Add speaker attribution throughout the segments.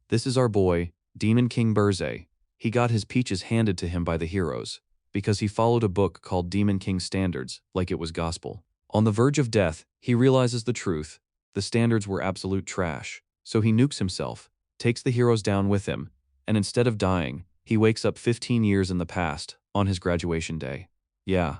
Speaker 1: This is our boy, Demon King Burze. He got his peaches handed to him by the heroes, because he followed a book called Demon King Standards, like it was gospel. On the verge of death, he realizes the truth. The standards were absolute trash. So he nukes himself, takes the heroes down with him, and instead of dying, he wakes up 15 years in the past, on his graduation day. Yeah.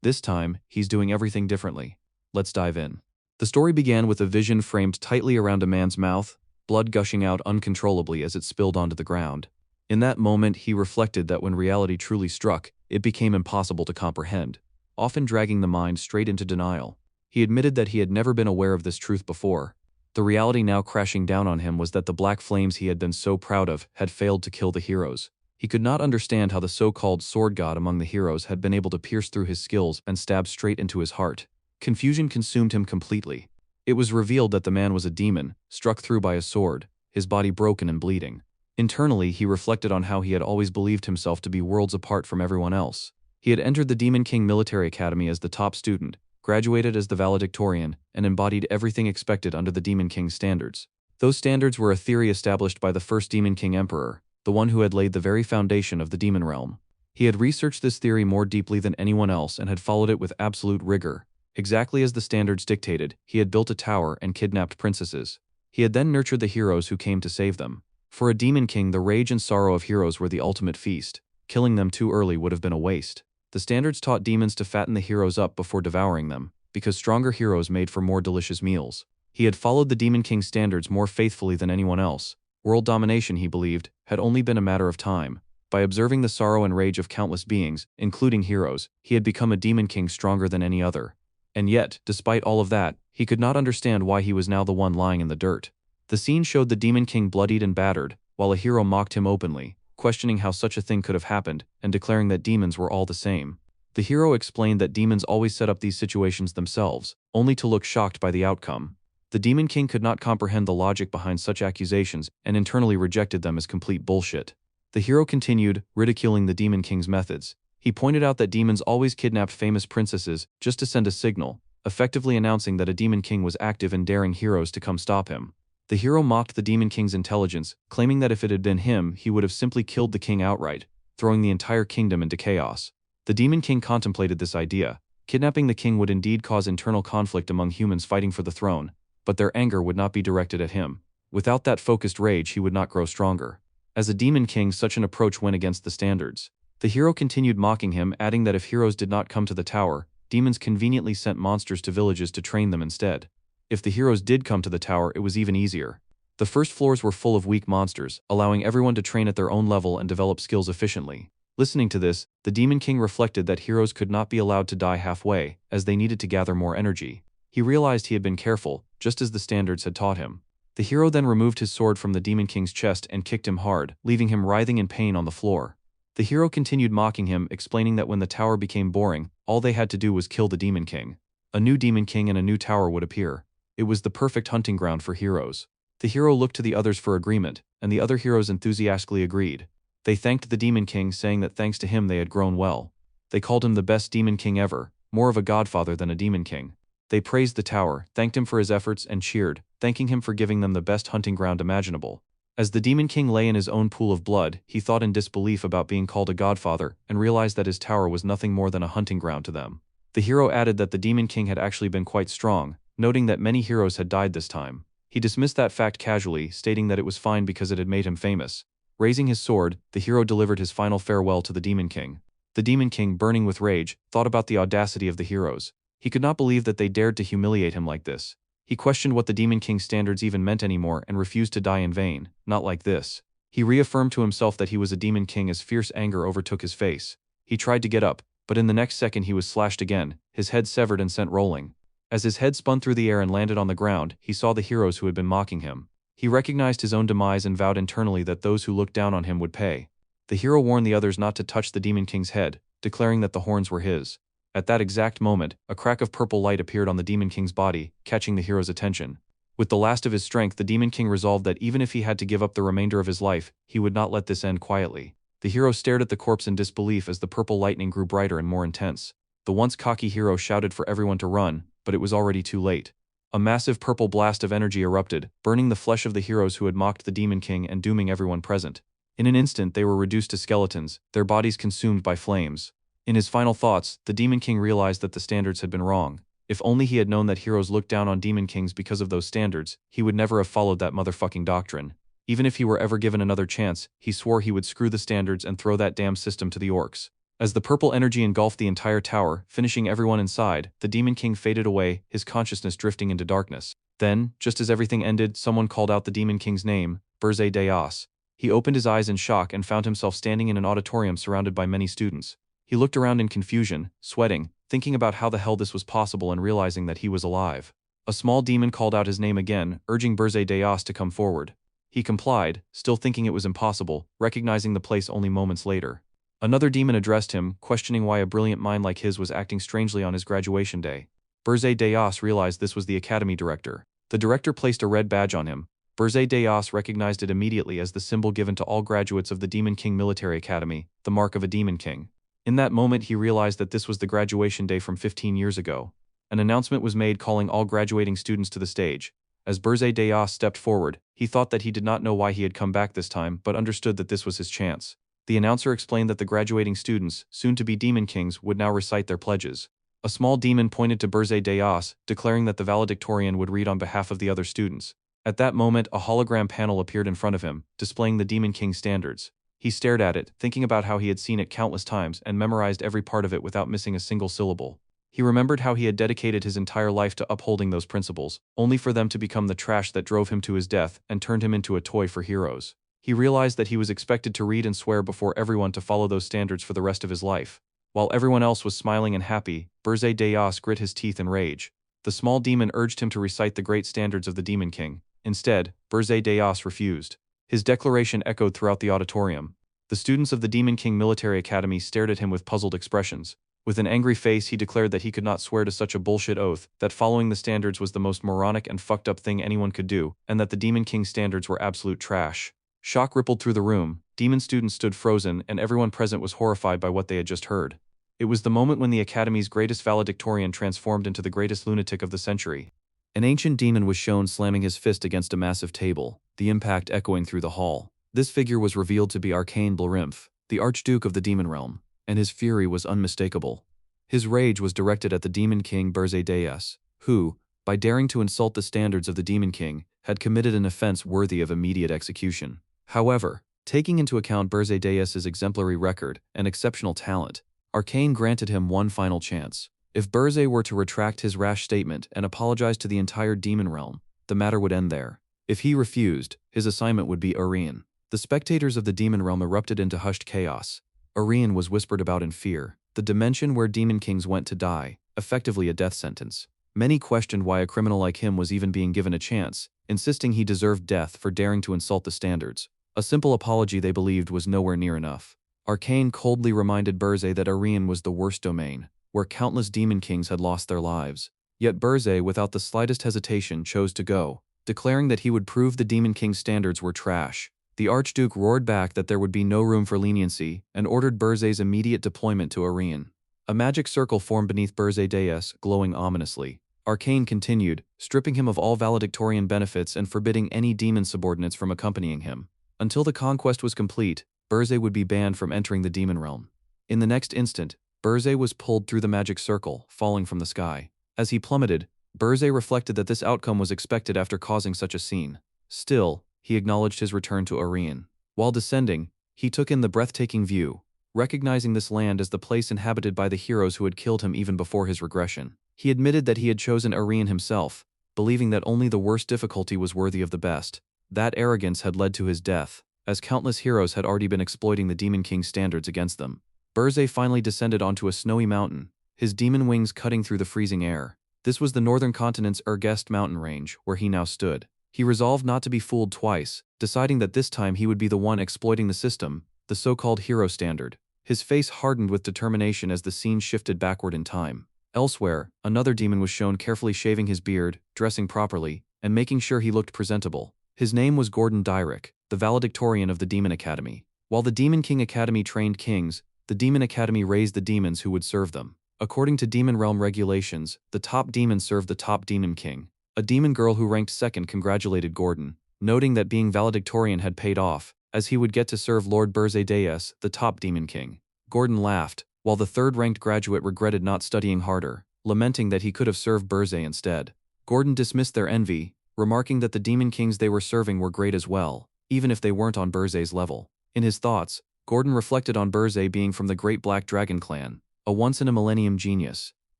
Speaker 1: This time, he's doing everything differently. Let's dive in. The story began with a vision framed tightly around a man's mouth, blood gushing out uncontrollably as it spilled onto the ground. In that moment, he reflected that when reality truly struck, it became impossible to comprehend, often dragging the mind straight into denial. He admitted that he had never been aware of this truth before. The reality now crashing down on him was that the black flames he had been so proud of had failed to kill the heroes. He could not understand how the so-called sword god among the heroes had been able to pierce through his skills and stab straight into his heart. Confusion consumed him completely. It was revealed that the man was a demon, struck through by a sword, his body broken and bleeding. Internally, he reflected on how he had always believed himself to be worlds apart from everyone else. He had entered the Demon King Military Academy as the top student, graduated as the valedictorian, and embodied everything expected under the Demon King standards. Those standards were a theory established by the first Demon King Emperor, the one who had laid the very foundation of the demon realm. He had researched this theory more deeply than anyone else and had followed it with absolute rigor. Exactly as the standards dictated, he had built a tower and kidnapped princesses. He had then nurtured the heroes who came to save them. For a demon king, the rage and sorrow of heroes were the ultimate feast. Killing them too early would have been a waste. The standards taught demons to fatten the heroes up before devouring them, because stronger heroes made for more delicious meals. He had followed the Demon King standards more faithfully than anyone else. World domination, he believed, had only been a matter of time. By observing the sorrow and rage of countless beings, including heroes, he had become a demon king stronger than any other. And yet, despite all of that, he could not understand why he was now the one lying in the dirt. The scene showed the Demon King bloodied and battered, while a hero mocked him openly, questioning how such a thing could have happened, and declaring that demons were all the same. The hero explained that demons always set up these situations themselves, only to look shocked by the outcome. The Demon King could not comprehend the logic behind such accusations and internally rejected them as complete bullshit. The hero continued, ridiculing the Demon King's methods. He pointed out that demons always kidnapped famous princesses just to send a signal, effectively announcing that a Demon King was active and daring heroes to come stop him. The hero mocked the Demon King's intelligence, claiming that if it had been him, he would have simply killed the king outright, throwing the entire kingdom into chaos. The Demon King contemplated this idea. Kidnapping the king would indeed cause internal conflict among humans fighting for the throne, but their anger would not be directed at him. Without that focused rage, he would not grow stronger. As a Demon King, such an approach went against the standards. The hero continued mocking him, adding that if heroes did not come to the tower, demons conveniently sent monsters to villages to train them instead. If the heroes did come to the tower, it was even easier. The first floors were full of weak monsters, allowing everyone to train at their own level and develop skills efficiently. Listening to this, the Demon King reflected that heroes could not be allowed to die halfway, as they needed to gather more energy. He realized he had been careful, just as the standards had taught him. The hero then removed his sword from the Demon King's chest and kicked him hard, leaving him writhing in pain on the floor. The hero continued mocking him, explaining that when the tower became boring, all they had to do was kill the Demon King. A new Demon King and a new tower would appear. It was the perfect hunting ground for heroes. The hero looked to the others for agreement, and the other heroes enthusiastically agreed. They thanked the Demon King, saying that thanks to him they had grown well. They called him the best Demon King ever, more of a godfather than a Demon King. They praised the tower, thanked him for his efforts, and cheered, thanking him for giving them the best hunting ground imaginable. As the Demon King lay in his own pool of blood, he thought in disbelief about being called a godfather, and realized that his tower was nothing more than a hunting ground to them. The hero added that the Demon King had actually been quite strong, noting that many heroes had died this time. He dismissed that fact casually, stating that it was fine because it had made him famous. Raising his sword, the hero delivered his final farewell to the Demon King. The Demon King, burning with rage, thought about the audacity of the heroes. He could not believe that they dared to humiliate him like this. He questioned what the Demon King's standards even meant anymore and refused to die in vain. Not like this. He reaffirmed to himself that he was a Demon King as fierce anger overtook his face. He tried to get up, but in the next second he was slashed again, his head severed and sent rolling. As his head spun through the air and landed on the ground, he saw the heroes who had been mocking him. He recognized his own demise and vowed internally that those who looked down on him would pay. The hero warned the others not to touch the Demon King's head, declaring that the horns were his. At that exact moment, a crack of purple light appeared on the Demon King's body, catching the hero's attention. With the last of his strength, the Demon King resolved that even if he had to give up the remainder of his life, he would not let this end quietly. The hero stared at the corpse in disbelief as the purple lightning grew brighter and more intense. The once cocky hero shouted for everyone to run, but it was already too late. A massive purple blast of energy erupted, burning the flesh of the heroes who had mocked the Demon King and dooming everyone present. In an instant they were reduced to skeletons, their bodies consumed by flames. In his final thoughts, the Demon King realized that the standards had been wrong. If only he had known that heroes looked down on Demon Kings because of those standards, he would never have followed that motherfucking doctrine. Even if he were ever given another chance, he swore he would screw the standards and throw that damn system to the orcs. As the purple energy engulfed the entire tower, finishing everyone inside, the Demon King faded away, his consciousness drifting into darkness. Then, just as everything ended, someone called out the Demon King's name, Berze Deos. He opened his eyes in shock and found himself standing in an auditorium surrounded by many students. He looked around in confusion, sweating, thinking about how the hell this was possible and realizing that he was alive. A small demon called out his name again, urging Berze Deos to come forward. He complied, still thinking it was impossible, recognizing the place only moments later. Another demon addressed him, questioning why a brilliant mind like his was acting strangely on his graduation day. Berze Deos realized this was the academy director. The director placed a red badge on him. Berze Deos recognized it immediately as the symbol given to all graduates of the Demon King Military Academy, the mark of a Demon King. In that moment he realized that this was the graduation day from 15 years ago. An announcement was made calling all graduating students to the stage. As Berze Deos stepped forward, he thought that he did not know why he had come back this time but understood that this was his chance. The announcer explained that the graduating students, soon to be Demon Kings, would now recite their pledges. A small demon pointed to Berze Deos, declaring that the valedictorian would read on behalf of the other students. At that moment a hologram panel appeared in front of him, displaying the Demon King standards. He stared at it, thinking about how he had seen it countless times and memorized every part of it without missing a single syllable. He remembered how he had dedicated his entire life to upholding those principles, only for them to become the trash that drove him to his death and turned him into a toy for heroes. He realized that he was expected to read and swear before everyone to follow those standards for the rest of his life. While everyone else was smiling and happy, Berze Deos grit his teeth in rage. The small demon urged him to recite the great standards of the Demon King. Instead, Berze Deos refused. His declaration echoed throughout the auditorium. The students of the Demon King Military Academy stared at him with puzzled expressions. With an angry face he declared that he could not swear to such a bullshit oath, that following the standards was the most moronic and fucked up thing anyone could do, and that the Demon King standards were absolute trash. Shock rippled through the room, demon students stood frozen and everyone present was horrified by what they had just heard. It was the moment when the Academy's greatest valedictorian transformed into the greatest lunatic of the century. An ancient demon was shown slamming his fist against a massive table, the impact echoing through the hall. This figure was revealed to be Arcane Blarimph, the Archduke of the Demon Realm, and his fury was unmistakable. His rage was directed at the Demon King Berze Deos, who, by daring to insult the standards of the Demon King, had committed an offense worthy of immediate execution. However, taking into account Berze Deos's exemplary record and exceptional talent, Arcane granted him one final chance. If Berze were to retract his rash statement and apologize to the entire Demon Realm, the matter would end there. If he refused, his assignment would be Aryan. The spectators of the Demon Realm erupted into hushed chaos. Aryan was whispered about in fear, the dimension where Demon Kings went to die, effectively a death sentence. Many questioned why a criminal like him was even being given a chance, insisting he deserved death for daring to insult the standards. A simple apology they believed was nowhere near enough. Arcane coldly reminded Berze that Aryan was the worst domain, where countless Demon Kings had lost their lives. Yet Berze, without the slightest hesitation, chose to go, declaring that he would prove the Demon King's standards were trash. The Archduke roared back that there would be no room for leniency and ordered Berze's immediate deployment to Aryan. A magic circle formed beneath Berze Deos, glowing ominously. Arcane continued, stripping him of all valedictorian benefits and forbidding any demon subordinates from accompanying him. Until the conquest was complete, Berze would be banned from entering the Demon Realm. In the next instant, Berze was pulled through the magic circle, falling from the sky. As he plummeted, Berze reflected that this outcome was expected after causing such a scene. Still, he acknowledged his return to Aryan. While descending, he took in the breathtaking view, recognizing this land as the place inhabited by the heroes who had killed him even before his regression. He admitted that he had chosen Aryan himself, believing that only the worst difficulty was worthy of the best. That arrogance had led to his death, as countless heroes had already been exploiting the Demon King's standards against them. Berze finally descended onto a snowy mountain, his demon wings cutting through the freezing air. This was the northern continent's Ergest mountain range, where he now stood. He resolved not to be fooled twice, deciding that this time he would be the one exploiting the system, the so-called hero standard. His face hardened with determination as the scene shifted backward in time. Elsewhere, another demon was shown carefully shaving his beard, dressing properly, and making sure he looked presentable. His name was Gordon Dyrek, the valedictorian of the Demon Academy. While the Demon King Academy trained kings, the Demon Academy raised the demons who would serve them. According to Demon Realm regulations, the top demon served the top Demon King. A demon girl who ranked second congratulated Gordon, noting that being valedictorian had paid off, as he would get to serve Lord Deus, the top demon king. Gordon laughed, while the third-ranked graduate regretted not studying harder, lamenting that he could have served Burzay instead. Gordon dismissed their envy, remarking that the demon kings they were serving were great as well, even if they weren't on Burzay's level. In his thoughts, Gordon reflected on Burzay being from the Great Black Dragon clan, a once-in-a-millennium genius.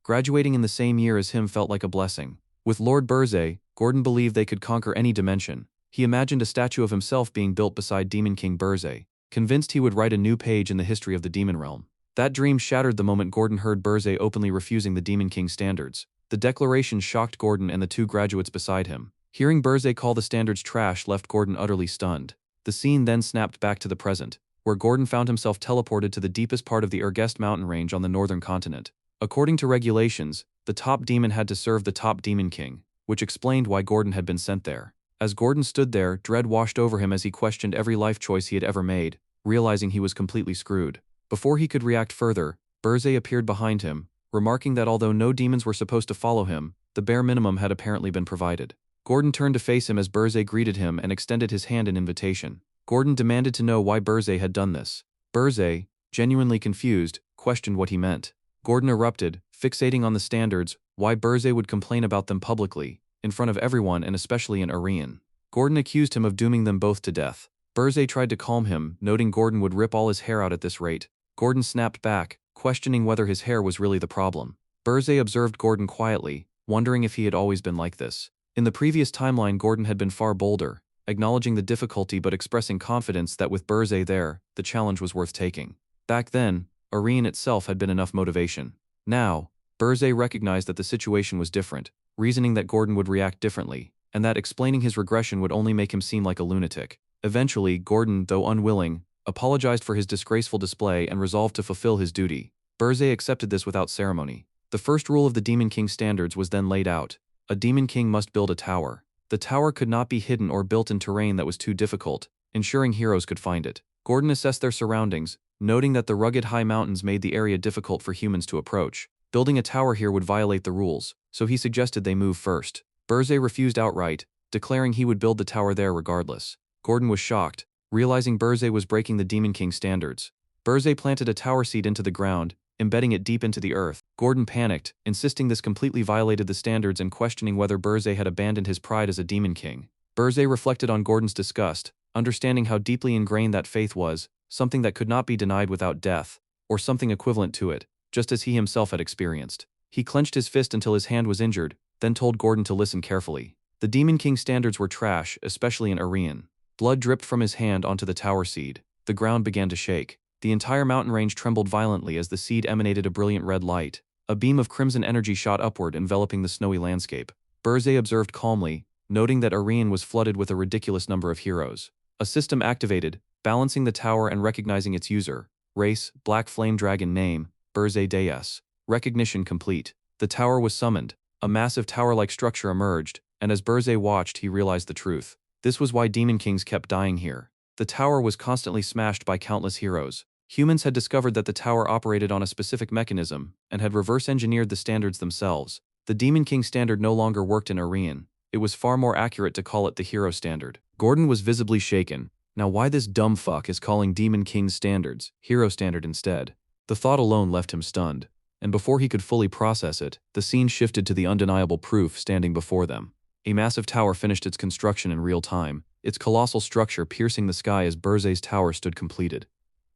Speaker 1: Graduating in the same year as him felt like a blessing. With Lord Burzay, Gordon believed they could conquer any dimension. He imagined a statue of himself being built beside Demon King Burzay, convinced he would write a new page in the history of the demon realm. That dream shattered the moment Gordon heard Burzay openly refusing the Demon King standards. The declaration shocked Gordon and the two graduates beside him. Hearing Burzay call the standards trash left Gordon utterly stunned. The scene then snapped back to the present, where Gordon found himself teleported to the deepest part of the Ergest mountain range on the northern continent. According to regulations, the top demon had to serve the top demon king, which explained why Gordon had been sent there. As Gordon stood there, dread washed over him as he questioned every life choice he had ever made, realizing he was completely screwed. Before he could react further, Burzay appeared behind him, remarking that although no demons were supposed to follow him, the bare minimum had apparently been provided. Gordon turned to face him as Burzay greeted him and extended his hand in invitation. Gordon demanded to know why Burzay had done this. Burzay, genuinely confused, questioned what he meant. Gordon erupted, fixating on the standards, why Burzay would complain about them publicly, in front of everyone and especially in Arian. Gordon accused him of dooming them both to death. Burzay tried to calm him, noting Gordon would rip all his hair out at this rate. Gordon snapped back, questioning whether his hair was really the problem. Burzay observed Gordon quietly, wondering if he had always been like this. In the previous timeline, Gordon had been far bolder, acknowledging the difficulty but expressing confidence that with Burzay there, the challenge was worth taking. Back then, Arian itself had been enough motivation. Now, Burzay recognized that the situation was different, reasoning that Gordon would react differently, and that explaining his regression would only make him seem like a lunatic. Eventually, Gordon, though unwilling, apologized for his disgraceful display and resolved to fulfill his duty. Burzay accepted this without ceremony. The first rule of the Demon King standards was then laid out. A Demon King must build a tower. The tower could not be hidden or built in terrain that was too difficult, ensuring heroes could find it. Gordon assessed their surroundings, noting that the rugged high mountains made the area difficult for humans to approach. Building a tower here would violate the rules, so he suggested they move first. Burzay refused outright, declaring he would build the tower there regardless. Gordon was shocked, realizing Burzay was breaking the Demon King standards. Burzay planted a tower seed into the ground, embedding it deep into the earth. Gordon panicked, insisting this completely violated the standards and questioning whether Burzay had abandoned his pride as a Demon King. Burzay reflected on Gordon's disgust, understanding how deeply ingrained that faith was, something that could not be denied without death, or something equivalent to it, just as he himself had experienced. He clenched his fist until his hand was injured, then told Gordon to listen carefully. The Demon King standards were trash, especially in Arian. Blood dripped from his hand onto the tower seed. The ground began to shake. The entire mountain range trembled violently as the seed emanated a brilliant red light. A beam of crimson energy shot upward, enveloping the snowy landscape. Burzay observed calmly, noting that Arian was flooded with a ridiculous number of heroes. A system activated, balancing the tower and recognizing its user. Race, Black Flame Dragon. Name, Burzay Deus. Recognition complete. The tower was summoned. A massive tower-like structure emerged, and as Burzay watched, he realized the truth. This was why Demon Kings kept dying here. The tower was constantly smashed by countless heroes. Humans had discovered that the tower operated on a specific mechanism, and had reverse-engineered the standards themselves. The Demon King standard no longer worked in Arian. It was far more accurate to call it the hero standard. Gordon was visibly shaken. Now why this dumb fuck is calling Demon King's standards hero standard instead? The thought alone left him stunned. And before he could fully process it, the scene shifted to the undeniable proof standing before them. A massive tower finished its construction in real time, its colossal structure piercing the sky as Burzay's tower stood completed.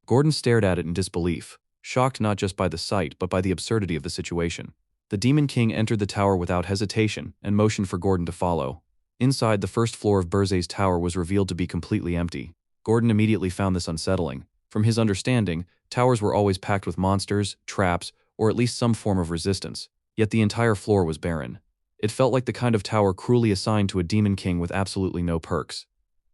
Speaker 1: Gordon stared at it in disbelief, shocked not just by the sight but by the absurdity of the situation. The Demon King entered the tower without hesitation and motioned for Gordon to follow. Inside, the first floor of Burzay's tower was revealed to be completely empty. Gordon immediately found this unsettling. From his understanding, towers were always packed with monsters, traps, or at least some form of resistance, yet the entire floor was barren. It felt like the kind of tower cruelly assigned to a Demon King with absolutely no perks.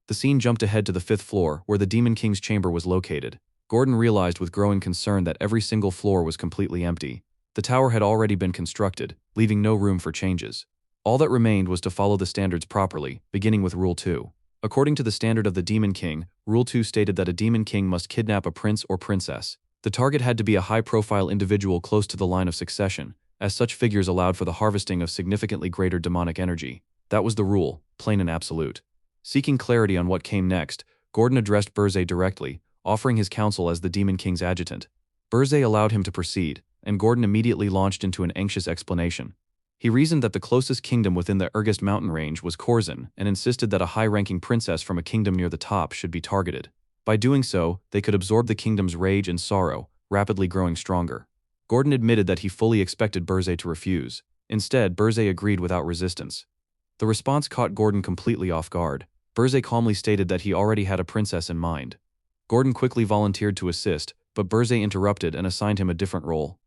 Speaker 1: The scene jumped ahead to the 5th floor, where the Demon King's chamber was located. Gordon realized with growing concern that every single floor was completely empty. The tower had already been constructed, leaving no room for changes. All that remained was to follow the standards properly, beginning with Rule 2. According to the standard of the Demon King, Rule 2 stated that a Demon King must kidnap a prince or princess. The target had to be a high-profile individual close to the line of succession, as such figures allowed for the harvesting of significantly greater demonic energy. That was the rule, plain and absolute. Seeking clarity on what came next, Gordon addressed Burzay directly, offering his counsel as the Demon King's adjutant. Burzay allowed him to proceed, and Gordon immediately launched into an anxious explanation. He reasoned that the closest kingdom within the Urgest mountain range was Corzin and insisted that a high-ranking princess from a kingdom near the top should be targeted. By doing so, they could absorb the kingdom's rage and sorrow, rapidly growing stronger. Gordon admitted that he fully expected Burzay to refuse. Instead, Burzay agreed without resistance. The response caught Gordon completely off guard. Burzay calmly stated that he already had a princess in mind. Gordon quickly volunteered to assist, but Burzay interrupted and assigned him a different role.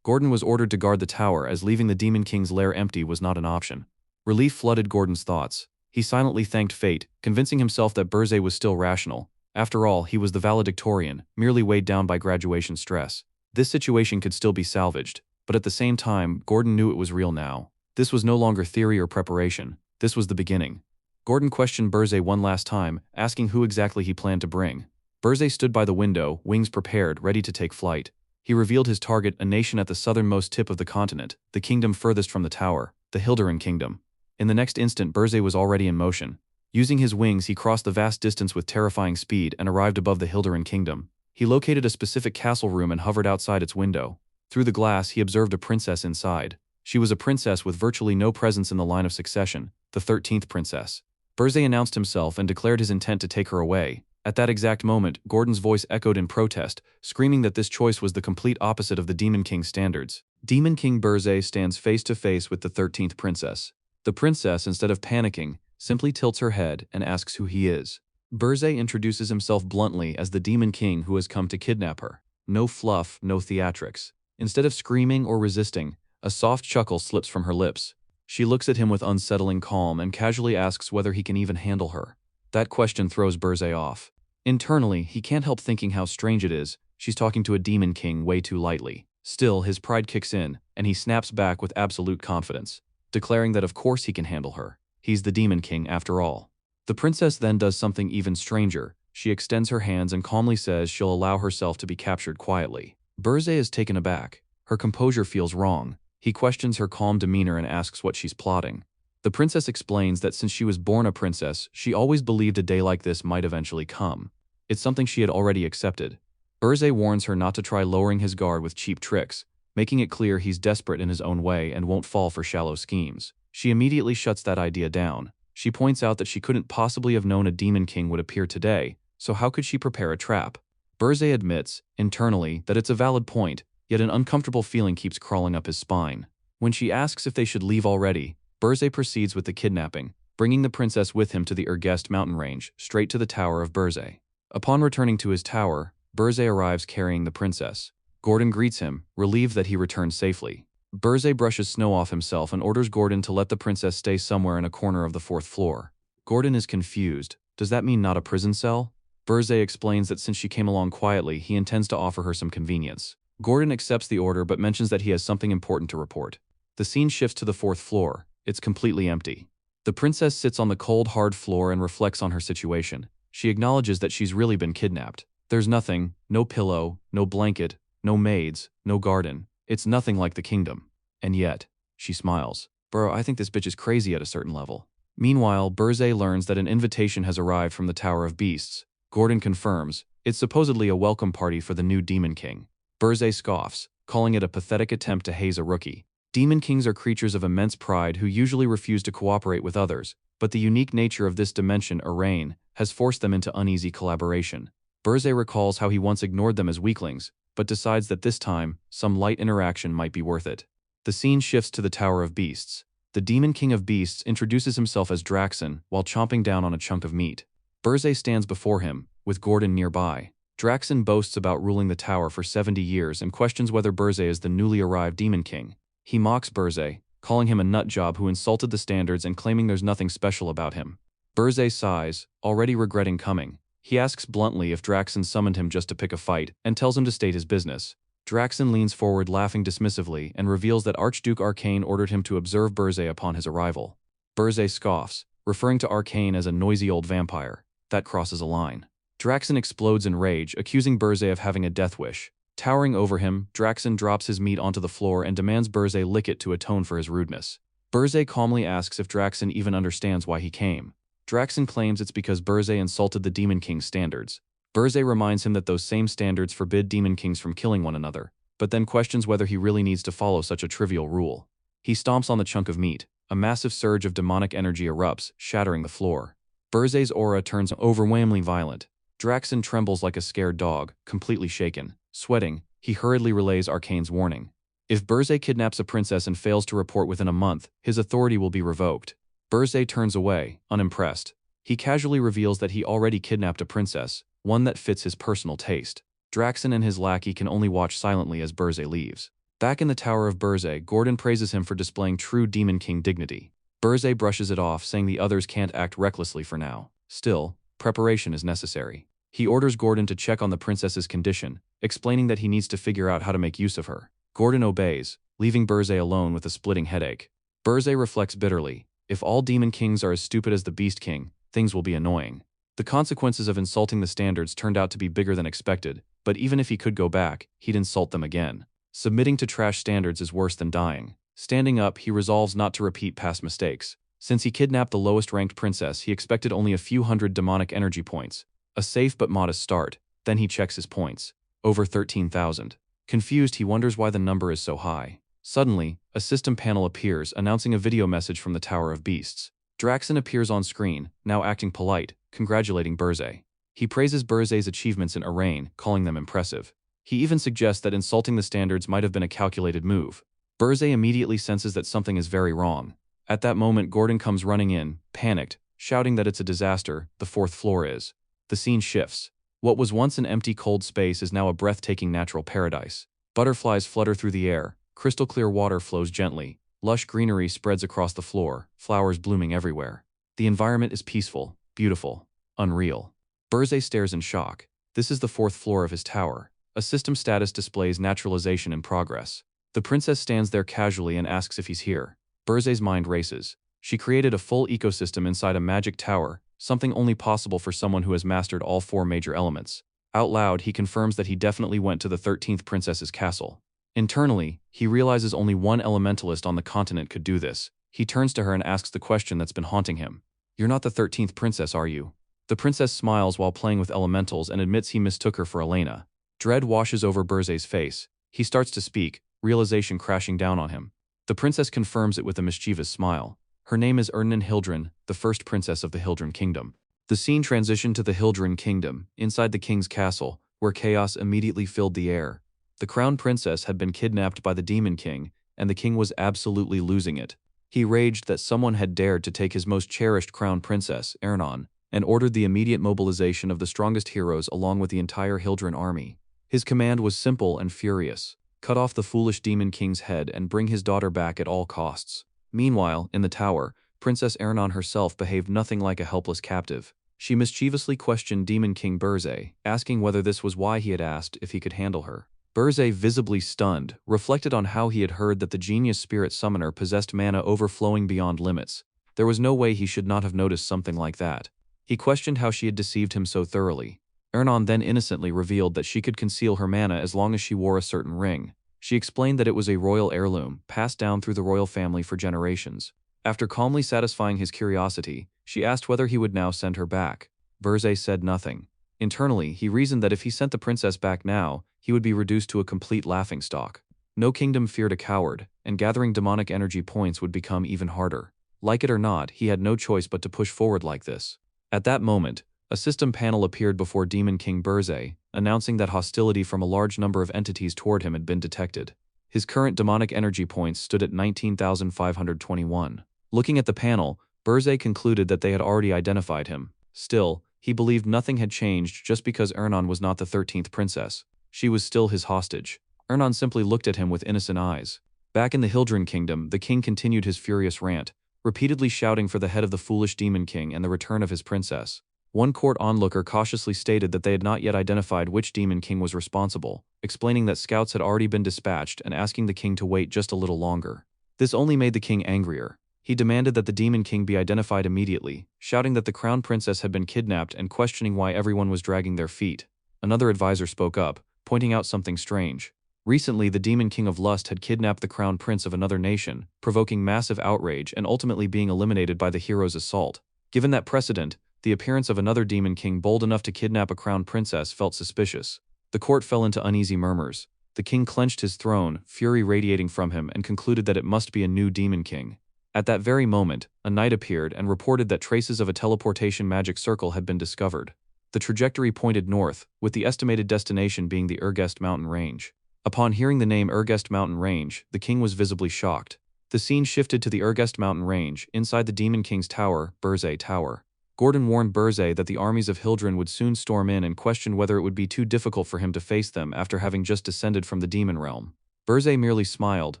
Speaker 1: Gordon was ordered to guard the tower as leaving the Demon King's lair empty was not an option. Relief flooded Gordon's thoughts. He silently thanked fate, convincing himself that Burzay was still rational. After all, he was the valedictorian, merely weighed down by graduation stress. This situation could still be salvaged, but at the same time, Gordon knew it was real now. This was no longer theory or preparation. This was the beginning. Gordon questioned Burzay one last time, asking who exactly he planned to bring. Burzay stood by the window, wings prepared, ready to take flight. He revealed his target, a nation at the southernmost tip of the continent, the kingdom furthest from the tower, the Hilderan Kingdom. In the next instant, Burzay was already in motion. Using his wings, he crossed the vast distance with terrifying speed and arrived above the Hilderan Kingdom. He located a specific castle room and hovered outside its window. Through the glass, he observed a princess inside. She was a princess with virtually no presence in the line of succession, the 13th princess. Burzay announced himself and declared his intent to take her away. At that exact moment, Gordon's voice echoed in protest, screaming that this choice was the complete opposite of the Demon King's standards. Demon King Burzay stands face to face with the 13th princess. The princess, instead of panicking, simply tilts her head and asks who he is. Burzay introduces himself bluntly as the Demon King who has come to kidnap her. No fluff, no theatrics. Instead of screaming or resisting, a soft chuckle slips from her lips. She looks at him with unsettling calm and casually asks whether he can even handle her. That question throws Burzay off. Internally, he can't help thinking how strange it is. She's talking to a Demon King way too lightly. Still, his pride kicks in, and he snaps back with absolute confidence, declaring that of course he can handle her. He's the Demon King after all. The princess then does something even stranger. She extends her hands and calmly says she'll allow herself to be captured quietly. Burzay is taken aback. Her composure feels wrong. He questions her calm demeanor and asks what she's plotting. The princess explains that since she was born a princess, she always believed a day like this might eventually come. It's something she had already accepted. Burzay warns her not to try lowering his guard with cheap tricks, making it clear he's desperate in his own way and won't fall for shallow schemes. She immediately shuts that idea down. She points out that she couldn't possibly have known a Demon King would appear today, so how could she prepare a trap? Burzay admits, internally, that it's a valid point, yet an uncomfortable feeling keeps crawling up his spine. When she asks if they should leave already, Burzay proceeds with the kidnapping, bringing the princess with him to the Urgest mountain range, straight to the tower of Burzay. Upon returning to his tower, Burzay arrives carrying the princess. Gordon greets him, relieved that he returned safely. Burzay brushes snow off himself and orders Gordon to let the princess stay somewhere in a corner of the 4th floor. Gordon is confused. Does that mean not a prison cell? Burzay explains that since she came along quietly, he intends to offer her some convenience. Gordon accepts the order but mentions that he has something important to report. The scene shifts to the 4th floor. It's completely empty. The princess sits on the cold, hard floor and reflects on her situation. She acknowledges that she's really been kidnapped. There's nothing, no pillow, no blanket, no maids, no garden. It's nothing like the kingdom. And yet, she smiles. Bro, I think this bitch is crazy at a certain level. Meanwhile, Burzay learns that an invitation has arrived from the Tower of Beasts. Gordon confirms, it's supposedly a welcome party for the new Demon King. Burzay scoffs, calling it a pathetic attempt to haze a rookie. Demon Kings are creatures of immense pride who usually refuse to cooperate with others, but the unique nature of this dimension, Arraign, has forced them into uneasy collaboration. Burzay recalls how he once ignored them as weaklings, but decides that this time, some light interaction might be worth it. The scene shifts to the Tower of Beasts. The Demon King of Beasts introduces himself as Draxon while chomping down on a chunk of meat. Burzay stands before him, with Gordon nearby. Draxon boasts about ruling the tower for 70 years and questions whether Burzay is the newly arrived Demon King. He mocks Burzay, calling him a nutjob who insulted the standards and claiming there's nothing special about him. Burzay sighs, already regretting coming. He asks bluntly if Draxon summoned him just to pick a fight, and tells him to state his business. Draxon leans forward laughing dismissively and reveals that Archduke Arcane ordered him to observe Burzay upon his arrival. Burzay scoffs, referring to Arcane as a noisy old vampire. That crosses a line. Draxon explodes in rage, accusing Burzay of having a death wish. Towering over him, Draxon drops his meat onto the floor and demands Burzay lick it to atone for his rudeness. Burzay calmly asks if Draxen even understands why he came. Draxen claims it's because Burzay insulted the Demon King's standards. Burzay reminds him that those same standards forbid Demon Kings from killing one another, but then questions whether he really needs to follow such a trivial rule. He stomps on the chunk of meat. A massive surge of demonic energy erupts, shattering the floor. Burzay's aura turns overwhelmingly violent. Draxen trembles like a scared dog, completely shaken. Sweating, he hurriedly relays Arcane's warning. If Burzay kidnaps a princess and fails to report within a month, his authority will be revoked. Burzay turns away, unimpressed. He casually reveals that he already kidnapped a princess, one that fits his personal taste. Draxen and his lackey can only watch silently as Burzay leaves. Back in the Tower of Burzay, Gordon praises him for displaying true Demon King dignity. Burzay brushes it off, saying the others can't act recklessly for now. Still, preparation is necessary. He orders Gordon to check on the princess's condition, explaining that he needs to figure out how to make use of her. Gordon obeys, leaving Burzay alone with a splitting headache. Burzay reflects bitterly. If all Demon Kings are as stupid as the Beast King, things will be annoying. The consequences of insulting the standards turned out to be bigger than expected, but even if he could go back, he'd insult them again. Submitting to trash standards is worse than dying. Standing up, he resolves not to repeat past mistakes. Since he kidnapped the lowest-ranked princess, he expected only a few hundred demonic energy points. A safe but modest start. Then he checks his points. Over 13,000. Confused, he wonders why the number is so high. Suddenly, a system panel appears, announcing a video message from the Tower of Beasts. Draxen appears on screen, now acting polite, congratulating Burzay. He praises Burzay's achievements in Arraign, calling them impressive. He even suggests that insulting the standards might have been a calculated move. Burzay immediately senses that something is very wrong. At that moment, Gordon comes running in, panicked, shouting that it's a disaster, the fourth floor is. The scene shifts. What was once an empty cold space is now a breathtaking natural paradise. Butterflies flutter through the air, crystal clear water flows gently, lush greenery spreads across the floor, flowers blooming everywhere. The environment is peaceful, beautiful, unreal. Burzay stares in shock. This is the fourth floor of his tower. A system status displays naturalization in progress. The princess stands there casually and asks if he's here. Burzay's mind races. She created a full ecosystem inside a magic tower, something only possible for someone who has mastered all four major elements. Out loud, he confirms that he definitely went to the 13th princess's castle. Internally, he realizes only one elementalist on the continent could do this. He turns to her and asks the question that's been haunting him. "You're not the 13th princess, are you?" The princess smiles while playing with elementals and admits he mistook her for Elena. Dread washes over Burzay's face. He starts to speak, realization crashing down on him. The princess confirms it with a mischievous smile. Her name is Erdnan Hildren, the first princess of the Hildren Kingdom. The scene transitioned to the Hildren Kingdom, inside the king's castle, where chaos immediately filled the air. The crown princess had been kidnapped by the Demon King, and the king was absolutely losing it. He raged that someone had dared to take his most cherished crown princess, Ernan, and ordered the immediate mobilization of the strongest heroes along with the entire Hildren army. His command was simple and furious. Cut off the foolish Demon King's head and bring his daughter back at all costs. Meanwhile, in the tower, Princess Ernan herself behaved nothing like a helpless captive. She mischievously questioned Demon King Burzay, asking whether this was why he had asked if he could handle her. Burzay, visibly stunned, reflected on how he had heard that the genius spirit summoner possessed mana overflowing beyond limits. There was no way he should not have noticed something like that. He questioned how she had deceived him so thoroughly. Ernan then innocently revealed that she could conceal her mana as long as she wore a certain ring. She explained that it was a royal heirloom, passed down through the royal family for generations. After calmly satisfying his curiosity, she asked whether he would now send her back. Burzay said nothing. Internally, he reasoned that if he sent the princess back now, he would be reduced to a complete laughingstock. No kingdom feared a coward, and gathering demonic energy points would become even harder. Like it or not, he had no choice but to push forward like this. At that moment, a system panel appeared before Demon King Burzay, announcing that hostility from a large number of entities toward him had been detected. His current demonic energy points stood at 19,521. Looking at the panel, Burzay concluded that they had already identified him. Still, he believed nothing had changed just because Ernan was not the 13th princess. She was still his hostage. Ernan simply looked at him with innocent eyes. Back in the Hildren Kingdom, the king continued his furious rant, repeatedly shouting for the head of the foolish Demon King and the return of his princess. One court onlooker cautiously stated that they had not yet identified which Demon King was responsible, explaining that scouts had already been dispatched and asking the king to wait just a little longer. This only made the king angrier. He demanded that the Demon King be identified immediately, shouting that the crown princess had been kidnapped and questioning why everyone was dragging their feet. Another advisor spoke up, pointing out something strange. Recently, the Demon King of Lust had kidnapped the crown prince of another nation, provoking massive outrage and ultimately being eliminated by the hero's assault. Given that precedent, the appearance of another Demon King bold enough to kidnap a crown princess felt suspicious. The court fell into uneasy murmurs. The king clenched his throne, fury radiating from him, and concluded that it must be a new Demon King. At that very moment, a knight appeared and reported that traces of a teleportation magic circle had been discovered. The trajectory pointed north, with the estimated destination being the Urgest mountain range. Upon hearing the name Urgest mountain range, the king was visibly shocked. The scene shifted to the Urgest mountain range, inside the Demon King's tower, Burzay Tower. Gordon warned Burzay that the armies of Hildren would soon storm in and questioned whether it would be too difficult for him to face them after having just descended from the demon realm. Burzay merely smiled,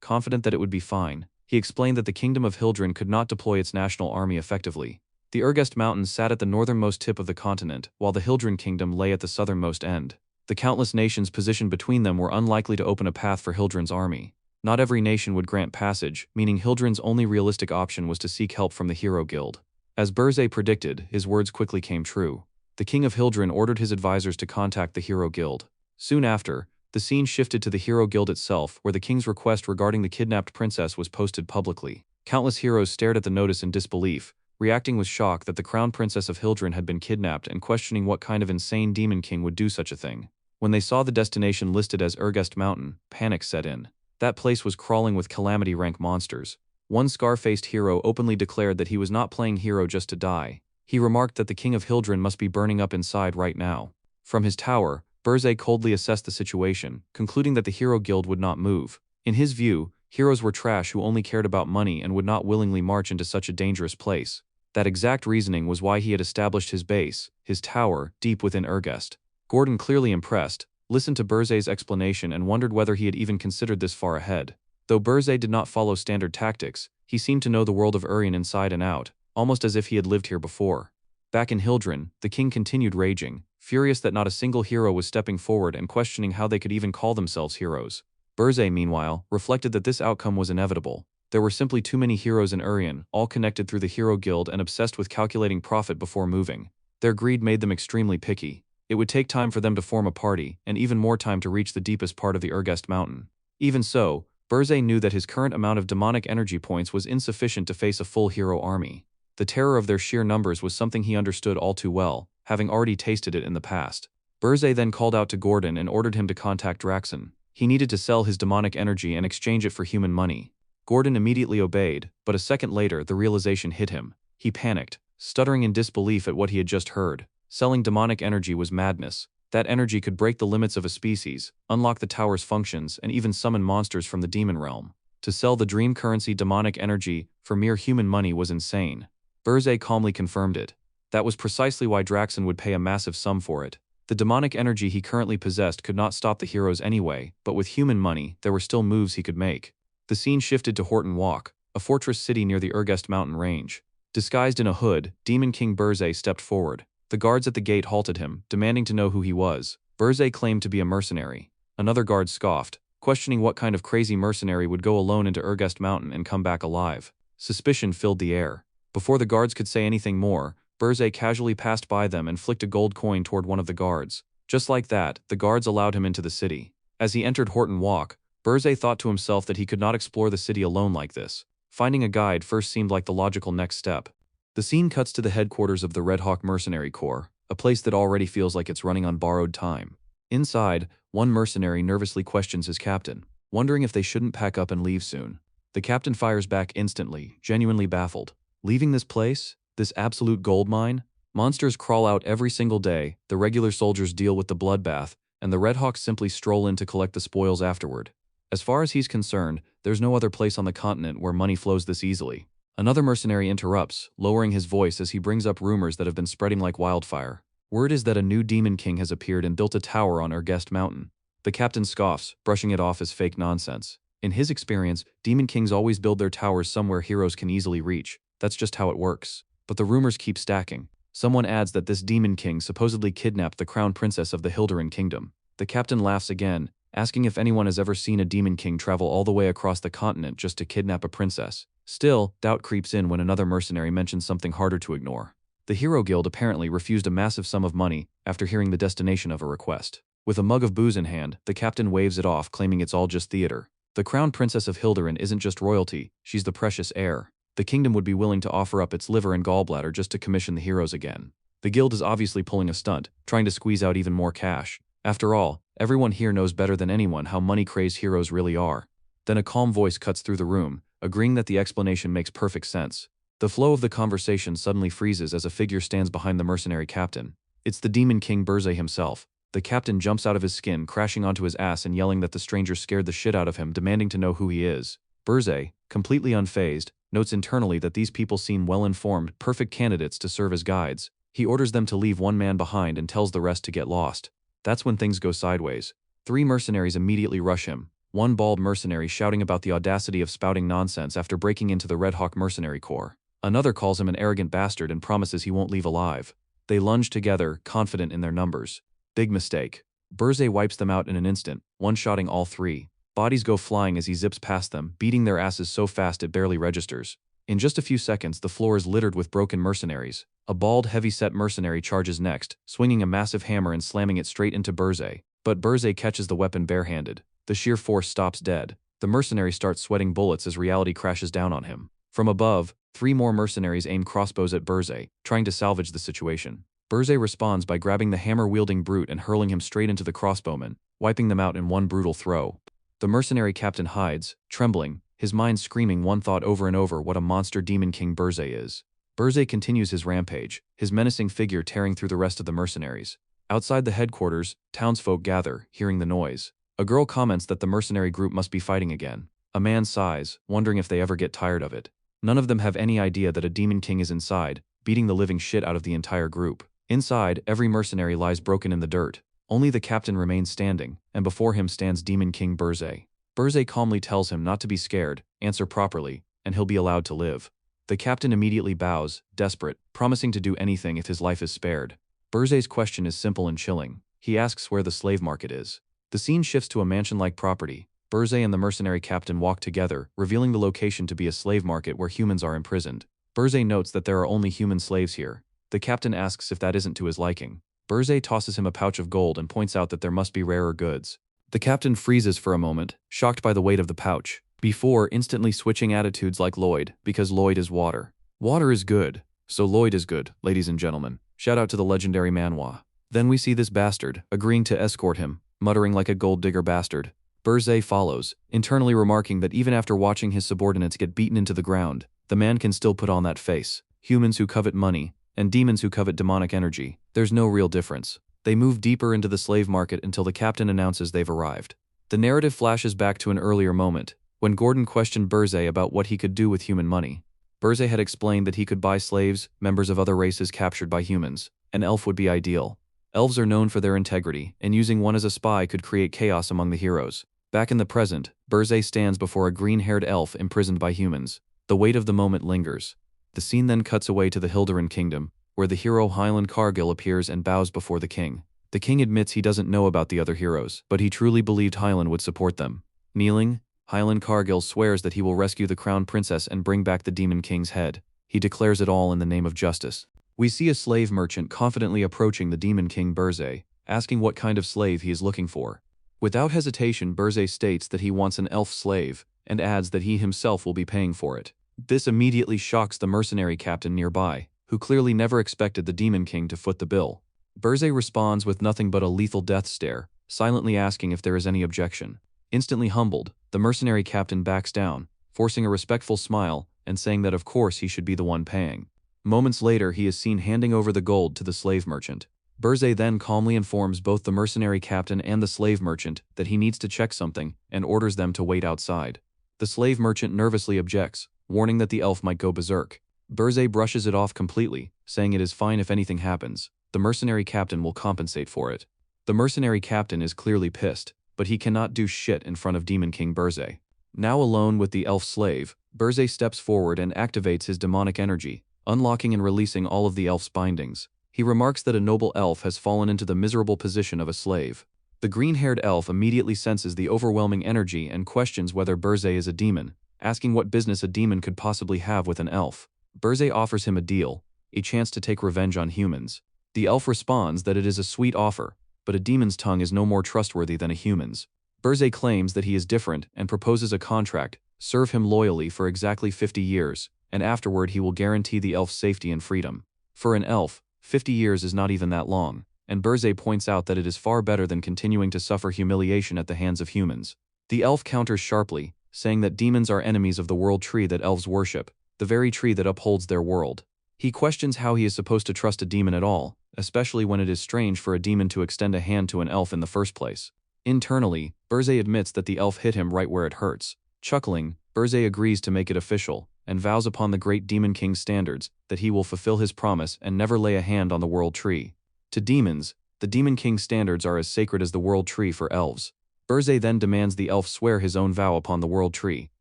Speaker 1: confident that it would be fine. He explained that the kingdom of Hildren could not deploy its national army effectively. The Urgest Mountains sat at the northernmost tip of the continent, while the Hildren kingdom lay at the southernmost end. The countless nations positioned between them were unlikely to open a path for Hildren's army. Not every nation would grant passage, meaning Hildren's only realistic option was to seek help from the Hero Guild. As Burzay predicted, his words quickly came true. The king of Hildren ordered his advisors to contact the Hero Guild. Soon after, the scene shifted to the Hero Guild itself, where the king's request regarding the kidnapped princess was posted publicly. Countless heroes stared at the notice in disbelief, reacting with shock that the crown princess of Hildren had been kidnapped and questioning what kind of insane demon king would do such a thing. When they saw the destination listed as Urgest Mountain, panic set in. That place was crawling with calamity-rank monsters. One scar-faced hero openly declared that he was not playing hero just to die. He remarked that the king of Hildren must be burning up inside right now. From his tower, Burzay coldly assessed the situation, concluding that the Hero Guild would not move. In his view, heroes were trash who only cared about money and would not willingly march into such a dangerous place. That exact reasoning was why he had established his base, his tower, deep within Urgest. Gordon, clearly impressed, listened to Burzay's explanation and wondered whether he had even considered this far ahead. Though Burzay did not follow standard tactics, he seemed to know the world of Urien inside and out, almost as if he had lived here before. Back in Hildren, the king continued raging, furious that not a single hero was stepping forward and questioning how they could even call themselves heroes. Burzay, meanwhile, reflected that this outcome was inevitable. There were simply too many heroes in Urien, all connected through the Hero Guild and obsessed with calculating profit before moving. Their greed made them extremely picky. It would take time for them to form a party, and even more time to reach the deepest part of the Urgest Mountain. Even so, Burzay knew that his current amount of demonic energy points was insufficient to face a full hero army. The terror of their sheer numbers was something he understood all too well, having already tasted it in the past. Burzay then called out to Gordon and ordered him to contact Draxon. He needed to sell his demonic energy and exchange it for human money. Gordon immediately obeyed, but a second later the realization hit him. He panicked, stuttering in disbelief at what he had just heard. Selling demonic energy was madness. That energy could break the limits of a species, unlock the tower's functions, and even summon monsters from the demon realm. To sell the dream currency demonic energy for mere human money was insane. Burzay calmly confirmed it. That was precisely why Draxon would pay a massive sum for it. The demonic energy he currently possessed could not stop the heroes anyway, but with human money, there were still moves he could make. The scene shifted to Horton Walk, a fortress city near the Urgest mountain range. Disguised in a hood, Demon King Burzay stepped forward. The guards at the gate halted him, demanding to know who he was. Burzay claimed to be a mercenary. Another guard scoffed, questioning what kind of crazy mercenary would go alone into Urgest Mountain and come back alive. Suspicion filled the air. Before the guards could say anything more, Burzay casually passed by them and flicked a gold coin toward one of the guards. Just like that, the guards allowed him into the city. As he entered Horton Walk, Burzay thought to himself that he could not explore the city alone like this. Finding a guide first seemed like the logical next step. The scene cuts to the headquarters of the Red Hawk Mercenary Corps, a place that already feels like it's running on borrowed time. Inside, one mercenary nervously questions his captain, wondering if they shouldn't pack up and leave soon. The captain fires back instantly, genuinely baffled. Leaving this place? This absolute gold mine? Monsters crawl out every single day, the regular soldiers deal with the bloodbath, and the Red Hawks simply stroll in to collect the spoils afterward. As far as he's concerned, there's no other place on the continent where money flows this easily. Another mercenary interrupts, lowering his voice as he brings up rumors that have been spreading like wildfire. Word is that a new demon king has appeared and built a tower on Urgest Mountain. The captain scoffs, brushing it off as fake nonsense. In his experience, demon kings always build their towers somewhere heroes can easily reach. That's just how it works. But the rumors keep stacking. Someone adds that this demon king supposedly kidnapped the crown princess of the Hildren kingdom. The captain laughs again, asking if anyone has ever seen a demon king travel all the way across the continent just to kidnap a princess. Still, doubt creeps in when another mercenary mentions something harder to ignore. The Hero Guild apparently refused a massive sum of money after hearing the destination of a request. With a mug of booze in hand, the captain waves it off, claiming it's all just theater. The crown princess of Hilderin isn't just royalty, she's the precious heir. The kingdom would be willing to offer up its liver and gallbladder just to commission the heroes again. The guild is obviously pulling a stunt, trying to squeeze out even more cash. After all, everyone here knows better than anyone how money-crazed heroes really are. Then a calm voice cuts through the room, agreeing that the explanation makes perfect sense. The flow of the conversation suddenly freezes as a figure stands behind the mercenary captain. It's the Demon King Burzay himself. The captain jumps out of his skin, crashing onto his ass and yelling that the stranger scared the shit out of him, demanding to know who he is. Burzay, completely unfazed, notes internally that these people seem well-informed, perfect candidates to serve as guides. He orders them to leave one man behind and tells the rest to get lost. That's when things go sideways. 3 mercenaries immediately rush him. One bald mercenary shouting about the audacity of spouting nonsense after breaking into the Red Hawk mercenary corps. Another calls him an arrogant bastard and promises he won't leave alive. They lunge together, confident in their numbers. Big mistake. Burzay wipes them out in an instant, one-shotting all 3. Bodies go flying as he zips past them, beating their asses so fast it barely registers. In just a few seconds, the floor is littered with broken mercenaries. A bald, heavy-set mercenary charges next, swinging a massive hammer and slamming it straight into Burzay. But Burzay catches the weapon barehanded. The sheer force stops dead. The mercenary starts sweating bullets as reality crashes down on him. From above, 3 more mercenaries aim crossbows at Burzay, trying to salvage the situation. Burzay responds by grabbing the hammer-wielding brute and hurling him straight into the crossbowmen, wiping them out in one brutal throw. The mercenary captain hides, trembling, his mind screaming one thought over and over: what a monster Demon King Burzay is. Burzay continues his rampage, his menacing figure tearing through the rest of the mercenaries. Outside the headquarters, townsfolk gather, hearing the noise. A girl comments that the mercenary group must be fighting again. A man sighs, wondering if they ever get tired of it. None of them have any idea that a Demon King is inside, beating the living shit out of the entire group. Inside, every mercenary lies broken in the dirt. Only the captain remains standing, and before him stands Demon King Burzay. Burzay calmly tells him not to be scared, answer properly, and he'll be allowed to live. The captain immediately bows, desperate, promising to do anything if his life is spared. Burzay's question is simple and chilling. He asks where the slave market is. The scene shifts to a mansion-like property. Burzay and the mercenary captain walk together, revealing the location to be a slave market where humans are imprisoned. Burzay notes that there are only human slaves here. The captain asks if that isn't to his liking. Burzay tosses him a pouch of gold and points out that there must be rarer goods. The captain freezes for a moment, shocked by the weight of the pouch, before instantly switching attitudes like Lloyd, because Lloyd is water. Water is good, so Lloyd is good, ladies and gentlemen. Shout out to the legendary Manhwa. Then we see this bastard, agreeing to escort him, muttering like a gold digger bastard. Burzay follows, internally remarking that even after watching his subordinates get beaten into the ground, the man can still put on that face. Humans who covet money, and demons who covet demonic energy, there's no real difference. They move deeper into the slave market until the captain announces they've arrived. The narrative flashes back to an earlier moment, when Gordon questioned Burzay about what he could do with human money. Burzay had explained that he could buy slaves, members of other races captured by humans. An elf would be ideal. Elves are known for their integrity, and using one as a spy could create chaos among the heroes. Back in the present, Burzay stands before a green-haired elf imprisoned by humans. The weight of the moment lingers. The scene then cuts away to the Hilderin kingdom, where the hero Highland Cargill appears and bows before the king. The king admits he doesn't know about the other heroes, but he truly believed Highland would support them. Kneeling, Highland Cargill swears that he will rescue the crown princess and bring back the Demon King's head. He declares it all in the name of justice. We see a slave merchant confidently approaching the Demon King Burzay, asking what kind of slave he is looking for. Without hesitation, Burzay states that he wants an elf slave, and adds that he himself will be paying for it. This immediately shocks the mercenary captain nearby, who clearly never expected the Demon King to foot the bill. Burzay responds with nothing but a lethal death stare, silently asking if there is any objection. Instantly humbled, the mercenary captain backs down, forcing a respectful smile and saying that of course he should be the one paying. Moments later, he is seen handing over the gold to the slave merchant. Burzay then calmly informs both the mercenary captain and the slave merchant that he needs to check something and orders them to wait outside. The slave merchant nervously objects, warning that the elf might go berserk. Burzay brushes it off completely, saying it is fine if anything happens. The mercenary captain will compensate for it. The mercenary captain is clearly pissed, but he cannot do shit in front of Demon King Burzay. Now alone with the elf slave, Burzay steps forward and activates his demonic energy, unlocking and releasing all of the elf's bindings. He remarks that a noble elf has fallen into the miserable position of a slave. The green-haired elf immediately senses the overwhelming energy and questions whether Burzay is a demon, asking what business a demon could possibly have with an elf. Burzay offers him a deal, a chance to take revenge on humans. The elf responds that it is a sweet offer, but a demon's tongue is no more trustworthy than a human's. Berzé claims that he is different and proposes a contract: serve him loyally for exactly 50 years, and afterward he will guarantee the elf's safety and freedom. For an elf, 50 years is not even that long, and Berzé points out that it is far better than continuing to suffer humiliation at the hands of humans. The elf counters sharply, saying that demons are enemies of the world tree that elves worship, the very tree that upholds their world. He questions how he is supposed to trust a demon at all, especially when it is strange for a demon to extend a hand to an elf in the first place. Internally, Berzé admits that the elf hit him right where it hurts. Chuckling, Berzé agrees to make it official, and vows upon the great Demon King's standards that he will fulfill his promise and never lay a hand on the world tree. To demons, the Demon King's standards are as sacred as the world tree for elves. Berzé then demands the elf swear his own vow upon the world tree,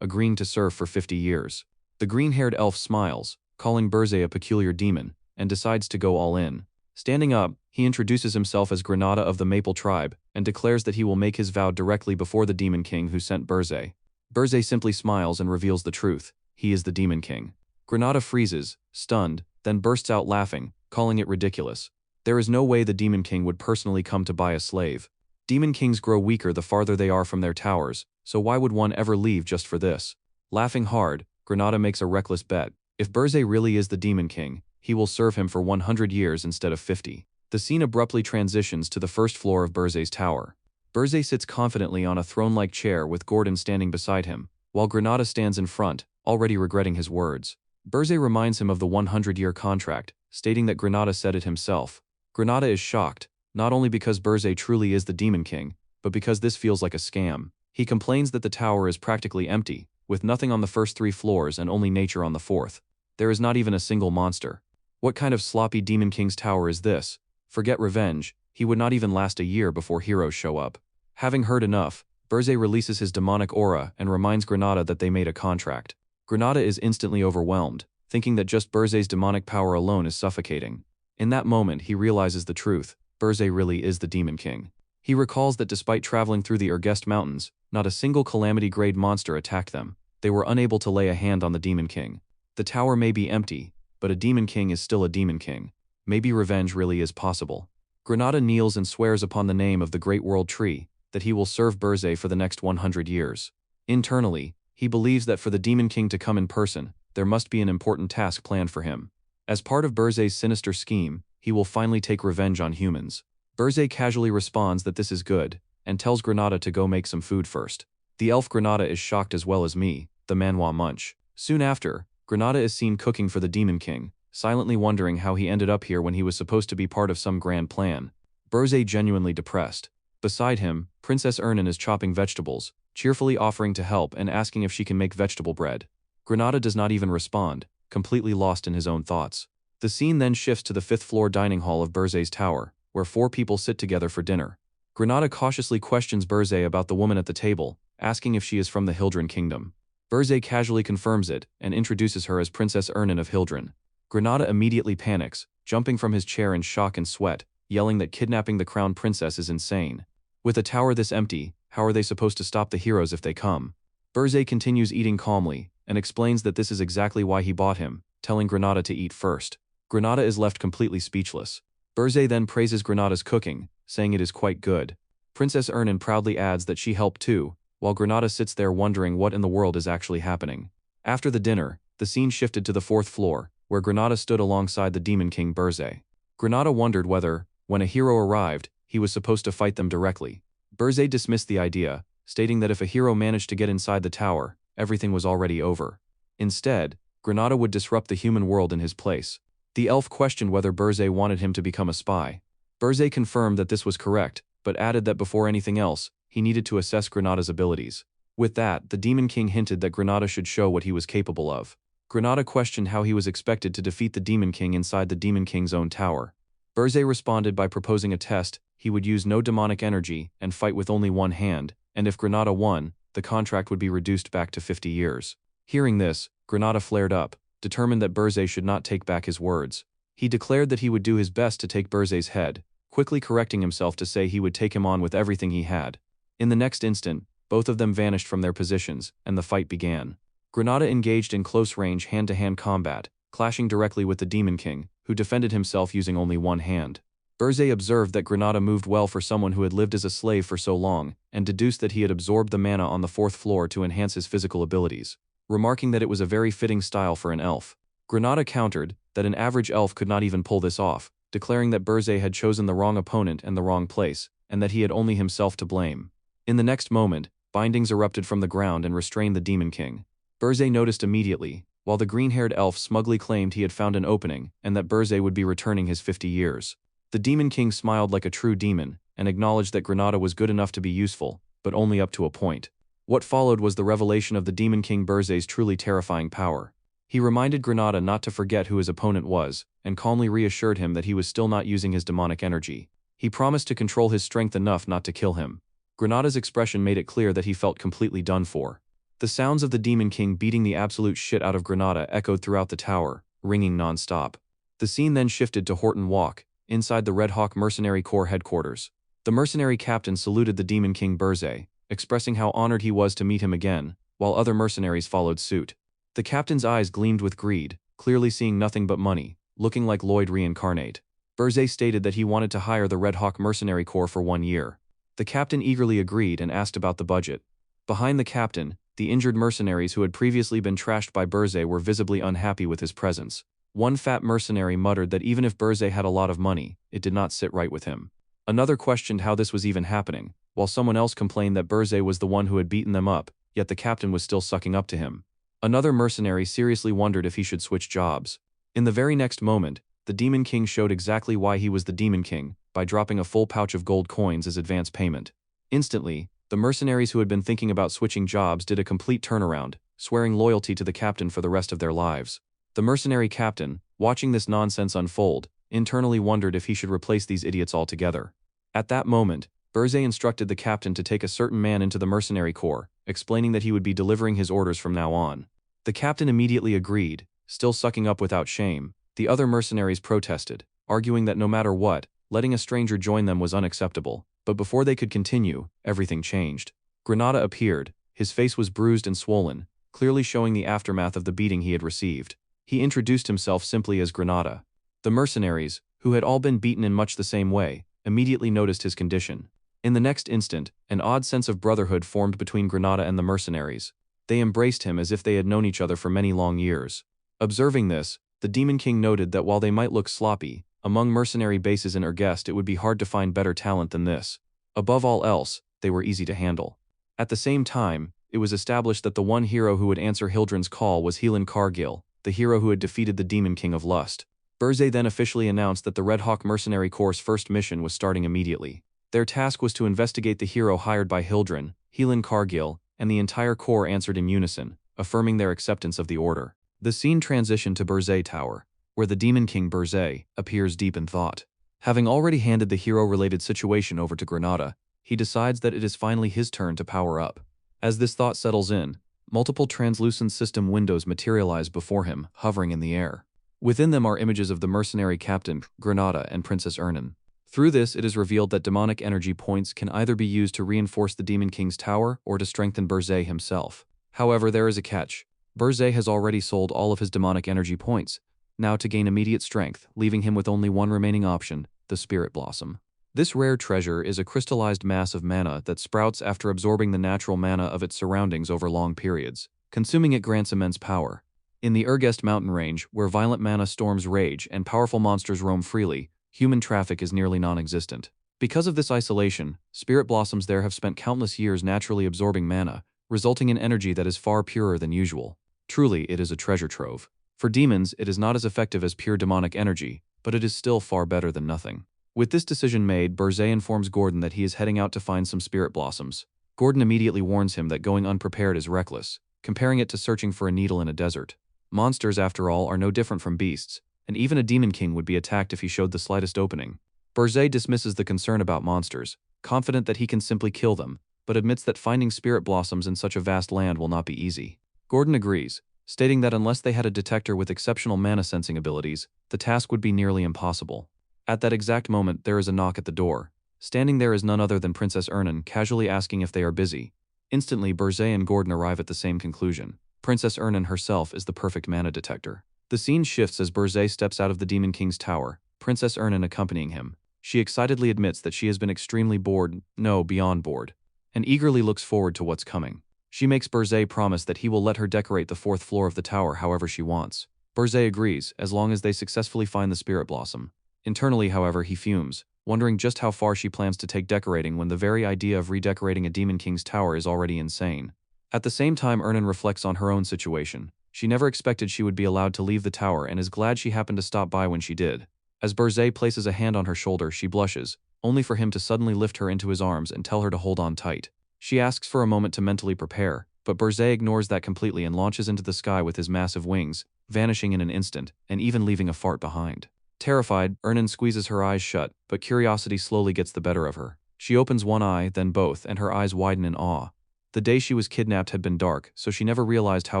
Speaker 1: agreeing to serve for 50 years. The green-haired elf smiles, calling Berzé a peculiar demon, and decides to go all in. Standing up, he introduces himself as Granada of the Maple Tribe, and declares that he will make his vow directly before the Demon King who sent Berzé. Berzé simply smiles and reveals the truth: he is the Demon King. Granada freezes, stunned, then bursts out laughing, calling it ridiculous. There is no way the Demon King would personally come to buy a slave. Demon Kings grow weaker the farther they are from their towers, so why would one ever leave just for this? Laughing hard, Granada makes a reckless bet. If Berzé really is the Demon King, he will serve him for 100 years instead of 50. The scene abruptly transitions to the first floor of Berzé's tower. Berzé sits confidently on a throne-like chair with Gordon standing beside him, while Granada stands in front, already regretting his words. Berzé reminds him of the 100-year contract, stating that Granada said it himself. Granada is shocked, not only because Berzé truly is the Demon King, but because this feels like a scam. He complains that the tower is practically empty, with nothing on the first 3 floors and only nature on the 4th. There is not even a single monster. What kind of sloppy Demon King's tower is this? Forget revenge, he would not even last a year before heroes show up. Having heard enough, Berzé releases his demonic aura and reminds Granada that they made a contract. Granada is instantly overwhelmed, thinking that just Berzé's demonic power alone is suffocating. In that moment he realizes the truth: Berzé really is the Demon King. He recalls that despite traveling through the Ergest Mountains, not a single calamity-grade monster attacked them. They were unable to lay a hand on the Demon King. The tower may be empty, but a Demon King is still a Demon King. Maybe revenge really is possible. Granada kneels and swears upon the name of the Great World Tree that he will serve Berzé for the next 100 years. Internally, he believes that for the Demon King to come in person, there must be an important task planned for him. As part of Berzé's sinister scheme, he will finally take revenge on humans. Berzé casually responds that this is good, and tells Granada to go make some food first. The elf Granada is shocked as well as me, the manhwa munch. Soon after, Granada is seen cooking for the Demon King, silently wondering how he ended up here when he was supposed to be part of some grand plan. Berzé genuinely depressed. Beside him, Princess Ernan is chopping vegetables, cheerfully offering to help and asking if she can make vegetable bread. Granada does not even respond, completely lost in his own thoughts. The scene then shifts to the 5th floor dining hall of Berzé's tower, where 4 people sit together for dinner. Granada cautiously questions Berzé about the woman at the table, asking if she is from the Hildren Kingdom. Berzé casually confirms it and introduces her as Princess Ernan of Hildren. Granada immediately panics, jumping from his chair in shock and sweat, yelling that kidnapping the crown princess is insane. With a tower this empty, how are they supposed to stop the heroes if they come? Berzé continues eating calmly, and explains that this is exactly why he bought him, telling Granada to eat first. Granada is left completely speechless. Berzé then praises Granada's cooking, saying it is quite good. Princess Ernan proudly adds that she helped too, while Granada sits there wondering what in the world is actually happening. After the dinner, the scene shifted to the 4th floor, where Granada stood alongside the Demon King Berzé. Granada wondered whether, when a hero arrived, he was supposed to fight them directly. Berzé dismissed the idea, stating that if a hero managed to get inside the tower, everything was already over. Instead, Granada would disrupt the human world in his place. The elf questioned whether Berzé wanted him to become a spy. Berzé confirmed that this was correct, but added that before anything else, he needed to assess Granada's abilities. With that, the Demon King hinted that Granada should show what he was capable of. Granada questioned how he was expected to defeat the Demon King inside the Demon King's own tower. Berzé responded by proposing a test: he would use no demonic energy and fight with only one hand, and if Granada won, the contract would be reduced back to 50 years. Hearing this, Granada flared up, determined that Berzé should not take back his words. He declared that he would do his best to take Berzé's head, quickly correcting himself to say he would take him on with everything he had. In the next instant, both of them vanished from their positions, and the fight began. Granada engaged in close-range hand-to-hand combat, clashing directly with the Demon King, who defended himself using only one hand. Berzé observed that Granada moved well for someone who had lived as a slave for so long, and deduced that he had absorbed the mana on the 4th floor to enhance his physical abilities, remarking that it was a very fitting style for an elf. Granada countered that an average elf could not even pull this off, declaring that Berzé had chosen the wrong opponent and the wrong place, and that he had only himself to blame. In the next moment, bindings erupted from the ground and restrained the Demon King. Berzé noticed immediately, while the green-haired elf smugly claimed he had found an opening and that Berzé would be returning his 50 years. The Demon King smiled like a true demon and acknowledged that Granada was good enough to be useful, but only up to a point. What followed was the revelation of the Demon King Berzé's truly terrifying power. He reminded Granada not to forget who his opponent was, and calmly reassured him that he was still not using his demonic energy. He promised to control his strength enough not to kill him. Granada's expression made it clear that he felt completely done for. The sounds of the Demon King beating the absolute shit out of Granada echoed throughout the tower, ringing non-stop. The scene then shifted to Horton Walk, inside the Red Hawk Mercenary Corps headquarters. The mercenary captain saluted the Demon King Berzé, expressing how honored he was to meet him again, while other mercenaries followed suit. The captain's eyes gleamed with greed, clearly seeing nothing but money, looking like Lloyd reincarnate. Berzé stated that he wanted to hire the Red Hawk Mercenary Corps for 1 year. The captain eagerly agreed and asked about the budget. Behind the captain, the injured mercenaries who had previously been trashed by Berzé were visibly unhappy with his presence. One fat mercenary muttered that even if Berzé had a lot of money, it did not sit right with him. Another questioned how this was even happening, while someone else complained that Berzé was the one who had beaten them up, yet the captain was still sucking up to him. Another mercenary seriously wondered if he should switch jobs. In the very next moment, the Demon King showed exactly why he was the Demon King, by dropping a full pouch of gold coins as advance payment. Instantly, the mercenaries who had been thinking about switching jobs did a complete turnaround, swearing loyalty to the captain for the rest of their lives. The mercenary captain, watching this nonsense unfold, internally wondered if he should replace these idiots altogether. At that moment, Berzé instructed the captain to take a certain man into the mercenary corps, explaining that he would be delivering his orders from now on. The captain immediately agreed, still sucking up without shame. The other mercenaries protested, arguing that no matter what, letting a stranger join them was unacceptable, but before they could continue, everything changed. Granada appeared, his face was bruised and swollen, clearly showing the aftermath of the beating he had received. He introduced himself simply as Granada. The mercenaries, who had all been beaten in much the same way, immediately noticed his condition. In the next instant, an odd sense of brotherhood formed between Granada and the mercenaries. They embraced him as if they had known each other for many long years. Observing this, the Demon King noted that while they might look sloppy, among mercenary bases in Ergest it would be hard to find better talent than this. Above all else, they were easy to handle. At the same time, it was established that the one hero who would answer Hildren's call was Helan Cargill, the hero who had defeated the Demon King of Lust. Berzé then officially announced that the Red Hawk Mercenary Corps' first mission was starting immediately. Their task was to investigate the hero hired by Hildren, Helan Cargill, and the entire corps answered in unison, affirming their acceptance of the order. The scene transitioned to Berzé Tower, where the Demon King Berzé appears deep in thought. Having already handed the hero-related situation over to Granada, he decides that it is finally his turn to power up. As this thought settles in, multiple translucent system windows materialize before him, hovering in the air. Within them are images of the mercenary captain, Granada, and Princess Ernan. Through this, it is revealed that demonic energy points can either be used to reinforce the Demon King's tower or to strengthen Berzé himself. However, there is a catch. Berzé has already sold all of his demonic energy points, now to gain immediate strength, leaving him with only one remaining option, the Spirit Blossom. This rare treasure is a crystallized mass of mana that sprouts after absorbing the natural mana of its surroundings over long periods. Consuming it grants immense power. In the Ergest mountain range, where violent mana storms rage and powerful monsters roam freely, human traffic is nearly non-existent. Because of this isolation, spirit blossoms there have spent countless years naturally absorbing mana, resulting in energy that is far purer than usual. Truly, it is a treasure trove. For demons, it is not as effective as pure demonic energy, but it is still far better than nothing. With this decision made, Berzé informs Gordon that he is heading out to find some spirit blossoms. Gordon immediately warns him that going unprepared is reckless, comparing it to searching for a needle in a desert. Monsters, after all, are no different from beasts, and even a demon king would be attacked if he showed the slightest opening. Berzé dismisses the concern about monsters, confident that he can simply kill them, but admits that finding spirit blossoms in such a vast land will not be easy. Gordon agrees, stating that unless they had a detector with exceptional mana sensing abilities, the task would be nearly impossible. At that exact moment, there is a knock at the door. Standing there is none other than Princess Ernan, casually asking if they are busy. Instantly, Berzé and Gordon arrive at the same conclusion. Princess Ernan herself is the perfect mana detector. The scene shifts as Berzé steps out of the Demon King's tower, Princess Ernan accompanying him. She excitedly admits that she has been extremely bored, no, beyond bored, and eagerly looks forward to what's coming. She makes Burzay promise that he will let her decorate the 4th floor of the tower however she wants. Burzay agrees, as long as they successfully find the spirit blossom. Internally, however, he fumes, wondering just how far she plans to take decorating when the very idea of redecorating a Demon King's tower is already insane. At the same time, Ernan reflects on her own situation. She never expected she would be allowed to leave the tower and is glad she happened to stop by when she did. As Burzay places a hand on her shoulder, she blushes, only for him to suddenly lift her into his arms and tell her to hold on tight. She asks for a moment to mentally prepare, but Burzay ignores that completely and launches into the sky with his massive wings, vanishing in an instant, and even leaving a fart behind. Terrified, Ernan squeezes her eyes shut, but curiosity slowly gets the better of her. She opens one eye, then both, and her eyes widen in awe. The day she was kidnapped had been dark, so she never realized how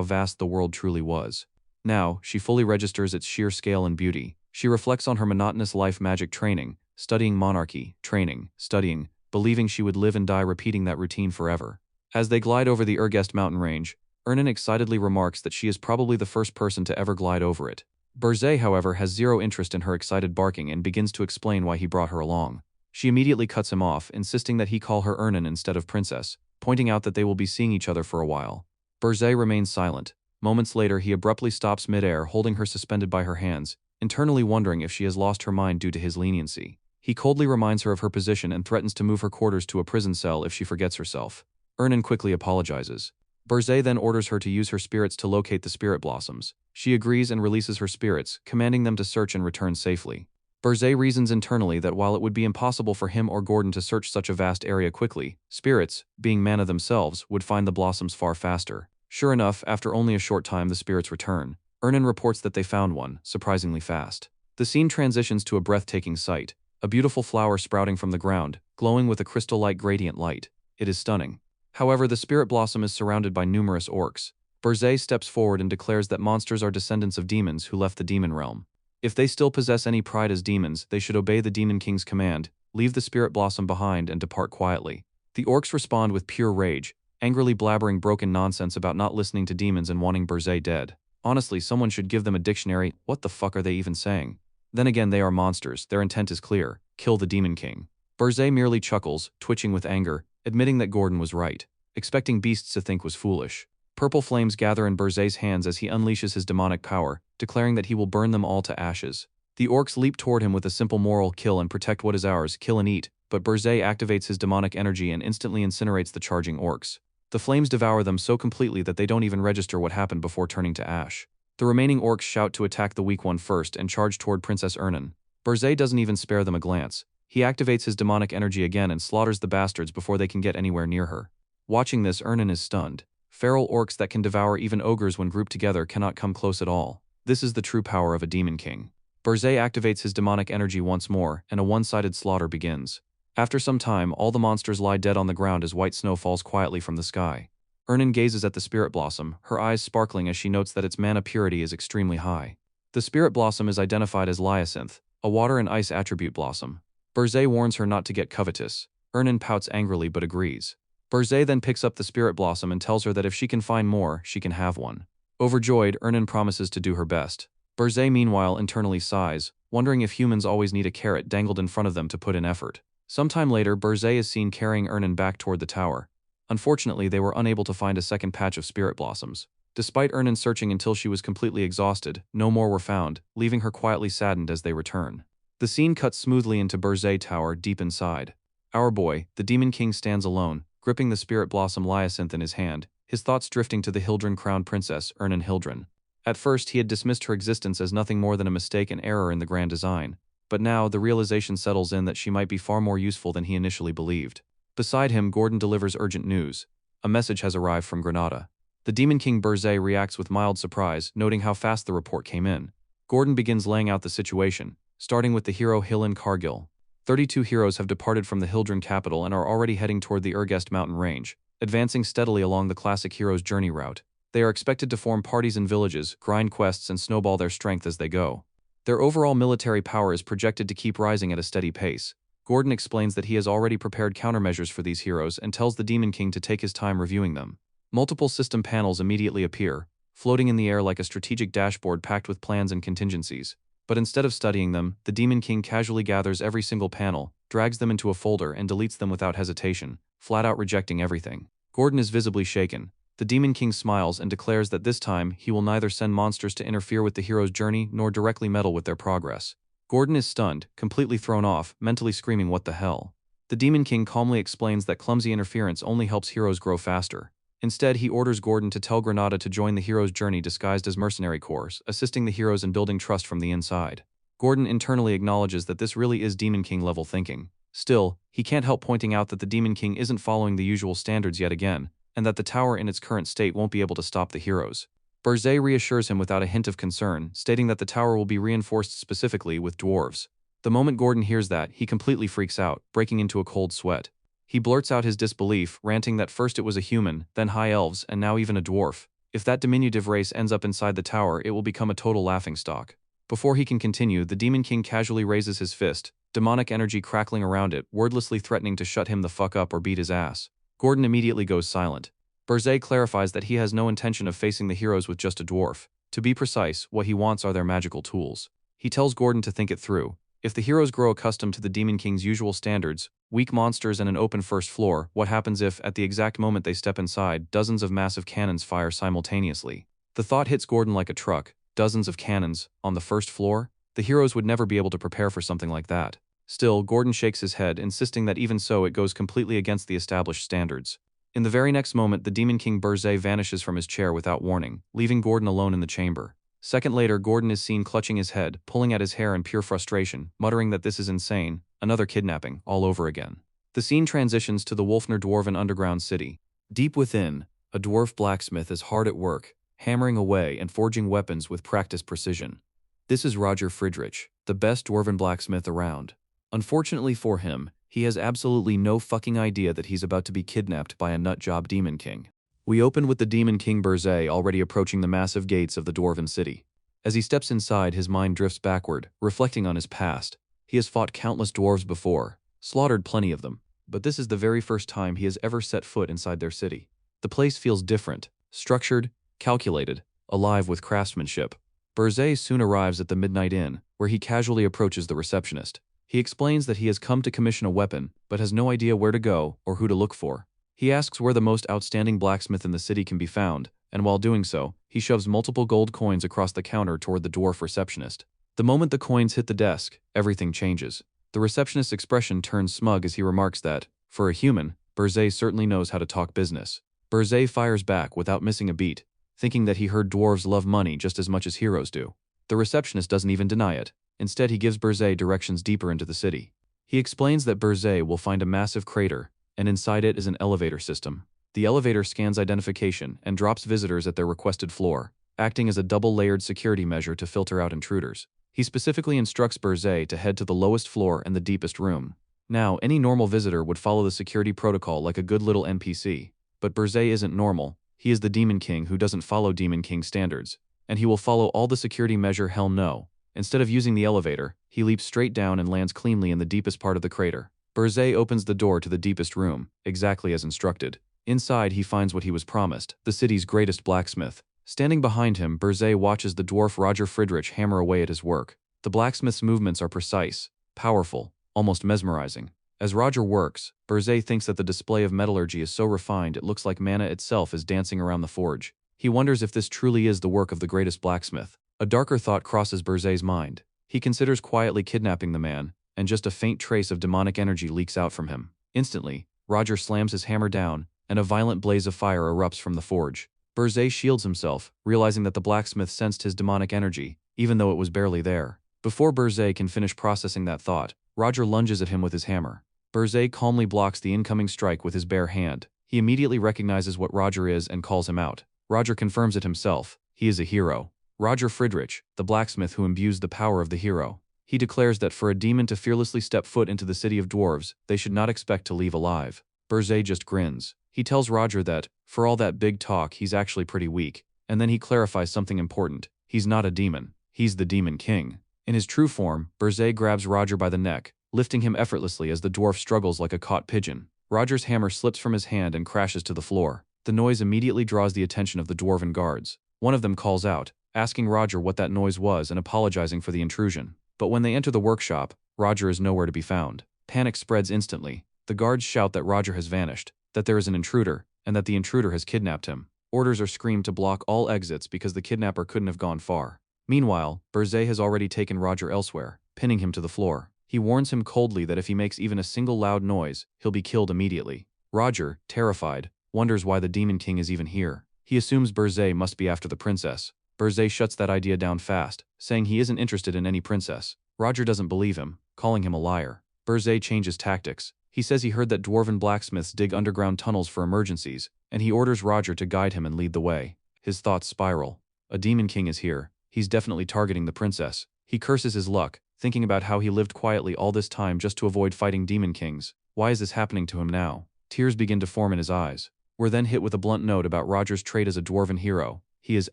Speaker 1: vast the world truly was. Now, she fully registers its sheer scale and beauty. She reflects on her monotonous life magic training, studying monarchy, training, studying, believing she would live and die repeating that routine forever. As they glide over the Urgest mountain range, Ernan excitedly remarks that she is probably the first person to ever glide over it. Burzay, however, has zero interest in her excited barking and begins to explain why he brought her along. She immediately cuts him off, insisting that he call her Ernan instead of Princess, pointing out that they will be seeing each other for a while. Burzay remains silent. Moments later, he abruptly stops mid-air, holding her suspended by her hands, internally wondering if she has lost her mind due to his leniency. He coldly reminds her of her position and threatens to move her quarters to a prison cell if she forgets herself. Ernan quickly apologizes. Burzay then orders her to use her spirits to locate the spirit blossoms. She agrees and releases her spirits, commanding them to search and return safely. Burzay reasons internally that while it would be impossible for him or Gordon to search such a vast area quickly, spirits, being mana themselves, would find the blossoms far faster. Sure enough, after only a short time the spirits return. Ernan reports that they found one, surprisingly fast. The scene transitions to a breathtaking sight, a beautiful flower sprouting from the ground, glowing with a crystal-like gradient light. It is stunning. However, the spirit blossom is surrounded by numerous orcs. Burzay steps forward and declares that monsters are descendants of demons who left the demon realm. If they still possess any pride as demons, they should obey the Demon King's command, leave the spirit blossom behind and depart quietly. The orcs respond with pure rage, angrily blabbering broken nonsense about not listening to demons and wanting Burzay dead. Honestly, someone should give them a dictionary. What the fuck are they even saying? Then again, they are monsters. Their intent is clear. Kill the Demon King. Burzay merely chuckles, twitching with anger, admitting that Gordon was right. Expecting beasts to think was foolish. Purple flames gather in Burzay's hands as he unleashes his demonic power, declaring that he will burn them all to ashes. The orcs leap toward him with a simple moral: kill and protect what is ours, kill and eat, but Burzay activates his demonic energy and instantly incinerates the charging orcs. The flames devour them so completely that they don't even register what happened before turning to ash. The remaining orcs shout to attack the weak one first and charge toward Princess Ernan. Burzay doesn't even spare them a glance. He activates his demonic energy again and slaughters the bastards before they can get anywhere near her. Watching this, Ernan is stunned. Feral orcs that can devour even ogres when grouped together cannot come close at all. This is the true power of a demon king. Burzay activates his demonic energy once more, and a one-sided slaughter begins. After some time, all the monsters lie dead on the ground as white snow falls quietly from the sky. Ernan gazes at the spirit blossom, her eyes sparkling as she notes that its mana purity is extremely high. The spirit blossom is identified as Hyacinth, a water and ice attribute blossom. Burzay warns her not to get covetous. Ernan pouts angrily but agrees. Burzay then picks up the spirit blossom and tells her that if she can find more, she can have one. Overjoyed, Ernan promises to do her best. Burzay meanwhile internally sighs, wondering if humans always need a carrot dangled in front of them to put in effort. Sometime later, Burzay is seen carrying Ernan back toward the tower. Unfortunately, they were unable to find a second patch of spirit blossoms. Despite Ernan searching until she was completely exhausted, no more were found, leaving her quietly saddened as they return. The scene cuts smoothly into Burzay Tower deep inside. Our boy, the Demon King, stands alone, gripping the spirit blossom Hyacinth in his hand, his thoughts drifting to the Hildren crowned princess, Ernan Hildren. At first, he had dismissed her existence as nothing more than a mistake and error in the grand design, but now the realization settles in that she might be far more useful than he initially believed. Beside him, Gordon delivers urgent news. A message has arrived from Granada. The Demon King Burzay reacts with mild surprise, noting how fast the report came in. Gordon begins laying out the situation, starting with the hero Hillen Cargill. 32 heroes have departed from the Hildren capital and are already heading toward the Urgest mountain range, advancing steadily along the classic hero's journey route. They are expected to form parties in villages, grind quests, and snowball their strength as they go. Their overall military power is projected to keep rising at a steady pace. Gordon explains that he has already prepared countermeasures for these heroes and tells the Demon King to take his time reviewing them. Multiple system panels immediately appear, floating in the air like a strategic dashboard packed with plans and contingencies. But instead of studying them, the Demon King casually gathers every single panel, drags them into a folder and deletes them without hesitation, flat out rejecting everything. Gordon is visibly shaken. The Demon King smiles and declares that this time he will neither send monsters to interfere with the hero's journey nor directly meddle with their progress. Gordon is stunned, completely thrown off, mentally screaming what the hell. The Demon King calmly explains that clumsy interference only helps heroes grow faster. Instead, he orders Gordon to tell Granada to join the hero's journey disguised as mercenary corps, assisting the heroes in building trust from the inside. Gordon internally acknowledges that this really is Demon King level thinking. Still, he can't help pointing out that the Demon King isn't following the usual standards yet again, and that the tower in its current state won't be able to stop the heroes. Burzet reassures him without a hint of concern, stating that the tower will be reinforced specifically with dwarves. The moment Gordon hears that, he completely freaks out, breaking into a cold sweat. He blurts out his disbelief, ranting that first it was a human, then high elves, and now even a dwarf. If that diminutive race ends up inside the tower, it will become a total laughingstock. Before he can continue, the Demon King casually raises his fist, demonic energy crackling around it, wordlessly threatening to shut him the fuck up or beat his ass. Gordon immediately goes silent. Burzet clarifies that he has no intention of facing the heroes with just a dwarf. To be precise, what he wants are their magical tools. He tells Gordon to think it through. If the heroes grow accustomed to the Demon King's usual standards, weak monsters and an open first floor, what happens if, at the exact moment they step inside, dozens of massive cannons fire simultaneously? The thought hits Gordon like a truck. Dozens of cannons, on the first floor? The heroes would never be able to prepare for something like that. Still, Gordon shakes his head, insisting that even so it goes completely against the established standards. In the very next moment, the Demon King Burzet vanishes from his chair without warning, leaving Gordon alone in the chamber. Second later, Gordon is seen clutching his head, pulling at his hair in pure frustration, muttering that this is insane, another kidnapping, all over again. The scene transitions to the Wolfner Dwarven underground city. Deep within, a dwarf blacksmith is hard at work, hammering away and forging weapons with practiced precision. This is Roger Friedrich, the best dwarven blacksmith around. Unfortunately for him, he has absolutely no fucking idea that he's about to be kidnapped by a nutjob Demon King. We open with the Demon King Burzet already approaching the massive gates of the dwarven city. As he steps inside, his mind drifts backward, reflecting on his past. He has fought countless dwarves before, slaughtered plenty of them, but this is the very first time he has ever set foot inside their city. The place feels different, structured, calculated, alive with craftsmanship. Burzet soon arrives at the Midnight Inn, where he casually approaches the receptionist. He explains that he has come to commission a weapon, but has no idea where to go or who to look for. He asks where the most outstanding blacksmith in the city can be found, and while doing so, he shoves multiple gold coins across the counter toward the dwarf receptionist. The moment the coins hit the desk, everything changes. The receptionist's expression turns smug as he remarks that, for a human, Burzet certainly knows how to talk business. Burzet fires back without missing a beat, thinking that he heard dwarves love money just as much as heroes do. The receptionist doesn't even deny it. Instead, he gives Burzet directions deeper into the city. He explains that Burzet will find a massive crater, and inside it is an elevator system. The elevator scans identification and drops visitors at their requested floor, acting as a double-layered security measure to filter out intruders. He specifically instructs Burzet to head to the lowest floor and the deepest room. Now, any normal visitor would follow the security protocol like a good little NPC. But Burzet isn't normal. He is the Demon King who doesn't follow Demon King standards. And he will follow all the security measure hell no. Instead of using the elevator, he leaps straight down and lands cleanly in the deepest part of the crater. Burzet opens the door to the deepest room, exactly as instructed. Inside, he finds what he was promised, the city's greatest blacksmith. Standing behind him, Burzet watches the dwarf Roger Friedrich hammer away at his work. The blacksmith's movements are precise, powerful, almost mesmerizing. As Roger works, Burzet thinks that the display of metallurgy is so refined it looks like mana itself is dancing around the forge. He wonders if this truly is the work of the greatest blacksmith. A darker thought crosses Burzet's mind. He considers quietly kidnapping the man, and just a faint trace of demonic energy leaks out from him. Instantly, Roger slams his hammer down, and a violent blaze of fire erupts from the forge. Burzet shields himself, realizing that the blacksmith sensed his demonic energy, even though it was barely there. Before Burzet can finish processing that thought, Roger lunges at him with his hammer. Burzet calmly blocks the incoming strike with his bare hand. He immediately recognizes what Roger is and calls him out. Roger confirms it himself. He is a hero. Roger Friedrich, the blacksmith who imbues the power of the hero. He declares that for a demon to fearlessly step foot into the city of dwarves, they should not expect to leave alive. Burzet just grins. He tells Roger that, for all that big talk, he's actually pretty weak. And then he clarifies something important. He's not a demon. He's the Demon King. In his true form, Burzet grabs Roger by the neck, lifting him effortlessly as the dwarf struggles like a caught pigeon. Roger's hammer slips from his hand and crashes to the floor. The noise immediately draws the attention of the dwarven guards. One of them calls out, asking Roger what that noise was and apologizing for the intrusion. But when they enter the workshop, Roger is nowhere to be found. Panic spreads instantly. The guards shout that Roger has vanished, that there is an intruder, and that the intruder has kidnapped him. Orders are screamed to block all exits because the kidnapper couldn't have gone far. Meanwhile, Burzet has already taken Roger elsewhere, pinning him to the floor. He warns him coldly that if he makes even a single loud noise, he'll be killed immediately. Roger, terrified, wonders why the Demon King is even here. He assumes Burzet must be after the princess. Burzet shuts that idea down fast, saying he isn't interested in any princess. Roger doesn't believe him, calling him a liar. Burzet changes tactics. He says he heard that dwarven blacksmiths dig underground tunnels for emergencies, and he orders Roger to guide him and lead the way. His thoughts spiral. A Demon King is here. He's definitely targeting the princess. He curses his luck, thinking about how he lived quietly all this time just to avoid fighting Demon Kings. Why is this happening to him now? Tears begin to form in his eyes. We're then hit with a blunt note about Roger's trait as a dwarven hero. He is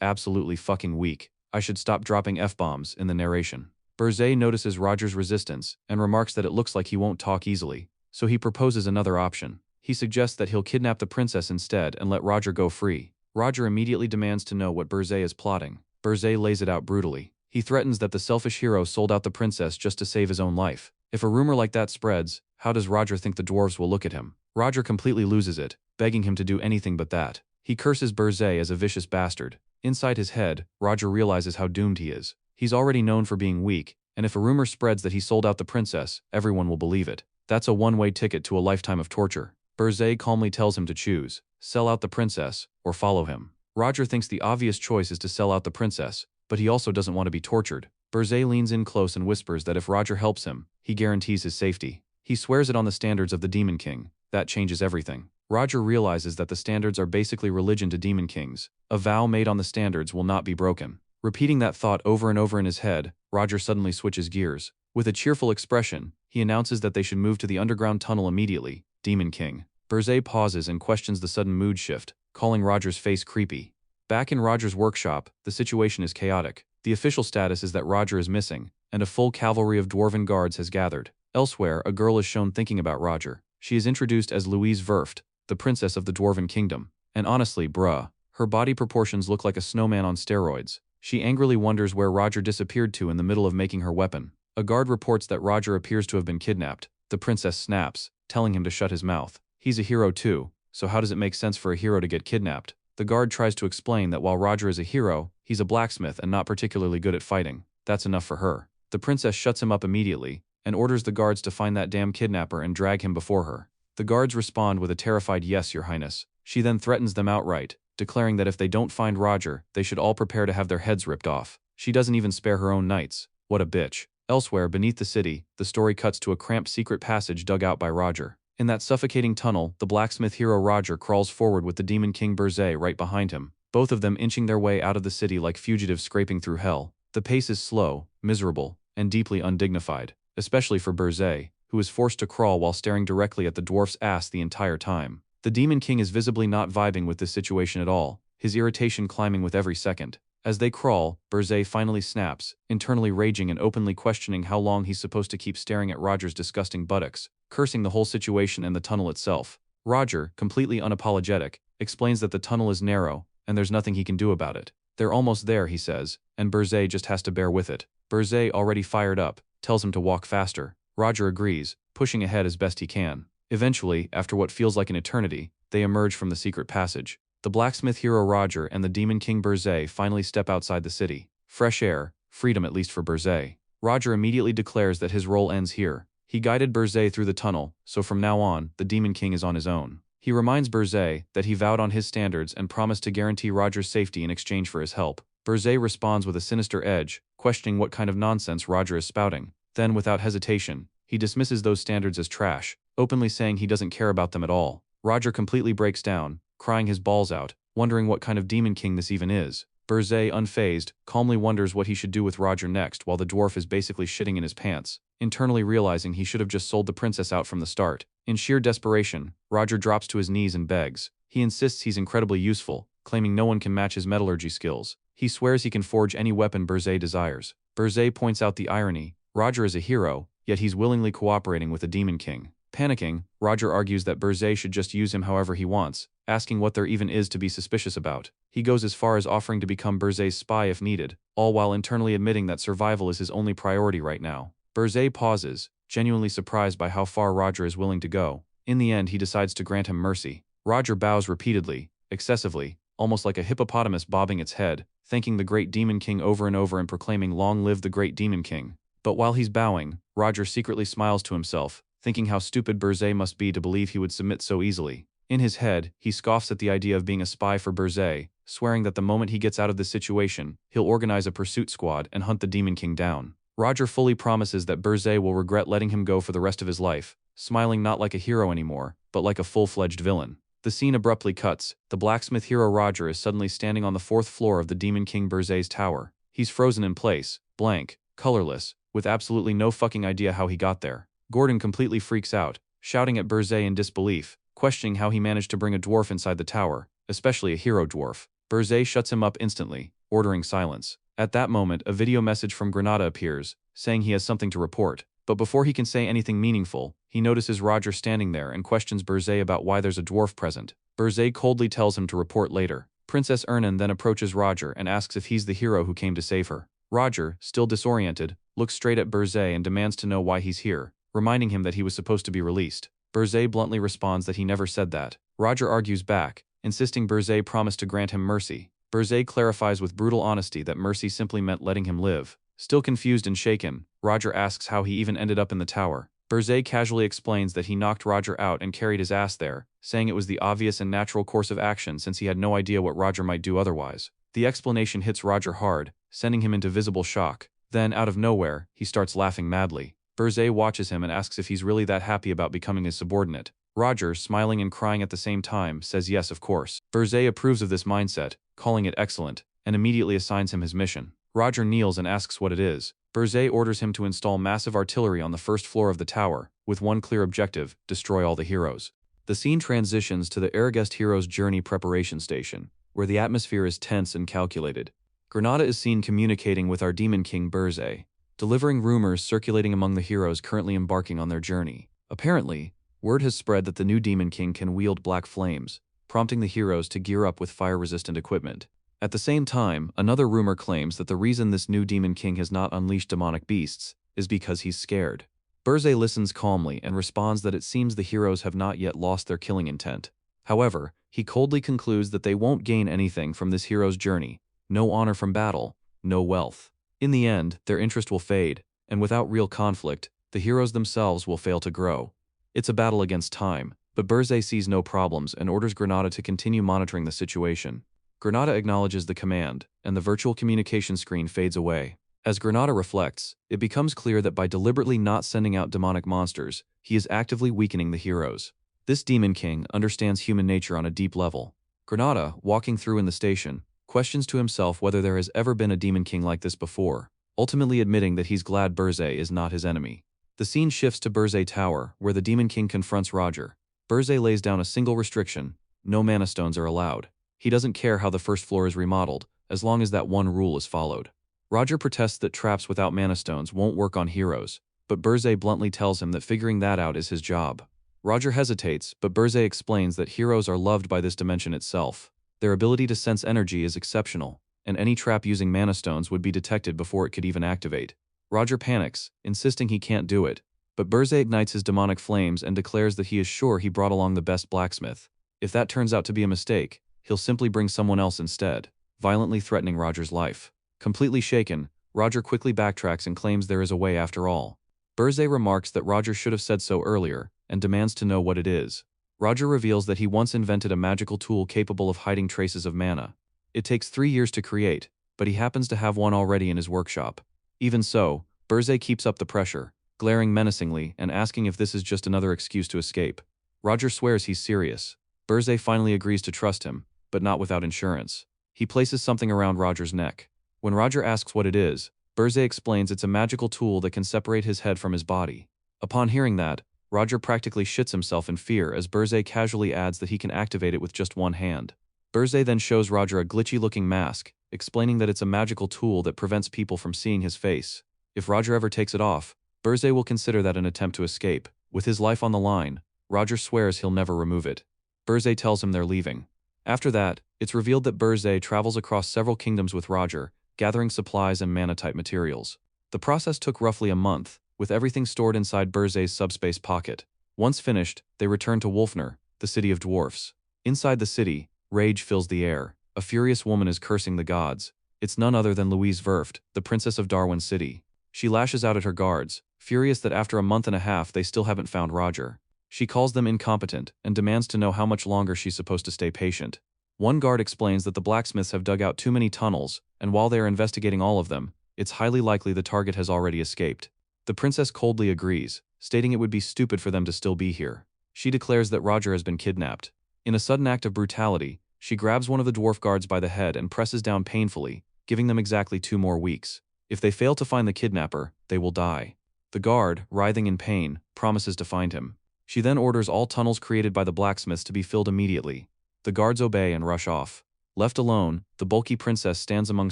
Speaker 1: absolutely fucking weak. I should stop dropping F-bombs in the narration. Burzet notices Roger's resistance and remarks that it looks like he won't talk easily, so he proposes another option. He suggests that he'll kidnap the princess instead and let Roger go free. Roger immediately demands to know what Burzet is plotting. Burzet lays it out brutally. He threatens that the selfish hero sold out the princess just to save his own life. If a rumor like that spreads, how does Roger think the dwarves will look at him? Roger completely loses it, begging him to do anything but that. He curses Burzet as a vicious bastard. Inside his head, Roger realizes how doomed he is. He's already known for being weak, and if a rumor spreads that he sold out the princess, everyone will believe it. That's a one-way ticket to a lifetime of torture. Burzet calmly tells him to choose: sell out the princess, or follow him. Roger thinks the obvious choice is to sell out the princess, but he also doesn't want to be tortured. Burzet leans in close and whispers that if Roger helps him, he guarantees his safety. He swears it on the standards of the Demon King. That changes everything. Roger realizes that the standards are basically religion to Demon Kings. A vow made on the standards will not be broken. Repeating that thought over and over in his head, Roger suddenly switches gears. With a cheerful expression, he announces that they should move to the underground tunnel immediately. Demon King. Burzet pauses and questions the sudden mood shift, calling Roger's face creepy. Back in Roger's workshop, the situation is chaotic. The official status is that Roger is missing, and a full cavalry of dwarven guards has gathered. Elsewhere, a girl is shown thinking about Roger. She is introduced as Louise Verft, the princess of the Dwarven Kingdom. And honestly, bruh, her body proportions look like a snowman on steroids. She angrily wonders where Roger disappeared to in the middle of making her weapon. A guard reports that Roger appears to have been kidnapped. The princess snaps, telling him to shut his mouth. He's a hero too, so how does it make sense for a hero to get kidnapped? The guard tries to explain that while Roger is a hero, he's a blacksmith and not particularly good at fighting. That's enough for her. The princess shuts him up immediately, and orders the guards to find that damn kidnapper and drag him before her. The guards respond with a terrified "Yes, Your Highness." She then threatens them outright, declaring that if they don't find Roger, they should all prepare to have their heads ripped off. She doesn't even spare her own knights. What a bitch. Elsewhere, beneath the city, the story cuts to a cramped secret passage dug out by Roger. In that suffocating tunnel, the blacksmith hero Roger crawls forward with the Demon King Burzet right behind him, both of them inching their way out of the city like fugitives scraping through hell. The pace is slow, miserable, and deeply undignified, especially for Burzet, who is forced to crawl while staring directly at the dwarf's ass the entire time. The Demon King is visibly not vibing with this situation at all, his irritation climbing with every second. As they crawl, Burzet finally snaps, internally raging and openly questioning how long he's supposed to keep staring at Roger's disgusting buttocks, cursing the whole situation and the tunnel itself. Roger, completely unapologetic, explains that the tunnel is narrow, and there's nothing he can do about it. They're almost there, he says, and Burzet just has to bear with it. Burzet, already fired up, tells him to walk faster. Roger agrees, pushing ahead as best he can. Eventually, after what feels like an eternity, they emerge from the secret passage. The blacksmith hero Roger and the Demon King Burzet finally step outside the city. Fresh air, freedom at least for Burzet. Roger immediately declares that his role ends here. He guided Burzet through the tunnel, so from now on, the Demon King is on his own. He reminds Burzet that he vowed on his standards and promised to guarantee Roger's safety in exchange for his help. Burzet responds with a sinister edge, questioning what kind of nonsense Roger is spouting. Then, without hesitation, he dismisses those standards as trash, openly saying he doesn't care about them at all. Roger completely breaks down, crying his balls out, wondering what kind of Demon King this even is. Burzet, unfazed, calmly wonders what he should do with Roger next while the dwarf is basically shitting in his pants, internally realizing he should have just sold the princess out from the start. In sheer desperation, Roger drops to his knees and begs. He insists he's incredibly useful, claiming no one can match his metallurgy skills. He swears he can forge any weapon Burzet desires. Burzet points out the irony. Roger is a hero, yet he's willingly cooperating with the Demon King. Panicking, Roger argues that Berzé should just use him however he wants, asking what there even is to be suspicious about. He goes as far as offering to become Berzé's spy if needed, all while internally admitting that survival is his only priority right now. Berzé pauses, genuinely surprised by how far Roger is willing to go. In the end, he decides to grant him mercy. Roger bows repeatedly, excessively, almost like a hippopotamus bobbing its head, thanking the great Demon King over and over and proclaiming "Long live the great Demon King." But while he's bowing, Roger secretly smiles to himself, thinking how stupid Berzé must be to believe he would submit so easily. In his head, he scoffs at the idea of being a spy for Berzé, swearing that the moment he gets out of this situation, he'll organize a pursuit squad and hunt the Demon King down. Roger fully promises that Berzé will regret letting him go for the rest of his life, smiling not like a hero anymore, but like a full-fledged villain. The scene abruptly cuts. The blacksmith hero Roger is suddenly standing on the 4th floor of the Demon King Berzé's tower. He's frozen in place, blank, colorless, with absolutely no fucking idea how he got there. Gordon completely freaks out, shouting at Berzé in disbelief, questioning how he managed to bring a dwarf inside the tower, especially a hero dwarf. Berzé shuts him up instantly, ordering silence. At that moment, a video message from Granada appears, saying he has something to report. But before he can say anything meaningful, he notices Roger standing there and questions Berzé about why there's a dwarf present. Berzé coldly tells him to report later. Princess Ernan then approaches Roger and asks if he's the hero who came to save her. Roger, still disoriented, looks straight at Berzé and demands to know why he's here, reminding him that he was supposed to be released. Berzé bluntly responds that he never said that. Roger argues back, insisting Berzé promised to grant him mercy. Berzé clarifies with brutal honesty that mercy simply meant letting him live. Still confused and shaken, Roger asks how he even ended up in the tower. Berzé casually explains that he knocked Roger out and carried his ass there, saying it was the obvious and natural course of action since he had no idea what Roger might do otherwise. The explanation hits Roger hard, sending him into visible shock. Then, out of nowhere, he starts laughing madly. Berzé watches him and asks if he's really that happy about becoming his subordinate. Roger, smiling and crying at the same time, says yes, of course. Berzé approves of this mindset, calling it excellent, and immediately assigns him his mission. Roger kneels and asks what it is. Berzé orders him to install massive artillery on the 1st floor of the tower, with one clear objective: destroy all the heroes. The scene transitions to the Aragest hero's journey preparation station, where the atmosphere is tense and calculated. Granada is seen communicating with our Demon King Berzé, delivering rumors circulating among the heroes currently embarking on their journey. Apparently, word has spread that the new Demon King can wield black flames, prompting the heroes to gear up with fire-resistant equipment. At the same time, another rumor claims that the reason this new Demon King has not unleashed demonic beasts is because he's scared. Berzé listens calmly and responds that it seems the heroes have not yet lost their killing intent. However, he coldly concludes that they won't gain anything from this hero's journey: no honor from battle, no wealth. In the end, their interest will fade, and without real conflict, the heroes themselves will fail to grow. It's a battle against time, but Berzé sees no problems and orders Granada to continue monitoring the situation. Granada acknowledges the command, and the virtual communication screen fades away. As Granada reflects, it becomes clear that by deliberately not sending out demonic monsters, he is actively weakening the heroes. This Demon King understands human nature on a deep level. Granada, walking through in the station, questions to himself whether there has ever been a Demon King like this before, ultimately admitting that he's glad Berzé is not his enemy. The scene shifts to Berzé Tower, where the Demon King confronts Roger. Berzé lays down a single restriction: no mana stones are allowed. He doesn't care how the 1st floor is remodeled, as long as that one rule is followed. Roger protests that traps without mana stones won't work on heroes, but Berzé bluntly tells him that figuring that out is his job. Roger hesitates, but Berzé explains that heroes are loved by this dimension itself. Their ability to sense energy is exceptional, and any trap using mana stones would be detected before it could even activate. Roger panics, insisting he can't do it, but Berzé ignites his demonic flames and declares that he is sure he brought along the best blacksmith. If that turns out to be a mistake, he'll simply bring someone else instead, violently threatening Roger's life. Completely shaken, Roger quickly backtracks and claims there is a way after all. Berzé remarks that Roger should have said so earlier, and demands to know what it is. Roger reveals that he once invented a magical tool capable of hiding traces of mana. It takes 3 years to create, but he happens to have one already in his workshop. Even so, Berzé keeps up the pressure, glaring menacingly and asking if this is just another excuse to escape. Roger swears he's serious. Berzé finally agrees to trust him, but not without insurance. He places something around Roger's neck. When Roger asks what it is, Berzé explains it's a magical tool that can separate his head from his body. Upon hearing that, Roger practically shits himself in fear as Berzé casually adds that he can activate it with just one hand. Berzé then shows Roger a glitchy-looking mask, explaining that it's a magical tool that prevents people from seeing his face. If Roger ever takes it off, Berzé will consider that an attempt to escape, With his life on the line, Roger swears he'll never remove it. Burzay tells him they're leaving. After that, it's revealed that Burzay travels across several kingdoms with Roger, gathering supplies and mana-type materials. The process took roughly a month, with everything stored inside Burzay's subspace pocket. Once finished, they return to Wolfner, the city of dwarfs. Inside the city, rage fills the air. A furious woman is cursing the gods. It's none other than Louise Verft, the princess of Darwin City. She lashes out at her guards, furious that after a month and a half they still haven't found Roger. She calls them incompetent and demands to know how much longer she's supposed to stay patient. One guard explains that the blacksmiths have dug out too many tunnels, and while they are investigating all of them, it's highly likely the target has already escaped. The princess coldly agrees, stating it would be stupid for them to still be here. She declares that Roger has been kidnapped. In a sudden act of brutality, she grabs one of the dwarf guards by the head and presses down painfully, giving them exactly 2 more weeks. If they fail to find the kidnapper, they will die. The guard, writhing in pain, promises to find him. She then orders all tunnels created by the blacksmiths to be filled immediately. The guards obey and rush off. Left alone, the bulky princess stands among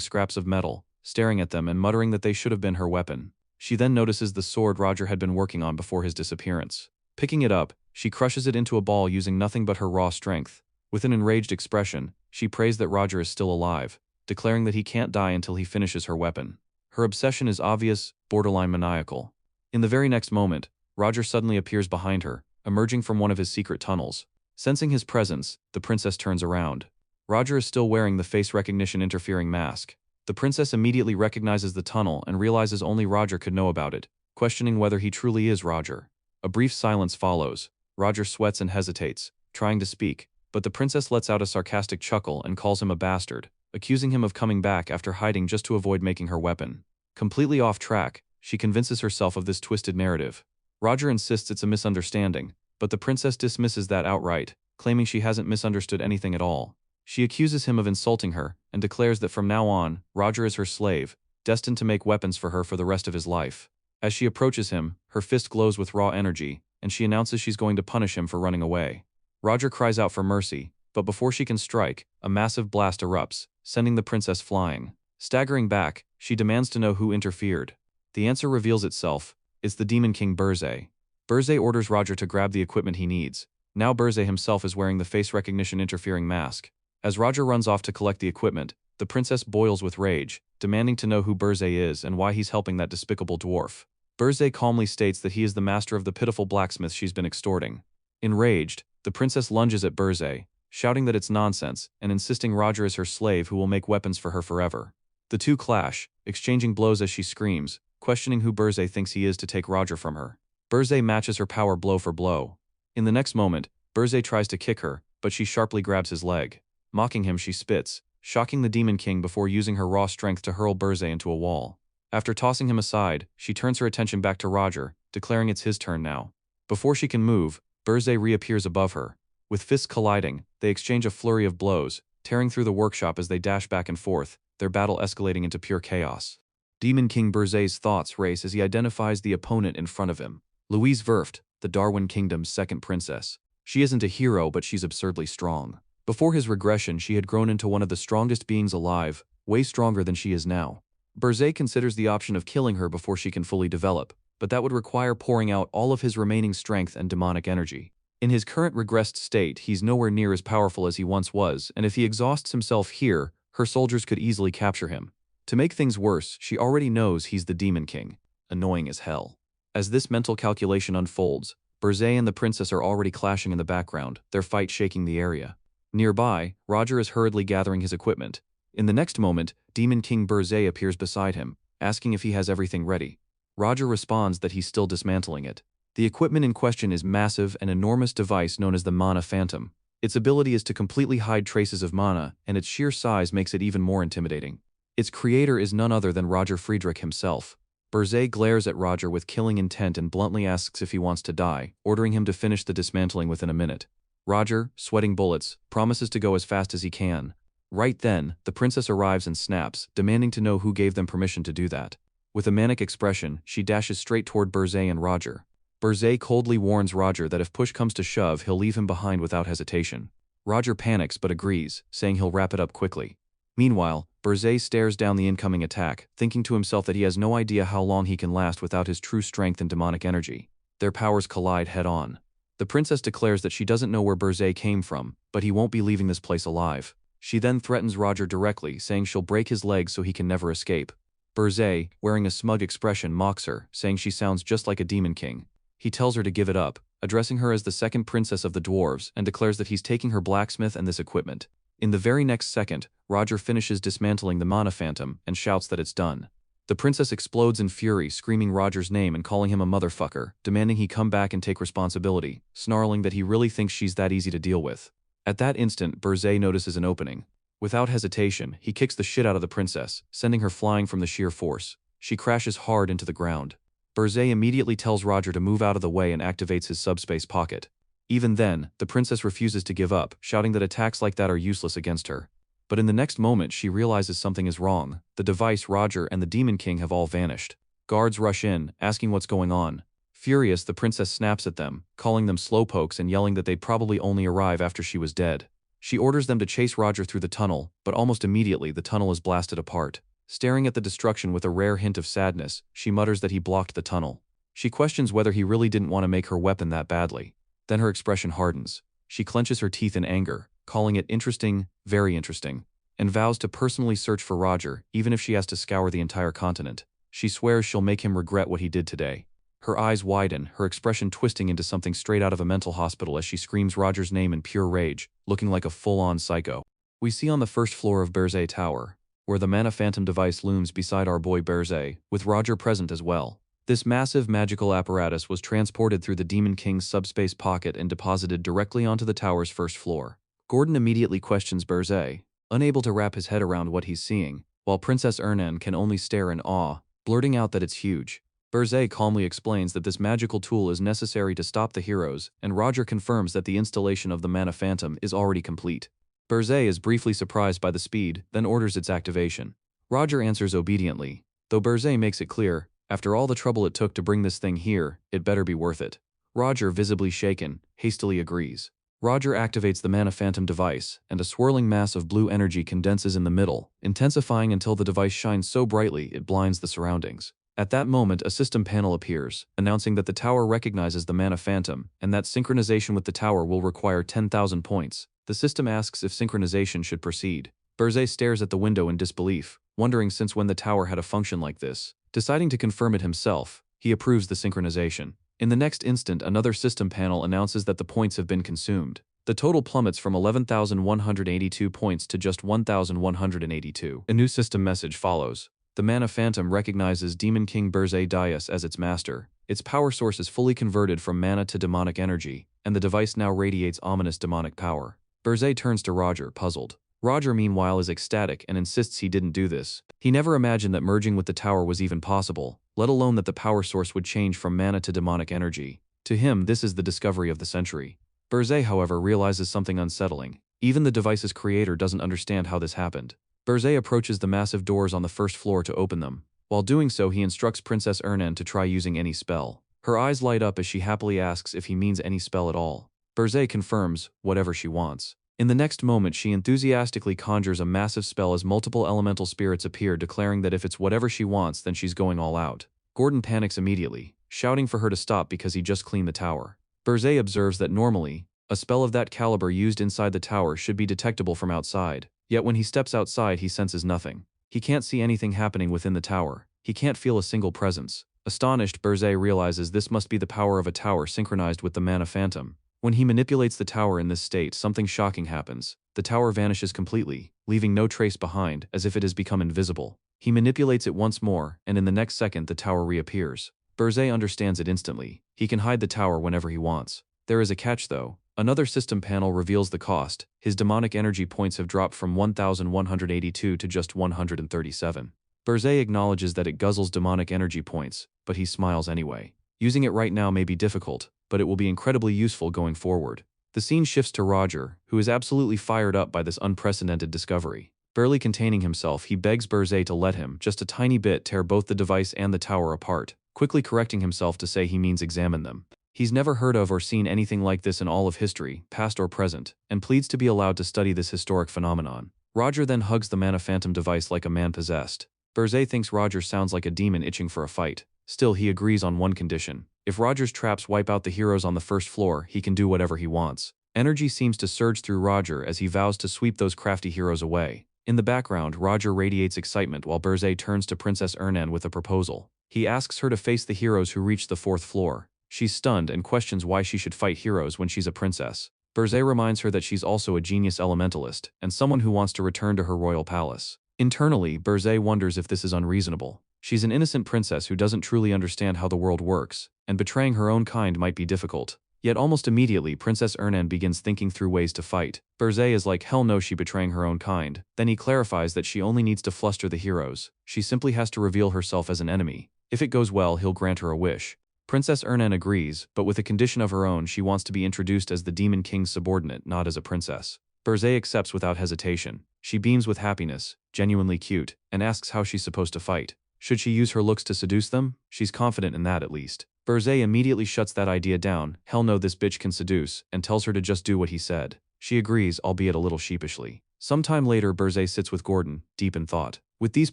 Speaker 1: scraps of metal, staring at them and muttering that they should have been her weapon. She then notices the sword Roger had been working on before his disappearance. Picking it up, she crushes it into a ball using nothing but her raw strength. With an enraged expression, she prays that Roger is still alive, declaring that he can't die until he finishes her weapon. Her obsession is obvious, borderline maniacal. In the very next moment, Roger suddenly appears behind her, emerging from one of his secret tunnels. Sensing his presence, the princess turns around. Roger is still wearing the face recognition interfering mask. The princess immediately recognizes the tunnel and realizes only Roger could know about it, questioning whether he truly is Roger. A brief silence follows. Roger sweats and hesitates, trying to speak, but the princess lets out a sarcastic chuckle and calls him a bastard, accusing him of coming back after hiding just to avoid making her weapon. Completely off track, she convinces herself of this twisted narrative. Roger insists it's a misunderstanding, but the princess dismisses that outright, claiming she hasn't misunderstood anything at all. She accuses him of insulting her and declares that from now on, Roger is her slave, destined to make weapons for her for the rest of his life. As she approaches him, her fist glows with raw energy, and she announces she's going to punish him for running away. Roger cries out for mercy, but before she can strike, a massive blast erupts, sending the princess flying. Staggering back, she demands to know who interfered. The answer reveals itself. It's the Demon King Burzay. Burzay orders Roger to grab the equipment he needs. Now Burzay himself is wearing the face recognition interfering mask. As Roger runs off to collect the equipment, the princess boils with rage, demanding to know who Burzay is and why he's helping that despicable dwarf. Burzay calmly states that he is the master of the pitiful blacksmith she's been extorting. Enraged, the princess lunges at Burzay, shouting that it's nonsense and insisting Roger is her slave who will make weapons for her forever. The two clash, exchanging blows as she screams, questioning who Burzay thinks he is to take Roger from her. Burzay matches her power blow for blow. In the next moment, Burzay tries to kick her, but she sharply grabs his leg. Mocking him, she spits, shocking the Demon King before using her raw strength to hurl Burzay into a wall. After tossing him aside, she turns her attention back to Roger, declaring it's his turn now. Before she can move, Burzay reappears above her. With fists colliding, they exchange a flurry of blows, tearing through the workshop as they dash back and forth, their battle escalating into pure chaos. Demon King Burzay's thoughts race as he identifies the opponent in front of him. Louise Verft, the Darwin Kingdom's second princess. She isn't a hero, but she's absurdly strong. Before his regression, she had grown into one of the strongest beings alive, way stronger than she is now. Burzay considers the option of killing her before she can fully develop, but that would require pouring out all of his remaining strength and demonic energy. In his current regressed state, he's nowhere near as powerful as he once was, and if he exhausts himself here, her soldiers could easily capture him. To make things worse, she already knows he's the Demon King. Annoying as hell. As this mental calculation unfolds, Burzay and the princess are already clashing in the background, their fight shaking the area. Nearby, Roger is hurriedly gathering his equipment. In the next moment, Demon King Burzay appears beside him, asking if he has everything ready. Roger responds that he's still dismantling it. The equipment in question is massive, an enormous device known as the Mana Phantom. Its ability is to completely hide traces of mana, and its sheer size makes it even more intimidating. Its creator is none other than Roger Friedrich himself. Burzay glares at Roger with killing intent and bluntly asks if he wants to die, ordering him to finish the dismantling within a minute. Roger, sweating bullets, promises to go as fast as he can. Right then, the princess arrives and snaps, demanding to know who gave them permission to do that. With a manic expression, she dashes straight toward Burzay and Roger. Burzay coldly warns Roger that if push comes to shove, he'll leave him behind without hesitation. Roger panics but agrees, saying he'll wrap it up quickly. Meanwhile, Burzay stares down the incoming attack, thinking to himself that he has no idea how long he can last without his true strength and demonic energy. Their powers collide head-on. The princess declares that she doesn't know where Berzé came from, but he won't be leaving this place alive. She then threatens Roger directly, saying she'll break his legs so he can never escape. Berzé, wearing a smug expression, mocks her, saying she sounds just like a demon king. He tells her to give it up, addressing her as the second princess of the dwarves, and declares that he's taking her blacksmith and this equipment. In the very next second, Roger finishes dismantling the mana phantom and shouts that it's done. The princess explodes in fury, screaming Roger's name and calling him a motherfucker, demanding he come back and take responsibility, snarling that he really thinks she's that easy to deal with. At that instant, Berzé notices an opening. Without hesitation, he kicks the shit out of the princess, sending her flying from the sheer force. She crashes hard into the ground. Berzé immediately tells Roger to move out of the way and activates his subspace pocket. Even then, the princess refuses to give up, shouting that attacks like that are useless against her. But in the next moment she realizes something is wrong. The device, Roger, and the Demon King have all vanished. Guards rush in, asking what's going on. Furious, the princess snaps at them, calling them slowpokes and yelling that they'd probably only arrive after she was dead. She orders them to chase Roger through the tunnel, but almost immediately the tunnel is blasted apart. Staring at the destruction with a rare hint of sadness, she mutters that he blocked the tunnel. She questions whether he really didn't want to make her weapon that badly. Then her expression hardens. She clenches her teeth in anger, calling it interesting, very interesting, and vows to personally search for Roger, even if she has to scour the entire continent. She swears she'll make him regret what he did today. Her eyes widen, her expression twisting into something straight out of a mental hospital as she screams Roger's name in pure rage, looking like a full-on psycho. We see on the first floor of Berzé Tower, where the Mana Phantom device looms beside our boy Berzé, with Roger present as well. This massive magical apparatus was transported through the Demon King's subspace pocket and deposited directly onto the tower's first floor. Gordon immediately questions Berzé, unable to wrap his head around what he's seeing, while Princess Ernan can only stare in awe, blurting out that it's huge. Berzé calmly explains that this magical tool is necessary to stop the heroes, and Roger confirms that the installation of the Mana Phantom is already complete. Berzé is briefly surprised by the speed, then orders its activation. Roger answers obediently, though Berzé makes it clear, after all the trouble it took to bring this thing here, it better be worth it. Roger, visibly shaken, hastily agrees. Roger activates the Mana Phantom device, and a swirling mass of blue energy condenses in the middle, intensifying until the device shines so brightly it blinds the surroundings. At that moment, a system panel appears, announcing that the tower recognizes the Mana Phantom, and that synchronization with the tower will require 10,000 points. The system asks if synchronization should proceed. Berzé stares at the window in disbelief, wondering since when the tower had a function like this. Deciding to confirm it himself, he approves the synchronization. In the next instant, another system panel announces that the points have been consumed. The total plummets from 11,182 points to just 1,182. A new system message follows. The Mana Phantom recognizes Demon King Berzé Dias as its master. Its power source is fully converted from mana to demonic energy, and the device now radiates ominous demonic power. Berzé turns to Roger, puzzled. Roger, meanwhile, is ecstatic and insists he didn't do this. He never imagined that merging with the tower was even possible, let alone that the power source would change from mana to demonic energy. To him, this is the discovery of the century. Berzé, however, realizes something unsettling. Even the device's creator doesn't understand how this happened. Berzé approaches the massive doors on the first floor to open them. While doing so, he instructs Princess Ernan to try using any spell. Her eyes light up as she happily asks if he means any spell at all. Berzé confirms, whatever she wants. In the next moment, she enthusiastically conjures a massive spell as multiple elemental spirits appear, declaring that if it's whatever she wants, then she's going all out. Gordon panics immediately, shouting for her to stop because he just cleaned the tower. Berzé observes that normally, a spell of that caliber used inside the tower should be detectable from outside. Yet when he steps outside, he senses nothing. He can't see anything happening within the tower. He can't feel a single presence. Astonished, Berzé realizes this must be the power of a tower synchronized with the Mana Phantom. When he manipulates the tower in this state, something shocking happens. The tower vanishes completely, leaving no trace behind, as if it has become invisible. He manipulates it once more, and in the next second the tower reappears. Berzé understands it instantly. He can hide the tower whenever he wants. There is a catch though. Another system panel reveals the cost. His demonic energy points have dropped from 1,182 to just 137. Berzé acknowledges that it guzzles demonic energy points, but he smiles anyway. Using it right now may be difficult, but it will be incredibly useful going forward. The scene shifts to Roger, who is absolutely fired up by this unprecedented discovery. Barely containing himself, he begs Berzé to let him, just a tiny bit, tear both the device and the tower apart, quickly correcting himself to say he means examine them. He's never heard of or seen anything like this in all of history, past or present, and pleads to be allowed to study this historic phenomenon. Roger then hugs the Mana Phantom device like a man possessed. Berzé thinks Roger sounds like a demon itching for a fight. Still, he agrees on one condition. If Roger's traps wipe out the heroes on the first floor, he can do whatever he wants. Energy seems to surge through Roger as he vows to sweep those crafty heroes away. In the background, Roger radiates excitement while Berzé turns to Princess Ernan with a proposal. He asks her to face the heroes who reach the fourth floor. She's stunned and questions why she should fight heroes when she's a princess. Berzé reminds her that she's also a genius elementalist and someone who wants to return to her royal palace. Internally, Berzé wonders if this is unreasonable. She's an innocent princess who doesn't truly understand how the world works, and betraying her own kind might be difficult. Yet almost immediately, Princess Ernan begins thinking through ways to fight. Berzé is like, hell no, she betraying her own kind. Then he clarifies that she only needs to fluster the heroes. She simply has to reveal herself as an enemy. If it goes well, he'll grant her a wish. Princess Ernan agrees, but with a condition of her own. She wants to be introduced as the Demon King's subordinate, not as a princess. Berzé accepts without hesitation. She beams with happiness, genuinely cute, and asks how she's supposed to fight. Should she use her looks to seduce them? She's confident in that at least. Berzé immediately shuts that idea down. Hell no, this bitch can seduce, and tells her to just do what he said. She agrees, albeit a little sheepishly. Sometime later, Berzé sits with Gordon, deep in thought. With these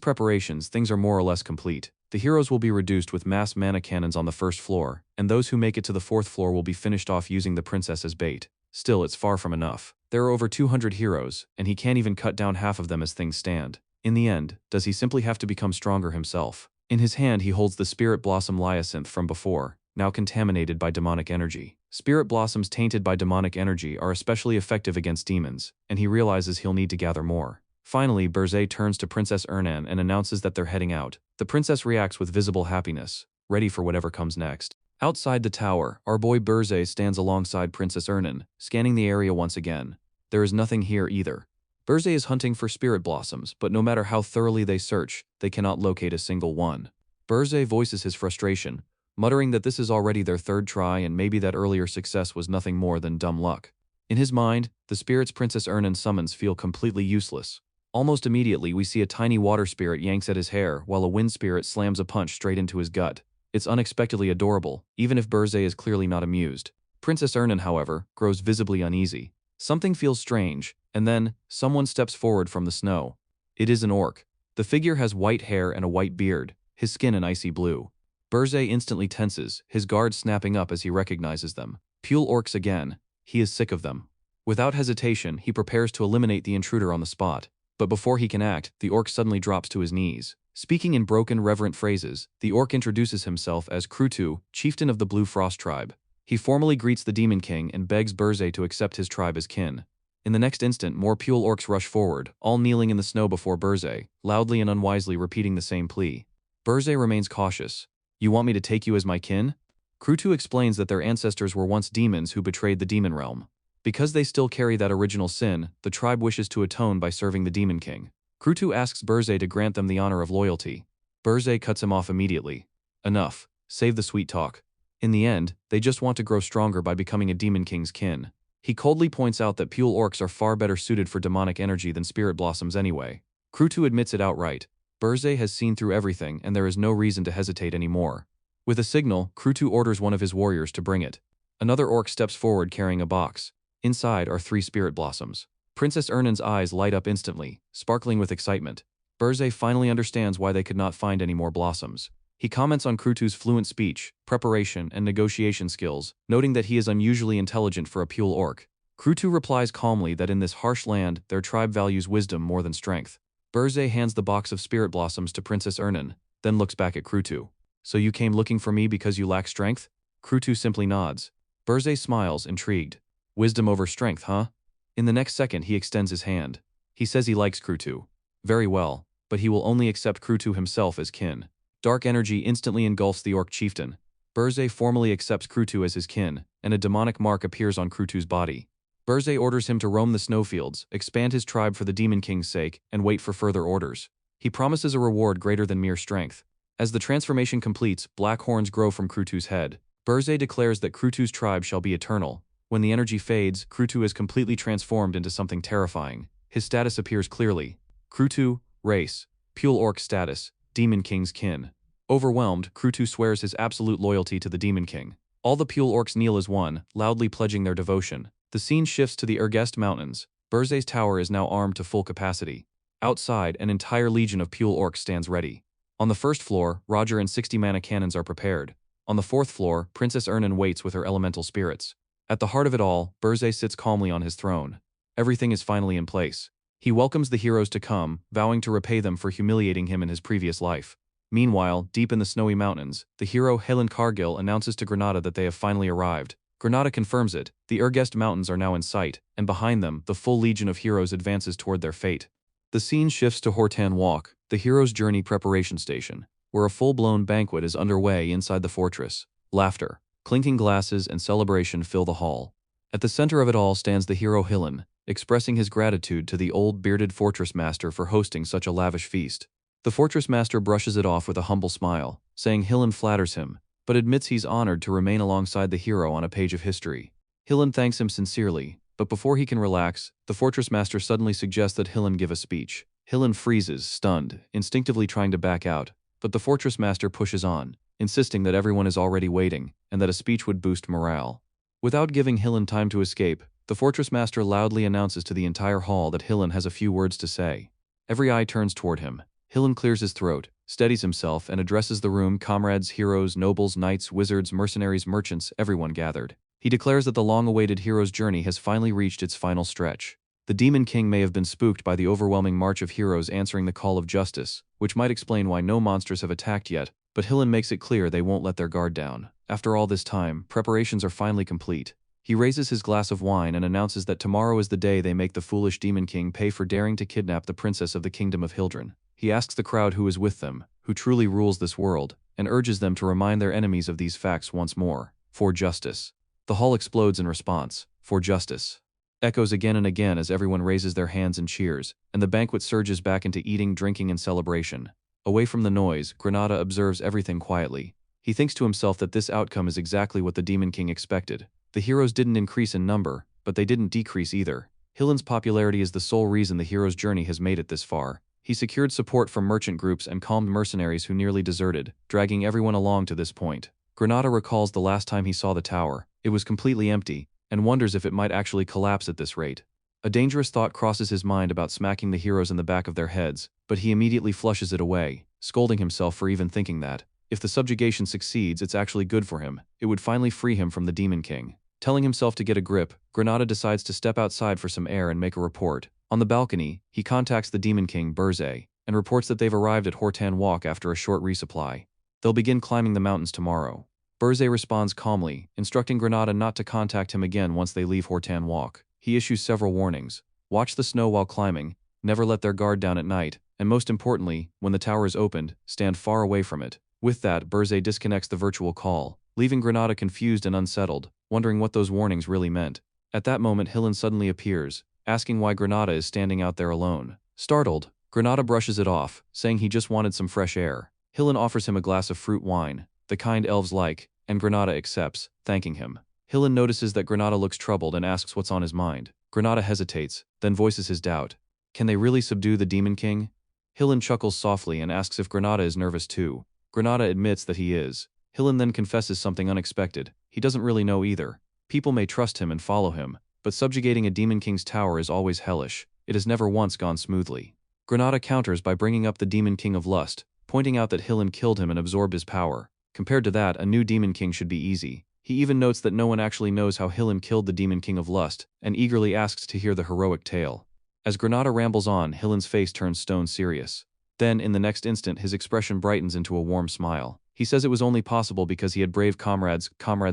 Speaker 1: preparations, things are more or less complete. The heroes will be reduced with mass mana cannons on the first floor, and those who make it to the fourth floor will be finished off using the princess as bait. Still, it's far from enough. There are over 200 heroes, and he can't even cut down half of them as things stand. In the end, does he simply have to become stronger himself? In his hand he holds the Spirit Blossom Hyacinth from before, now contaminated by demonic energy. Spirit blossoms tainted by demonic energy are especially effective against demons, and he realizes he'll need to gather more. Finally, Berzé turns to Princess Ernan and announces that they're heading out. The princess reacts with visible happiness, ready for whatever comes next. Outside the tower, our boy Berzé stands alongside Princess Ernan, scanning the area once again. There is nothing here either. Berzé is hunting for spirit blossoms, but no matter how thoroughly they search, they cannot locate a single one. Berzé voices his frustration, muttering that this is already their third try and maybe that earlier success was nothing more than dumb luck. In his mind, the spirits Princess Ernan summons feel completely useless. Almost immediately, we see a tiny water spirit yanks at his hair while a wind spirit slams a punch straight into his gut. It's unexpectedly adorable, even if Berzé is clearly not amused. Princess Ernan, however, grows visibly uneasy. Something feels strange, and then, someone steps forward from the snow. It is an orc. The figure has white hair and a white beard, his skin an icy blue. Berzé instantly tenses, his guards snapping up as he recognizes them. Pule orcs again. He is sick of them. Without hesitation, he prepares to eliminate the intruder on the spot. But before he can act, the orc suddenly drops to his knees. Speaking in broken, reverent phrases, the orc introduces himself as Krutu, chieftain of the Blue Frost tribe. He formally greets the Demon King and begs Berzé to accept his tribe as kin. In the next instant, more Pule orcs rush forward, all kneeling in the snow before Berzé, loudly and unwisely repeating the same plea. Berzé remains cautious. You want me to take you as my kin? Krutu explains that their ancestors were once demons who betrayed the demon realm. Because they still carry that original sin, the tribe wishes to atone by serving the Demon King. Krutu asks Berzé to grant them the honor of loyalty. Berzé cuts him off immediately. Enough. Save the sweet talk. In the end, they just want to grow stronger by becoming a Demon King's kin. He coldly points out that Pule orcs are far better suited for demonic energy than spirit blossoms anyway. Krutu admits it outright. Berzé has seen through everything and there is no reason to hesitate anymore. With a signal, Krutu orders one of his warriors to bring it. Another orc steps forward carrying a box. Inside are 3 spirit blossoms. Princess Ernan's eyes light up instantly, sparkling with excitement. Berzé finally understands why they could not find any more blossoms. He comments on Krutu's fluent speech, preparation, and negotiation skills, noting that he is unusually intelligent for a Pule orc. Krutu replies calmly that in this harsh land, their tribe values wisdom more than strength. Berzé hands the box of spirit blossoms to Princess Ernan, then looks back at Krutu. So you came looking for me because you lack strength? Krutu simply nods. Berzé smiles, intrigued. Wisdom over strength, huh? In the next second, he extends his hand. He says he likes Krutu. Very well, but he will only accept Krutu himself as kin. Dark energy instantly engulfs the orc chieftain. Berzé formally accepts Krutu as his kin, and a demonic mark appears on Krutu's body. Berzé orders him to roam the snowfields, expand his tribe for the Demon King's sake, and wait for further orders. He promises a reward greater than mere strength. As the transformation completes, black horns grow from Krutu's head. Berzé declares that Krutu's tribe shall be eternal. When the energy fades, Krutu is completely transformed into something terrifying. His status appears clearly. Krutu, race, Pule orc status, Demon King's kin. Overwhelmed, Krutu swears his absolute loyalty to the Demon King. All the Pule orcs kneel as one, loudly pledging their devotion. The scene shifts to the Ergest Mountains. Berzé's tower is now armed to full capacity. Outside, an entire legion of Pule orcs stands ready. On the first floor, Roger and 60 mana cannons are prepared. On the fourth floor, Princess Ernan waits with her elemental spirits. At the heart of it all, Burzay sits calmly on his throne. Everything is finally in place. He welcomes the heroes to come, vowing to repay them for humiliating him in his previous life. Meanwhile, deep in the snowy mountains, the hero Helen Cargill announces to Granada that they have finally arrived. Granada confirms it, the Urgest Mountains are now in sight, and behind them, the full legion of heroes advances toward their fate. The scene shifts to Hortan Walk, the hero's journey preparation station, where a full-blown banquet is underway inside the fortress. Laughter, clinking glasses, and celebration fill the hall. At the center of it all stands the hero Hillen, expressing his gratitude to the old bearded fortress master for hosting such a lavish feast. The fortress master brushes it off with a humble smile, saying Hillen flatters him, but admits he's honored to remain alongside the hero on a page of history. Hillen thanks him sincerely, but before he can relax, the fortress master suddenly suggests that Hillen give a speech. Hillen freezes, stunned, instinctively trying to back out, but the fortress master pushes on, insisting that everyone is already waiting, and that a speech would boost morale. Without giving Hillen time to escape, the fortress master loudly announces to the entire hall that Hillen has a few words to say. Every eye turns toward him. Hillen clears his throat, steadies himself, and addresses the room: comrades, heroes, nobles, knights, wizards, mercenaries, merchants, everyone gathered. He declares that the long-awaited hero's journey has finally reached its final stretch. The Demon King may have been spooked by the overwhelming march of heroes answering the call of justice, which might explain why no monsters have attacked yet, but Hillen makes it clear they won't let their guard down. After all this time, preparations are finally complete. He raises his glass of wine and announces that tomorrow is the day they make the foolish Demon King pay for daring to kidnap the princess of the Kingdom of Hildren. He asks the crowd who is with them, who truly rules this world, and urges them to remind their enemies of these facts once more. For justice. The hall explodes in response. For justice. Echoes again and again as everyone raises their hands and cheers, and the banquet surges back into eating, drinking, and celebration. Away from the noise, Granada observes everything quietly. He thinks to himself that this outcome is exactly what the Demon King expected. The heroes didn't increase in number, but they didn't decrease either. Hillen's popularity is the sole reason the hero's journey has made it this far. He secured support from merchant groups and calmed mercenaries who nearly deserted, dragging everyone along to this point. Granada recalls the last time he saw the tower. It was completely empty, and wonders if it might actually collapse at this rate. A dangerous thought crosses his mind about smacking the heroes in the back of their heads, but he immediately flushes it away, scolding himself for even thinking that. If the subjugation succeeds, it's actually good for him. It would finally free him from the Demon King. Telling himself to get a grip, Granada decides to step outside for some air and make a report. On the balcony, he contacts the Demon King, Burzay, and reports that they've arrived at Hortan Walk after a short resupply. They'll begin climbing the mountains tomorrow. Burzay responds calmly, instructing Granada not to contact him again once they leave Hortan Walk. He issues several warnings. Watch the snow while climbing, never let their guard down at night, and most importantly, when the tower is opened, stand far away from it. With that, Burzay disconnects the virtual call, leaving Granada confused and unsettled, wondering what those warnings really meant. At that moment, Hillen suddenly appears, asking why Granada is standing out there alone. Startled, Granada brushes it off, saying he just wanted some fresh air. Hillen offers him a glass of fruit wine, the kind elves like, and Granada accepts, thanking him. Hillen notices that Granada looks troubled and asks what's on his mind. Granada hesitates, then voices his doubt. Can they really subdue the Demon King? Hillen chuckles softly and asks if Granada is nervous too. Granada admits that he is. Hillen then confesses something unexpected. He doesn't really know either. People may trust him and follow him, but subjugating a Demon King's tower is always hellish. It has never once gone smoothly. Granada counters by bringing up the Demon King of Lust, pointing out that Hillen killed him and absorbed his power. Compared to that, a new Demon King should be easy. He even notes that no one actually knows how Hillen killed the Demon King of Lust, and eagerly asks to hear the heroic tale. As Granada rambles on, Hillen's face turns stone serious. Then, in the next instant, his expression brightens into a warm smile. He says it was only possible because he had brave comrades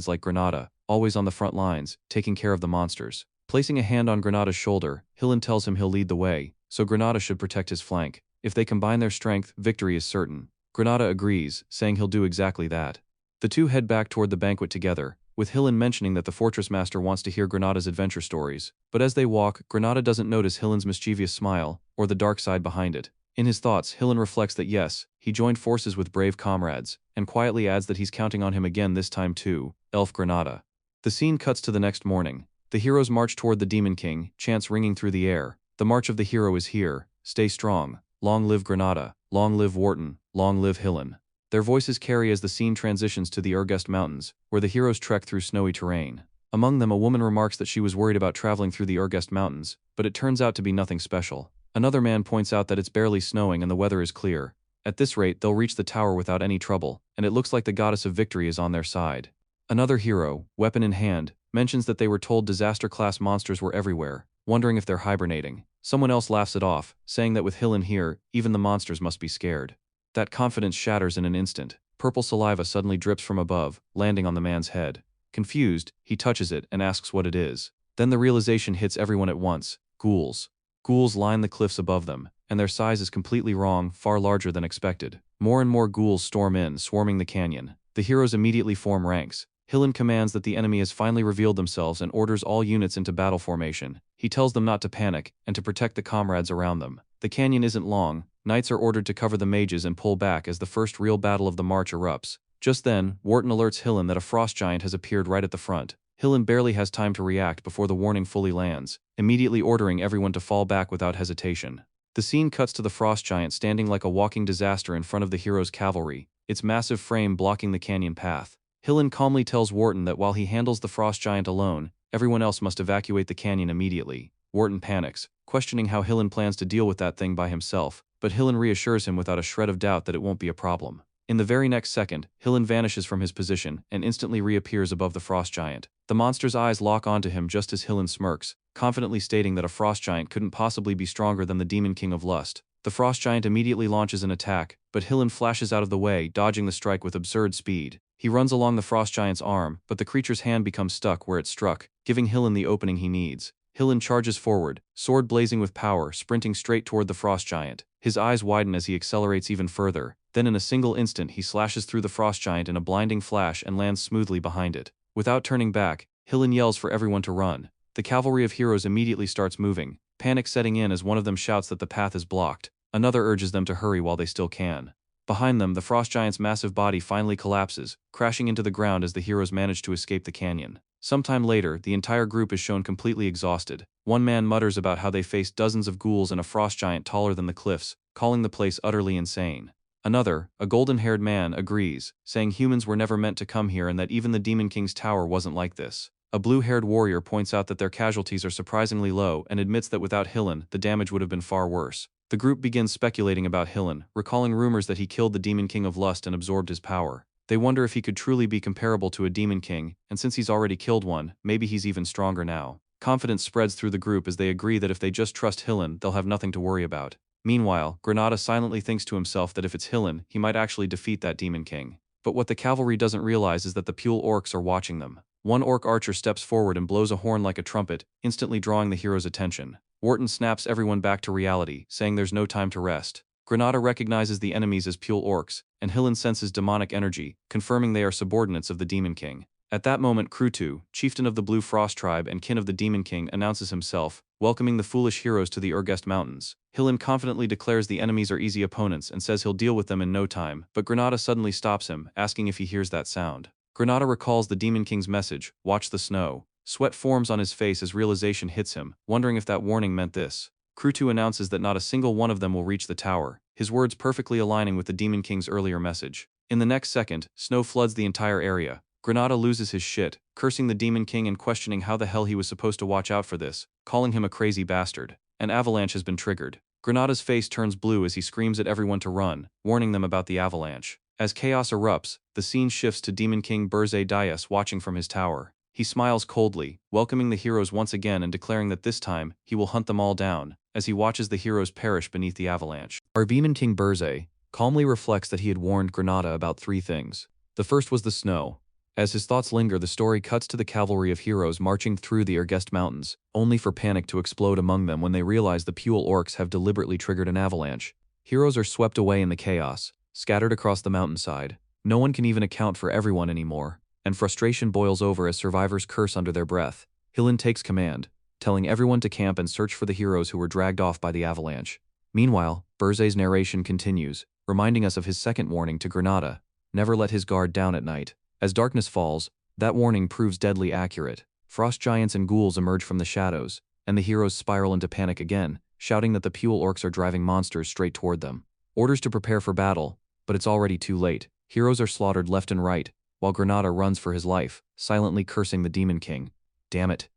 Speaker 1: like Granada, always on the front lines, taking care of the monsters. Placing a hand on Granada's shoulder, Hillen tells him he'll lead the way, so Granada should protect his flank. If they combine their strength, victory is certain. Granada agrees, saying he'll do exactly that. The two head back toward the banquet together, with Hillen mentioning that the fortress master wants to hear Granada's adventure stories. But as they walk, Granada doesn't notice Hillen's mischievous smile, or the dark side behind it. In his thoughts, Hillen reflects that yes, he joined forces with brave comrades, and quietly adds that he's counting on him again this time too, Elf Granada. The scene cuts to the next morning. The heroes march toward the Demon King, chants ringing through the air. The march of the hero is here. Stay strong. Long live Granada. Long live Wharton. Long live Hillen. Their voices carry as the scene transitions to the Urgest Mountains, where the heroes trek through snowy terrain. Among them, a woman remarks that she was worried about traveling through the Urgest Mountains, but it turns out to be nothing special. Another man points out that it's barely snowing and the weather is clear. At this rate, they'll reach the tower without any trouble, and it looks like the goddess of victory is on their side. Another hero, weapon in hand, mentions that they were told disaster-class monsters were everywhere, wondering if they're hibernating. Someone else laughs it off, saying that with Hillen here, even the monsters must be scared. That confidence shatters in an instant. Purple saliva suddenly drips from above, landing on the man's head. Confused, he touches it and asks what it is. Then the realization hits everyone at once. Ghouls. Ghouls line the cliffs above them, and their size is completely wrong, far larger than expected. More and more ghouls storm in, swarming the canyon. The heroes immediately form ranks. Hillen commands that the enemy has finally revealed themselves and orders all units into battle formation. He tells them not to panic, and to protect the comrades around them. The canyon isn't long. Knights are ordered to cover the mages and pull back as the first real battle of the march erupts. Just then, Wharton alerts Hillen that a frost giant has appeared right at the front. Hillen barely has time to react before the warning fully lands, immediately ordering everyone to fall back without hesitation. The scene cuts to the frost giant standing like a walking disaster in front of the hero's cavalry, its massive frame blocking the canyon path. Hillen calmly tells Wharton that while he handles the frost giant alone, everyone else must evacuate the canyon immediately. Wharton panics, questioning how Hillen plans to deal with that thing by himself, but Hillen reassures him without a shred of doubt that it won't be a problem. In the very next second, Hillen vanishes from his position and instantly reappears above the frost giant. The monster's eyes lock onto him just as Hillen smirks, confidently stating that a frost giant couldn't possibly be stronger than the demon king of lust. The frost giant immediately launches an attack, but Hillen flashes out of the way, dodging the strike with absurd speed. He runs along the frost giant's arm, but the creature's hand becomes stuck where it struck, giving Hillen the opening he needs. Hillen charges forward, sword blazing with power, sprinting straight toward the frost giant. His eyes widen as he accelerates even further. Then in a single instant he slashes through the frost giant in a blinding flash and lands smoothly behind it. Without turning back, Hillen yells for everyone to run. The cavalry of heroes immediately starts moving, panic setting in as one of them shouts that the path is blocked. Another urges them to hurry while they still can. Behind them, the frost giant's massive body finally collapses, crashing into the ground as the heroes manage to escape the canyon. Sometime later, the entire group is shown completely exhausted. One man mutters about how they faced dozens of ghouls and a frost giant taller than the cliffs, calling the place utterly insane. Another, a golden-haired man, agrees, saying humans were never meant to come here and that even the Demon King's tower wasn't like this. A blue-haired warrior points out that their casualties are surprisingly low and admits that without Hillen, the damage would have been far worse. The group begins speculating about Hillen, recalling rumors that he killed the Demon King of Lust and absorbed his power. They wonder if he could truly be comparable to a Demon King, and since he's already killed one, maybe he's even stronger now. Confidence spreads through the group as they agree that if they just trust Hillen, they'll have nothing to worry about. Meanwhile, Granada silently thinks to himself that if it's Hillen, he might actually defeat that Demon King. But what the cavalry doesn't realize is that the Pule orcs are watching them. One orc archer steps forward and blows a horn like a trumpet, instantly drawing the hero's attention. Wharton snaps everyone back to reality, saying there's no time to rest. Granada recognizes the enemies as Pule orcs, and Hillen senses demonic energy, confirming they are subordinates of the Demon King. At that moment, Krutu, chieftain of the Blue Frost tribe and kin of the Demon King, announces himself, welcoming the foolish heroes to the Urgest Mountains. Hillen confidently declares the enemies are easy opponents and says he'll deal with them in no time, but Granada suddenly stops him, asking if he hears that sound. Granada recalls the Demon King's message, watch the snow. Sweat forms on his face as realization hits him, wondering if that warning meant this. Krutu announces that not a single one of them will reach the tower, his words perfectly aligning with the Demon King's earlier message. In the next second, snow floods the entire area. Granada loses his shit, cursing the Demon King and questioning how the hell he was supposed to watch out for this, calling him a crazy bastard. An avalanche has been triggered. Granada's face turns blue as he screams at everyone to run, warning them about the avalanche. As chaos erupts, the scene shifts to Demon King Burzay Dias watching from his tower. He smiles coldly, welcoming the heroes once again and declaring that this time, he will hunt them all down, as he watches the heroes perish beneath the avalanche. Our Demon King Burzay calmly reflects that he had warned Granada about three things. The first was the snow. As his thoughts linger, the story cuts to the cavalry of heroes marching through the Urgest Mountains, only for panic to explode among them when they realize the Pule orcs have deliberately triggered an avalanche. Heroes are swept away in the chaos, scattered across the mountainside. No one can even account for everyone anymore, and frustration boils over as survivors curse under their breath. Hillen takes command, telling everyone to camp and search for the heroes who were dragged off by the avalanche. Meanwhile, Burzay's narration continues, reminding us of his second warning to Granada, never let his guard down at night. As darkness falls, that warning proves deadly accurate. Frost giants and ghouls emerge from the shadows, and the heroes spiral into panic again, shouting that the Pule orcs are driving monsters straight toward them. Orders to prepare for battle, but it's already too late. Heroes are slaughtered left and right, while Granada runs for his life, silently cursing the Demon King. Damn it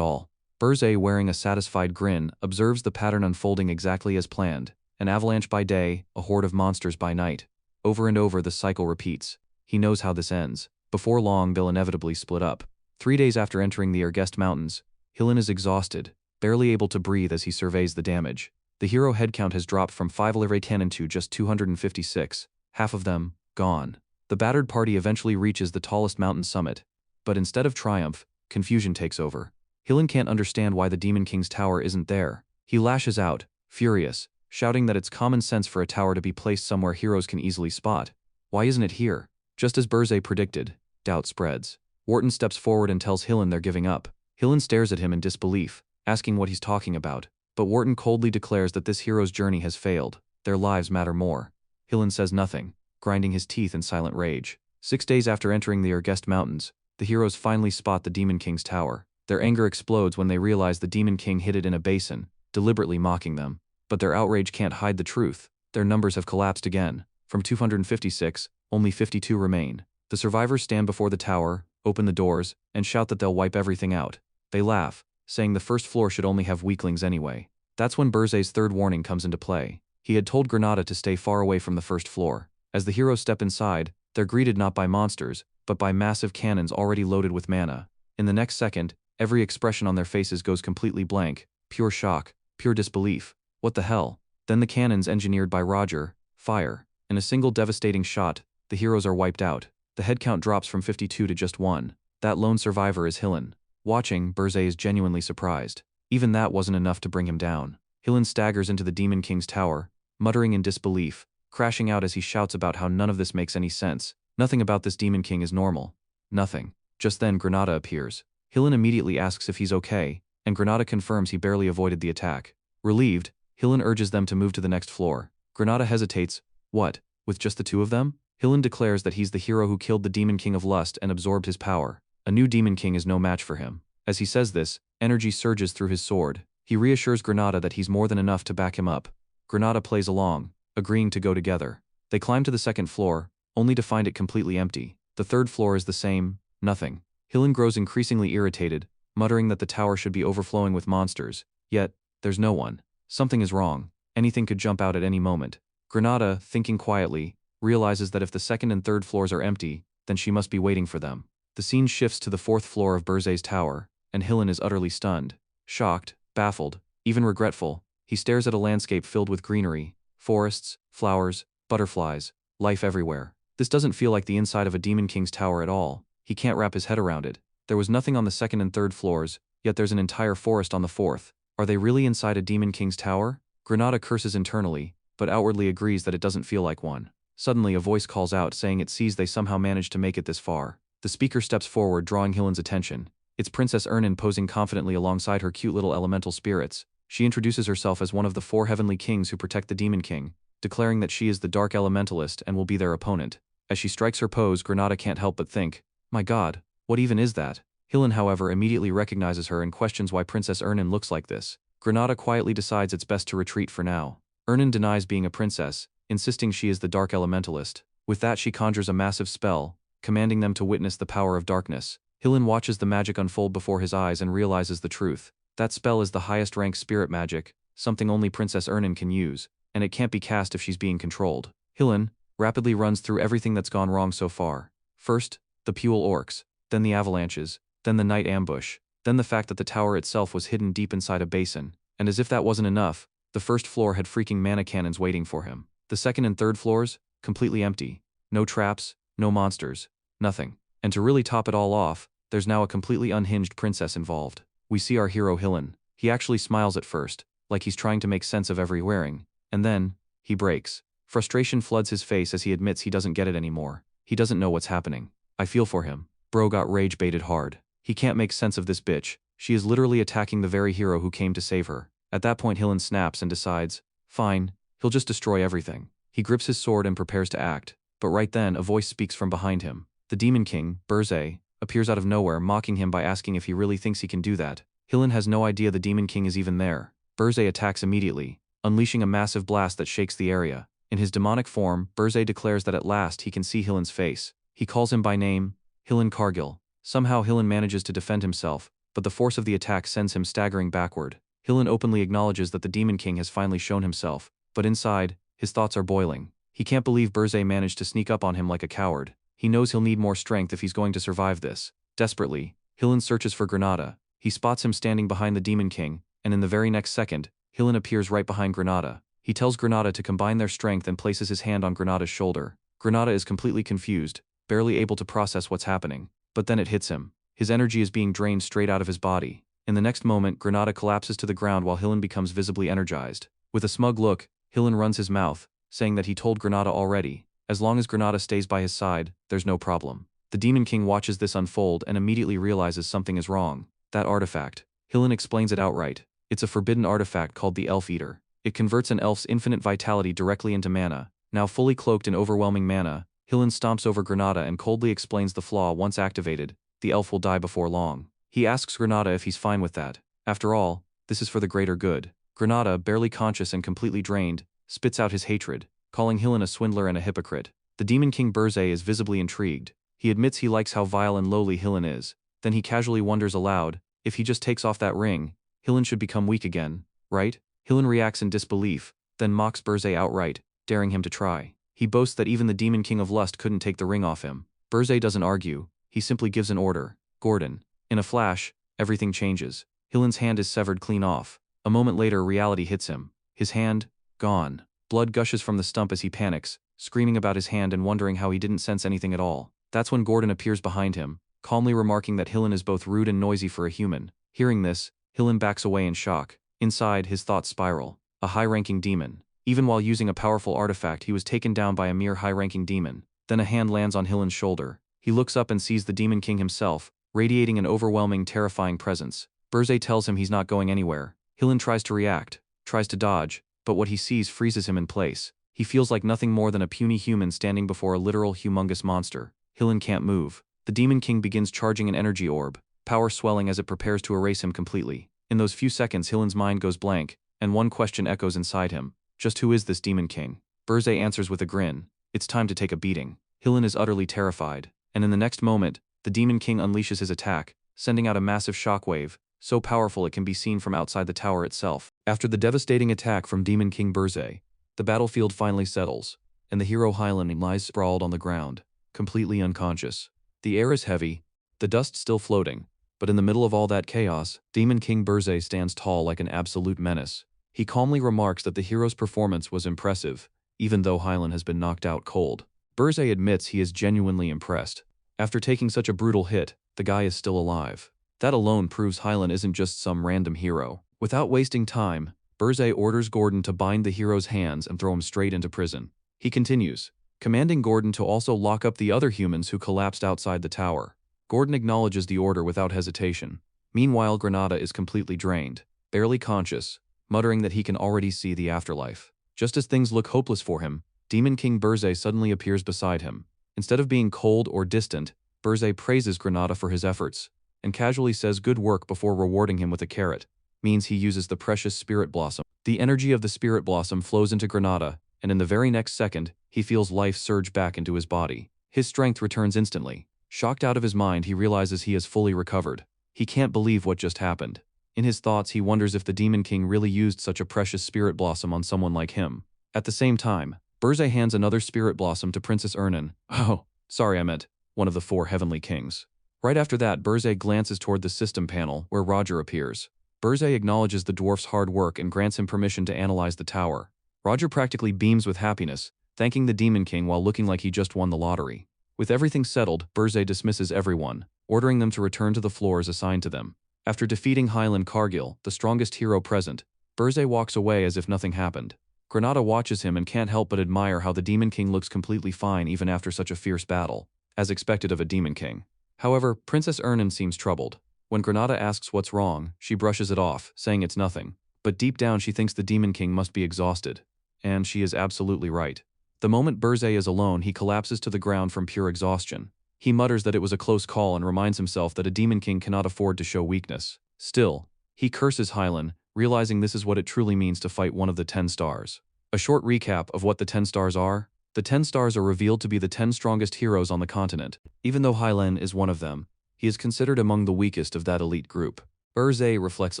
Speaker 1: all. Burzay, wearing a satisfied grin, observes the pattern unfolding exactly as planned. an avalanche by day, a horde of monsters by night. Over and over the cycle repeats. He knows how this ends. Before long they'll inevitably split up. 3 days after entering the Ergest Mountains, Hillen is exhausted, barely able to breathe as he surveys the damage. The hero headcount has dropped from 510 to just 256, half of them gone. The battered party eventually reaches the tallest mountain summit, but instead of triumph, confusion takes over. Hillen can't understand why the Demon King's tower isn't there. He lashes out, furious, shouting that it's common sense for a tower to be placed somewhere heroes can easily spot. Why isn't it here? Just as Burzay predicted, doubt spreads. Wharton steps forward and tells Hillen they're giving up. Hillen stares at him in disbelief, asking what he's talking about. But Wharton coldly declares that this hero's journey has failed. Their lives matter more. Hillen says nothing, grinding his teeth in silent rage. 6 days after entering the Ergest Mountains, the heroes finally spot the Demon King's tower. Their anger explodes when they realize the Demon King hid it in a basin, deliberately mocking them. But their outrage can't hide the truth. Their numbers have collapsed again. From 256, only 52 remain. The survivors stand before the tower, open the doors, and shout that they'll wipe everything out. They laugh, saying the first floor should only have weaklings anyway. That's when Burzay's third warning comes into play. He had told Granada to stay far away from the first floor. As the heroes step inside, they're greeted not by monsters, but by massive cannons already loaded with mana. In the next second, every expression on their faces goes completely blank, pure shock, pure disbelief. What the hell? Then the cannons engineered by Roger fire. In a single devastating shot, the heroes are wiped out. The headcount drops from 52 to just 1. That lone survivor is Hillen. Watching, Burzay is genuinely surprised. Even that wasn't enough to bring him down. Hillen staggers into the Demon King's tower, muttering in disbelief, crashing out as he shouts about how none of this makes any sense. Nothing about this Demon King is normal. Nothing. Just then Granada appears. Hillen immediately asks if he's okay, and Granada confirms he barely avoided the attack. Relieved, Hillen urges them to move to the next floor. Granada hesitates. What? With just the two of them? Hillen declares that he's the hero who killed the Demon King of Lust and absorbed his power. A new Demon King is no match for him. As he says this, energy surges through his sword. He reassures Granada that he's more than enough to back him up. Granada plays along, agreeing to go together. They climb to the second floor, only to find it completely empty. The third floor is the same, nothing. Hillen grows increasingly irritated, muttering that the tower should be overflowing with monsters. Yet, there's no one. Something is wrong. Anything could jump out at any moment. Granada, thinking quietly, realizes that if the second and third floors are empty, then she must be waiting for them. The scene shifts to the fourth floor of Burzay's tower, and Hillen is utterly stunned. Shocked, baffled, even regretful, he stares at a landscape filled with greenery, forests, flowers, butterflies, life everywhere. This doesn't feel like the inside of a Demon King's tower at all. He can't wrap his head around it. There was nothing on the second and third floors, yet there's an entire forest on the fourth. Are they really inside a Demon King's tower? Granada curses internally, but outwardly agrees that it doesn't feel like one. Suddenly a voice calls out saying it sees they somehow managed to make it this far. The speaker steps forward, drawing Hillen's attention. It's Princess Ernin posing confidently alongside her cute little elemental spirits. She introduces herself as one of the 4 heavenly kings who protect the Demon King, declaring that she is the Dark Elementalist and will be their opponent. As she strikes her pose, Granada can't help but think, my god, what even is that? Hillen, however, immediately recognizes her and questions why Princess Ernin looks like this. Granada quietly decides it's best to retreat for now. Ernin denies being a princess, insisting she is the Dark Elementalist. With that she conjures a massive spell, commanding them to witness the power of darkness. Hillen watches the magic unfold before his eyes and realizes the truth. That spell is the highest rank spirit magic, something only Princess Ernin can use, and it can't be cast if she's being controlled. Hillen rapidly runs through everything that's gone wrong so far. First, the Puel orcs, then the avalanches, then the night ambush, then the fact that the tower itself was hidden deep inside a basin. And as if that wasn't enough, the first floor had freaking mana cannons waiting for him. The second and third floors, completely empty. No traps, no monsters, nothing. And to really top it all off, there's now a completely unhinged princess involved. We see our hero Hillen. He actually smiles at first, like he's trying to make sense of every wearing. And then, he breaks. Frustration floods his face as he admits he doesn't get it anymore. He doesn't know what's happening. I feel for him. Bro got rage baited hard. He can't make sense of this bitch. She is literally attacking the very hero who came to save her. At that point Hillen snaps and decides, fine, he'll just destroy everything. He grips his sword and prepares to act. But right then a voice speaks from behind him. The Demon King, Burzay, appears out of nowhere, mocking him by asking if he really thinks he can do that. Hillen has no idea the Demon King is even there. Burzay attacks immediately, unleashing a massive blast that shakes the area. In his demonic form, Burzay declares that at last he can see Hillen's face. He calls him by name, Hillen Cargill. Somehow Hillen manages to defend himself, but the force of the attack sends him staggering backward. Hillen openly acknowledges that the Demon King has finally shown himself. but inside, his thoughts are boiling. He can't believe Burzay managed to sneak up on him like a coward. He knows he'll need more strength if he's going to survive this. Desperately, Hillen searches for Granada. He spots him standing behind the Demon King, and in the very next second, Hillen appears right behind Granada. He tells Granada to combine their strength and places his hand on Granada's shoulder. Granada is completely confused, barely able to process what's happening. But then it hits him. His energy is being drained straight out of his body. In the next moment, Granada collapses to the ground while Hillen becomes visibly energized. With a smug look, Hillen runs his mouth, saying that he told Granada already. As long as Granada stays by his side, there's no problem. The Demon King watches this unfold and immediately realizes something is wrong. That artifact. Hillen explains it outright. It's a forbidden artifact called the Elf Eater. It converts an elf's infinite vitality directly into mana. Now fully cloaked in overwhelming mana, Hillen stomps over Granada and coldly explains the flaw. Once activated, the elf will die before long. He asks Granada if he's fine with that. After all, this is for the greater good. Granada, barely conscious and completely drained, spits out his hatred, calling Hillen a swindler and a hypocrite. The Demon King Burzay is visibly intrigued. He admits he likes how vile and lowly Hillen is. Then he casually wonders aloud, if he just takes off that ring, Hillen should become weak again, right? Hillen reacts in disbelief, then mocks Burzay outright, daring him to try. He boasts that even the Demon King of Lust couldn't take the ring off him. Burzay doesn't argue, he simply gives an order. Gordon. In a flash, everything changes. Hillen's hand is severed clean off. A moment later, reality hits him. His hand, gone. Blood gushes from the stump as he panics, screaming about his hand and wondering how he didn't sense anything at all. That's when Gordon appears behind him, calmly remarking that Hillen is both rude and noisy for a human. Hearing this, Hillen backs away in shock. Inside, his thoughts spiral. A high-ranking demon. Even while using a powerful artifact, he was taken down by a mere high-ranking demon. Then a hand lands on Hillen's shoulder. He looks up and sees the Demon King himself, radiating an overwhelming, terrifying presence. Burzay tells him he's not going anywhere. Hillen tries to react, tries to dodge, but what he sees freezes him in place. He feels like nothing more than a puny human standing before a literal humongous monster. Hillen can't move. The Demon King begins charging an energy orb, power swelling as it prepares to erase him completely. In those few seconds, Hillen's mind goes blank, and one question echoes inside him. Just who is this Demon King? Burzay answers with a grin. It's time to take a beating. Hillen is utterly terrified, and in the next moment, the Demon King unleashes his attack, sending out a massive shockwave, so powerful it can be seen from outside the tower itself. After the devastating attack from Demon King Burzay, the battlefield finally settles, and the hero Hyland lies sprawled on the ground, completely unconscious. The air is heavy, the dust still floating, but in the middle of all that chaos, Demon King Burzay stands tall like an absolute menace. He calmly remarks that the hero's performance was impressive, even though Hyland has been knocked out cold. Burzay admits he is genuinely impressed. After taking such a brutal hit, the guy is still alive. That alone proves Hyland isn't just some random hero. Without wasting time, Burzay orders Gordon to bind the hero's hands and throw him straight into prison. He continues, commanding Gordon to also lock up the other humans who collapsed outside the tower. Gordon acknowledges the order without hesitation. Meanwhile, Granada is completely drained, barely conscious, muttering that he can already see the afterlife. Just as things look hopeless for him, Demon King Burzay suddenly appears beside him. Instead of being cold or distant, Burzay praises Granada for his efforts, and casually says good work before rewarding him with a carrot. Means he uses the precious Spirit Blossom. The energy of the Spirit Blossom flows into Granada, and in the very next second, he feels life surge back into his body. His strength returns instantly. Shocked out of his mind, he realizes he has fully recovered. He can't believe what just happened. In his thoughts, he wonders if the Demon King really used such a precious Spirit Blossom on someone like him. At the same time, Burzay hands another Spirit Blossom to Princess Ernan. Oh, sorry, I meant one of the 4 heavenly kings. Right after that, Burzay glances toward the system panel, where Roger appears. Burzay acknowledges the dwarf's hard work and grants him permission to analyze the tower. Roger practically beams with happiness, thanking the Demon King while looking like he just won the lottery. With everything settled, Burzay dismisses everyone, ordering them to return to the floors assigned to them. After defeating Hyland Cargill, the strongest hero present, Burzay walks away as if nothing happened. Granada watches him and can't help but admire how the Demon King looks completely fine even after such a fierce battle, as expected of a Demon King. However, Princess Ernan seems troubled. When Granada asks what's wrong, she brushes it off, saying it's nothing. But deep down she thinks the Demon King must be exhausted. And she is absolutely right. The moment Burzay is alone, he collapses to the ground from pure exhaustion. He mutters that it was a close call and reminds himself that a Demon King cannot afford to show weakness. Still, he curses Hyland, realizing this is what it truly means to fight one of the 10 stars. A short recap of what the 10 stars are. The 10 stars are revealed to be the 10 strongest heroes on the continent. Even though Hyland is one of them, he is considered among the weakest of that elite group. Burzay reflects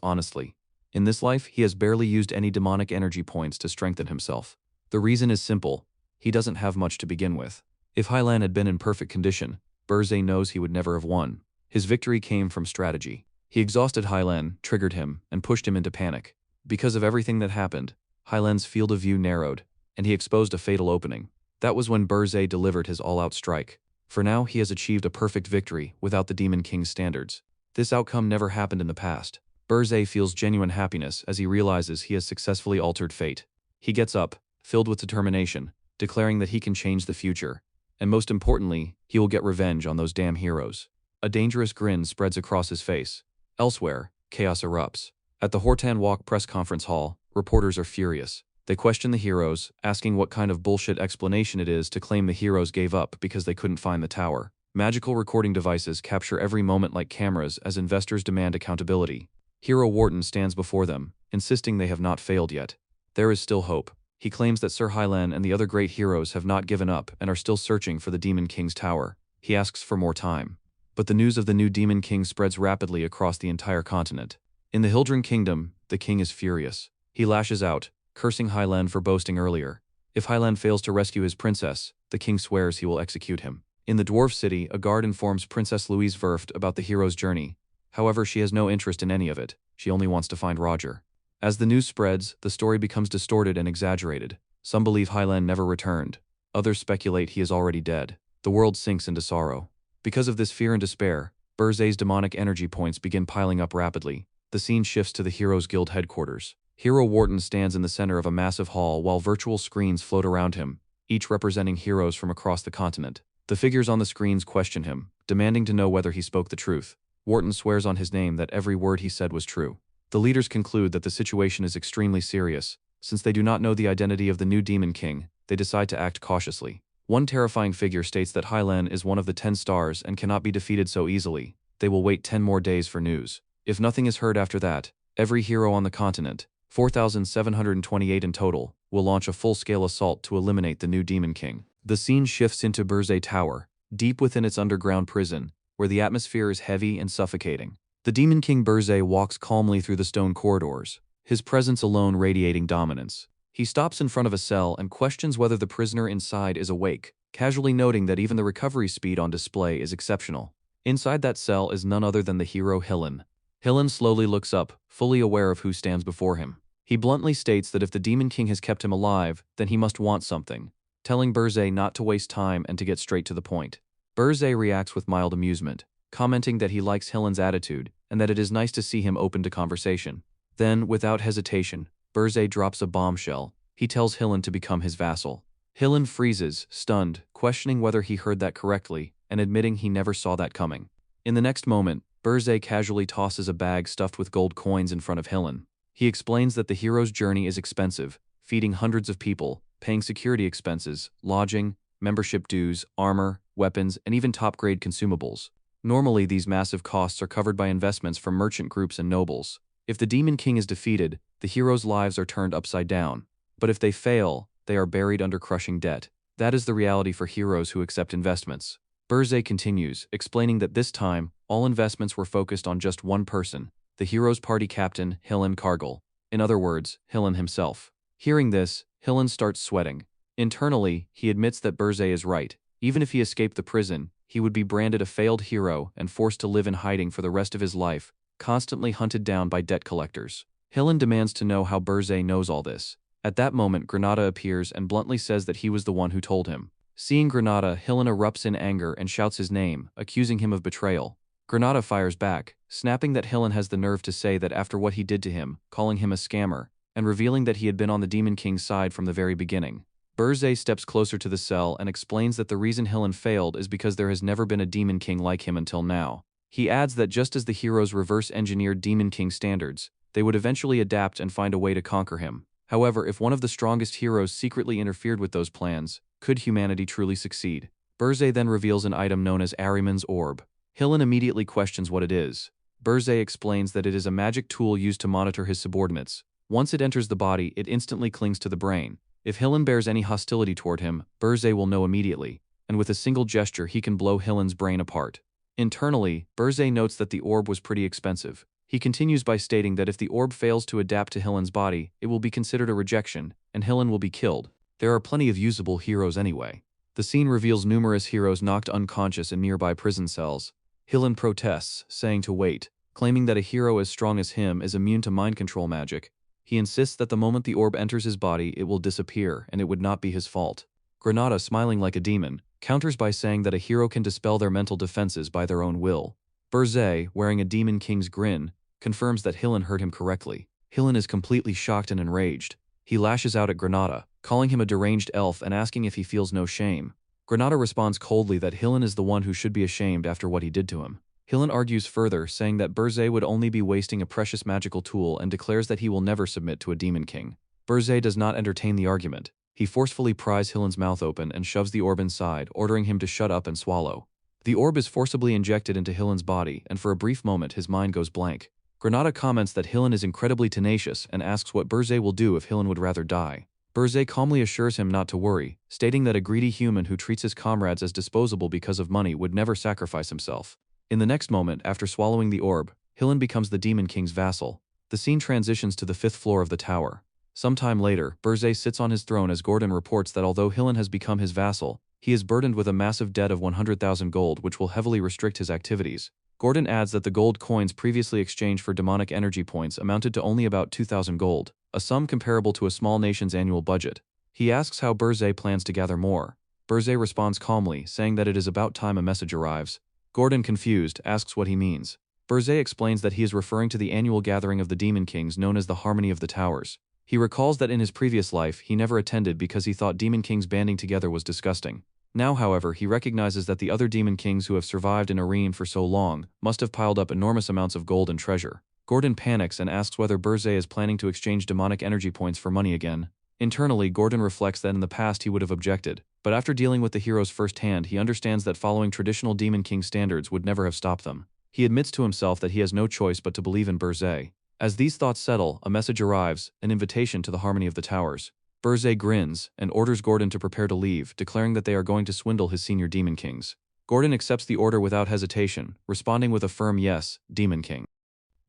Speaker 1: honestly. In this life, he has barely used any demonic energy points to strengthen himself. The reason is simple. He doesn't have much to begin with. If Hylan had been in perfect condition, Berzé knows he would never have won. His victory came from strategy. He exhausted Hylan, triggered him, and pushed him into panic. Because of everything that happened, Hylan's field of view narrowed, and he exposed a fatal opening. That was when Berzé delivered his all-out strike. For now, he has achieved a perfect victory without the Demon King's standards. This outcome never happened in the past. Berzé feels genuine happiness as he realizes he has successfully altered fate. He gets up, filled with determination, declaring that he can change the future. And most importantly, he will get revenge on those damn heroes. A dangerous grin spreads across his face. Elsewhere, chaos erupts. At the Hortan Walk press conference hall, reporters are furious. They question the heroes, asking what kind of bullshit explanation it is to claim the heroes gave up because they couldn't find the tower. Magical recording devices capture every moment like cameras as investors demand accountability. Hero Wharton stands before them, insisting they have not failed yet. There is still hope. He claims that Sir Hylan and the other great heroes have not given up and are still searching for the Demon King's tower. He asks for more time. But the news of the new Demon King spreads rapidly across the entire continent. In the Hildren Kingdom, the king is furious. He lashes out, cursing Hylan for boasting earlier. If Hylan fails to rescue his princess, the king swears he will execute him. In the dwarf city, a guard informs Princess Louise Verft about the hero's journey. However, she has no interest in any of it. She only wants to find Roger. As the news spreads, the story becomes distorted and exaggerated. Some believe Hylan never returned. Others speculate he is already dead. The world sinks into sorrow. Because of this fear and despair, Berzé's demonic energy points begin piling up rapidly. The scene shifts to the Heroes Guild headquarters. Hero Wharton stands in the center of a massive hall while virtual screens float around him, each representing heroes from across the continent. The figures on the screens question him, demanding to know whether he spoke the truth. Wharton swears on his name that every word he said was true. The leaders conclude that the situation is extremely serious. Since they do not know the identity of the new Demon King, they decide to act cautiously. One terrifying figure states that Hylan is one of the 10 stars and cannot be defeated so easily. They will wait 10 more days for news. If nothing is heard after that, every hero on the continent, 4,728 in total, will launch a full-scale assault to eliminate the new Demon King. The scene shifts into Berzé Tower, deep within its underground prison, where the atmosphere is heavy and suffocating. The Demon King Berzé walks calmly through the stone corridors, his presence alone radiating dominance. He stops in front of a cell and questions whether the prisoner inside is awake, casually noting that even the recovery speed on display is exceptional. Inside that cell is none other than the hero Hylan. Hylan slowly looks up, fully aware of who stands before him. He bluntly states that if the Demon King has kept him alive, then he must want something, telling Berzé not to waste time and to get straight to the point. Berzé reacts with mild amusement, commenting that he likes Hylan's attitude and that it is nice to see him open to conversation. Then, without hesitation, Berzé drops a bombshell. He tells Hylan to become his vassal. Hylan freezes, stunned, questioning whether he heard that correctly and admitting he never saw that coming. In the next moment, Berzé casually tosses a bag stuffed with gold coins in front of Hylan. He explains that the hero's journey is expensive, feeding hundreds of people, paying security expenses, lodging, membership dues, armor, weapons, and even top-grade consumables. Normally, these massive costs are covered by investments from merchant groups and nobles. If the Demon King is defeated, the heroes' lives are turned upside down. But if they fail, they are buried under crushing debt. That is the reality for heroes who accept investments. Berzé continues, explaining that this time, all investments were focused on just one person, the hero's party captain, Hylan Cargill. In other words, Hylan himself. Hearing this, Hylan starts sweating. Internally, he admits that Berzé is right. Even if he escaped the prison, he would be branded a failed hero and forced to live in hiding for the rest of his life, constantly hunted down by debt collectors. Hylan demands to know how Berzé knows all this. At that moment, Granada appears and bluntly says that he was the one who told him. Seeing Granada, Hylan erupts in anger and shouts his name, accusing him of betrayal. Granada fires back, snapping that Hylan has the nerve to say that after what he did to him, calling him a scammer, and revealing that he had been on the Demon King's side from the very beginning. Berzé steps closer to the cell and explains that the reason Hylan failed is because there has never been a Demon King like him until now. He adds that just as the heroes reverse-engineered Demon King standards, they would eventually adapt and find a way to conquer him. However, if one of the strongest heroes secretly interfered with those plans, could humanity truly succeed? Berzé then reveals an item known as Ahriman's Orb. Hylan immediately questions what it is. Berzé explains that it is a magic tool used to monitor his subordinates. Once it enters the body, it instantly clings to the brain. If Hylan bears any hostility toward him, Berzé will know immediately, and with a single gesture he can blow Hylan's brain apart. Internally, Berzé notes that the orb was pretty expensive. He continues by stating that if the orb fails to adapt to Hillen's body, it will be considered a rejection, and Hillen will be killed. There are plenty of usable heroes anyway. The scene reveals numerous heroes knocked unconscious in nearby prison cells. Hillen protests, saying to wait, claiming that a hero as strong as him is immune to mind control magic. He insists that the moment the orb enters his body it will disappear and it would not be his fault. Granada, smiling like a demon, counters by saying that a hero can dispel their mental defenses by their own will. Burzay, wearing a Demon King's grin, confirms that Hillen heard him correctly. Hillen is completely shocked and enraged. He lashes out at Granada, calling him a deranged elf and asking if he feels no shame. Granada responds coldly that Hillen is the one who should be ashamed after what he did to him. Hillen argues further, saying that Burzay would only be wasting a precious magical tool and declares that he will never submit to a Demon King. Burzay does not entertain the argument. He forcefully pries Hillen's mouth open and shoves the orb inside, ordering him to shut up and swallow. The orb is forcibly injected into Hillen's body, and for a brief moment his mind goes blank. Granada comments that Hillen is incredibly tenacious and asks what Burzay will do if Hillen would rather die. Burzay calmly assures him not to worry, stating that a greedy human who treats his comrades as disposable because of money would never sacrifice himself. In the next moment, after swallowing the orb, Hillen becomes the Demon King's vassal. The scene transitions to the 5th floor of the tower. Sometime later, Burzay sits on his throne as Gordon reports that although Hillen has become his vassal, he is burdened with a massive debt of 100,000 gold which will heavily restrict his activities. Gordon adds that the gold coins previously exchanged for demonic energy points amounted to only about 2,000 gold, a sum comparable to a small nation's annual budget. He asks how Burzay plans to gather more. Burzay responds calmly, saying that it is about time a message arrives. Gordon, confused, asks what he means. Burzay explains that he is referring to the annual gathering of the Demon Kings known as the Harmony of the Towers. He recalls that in his previous life he never attended because he thought Demon Kings banding together was disgusting. Now, however, he recognizes that the other Demon Kings who have survived in Arene for so long must have piled up enormous amounts of gold and treasure. Gordon panics and asks whether Burzay is planning to exchange demonic energy points for money again. Internally, Gordon reflects that in the past he would have objected, but after dealing with the heroes firsthand he understands that following traditional Demon King standards would never have stopped them. He admits to himself that he has no choice but to believe in Burzay. As these thoughts settle, a message arrives, an invitation to the Harmony of the Towers. Burzay grins and orders Gordon to prepare to leave, declaring that they are going to swindle his senior Demon Kings. Gordon accepts the order without hesitation, responding with a firm yes, Demon King.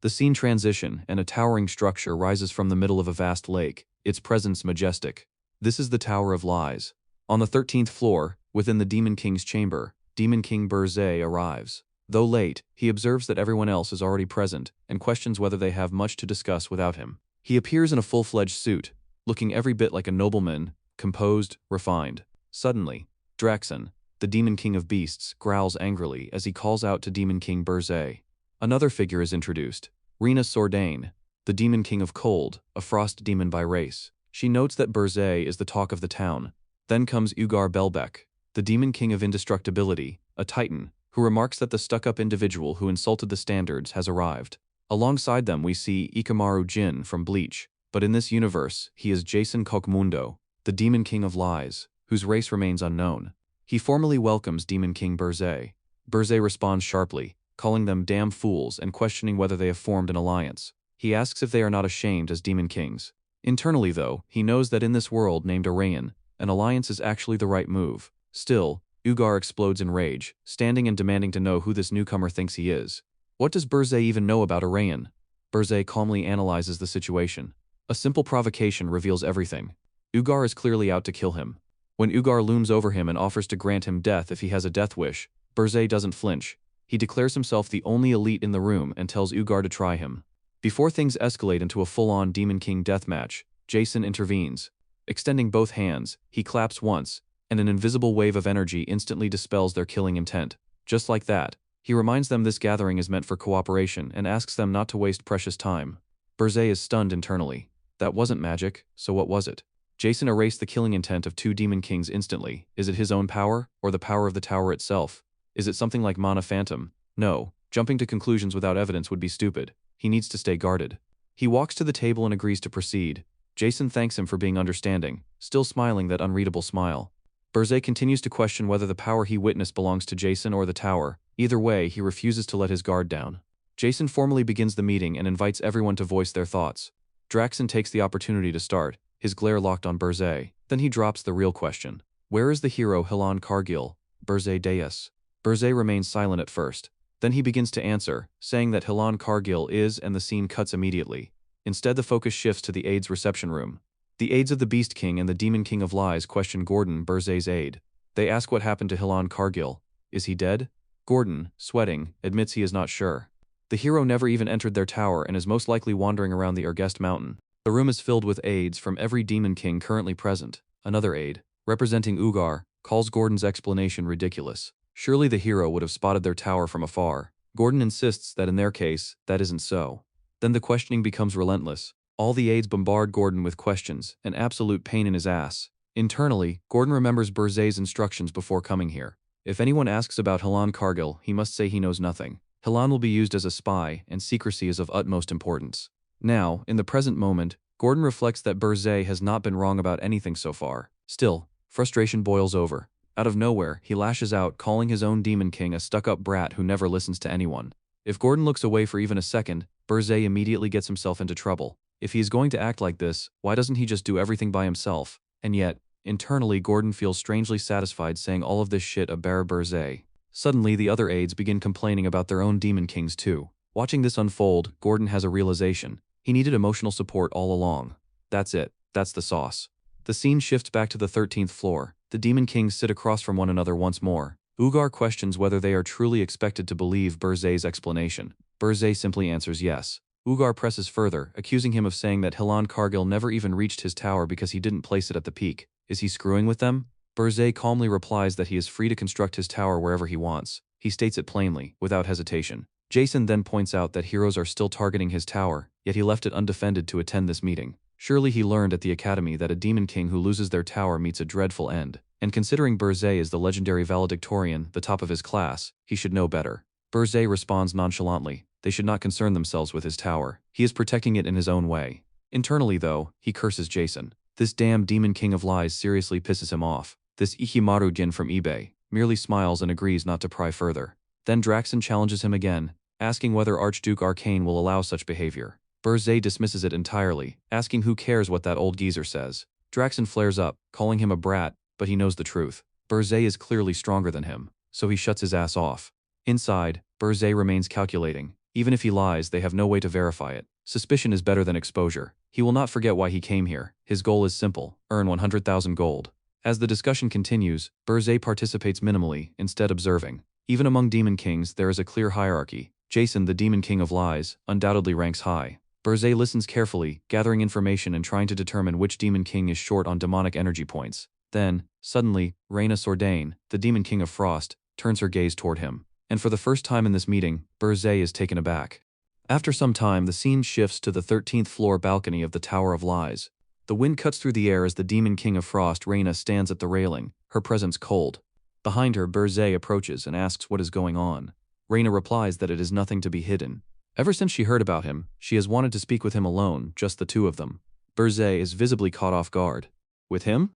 Speaker 1: The scene transition, and a towering structure rises from the middle of a vast lake, its presence majestic. This is the Tower of Lies. On the 13th floor, within the Demon King's chamber, Demon King Burzay arrives. Though late, he observes that everyone else is already present, and questions whether they have much to discuss without him. He appears in a full-fledged suit, looking every bit like a nobleman, composed, refined. Suddenly, Draxon, the Demon King of Beasts, growls angrily as he calls out to Demon King Burzay. Another figure is introduced, Rena Sordain, the Demon King of Cold, a frost demon by race. She notes that Burzay is the talk of the town. Then comes Ugar Belbeck, the Demon King of Indestructibility, a titan, who remarks that the stuck-up individual who insulted the standards has arrived. Alongside them we see Ikamaru Jin from Bleach, but in this universe, he is Jason Kokmundo, the Demon King of Lies, whose race remains unknown. He formally welcomes Demon King Burzay. Burzay responds sharply, calling them damn fools and questioning whether they have formed an alliance. He asks if they are not ashamed as Demon Kings. Internally, though, he knows that in this world named Arayan, an alliance is actually the right move. Still, Ugar explodes in rage, standing and demanding to know who this newcomer thinks he is. What does Burzay even know about Arayan? Burzay calmly analyzes the situation. A simple provocation reveals everything. Ugar is clearly out to kill him. When Ugar looms over him and offers to grant him death if he has a death wish, Burzay doesn't flinch. He declares himself the only elite in the room and tells Ugar to try him. Before things escalate into a full-on Demon King deathmatch, Jason intervenes. Extending both hands, he claps once, and an invisible wave of energy instantly dispels their killing intent. Just like that, he reminds them this gathering is meant for cooperation and asks them not to waste precious time. Burzay is stunned internally. That wasn't magic, so what was it? Jason erased the killing intent of 2 Demon Kings instantly. Is it his own power, or the power of the tower itself? Is it something like Mana Phantom? No, jumping to conclusions without evidence would be stupid. He needs to stay guarded. He walks to the table and agrees to proceed. Jason thanks him for being understanding, still smiling that unreadable smile. Burzay continues to question whether the power he witnessed belongs to Jason or the tower. Either way, he refuses to let his guard down. Jason formally begins the meeting and invites everyone to voice their thoughts. Draxon takes the opportunity to start, his glare locked on Burzay. Then he drops the real question. Where is the hero Hilan Cargill, Burzay Deus? Burzay remains silent at first. Then he begins to answer, saying that Hilan Kargil is, and the scene cuts immediately. Instead, the focus shifts to the aide's reception room. The aides of the Beast King and the Demon King of Lies question Gordon, Burzay's aide. They ask what happened to Hilan Kargil. Is he dead? Gordon, sweating, admits he is not sure. The hero never even entered their tower and is most likely wandering around the Urgest mountain. The room is filled with aides from every Demon King currently present. Another aide, representing Ugar, calls Gordon's explanation ridiculous. Surely the hero would have spotted their tower from afar. Gordon insists that in their case, that isn't so. Then the questioning becomes relentless. All the aides bombard Gordon with questions, an absolute pain in his ass. Internally, Gordon remembers Burzay's instructions before coming here. If anyone asks about Hilan Kargil, he must say he knows nothing. Hilan will be used as a spy, and secrecy is of utmost importance. Now, in the present moment, Gordon reflects that Burzay has not been wrong about anything so far. Still, frustration boils over. Out of nowhere, he lashes out, calling his own Demon King a stuck-up brat who never listens to anyone. If Gordon looks away for even a second, Burzay immediately gets himself into trouble. If he is going to act like this, why doesn't he just do everything by himself? And yet, internally Gordon feels strangely satisfied saying all of this shit about Burzay. Suddenly, the other aides begin complaining about their own Demon Kings too. Watching this unfold, Gordon has a realization. He needed emotional support all along. That's it. That's the sauce. The scene shifts back to the 13th floor. The Demon Kings sit across from one another once more. Ugar questions whether they are truly expected to believe Burzay's explanation. Burzay simply answers yes. Ugar presses further, accusing him of saying that Hilan Kargil never even reached his tower because he didn't place it at the peak. Is he screwing with them? Burzay calmly replies that he is free to construct his tower wherever he wants. He states it plainly, without hesitation. Jason then points out that heroes are still targeting his tower, yet he left it undefended to attend this meeting. Surely he learned at the academy that a Demon King who loses their tower meets a dreadful end. And considering Burzay is the legendary valedictorian, the top of his class, he should know better. Burzay responds nonchalantly. They should not concern themselves with his tower. He is protecting it in his own way. Internally though, he curses Jason. This damn Demon King of Lies seriously pisses him off. This Ichimaru Jin from eBay merely smiles and agrees not to pry further. Then Draxon challenges him again, asking whether Archduke Arcane will allow such behavior. Burzay dismisses it entirely, asking who cares what that old geezer says. Draxon flares up, calling him a brat, but he knows the truth. Burzay is clearly stronger than him, so he shuts his ass off. Inside, Burzay remains calculating. Even if he lies, they have no way to verify it. Suspicion is better than exposure. He will not forget why he came here. His goal is simple: earn 100,000 gold. As the discussion continues, Burzay participates minimally, instead observing. Even among Demon Kings, there is a clear hierarchy. Jason, the Demon King of Lies, undoubtedly ranks high. Burzay listens carefully, gathering information and trying to determine which Demon King is short on demonic energy points. Then, suddenly, Reyna Sordain, the Demon King of Frost, turns her gaze toward him. And for the first time in this meeting, Burzay is taken aback. After some time, the scene shifts to the 13th floor balcony of the Tower of Lies. The wind cuts through the air as the Demon King of Frost, Reyna, stands at the railing, her presence cold. Behind her, Burzay approaches and asks what is going on. Reyna replies that it is nothing to be hidden. Ever since she heard about him, she has wanted to speak with him alone, just the two of them. Burzay is visibly caught off guard. With him?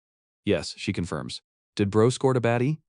Speaker 1: Yes, she confirms. Did bro scored a baddie?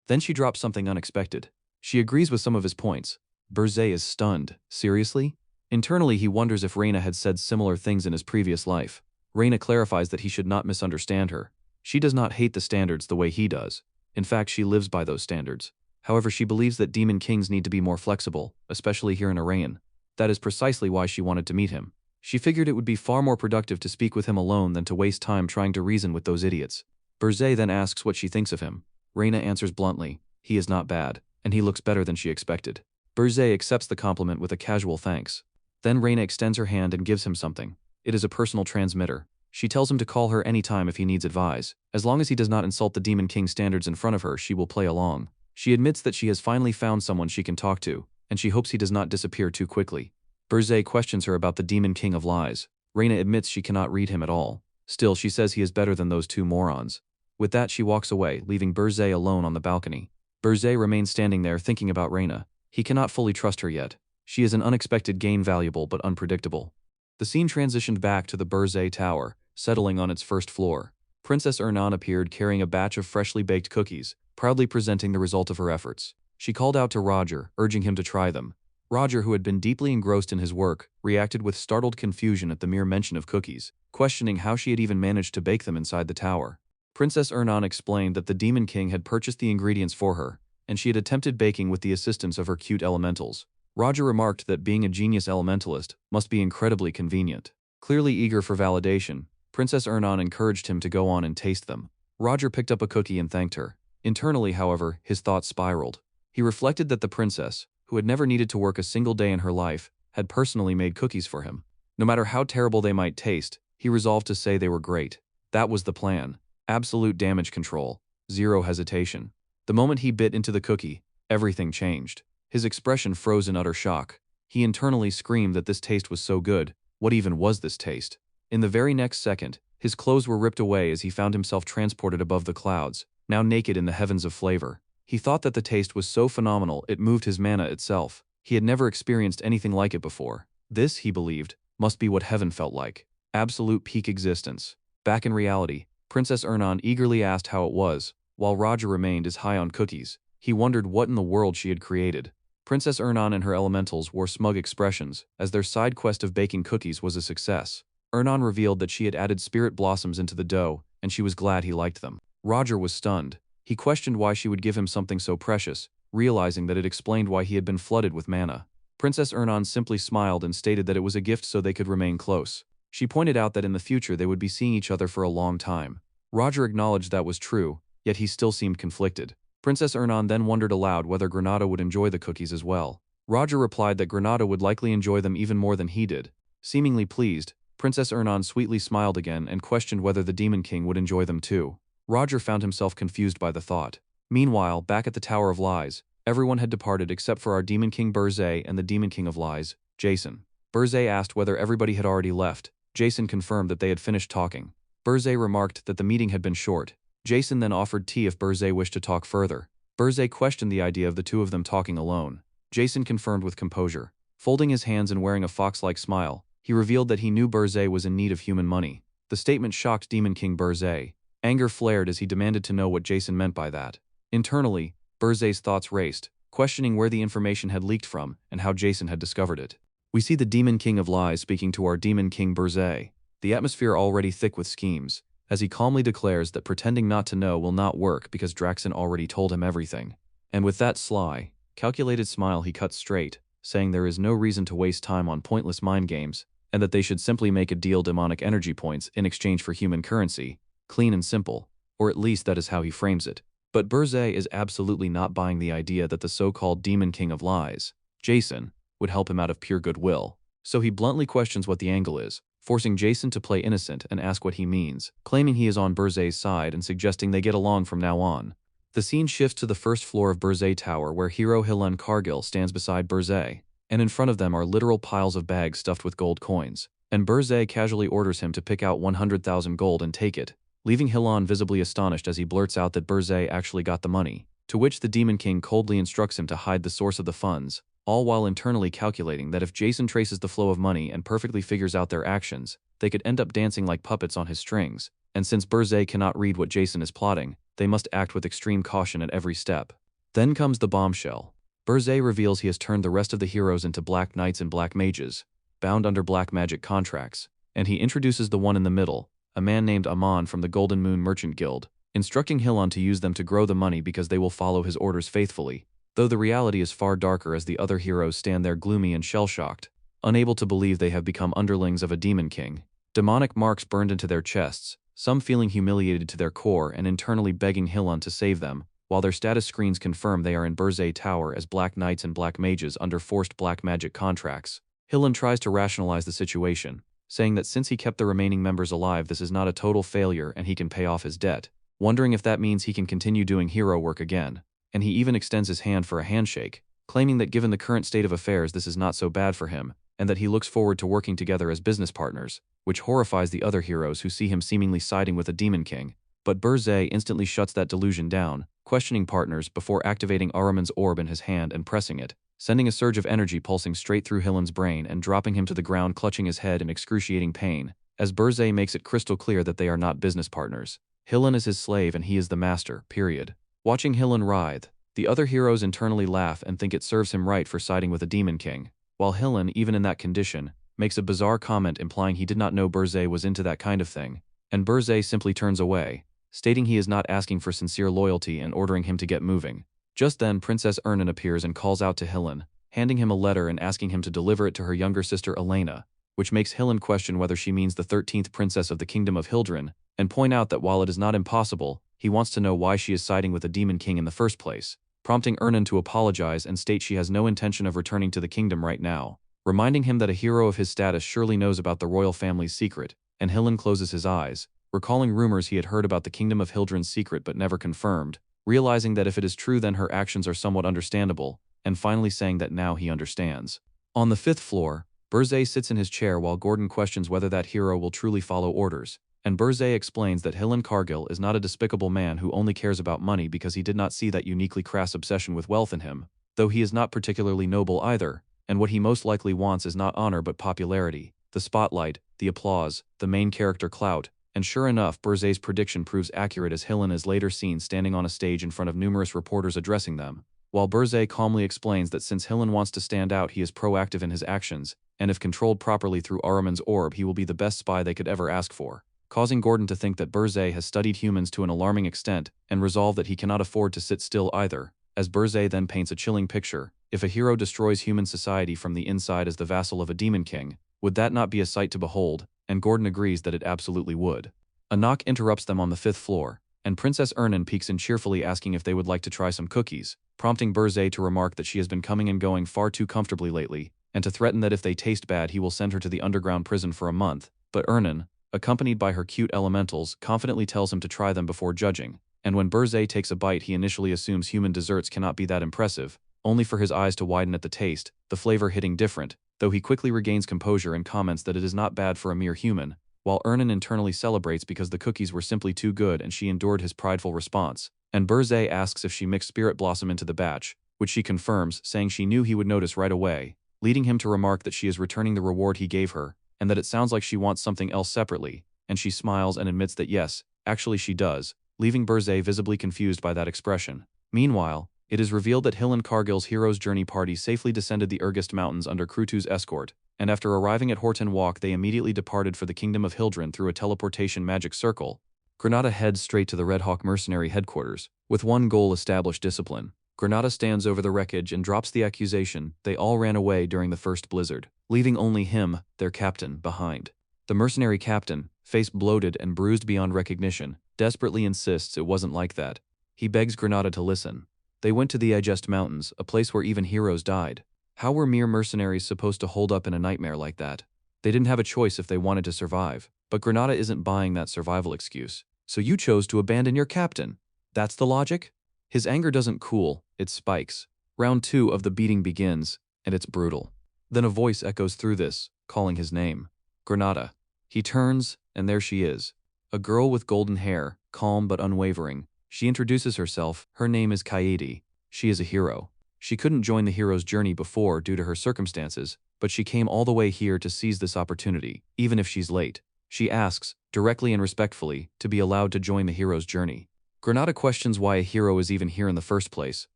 Speaker 1: Then she drops something unexpected. She agrees with some of his points. Burzay is stunned. Seriously? Internally, he wonders if Reyna had said similar things in his previous life. Reyna clarifies that he should not misunderstand her. She does not hate the standards the way he does. In fact, she lives by those standards. However, she believes that Demon Kings need to be more flexible, especially here in Arayan. That is precisely why she wanted to meet him. She figured it would be far more productive to speak with him alone than to waste time trying to reason with those idiots. Burzay then asks what she thinks of him. Reyna answers bluntly, he is not bad, and he looks better than she expected. Burzay accepts the compliment with a casual thanks. Then Reyna extends her hand and gives him something. It is a personal transmitter. She tells him to call her anytime if he needs advice. As long as he does not insult the Demon King standards in front of her, she will play along. She admits that she has finally found someone she can talk to, and she hopes he does not disappear too quickly. Burzay questions her about the Demon King of Lies. Reyna admits she cannot read him at all. Still, she says he is better than those two morons. With that, she walks away, leaving Burzay alone on the balcony. Burzay remains standing there thinking about Reyna. He cannot fully trust her yet. She is an unexpected gain, valuable but unpredictable. The scene transitioned back to the Burzay Tower, settling on its first floor. Princess Ernan appeared carrying a batch of freshly baked cookies, proudly presenting the result of her efforts. She called out to Roger, urging him to try them. Roger, who had been deeply engrossed in his work, reacted with startled confusion at the mere mention of cookies, questioning how she had even managed to bake them inside the tower. Princess Ernan explained that the Demon King had purchased the ingredients for her, and she had attempted baking with the assistance of her cute elementals. Roger remarked that being a genius elementalist must be incredibly convenient. Clearly eager for validation, Princess Ernan encouraged him to go on and taste them. Roger picked up a cookie and thanked her. Internally, however, his thoughts spiraled. He reflected that the princess, who had never needed to work a single day in her life, had personally made cookies for him. No matter how terrible they might taste, he resolved to say they were great. That was the plan. Absolute damage control. Zero hesitation. The moment he bit into the cookie, everything changed. His expression froze in utter shock. He internally screamed that this taste was so good. What even was this taste? In the very next second, his clothes were ripped away as he found himself transported above the clouds, now naked in the heavens of flavor. He thought that the taste was so phenomenal it moved his mana itself. He had never experienced anything like it before. This, he believed, must be what heaven felt like. Absolute peak existence. Back in reality, Princess Ernan eagerly asked how it was, while Roger remained as high on cookies. He wondered what in the world she had created. Princess Ernan and her elementals wore smug expressions, as their side quest of baking cookies was a success. Ernan revealed that she had added spirit blossoms into the dough, and she was glad he liked them. Roger was stunned. He questioned why she would give him something so precious, realizing that it explained why he had been flooded with mana. Princess Ernan simply smiled and stated that it was a gift so they could remain close. She pointed out that in the future they would be seeing each other for a long time. Roger acknowledged that was true, yet he still seemed conflicted. Princess Ernan then wondered aloud whether Granada would enjoy the cookies as well. Roger replied that Granada would likely enjoy them even more than he did. Seemingly pleased, Princess Ernan sweetly smiled again and questioned whether the Demon King would enjoy them too. Roger found himself confused by the thought. Meanwhile, back at the Tower of Lies, everyone had departed except for our Demon King Burzay and the Demon King of Lies, Jason. Burzay asked whether everybody had already left. Jason confirmed that they had finished talking. Burzay remarked that the meeting had been short. Jason then offered tea if Burzay wished to talk further. Burzay questioned the idea of the two of them talking alone. Jason confirmed with composure. Folding his hands and wearing a fox-like smile, he revealed that he knew Burzay was in need of human money. The statement shocked Demon King Burzay. Anger flared as he demanded to know what Jason meant by that. Internally, Burzay's thoughts raced, questioning where the information had leaked from and how Jason had discovered it. We see the Demon King of Lies speaking to our Demon King Burzay, the atmosphere already thick with schemes, as he calmly declares that pretending not to know will not work because Draxon already told him everything. And with that sly, calculated smile he cut straight, saying there is no reason to waste time on pointless mind games, and that they should simply make a deal demonic energy points in exchange for human currency, clean and simple, or at least that is how he frames it. But Burzay is absolutely not buying the idea that the so-called Demon King of Lies, Jason, would help him out of pure goodwill. So he bluntly questions what the angle is, forcing Jason to play innocent and ask what he means, claiming he is on Burzay's side and suggesting they get along from now on. The scene shifts to the first floor of Burzay Tower where hero Hilun Cargill stands beside Burzay, and in front of them are literal piles of bags stuffed with gold coins, and Burzay casually orders him to pick out 100,000 gold and take it, leaving Hilun visibly astonished as he blurts out that Burzay actually got the money, to which the Demon King coldly instructs him to hide the source of the funds, all while internally calculating that if Jason traces the flow of money and perfectly figures out their actions, they could end up dancing like puppets on his strings, and since Burzay cannot read what Jason is plotting, they must act with extreme caution at every step. Then comes the bombshell. Burzay reveals he has turned the rest of the heroes into black knights and black mages, bound under black magic contracts, and he introduces the one in the middle, a man named Amon from the Golden Moon Merchant Guild, instructing Hilun to use them to grow the money because they will follow his orders faithfully, though the reality is far darker as the other heroes stand there gloomy and shell-shocked, unable to believe they have become underlings of a demon king. Demonic marks burned into their chests, some feeling humiliated to their core and internally begging Hilun to save them, while their status screens confirm they are in Burzay Tower as black knights and black mages under forced black magic contracts. Hilun tries to rationalize the situation, saying that since he kept the remaining members alive this is not a total failure and he can pay off his debt, wondering if that means he can continue doing hero work again, and he even extends his hand for a handshake, claiming that given the current state of affairs this is not so bad for him, and that he looks forward to working together as business partners, which horrifies the other heroes who see him seemingly siding with a demon king. But Burzay instantly shuts that delusion down, questioning partners before activating Ahriman's orb in his hand and pressing it, sending a surge of energy pulsing straight through Hilun's brain and dropping him to the ground clutching his head in excruciating pain, as Burzay makes it crystal clear that they are not business partners. Hilun is his slave and he is the master, period. Watching Hilun writhe, the other heroes internally laugh and think it serves him right for siding with a demon king, while Hilun, even in that condition, makes a bizarre comment implying he did not know Burzay was into that kind of thing, and Burzay simply turns away, stating he is not asking for sincere loyalty and ordering him to get moving. Just then Princess Ernan appears and calls out to Hillen, handing him a letter and asking him to deliver it to her younger sister Elena, which makes Hillen question whether she means the 13th princess of the kingdom of Hildren, and point out that while it is not impossible, he wants to know why she is siding with the Demon King in the first place, prompting Ernan to apologize and state she has no intention of returning to the kingdom right now, reminding him that a hero of his status surely knows about the royal family's secret, and Hillen closes his eyes, recalling rumors he had heard about the kingdom of Hildren's secret but never confirmed, realizing that if it is true then her actions are somewhat understandable, and finally saying that now he understands. On the 5th floor, Burzay sits in his chair while Gordon questions whether that hero will truly follow orders, and Burzay explains that Hillen Cargill is not a despicable man who only cares about money because he did not see that uniquely crass obsession with wealth in him, though he is not particularly noble either, and what he most likely wants is not honor but popularity, the spotlight, the applause, the main character clout, and sure enough Burzay's prediction proves accurate as Hillen is later seen standing on a stage in front of numerous reporters addressing them, while Burzay calmly explains that since Hillen wants to stand out he is proactive in his actions, and if controlled properly through Ahriman's orb he will be the best spy they could ever ask for, causing Gordon to think that Burzay has studied humans to an alarming extent and resolve that he cannot afford to sit still either, as Burzay then paints a chilling picture. If a hero destroys human society from the inside as the vassal of a demon king, would that not be a sight to behold? And Gordon agrees that it absolutely would. A knock interrupts them on the 5th floor, and Princess Ernan peeks in cheerfully asking if they would like to try some cookies, prompting Burzay to remark that she has been coming and going far too comfortably lately, and to threaten that if they taste bad he will send her to the underground prison for a month, but Ernan, accompanied by her cute elementals, confidently tells him to try them before judging, and when Burzay takes a bite he initially assumes human desserts cannot be that impressive, only for his eyes to widen at the taste, the flavor hitting different, though he quickly regains composure and comments that it is not bad for a mere human, while Ernan internally celebrates because the cookies were simply too good and she endured his prideful response, and Burzay asks if she mixed Spirit Blossom into the batch, which she confirms, saying she knew he would notice right away, leading him to remark that she is returning the reward he gave her, and that it sounds like she wants something else separately, and she smiles and admits that yes, actually she does, leaving Burzay visibly confused by that expression. Meanwhile, it is revealed that Hillen Cargill's hero's journey party safely descended the Urgist Mountains under Krutu's escort, and after arriving at Horton Walk they immediately departed for the Kingdom of Hildren through a teleportation magic circle. Granada heads straight to the Red Hawk mercenary headquarters, with one goal: establish discipline. Granada stands over the wreckage and drops the accusation they all ran away during the first blizzard, leaving only him, their captain, behind. The mercenary captain, face bloated and bruised beyond recognition, desperately insists it wasn't like that. He begs Granada to listen. They went to the Urgist Mountains, a place where even heroes died. How were mere mercenaries supposed to hold up in a nightmare like that? They didn't have a choice if they wanted to survive, but Granada isn't buying that survival excuse. So you chose to abandon your captain? That's the logic? His anger doesn't cool, it spikes. Round 2 of the beating begins, and it's brutal. Then a voice echoes through this, calling his name. Granada. He turns, and there she is. A girl with golden hair, calm but unwavering. She introduces herself. Her name is Kaede. She is a hero. She couldn't join the hero's journey before due to her circumstances, but she came all the way here to seize this opportunity, even if she's late. She asks, directly and respectfully, to be allowed to join the hero's journey. Granada questions why a hero is even here in the first place,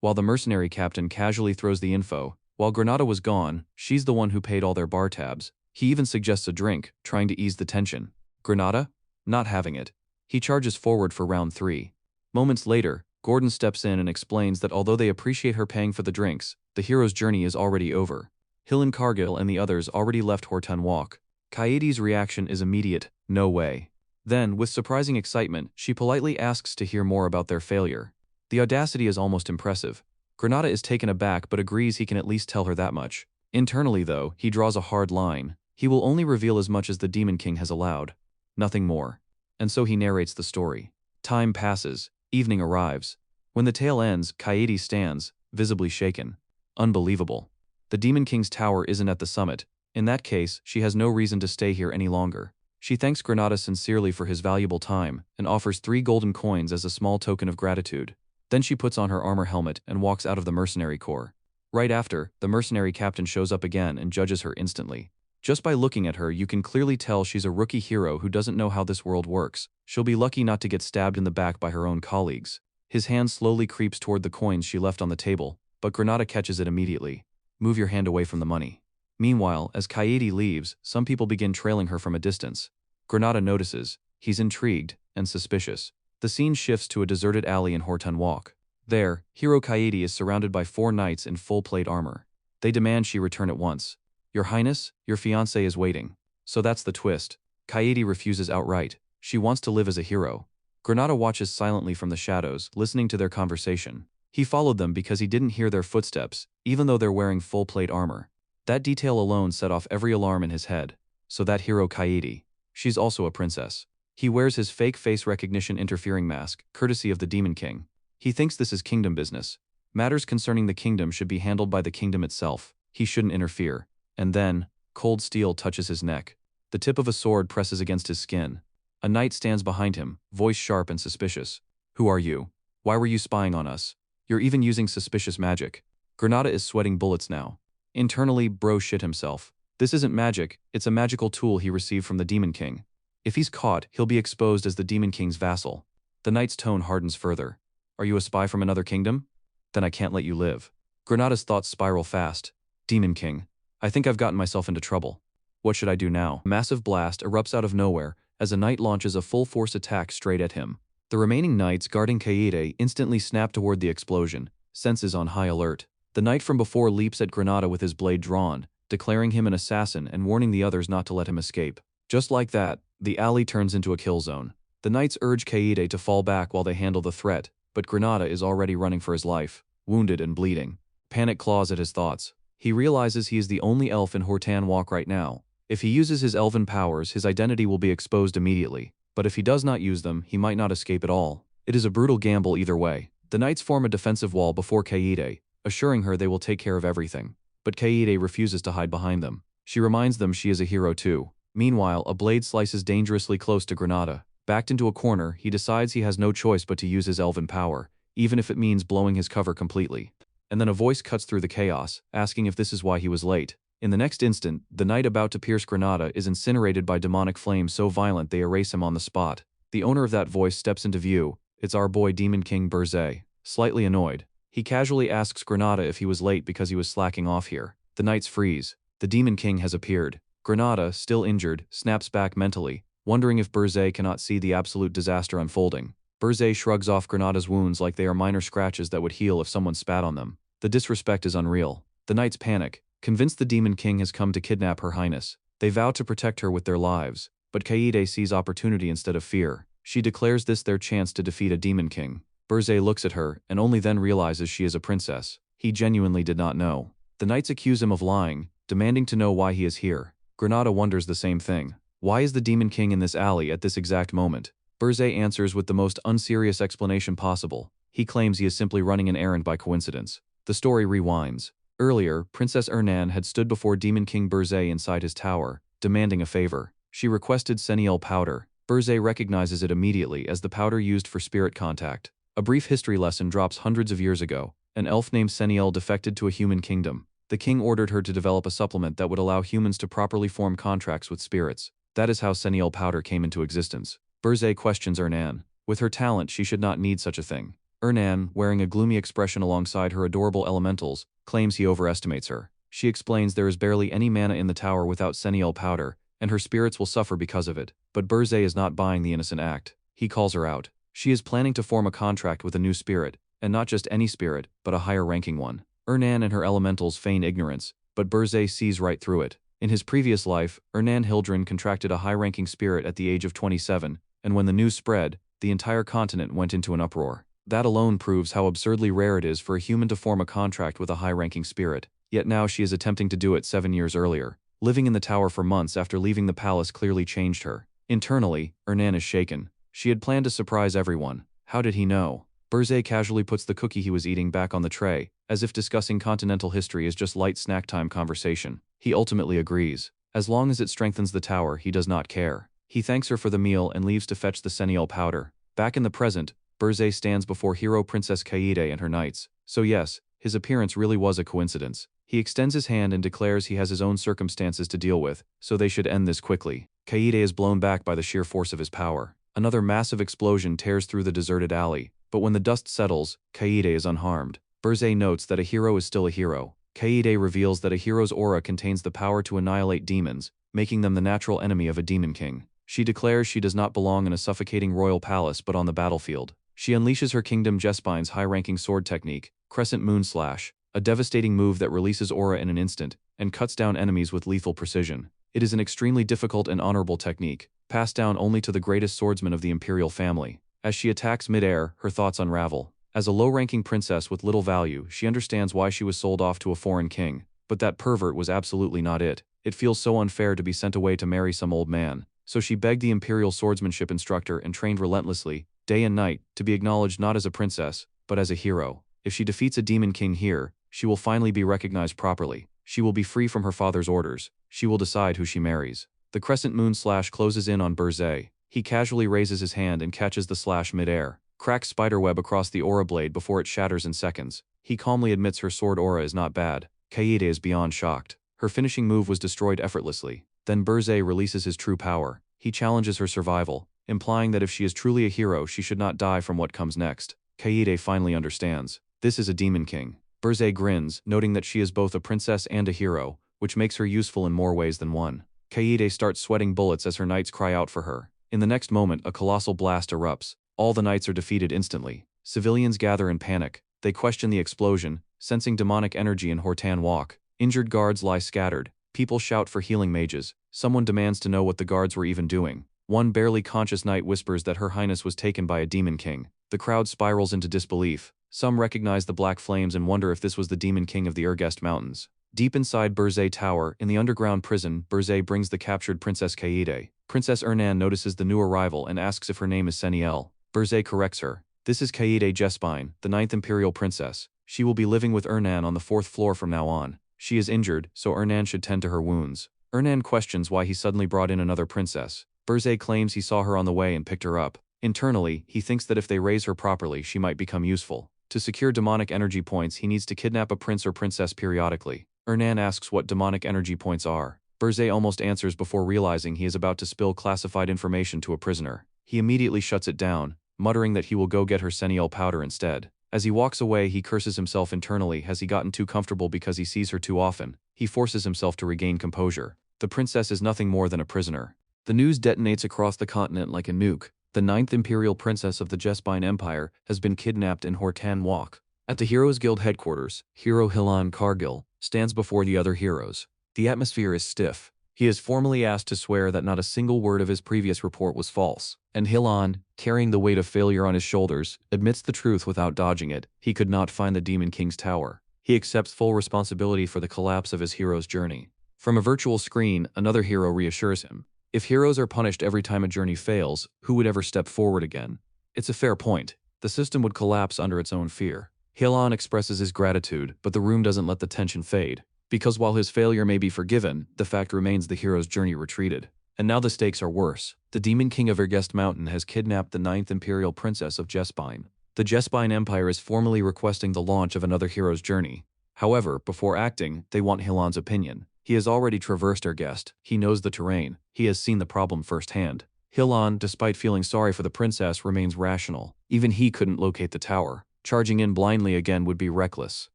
Speaker 1: while the mercenary captain casually throws the info. While Granada was gone, she's the one who paid all their bar tabs. He even suggests a drink, trying to ease the tension. Granada? Not having it. He charges forward for round 3. Moments later, Gordon steps in and explains that although they appreciate her paying for the drinks, the hero's journey is already over. Hillen Cargill and the others already left Horton Walk. Kaede's reaction is immediate, no way. Then, with surprising excitement, she politely asks to hear more about their failure. The audacity is almost impressive. Granada is taken aback but agrees he can at least tell her that much. Internally though, he draws a hard line. He will only reveal as much as the Demon King has allowed. Nothing more. And so he narrates the story. Time passes. Evening arrives. When the tale ends, Kaede stands, visibly shaken. Unbelievable. The Demon King's tower isn't at the summit. In that case, she has no reason to stay here any longer. She thanks Granada sincerely for his valuable time, and offers 3 golden coins as a small token of gratitude. Then she puts on her armor helmet and walks out of the mercenary corps. Right after, the mercenary captain shows up again and judges her instantly. Just by looking at her you can clearly tell she's a rookie hero who doesn't know how this world works. She'll be lucky not to get stabbed in the back by her own colleagues. His hand slowly creeps toward the coins she left on the table, but Granada catches it immediately. Move your hand away from the money. Meanwhile, as Kaede leaves, some people begin trailing her from a distance. Granada notices. He's intrigued and suspicious. The scene shifts to a deserted alley in Horton Walk. There, Hero Kaede is surrounded by 4 knights in full plate armor. They demand she return at once. Your Highness, your fiancé is waiting. So that's the twist. Kaede refuses outright. She wants to live as a hero. Granada watches silently from the shadows, listening to their conversation. He followed them because he didn't hear their footsteps, even though they're wearing full plate armor. That detail alone set off every alarm in his head. So that Hero Kaede. She's also a princess. He wears his fake face recognition interfering mask, courtesy of the Demon King. He thinks this is kingdom business. Matters concerning the kingdom should be handled by the kingdom itself. He shouldn't interfere. And then, cold steel touches his neck. The tip of a sword presses against his skin. A knight stands behind him, voice sharp and suspicious. Who are you? Why were you spying on us? You're even using suspicious magic. Granada is sweating bullets now. Internally, bro shit himself. This isn't magic, it's a magical tool he received from the Demon King. If he's caught, he'll be exposed as the Demon King's vassal. The knight's tone hardens further. Are you a spy from another kingdom? Then I can't let you live. Granada's thoughts spiral fast. Demon King. I think I've gotten myself into trouble. What should I do now? A massive blast erupts out of nowhere as a knight launches a full-force attack straight at him. The remaining knights guarding Kaede instantly snap toward the explosion, senses on high alert. The knight from before leaps at Granada with his blade drawn, declaring him an assassin and warning the others not to let him escape. Just like that, the alley turns into a kill zone. The knights urge Kaede to fall back while they handle the threat, but Granada is already running for his life, wounded and bleeding. Panic claws at his thoughts. He realizes he is the only elf in Hortan Walk right now. If he uses his elven powers, his identity will be exposed immediately. But if he does not use them, he might not escape at all. It is a brutal gamble either way. The knights form a defensive wall before Kaede, assuring her they will take care of everything. But Kaede refuses to hide behind them. She reminds them she is a hero too. Meanwhile, a blade slices dangerously close to Granada. Backed into a corner, he decides he has no choice but to use his elven power, even if it means blowing his cover completely. And then a voice cuts through the chaos, asking if this is why he was late. In the next instant, the knight about to pierce Granada is incinerated by demonic flames so violent they erase him on the spot. The owner of that voice steps into view. It's our boy Demon King Burzay. Slightly annoyed, he casually asks Granada if he was late because he was slacking off here. The knights freeze. The Demon King has appeared. Granada, still injured, snaps back mentally, wondering if Burzay cannot see the absolute disaster unfolding. Burzay shrugs off Granada's wounds like they are minor scratches that would heal if someone spat on them. The disrespect is unreal. The knights panic, convinced the Demon King has come to kidnap Her Highness. They vow to protect her with their lives, but Kaede sees opportunity instead of fear. She declares this their chance to defeat a Demon King. Burzay looks at her and only then realizes she is a princess. He genuinely did not know. The knights accuse him of lying, demanding to know why he is here. Granada wonders the same thing. Why is the Demon King in this alley at this exact moment? Burzay answers with the most unserious explanation possible. He claims he is simply running an errand by coincidence. The story rewinds. Earlier, Princess Ernan had stood before Demon King Burzay inside his tower, demanding a favor. She requested Seniel powder. Burzay recognizes it immediately as the powder used for spirit contact. A brief history lesson drops hundreds of years ago. An elf named Seniel defected to a human kingdom. The king ordered her to develop a supplement that would allow humans to properly form contracts with spirits. That is how Seniel powder came into existence. Burzay questions Ernan. With her talent, she should not need such a thing. Ernan, wearing a gloomy expression alongside her adorable elementals, claims he overestimates her. She explains there is barely any mana in the tower without Seniel powder, and her spirits will suffer because of it. But Burzay is not buying the innocent act. He calls her out. She is planning to form a contract with a new spirit, and not just any spirit, but a higher-ranking one. Ernan and her elementals feign ignorance, but Burzay sees right through it. In his previous life, Ernan Hildren contracted a high-ranking spirit at the age of 27, and when the news spread, the entire continent went into an uproar. That alone proves how absurdly rare it is for a human to form a contract with a high-ranking spirit, yet now she is attempting to do it 7 years earlier. Living in the tower for months after leaving the palace clearly changed her. Internally, Ernan is shaken. She had planned to surprise everyone. How did he know? Burzay casually puts the cookie he was eating back on the tray, as if discussing continental history is just light snack time conversation. He ultimately agrees. As long as it strengthens the tower, he does not care. He thanks her for the meal and leaves to fetch the Seniel powder. Back in the present, Burzay stands before hero Princess Kaede and her knights. So yes, his appearance really was a coincidence. He extends his hand and declares he has his own circumstances to deal with, so they should end this quickly. Kaede is blown back by the sheer force of his power. Another massive explosion tears through the deserted alley, but when the dust settles, Kaede is unharmed. Burzay notes that a hero is still a hero. Kaede reveals that a hero's aura contains the power to annihilate demons, making them the natural enemy of a demon king. She declares she does not belong in a suffocating royal palace but on the battlefield. She unleashes her Kingdom Jespine's high-ranking sword technique, Crescent Moon Slash, a devastating move that releases aura in an instant and cuts down enemies with lethal precision. It is an extremely difficult and honorable technique, passed down only to the greatest swordsman of the imperial family. As she attacks mid-air, her thoughts unravel. As a low-ranking princess with little value, she understands why she was sold off to a foreign king. But that pervert was absolutely not it. It feels so unfair to be sent away to marry some old man. So she begged the imperial swordsmanship instructor and trained relentlessly, day and night, to be acknowledged not as a princess, but as a hero. If she defeats a demon king here, she will finally be recognized properly. She will be free from her father's orders. She will decide who she marries. The Crescent Moon Slash closes in on Burzay. He casually raises his hand and catches the slash mid-air, cracks spiderweb across the aura blade before it shatters in seconds. He calmly admits her sword aura is not bad. Kaede is beyond shocked. Her finishing move was destroyed effortlessly. Then Burzay releases his true power. He challenges her survival, implying that if she is truly a hero she should not die from what comes next. Kaede finally understands. This is a demon king. Burzay grins, noting that she is both a princess and a hero, which makes her useful in more ways than one. Kaede starts sweating bullets as her knights cry out for her. In the next moment, a colossal blast erupts. All the knights are defeated instantly. Civilians gather in panic. They question the explosion, sensing demonic energy in Hortan Walk. Injured guards lie scattered. People shout for healing mages. Someone demands to know what the guards were even doing. One barely conscious knight whispers that Her Highness was taken by a demon king. The crowd spirals into disbelief. Some recognize the black flames and wonder if this was the demon king of the Urgest Mountains. Deep inside Burzay Tower, in the underground prison, Burzay brings the captured Princess Kaede. Princess Ernan notices the new arrival and asks if her name is Seniel. Burzay corrects her. This is Kaede Jespine, the 9th Imperial Princess. She will be living with Ernan on the 4th floor from now on. She is injured, so Ernan should tend to her wounds. Ernan questions why he suddenly brought in another princess. Burzay claims he saw her on the way and picked her up. Internally, he thinks that if they raise her properly, she might become useful. To secure demonic energy points, he needs to kidnap a prince or princess periodically. Ernan asks what demonic energy points are. Burzay almost answers before realizing he is about to spill classified information to a prisoner. He immediately shuts it down, muttering that he will go get her Seniel powder instead. As he walks away, he curses himself internally. Has he gotten too comfortable because he sees her too often? He forces himself to regain composure. The princess is nothing more than a prisoner. The news detonates across the continent like a nuke. The 9th Imperial Princess of the Jespine Empire has been kidnapped in Hortan Walk. At the Heroes Guild headquarters, hero Hilan Cargill stands before the other heroes. The atmosphere is stiff. He is formally asked to swear that not a single word of his previous report was false. And Hilan, carrying the weight of failure on his shoulders, admits the truth without dodging it. He could not find the Demon King's tower. He accepts full responsibility for the collapse of his hero's journey. From a virtual screen, another hero reassures him. If heroes are punished every time a journey fails, who would ever step forward again? It's a fair point. The system would collapse under its own fear. Hilan expresses his gratitude, but the room doesn't let the tension fade. Because while his failure may be forgiven, the fact remains the hero's journey retreated. And now the stakes are worse. The Demon King of Urgest Mountain has kidnapped the 9th Imperial Princess of Jespine. The Jespine Empire is formally requesting the launch of another hero's journey. However, before acting, they want Hilan's opinion. He has already traversed Urgest. He knows the terrain. He has seen the problem firsthand. Hilan, despite feeling sorry for the princess, remains rational. Even he couldn't locate the tower. Charging in blindly again would be reckless.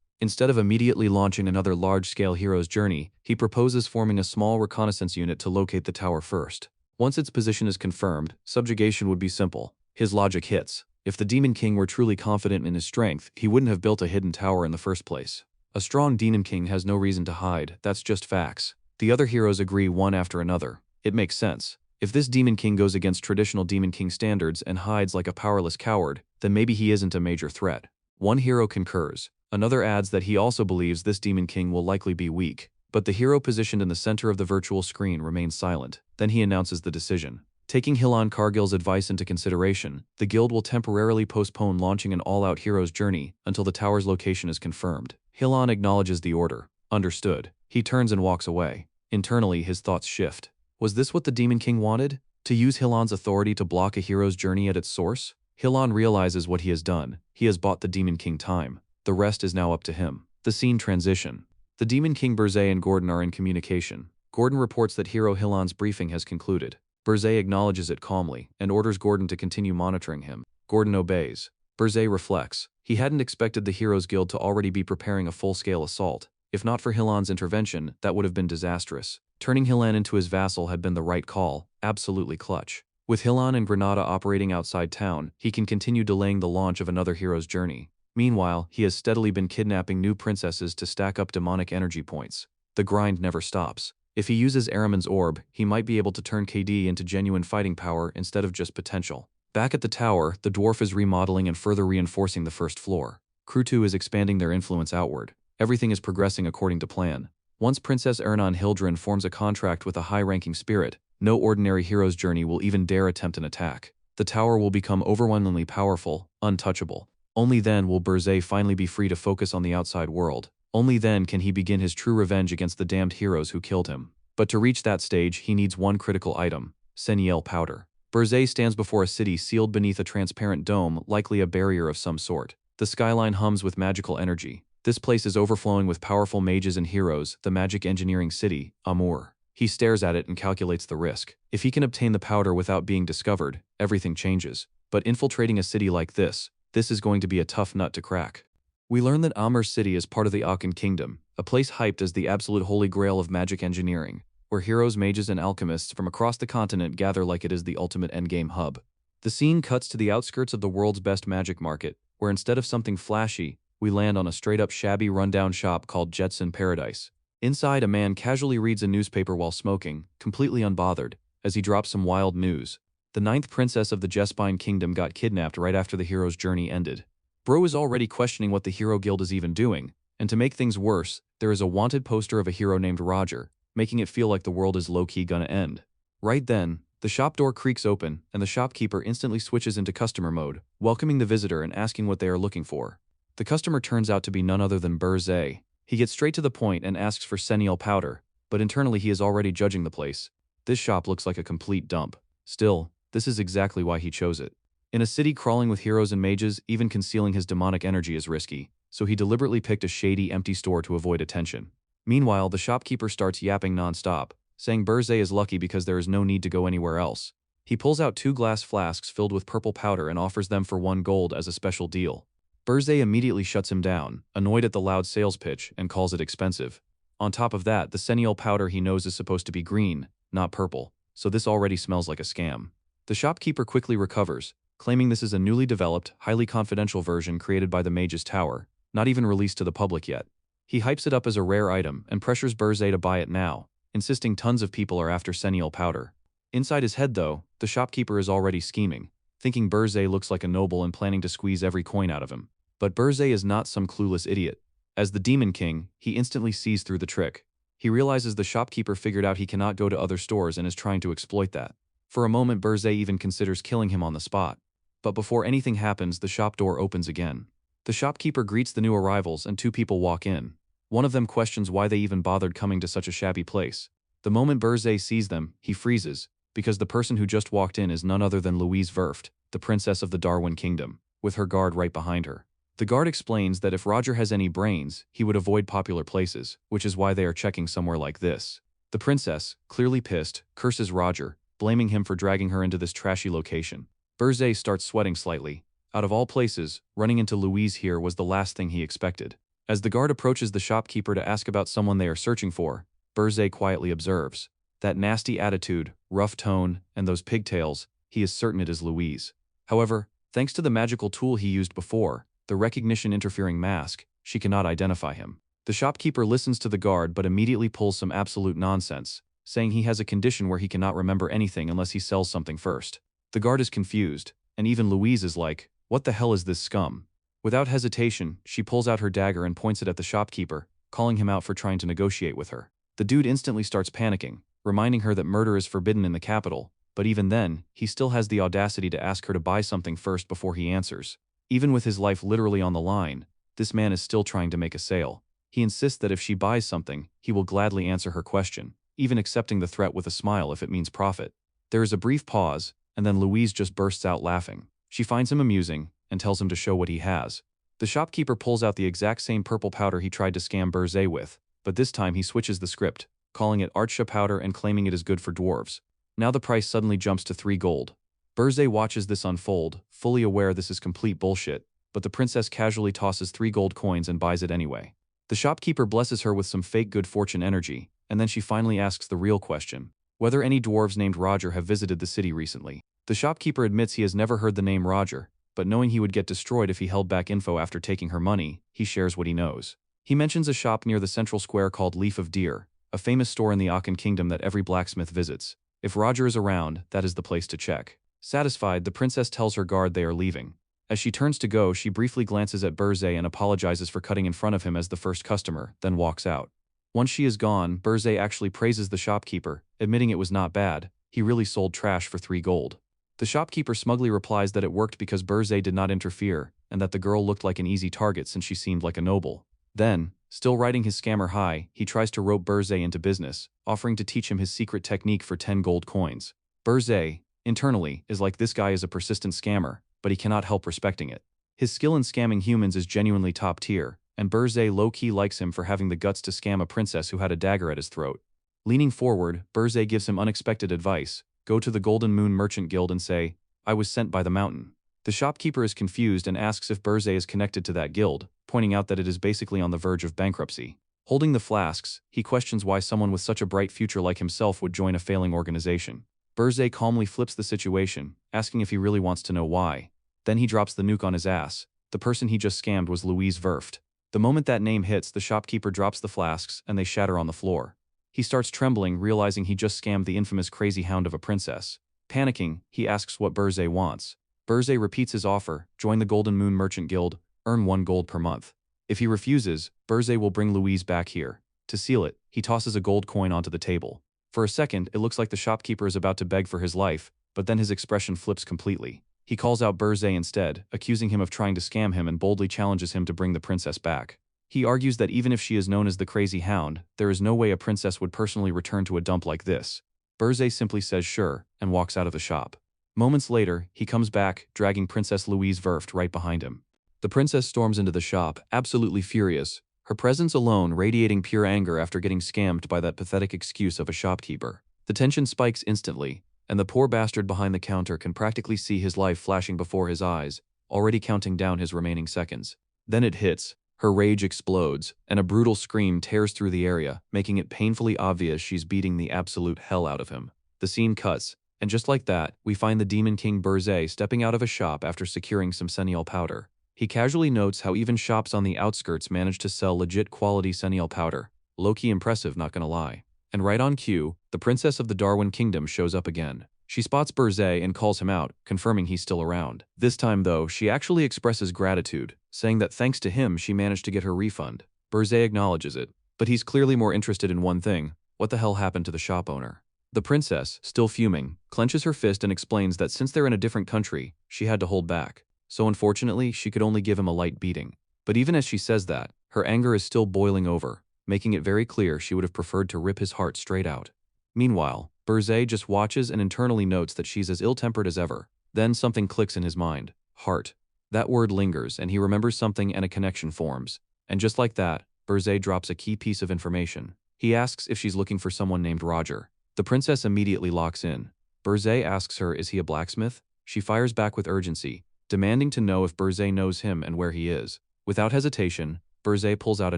Speaker 1: Instead of immediately launching another large-scale hero's journey, he proposes forming a small reconnaissance unit to locate the tower first. Once its position is confirmed, subjugation would be simple. His logic hits. If the Demon King were truly confident in his strength, he wouldn't have built a hidden tower in the first place. A strong Demon King has no reason to hide, that's just facts. The other heroes agree one after another. It makes sense. If this Demon King goes against traditional Demon King standards and hides like a powerless coward, then maybe he isn't a major threat. One hero concurs. Another adds that he also believes this Demon King will likely be weak. But the hero positioned in the center of the virtual screen remains silent. Then he announces the decision. Taking Hilan Cargill's advice into consideration, the guild will temporarily postpone launching an all-out hero's journey until the tower's location is confirmed. Hilan acknowledges the order. Understood. He turns and walks away. Internally, his thoughts shift. Was this what the Demon King wanted? To use Hilan's authority to block a hero's journey at its source? Hilan realizes what he has done. He has bought the Demon King time. The rest is now up to him. The scene transition. The Demon King Burzay and Gordon are in communication. Gordon reports that hero Hilan's briefing has concluded. Burzay acknowledges it calmly and orders Gordon to continue monitoring him. Gordon obeys. Burzay reflects. He hadn't expected the Heroes Guild to already be preparing a full-scale assault. If not for Hilan's intervention, that would have been disastrous. Turning Hilan into his vassal had been the right call, absolutely clutch. With Hilan and Granada operating outside town, he can continue delaying the launch of another hero's journey. Meanwhile, he has steadily been kidnapping new princesses to stack up demonic energy points. The grind never stops. If he uses Araman's orb, he might be able to turn KD into genuine fighting power instead of just potential. Back at the tower, the dwarf is remodeling and further reinforcing the first floor. Crew 2 is expanding their influence outward. Everything is progressing according to plan. Once Princess Ernan Hildren forms a contract with a high-ranking spirit, no ordinary hero's journey will even dare attempt an attack. The tower will become overwhelmingly powerful, untouchable. Only then will Burzay finally be free to focus on the outside world. Only then can he begin his true revenge against the damned heroes who killed him. But to reach that stage, he needs one critical item: Seniel powder. Burzay stands before a city sealed beneath a transparent dome, likely a barrier of some sort. The skyline hums with magical energy. This place is overflowing with powerful mages and heroes, the magic engineering city, Amur. He stares at it and calculates the risk. If he can obtain the powder without being discovered, everything changes. But infiltrating a city like this is going to be a tough nut to crack. We learn that Amur City is part of the Akan Kingdom, a place hyped as the absolute holy grail of magic engineering, where heroes, mages, and alchemists from across the continent gather like it is the ultimate endgame hub. The scene cuts to the outskirts of the world's best magic market, where instead of something flashy, we land on a straight-up shabby rundown shop called Jetson Paradise. Inside, a man casually reads a newspaper while smoking, completely unbothered, as he drops some wild news. The 9th princess of the Jespine Kingdom got kidnapped right after the hero's journey ended. Bro is already questioning what the Hero Guild is even doing, and to make things worse, there is a wanted poster of a hero named Roger, making it feel like the world is low-key gonna end. Right then, the shop door creaks open, and the shopkeeper instantly switches into customer mode, welcoming the visitor and asking what they are looking for. The customer turns out to be none other than Burzay. He gets straight to the point and asks for Seniel powder, but internally he is already judging the place. This shop looks like a complete dump. Still, this is exactly why he chose it. In a city crawling with heroes and mages, even concealing his demonic energy is risky, so he deliberately picked a shady, empty store to avoid attention. Meanwhile, the shopkeeper starts yapping non-stop, saying Burzay is lucky because there is no need to go anywhere else. He pulls out 2 glass flasks filled with purple powder and offers them for 1 gold as a special deal. Burzay immediately shuts him down, annoyed at the loud sales pitch, and calls it expensive. On top of that, the Seniel powder he knows is supposed to be green, not purple, so this already smells like a scam. The shopkeeper quickly recovers, claiming this is a newly developed, highly confidential version created by the Mage's Tower, not even released to the public yet. He hypes it up as a rare item and pressures Burzay to buy it now, insisting tons of people are after Seniel powder. Inside his head though, the shopkeeper is already scheming, thinking Burzay looks like a noble and planning to squeeze every coin out of him. But Burzay is not some clueless idiot. As the Demon King, he instantly sees through the trick. He realizes the shopkeeper figured out he cannot go to other stores and is trying to exploit that. For a moment, Burzay even considers killing him on the spot. But before anything happens, the shop door opens again. The shopkeeper greets the new arrivals and 2 people walk in. One of them questions why they even bothered coming to such a shabby place. The moment Burzay sees them, he freezes, because the person who just walked in is none other than Louise Verft, the princess of the Darwin Kingdom, with her guard right behind her. The guard explains that if Roger has any brains, he would avoid popular places, which is why they are checking somewhere like this. The princess, clearly pissed, curses Roger, blaming him for dragging her into this trashy location. Burzay starts sweating slightly. Out of all places, running into Louise here was the last thing he expected. As the guard approaches the shopkeeper to ask about someone they are searching for, Burzay quietly observes. That nasty attitude, rough tone, and those pigtails, he is certain it is Louise. However, thanks to the magical tool he used before, the recognition interfering mask, she cannot identify him. The shopkeeper listens to the guard but immediately pulls some absolute nonsense, saying he has a condition where he cannot remember anything unless he sells something first. The guard is confused, and even Louise is like, what the hell is this scum? Without hesitation, she pulls out her dagger and points it at the shopkeeper, calling him out for trying to negotiate with her. The dude instantly starts panicking, reminding her that murder is forbidden in the capital, but even then, he still has the audacity to ask her to buy something first before he answers. Even with his life literally on the line, this man is still trying to make a sale. He insists that if she buys something, he will gladly answer her question, even accepting the threat with a smile if it means profit. There is a brief pause, and then Louise just bursts out laughing. She finds him amusing, and tells him to show what he has. The shopkeeper pulls out the exact same purple powder he tried to scam Burzay with, but this time he switches the script, calling it Artsha powder and claiming it is good for dwarves. Now the price suddenly jumps to 3 gold. Burzay watches this unfold, fully aware this is complete bullshit, but the princess casually tosses 3 gold coins and buys it anyway. The shopkeeper blesses her with some fake good fortune energy, and then she finally asks the real question, whether any dwarves named Roger have visited the city recently. The shopkeeper admits he has never heard the name Roger, but knowing he would get destroyed if he held back info after taking her money, he shares what he knows. He mentions a shop near the central square called Leaf of Deer, a famous store in the Akan kingdom that every blacksmith visits. If Roger is around, that is the place to check. Satisfied, the princess tells her guard they are leaving. As she turns to go, she briefly glances at Berzé and apologizes for cutting in front of him as the first customer, then walks out. Once she is gone, Berzé actually praises the shopkeeper, admitting it was not bad. He really sold trash for 3 gold. The shopkeeper smugly replies that it worked because Berzé did not interfere, and that the girl looked like an easy target since she seemed like a noble. Then, still riding his scammer high, he tries to rope Berzé into business, offering to teach him his secret technique for 10 gold coins. Berzé, internally, is like, this guy is a persistent scammer, but he cannot help respecting it. His skill in scamming humans is genuinely top tier, and Berzé low-key likes him for having the guts to scam a princess who had a dagger at his throat. Leaning forward, Berzé gives him unexpected advice: go to the Golden Moon Merchant Guild and say, "I was sent by the mountain." The shopkeeper is confused and asks if Berzé is connected to that guild, pointing out that it is basically on the verge of bankruptcy. Holding the flasks, he questions why someone with such a bright future like himself would join a failing organization. Berzé calmly flips the situation, asking if he really wants to know why. Then he drops the nuke on his ass. The person he just scammed was Louise Verft. The moment that name hits, the shopkeeper drops the flasks and they shatter on the floor. He starts trembling, realizing he just scammed the infamous crazy hound of a princess. Panicking, he asks what Berzé wants. Berzé repeats his offer: join the Golden Moon Merchant Guild, earn 1 gold per month. If he refuses, Berzé will bring Louise back here. To seal it, he tosses a gold coin onto the table. For a second, it looks like the shopkeeper is about to beg for his life, but then his expression flips completely. He calls out Berzé instead, accusing him of trying to scam him, and boldly challenges him to bring the princess back. He argues that even if she is known as the Crazy Hound, there is no way a princess would personally return to a dump like this. Berzé simply says sure, and walks out of the shop. Moments later, he comes back, dragging Princess Louise Verft right behind him. The princess storms into the shop, absolutely furious, her presence alone radiating pure anger after getting scammed by that pathetic excuse of a shopkeeper. The tension spikes instantly, and the poor bastard behind the counter can practically see his life flashing before his eyes, already counting down his remaining seconds. Then it hits. Her rage explodes, and a brutal scream tears through the area, making it painfully obvious she's beating the absolute hell out of him. The scene cuts, and just like that, we find the Demon King Berzé stepping out of a shop after securing some Senial powder. He casually notes how even shops on the outskirts manage to sell legit quality Senial powder. Low-key impressive, not gonna lie. And right on cue, the princess of the Darwin Kingdom shows up again. She spots Berzé and calls him out, confirming he's still around. This time though, she actually expresses gratitude, saying that thanks to him she managed to get her refund. Berzé acknowledges it, but he's clearly more interested in one thing: what the hell happened to the shop owner? The princess, still fuming, clenches her fist and explains that since they're in a different country, she had to hold back. So unfortunately, she could only give him a light beating. But even as she says that, her anger is still boiling over, making it very clear she would have preferred to rip his heart straight out. Meanwhile, Berzé just watches and internally notes that she's as ill-tempered as ever. Then something clicks in his mind. Heart. That word lingers, and he remembers something, and a connection forms. And just like that, Berzé drops a key piece of information. He asks if she's looking for someone named Roger. The princess immediately locks in. Berzé asks her, is he a blacksmith? She fires back with urgency, demanding to know if Berzé knows him and where he is. Without hesitation, Berzé pulls out a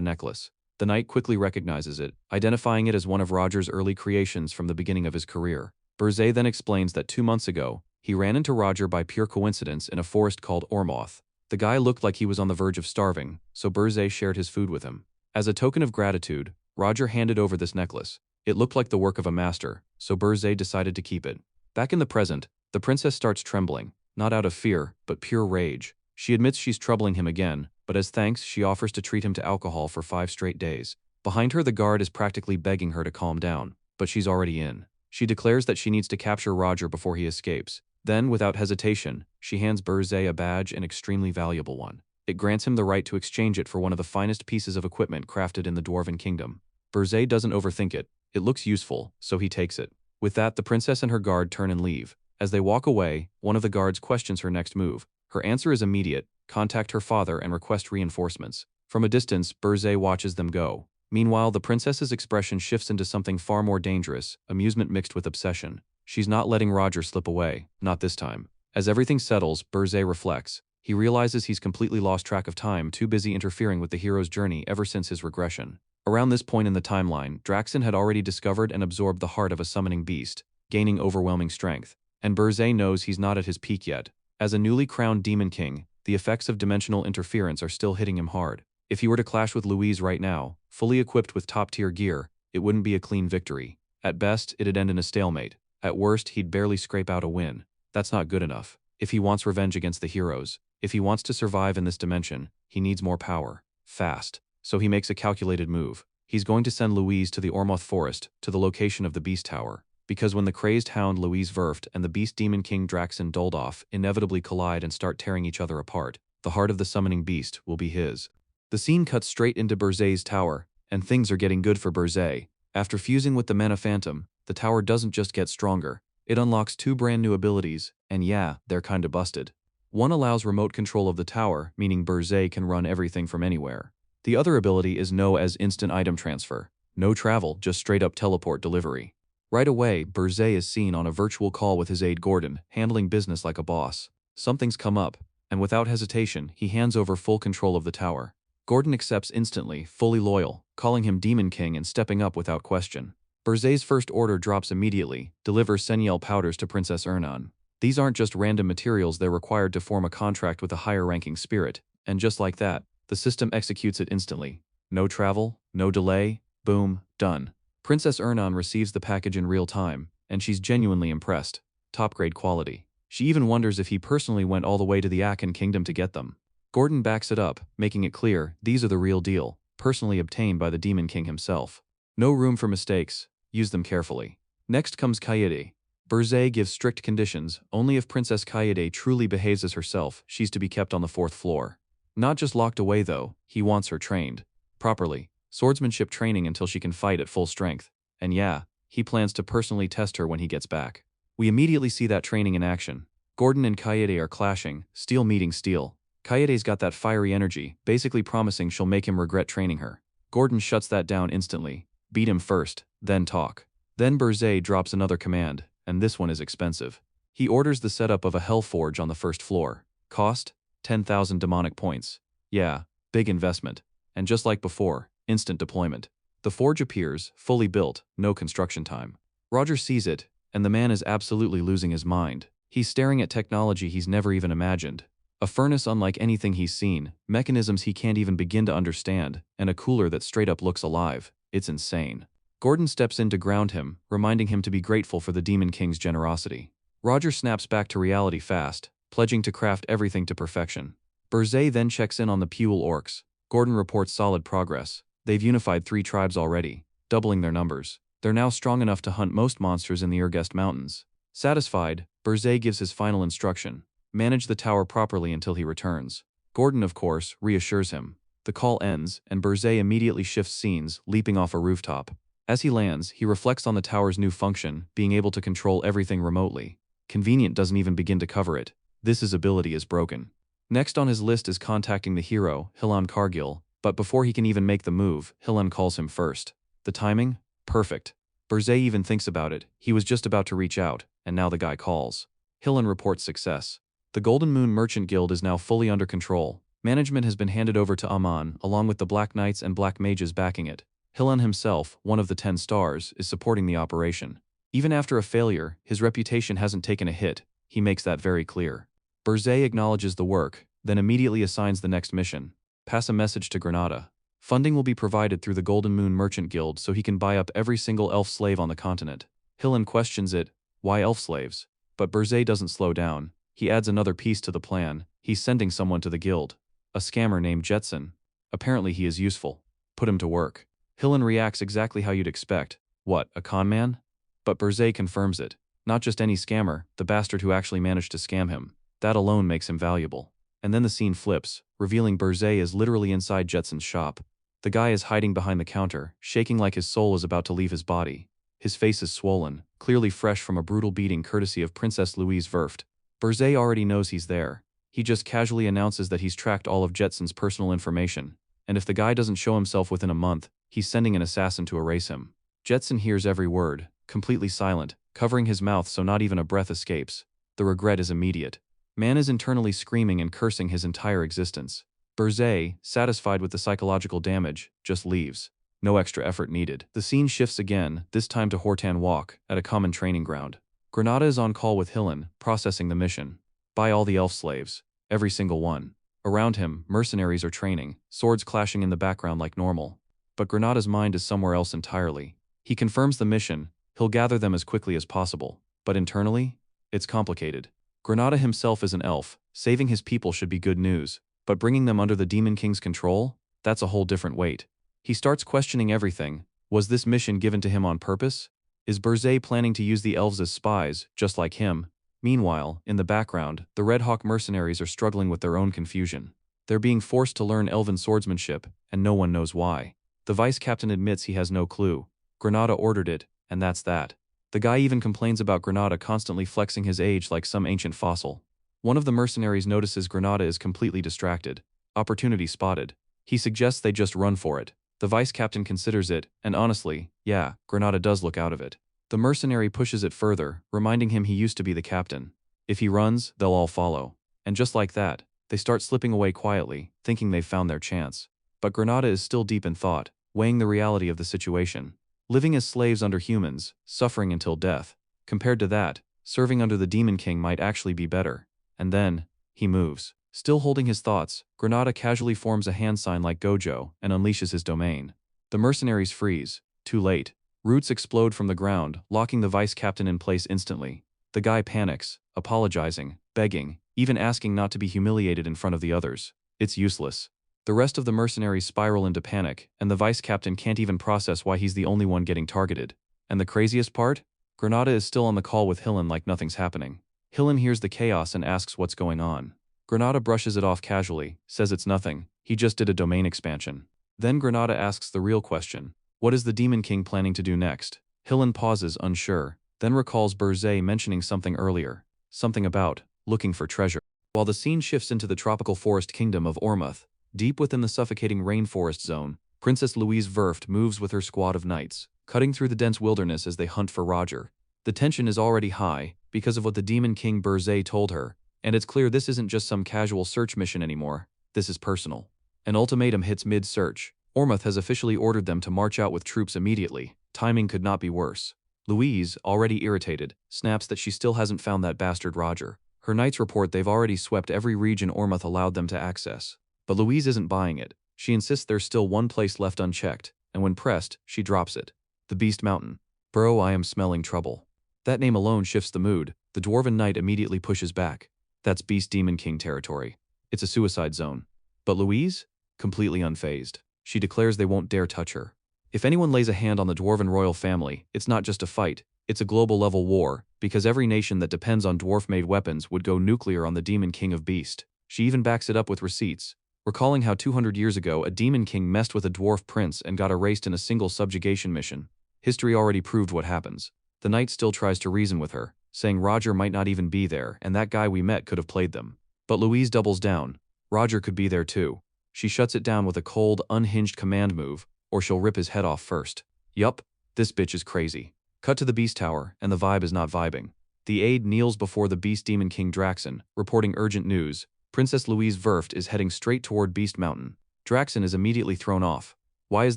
Speaker 1: necklace. The knight quickly recognizes it, identifying it as one of Roger's early creations from the beginning of his career. Berzé then explains that 2 months ago, he ran into Roger by pure coincidence in a forest called Ormoth. The guy looked like he was on the verge of starving, so Berzé shared his food with him. As a token of gratitude, Roger handed over this necklace. It looked like the work of a master, so Berzé decided to keep it. Back in the present, the princess starts trembling, not out of fear, but pure rage. She admits she's troubling him again, but as thanks, she offers to treat him to alcohol for 5 straight days. Behind her, the guard is practically begging her to calm down, but she's already in. She declares that she needs to capture Roger before he escapes. Then, without hesitation, she hands Berzé a badge, an extremely valuable one. It grants him the right to exchange it for one of the finest pieces of equipment crafted in the Dwarven Kingdom. Berzé doesn't overthink it. It looks useful, so he takes it. With that, the princess and her guard turn and leave. As they walk away, one of the guards questions her next move. Her answer is immediate: contact her father and request reinforcements. From a distance, Berzé watches them go. Meanwhile, the princess's expression shifts into something far more dangerous, amusement mixed with obsession. She's not letting Roger slip away, not this time. As everything settles, Berzé reflects. He realizes he's completely lost track of time, too busy interfering with the hero's journey ever since his regression. Around this point in the timeline, Draxen had already discovered and absorbed the heart of a summoning beast, gaining overwhelming strength. And Berzé knows he's not at his peak yet. As a newly crowned Demon King, the effects of dimensional interference are still hitting him hard. If he were to clash with Louise right now, fully equipped with top-tier gear, it wouldn't be a clean victory. At best, it'd end in a stalemate. At worst, he'd barely scrape out a win. That's not good enough. If he wants revenge against the heroes, if he wants to survive in this dimension, he needs more power. Fast. So he makes a calculated move. He's going to send Louise to the Ormoth Forest, to the location of the Beast Tower. Because when the crazed hound Louise Verft and the Beast Demon King Draxen Doldorf inevitably collide and start tearing each other apart, the heart of the summoning beast will be his. The scene cuts straight into Berzé's tower, and things are getting good for Berzé. After fusing with the Mana Phantom, the tower doesn't just get stronger, it unlocks 2 brand new abilities, and yeah, they're kinda busted. One allows remote control of the tower, meaning Berzé can run everything from anywhere. The other ability is known as instant item transfer. No travel, just straight up teleport delivery. Right away, Berzé is seen on a virtual call with his aide Gordon, handling business like a boss. Something's come up, and without hesitation, he hands over full control of the tower. Gordon accepts instantly, fully loyal, calling him Demon King and stepping up without question. Berzé's first order drops immediately: deliver Seniel powders to Princess Ernan. These aren't just random materials, they're required to form a contract with a higher-ranking spirit, and just like that, the system executes it instantly. No travel, no delay, boom, done. Princess Ernan receives the package in real time, and she's genuinely impressed. Top-grade quality. She even wonders if he personally went all the way to the Akan Kingdom to get them. Gordon backs it up, making it clear these are the real deal, personally obtained by the Demon King himself. No room for mistakes, use them carefully. Next comes Kaede. Berzé gives strict conditions: only if Princess Kaede truly behaves as herself, she's to be kept on the 4th floor. Not just locked away though, he wants her trained. Properly. Swordsmanship training until she can fight at full strength. And yeah, he plans to personally test her when he gets back. We immediately see that training in action. Gordon and Kaede are clashing, steel meeting steel. Kaede's got that fiery energy, basically promising she'll make him regret training her. Gordon shuts that down instantly. Beat him first, then talk. Then Berzé drops another command, and this one is expensive. He orders the setup of a hell forge on the 1st floor. Cost? 10,000 demonic points. Yeah, big investment. And just like before, instant deployment. The forge appears, fully built, no construction time. Roger sees it, and the man is absolutely losing his mind. He's staring at technology he's never even imagined. A furnace unlike anything he's seen, mechanisms he can't even begin to understand, and a cooler that straight up looks alive. It's insane. Gordon steps in to ground him, reminding him to be grateful for the Demon King's generosity. Roger snaps back to reality fast, pledging to craft everything to perfection. Berzé then checks in on the Puel Orcs. Gordon reports solid progress. They've unified 3 tribes already, doubling their numbers. They're now strong enough to hunt most monsters in the Urgest Mountains. Satisfied, Berzé gives his final instruction: manage the tower properly until he returns. Gordon, of course, reassures him. The call ends, and Berzé immediately shifts scenes, leaping off a rooftop. As he lands, he reflects on the tower's new function, being able to control everything remotely. Convenient doesn't even begin to cover it. This ability is broken. Next on his list is contacting the hero, Hillan Cargill, but before he can even make the move, Hillan calls him first. The timing? Perfect. Berzé even thinks about it. He was just about to reach out, and now the guy calls. Hillan reports success. The Golden Moon Merchant Guild is now fully under control. Management has been handed over to Amon, along with the Black Knights and Black Mages backing it. Hillan himself, one of the 10 stars, is supporting the operation. Even after a failure, his reputation hasn't taken a hit. He makes that very clear. Berzé acknowledges the work, then immediately assigns the next mission. Pass a message to Granada. Funding will be provided through the Golden Moon Merchant Guild so he can buy up every single elf slave on the continent. Hillan questions it: why elf slaves? But Berzé doesn't slow down. He adds another piece to the plan: he's sending someone to the guild. A scammer named Jetson. Apparently he is useful. Put him to work. Hillan reacts exactly how you'd expect. What, a con man? But Berzé confirms it. Not just any scammer, the bastard who actually managed to scam him. That alone makes him valuable. And then the scene flips, revealing Berzé is literally inside Jetson's shop. The guy is hiding behind the counter, shaking like his soul is about to leave his body. His face is swollen, clearly fresh from a brutal beating courtesy of Princess Louise Verft. Berzé already knows he's there. He just casually announces that he's tracked all of Jetson's personal information, and if the guy doesn't show himself within a month, he's sending an assassin to erase him. Jetson hears every word, completely silent, covering his mouth so not even a breath escapes. The regret is immediate. Man is internally screaming and cursing his entire existence. Berzé, satisfied with the psychological damage, just leaves. No extra effort needed. The scene shifts again, this time to Hortan Walk, at a common training ground. Granada is on call with Hillen, processing the mission. Buy all the elf slaves. Every single one. Around him, mercenaries are training, swords clashing in the background like normal. But Granada's mind is somewhere else entirely. He confirms the mission, he'll gather them as quickly as possible. But internally? It's complicated. Granada himself is an elf, saving his people should be good news. But bringing them under the Demon King's control? That's a whole different weight. He starts questioning everything. Was this mission given to him on purpose? Is Burzay planning to use the elves as spies, just like him? Meanwhile, in the background, the Red Hawk mercenaries are struggling with their own confusion. They're being forced to learn elven swordsmanship, and no one knows why. The vice captain admits he has no clue. Granada ordered it, and that's that. The guy even complains about Granada constantly flexing his age like some ancient fossil. One of the mercenaries notices Granada is completely distracted. Opportunity spotted. He suggests they just run for it. The vice captain considers it, and honestly, yeah, Granada does look out of it. The mercenary pushes it further, reminding him he used to be the captain. If he runs, they'll all follow. And just like that, they start slipping away quietly, thinking they've found their chance. But Granada is still deep in thought, weighing the reality of the situation. Living as slaves under humans, suffering until death. Compared to that, serving under the Demon King might actually be better. And then, he moves. Still holding his thoughts, Granada casually forms a hand sign like Gojo and unleashes his domain. The mercenaries freeze. Too late. Roots explode from the ground, locking the vice captain in place instantly. The guy panics, apologizing, begging, even asking not to be humiliated in front of the others. It's useless. The rest of the mercenaries spiral into panic, and the vice captain can't even process why he's the only one getting targeted. And the craziest part? Granada is still on the call with Hillen like nothing's happening. Hillen hears the chaos and asks what's going on. Granada brushes it off casually, says it's nothing, he just did a domain expansion. Then Granada asks the real question. What is the Demon King planning to do next? Hillen pauses, unsure, then recalls Burzay mentioning something earlier. Something about looking for treasure. While the scene shifts into the tropical forest kingdom of Ormuth, deep within the suffocating rainforest zone, Princess Louise Verft moves with her squad of knights, cutting through the dense wilderness as they hunt for Roger. The tension is already high, because of what the Demon King Burzay told her, and it's clear this isn't just some casual search mission anymore, this is personal. An ultimatum hits mid-search. Ormuth has officially ordered them to march out with troops immediately. Timing could not be worse. Louise, already irritated, snaps that she still hasn't found that bastard Roger. Her knights report they've already swept every region Ormuth allowed them to access. But Louise isn't buying it. She insists there's still one place left unchecked, and when pressed, she drops it. The Beast Mountain. Bro, I am smelling trouble. That name alone shifts the mood. The Dwarven Knight immediately pushes back. That's Beast Demon King territory. It's a suicide zone. But Louise? Completely unfazed. She declares they won't dare touch her. If anyone lays a hand on the Dwarven royal family, it's not just a fight, it's a global-level war, because every nation that depends on dwarf-made weapons would go nuclear on the Demon King of Beast. She even backs it up with receipts, recalling how 200 years ago a Demon King messed with a dwarf prince and got erased in a single subjugation mission. History already proved what happens. The knight still tries to reason with her, saying Roger might not even be there and that guy we met could have played them. But Louise doubles down. Roger could be there too. She shuts it down with a cold, unhinged command move, or she'll rip his head off first. Yup, this bitch is crazy. Cut to the Beast Tower, and the vibe is not vibing. The aide kneels before the Beast Demon King Draxon, reporting urgent news. Princess Louise Verft is heading straight toward Beast Mountain. Draxon is immediately thrown off. Why is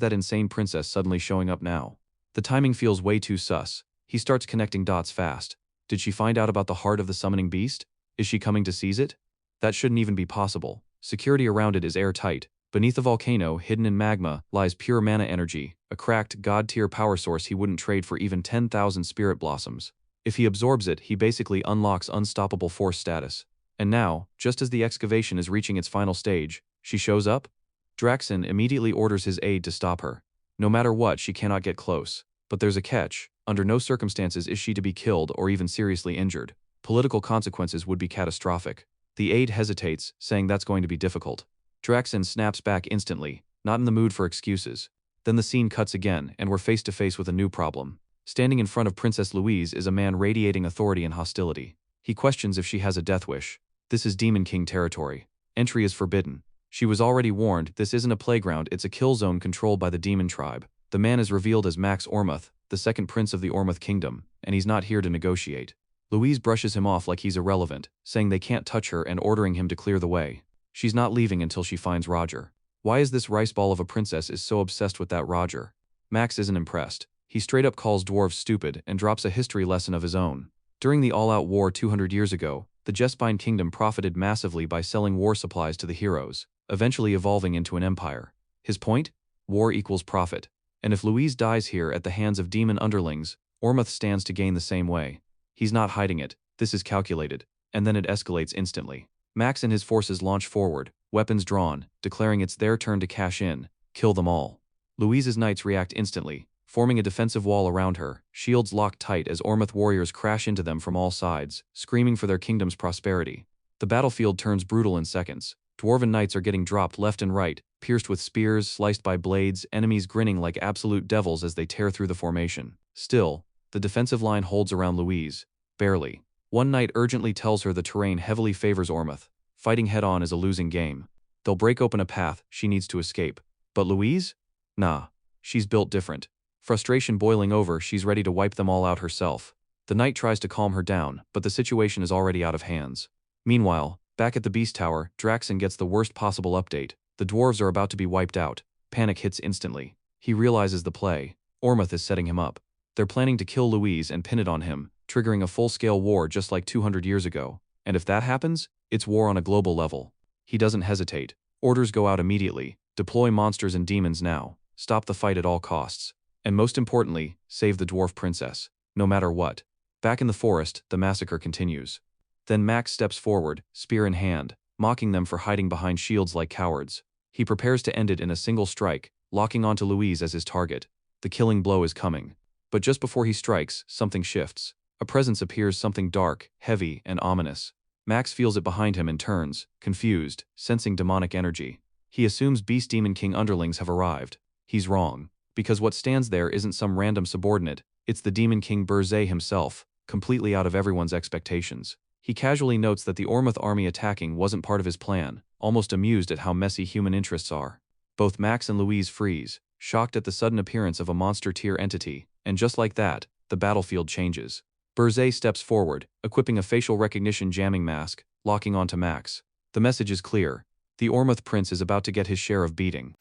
Speaker 1: that insane princess suddenly showing up now? The timing feels way too sus. He starts connecting dots fast. Did she find out about the heart of the summoning beast? Is she coming to seize it? That shouldn't even be possible. Security around it is airtight. Beneath the volcano, hidden in magma, lies pure mana energy, a cracked, god-tier power source he wouldn't trade for even 10,000 spirit blossoms. If he absorbs it, he basically unlocks unstoppable force status. And now, just as the excavation is reaching its final stage, she shows up? Draxon immediately orders his aide to stop her. No matter what, she cannot get close. But there's a catch. Under no circumstances is she to be killed or even seriously injured. Political consequences would be catastrophic. The aide hesitates, saying that's going to be difficult. Draxon snaps back instantly, not in the mood for excuses. Then the scene cuts again, and we're face to face with a new problem. Standing in front of Princess Louise is a man radiating authority and hostility. He questions if she has a death wish. This is Demon King territory. Entry is forbidden. She was already warned, this isn't a playground, it's a kill zone controlled by the demon tribe. The man is revealed as Max Ormuth, the second prince of the Ormuth kingdom, and he's not here to negotiate. Louise brushes him off like he's irrelevant, saying they can't touch her and ordering him to clear the way. She's not leaving until she finds Roger. Why is this rice ball of a princess is so obsessed with that Roger? Max isn't impressed. He straight up calls dwarves stupid and drops a history lesson of his own. During the all-out war 200 years ago, the Jesspine Kingdom profited massively by selling war supplies to the heroes, eventually evolving into an empire. His point? War equals profit. And if Louise dies here at the hands of demon underlings, Ormuz stands to gain the same way. He's not hiding it, this is calculated, and then it escalates instantly. Max and his forces launch forward, weapons drawn, declaring it's their turn to cash in, kill them all. Louise's knights react instantly, forming a defensive wall around her, shields locked tight as Ormuz warriors crash into them from all sides, screaming for their kingdom's prosperity. The battlefield turns brutal in seconds. Dwarven knights are getting dropped left and right, pierced with spears, sliced by blades, enemies grinning like absolute devils as they tear through the formation. Still, the defensive line holds around Louise. Barely. One knight urgently tells her the terrain heavily favors Ormuz. Fighting head-on is a losing game. They'll break open a path, she needs to escape. But Louise? Nah. She's built different. Frustration boiling over, she's ready to wipe them all out herself. The knight tries to calm her down, but the situation is already out of hands. Meanwhile, back at the Beast Tower, Draxon gets the worst possible update. The dwarves are about to be wiped out. Panic hits instantly. He realizes the play. Ormuz is setting him up. They're planning to kill Louise and pin it on him, triggering a full-scale war just like 200 years ago. And if that happens, it's war on a global level. He doesn't hesitate. Orders go out immediately. Deploy monsters and demons now. Stop the fight at all costs. And most importantly, save the dwarf princess. No matter what. Back in the forest, the massacre continues. Then Max steps forward, spear in hand, mocking them for hiding behind shields like cowards. He prepares to end it in a single strike, locking onto Louise as his target. The killing blow is coming. But just before he strikes, something shifts. A presence appears, something dark, heavy, and ominous. Max feels it behind him and turns, confused, sensing demonic energy. He assumes Beast Demon King underlings have arrived. He's wrong. Because what stands there isn't some random subordinate, it's the Demon King Burzay himself, completely out of everyone's expectations. He casually notes that the Ormuz army attacking wasn't part of his plan, almost amused at how messy human interests are. Both Max and Louise freeze, shocked at the sudden appearance of a monster-tier entity, and just like that, the battlefield changes. Burzay steps forward, equipping a facial recognition jamming mask, locking onto Max. The message is clear. The Ormuz prince is about to get his share of beating.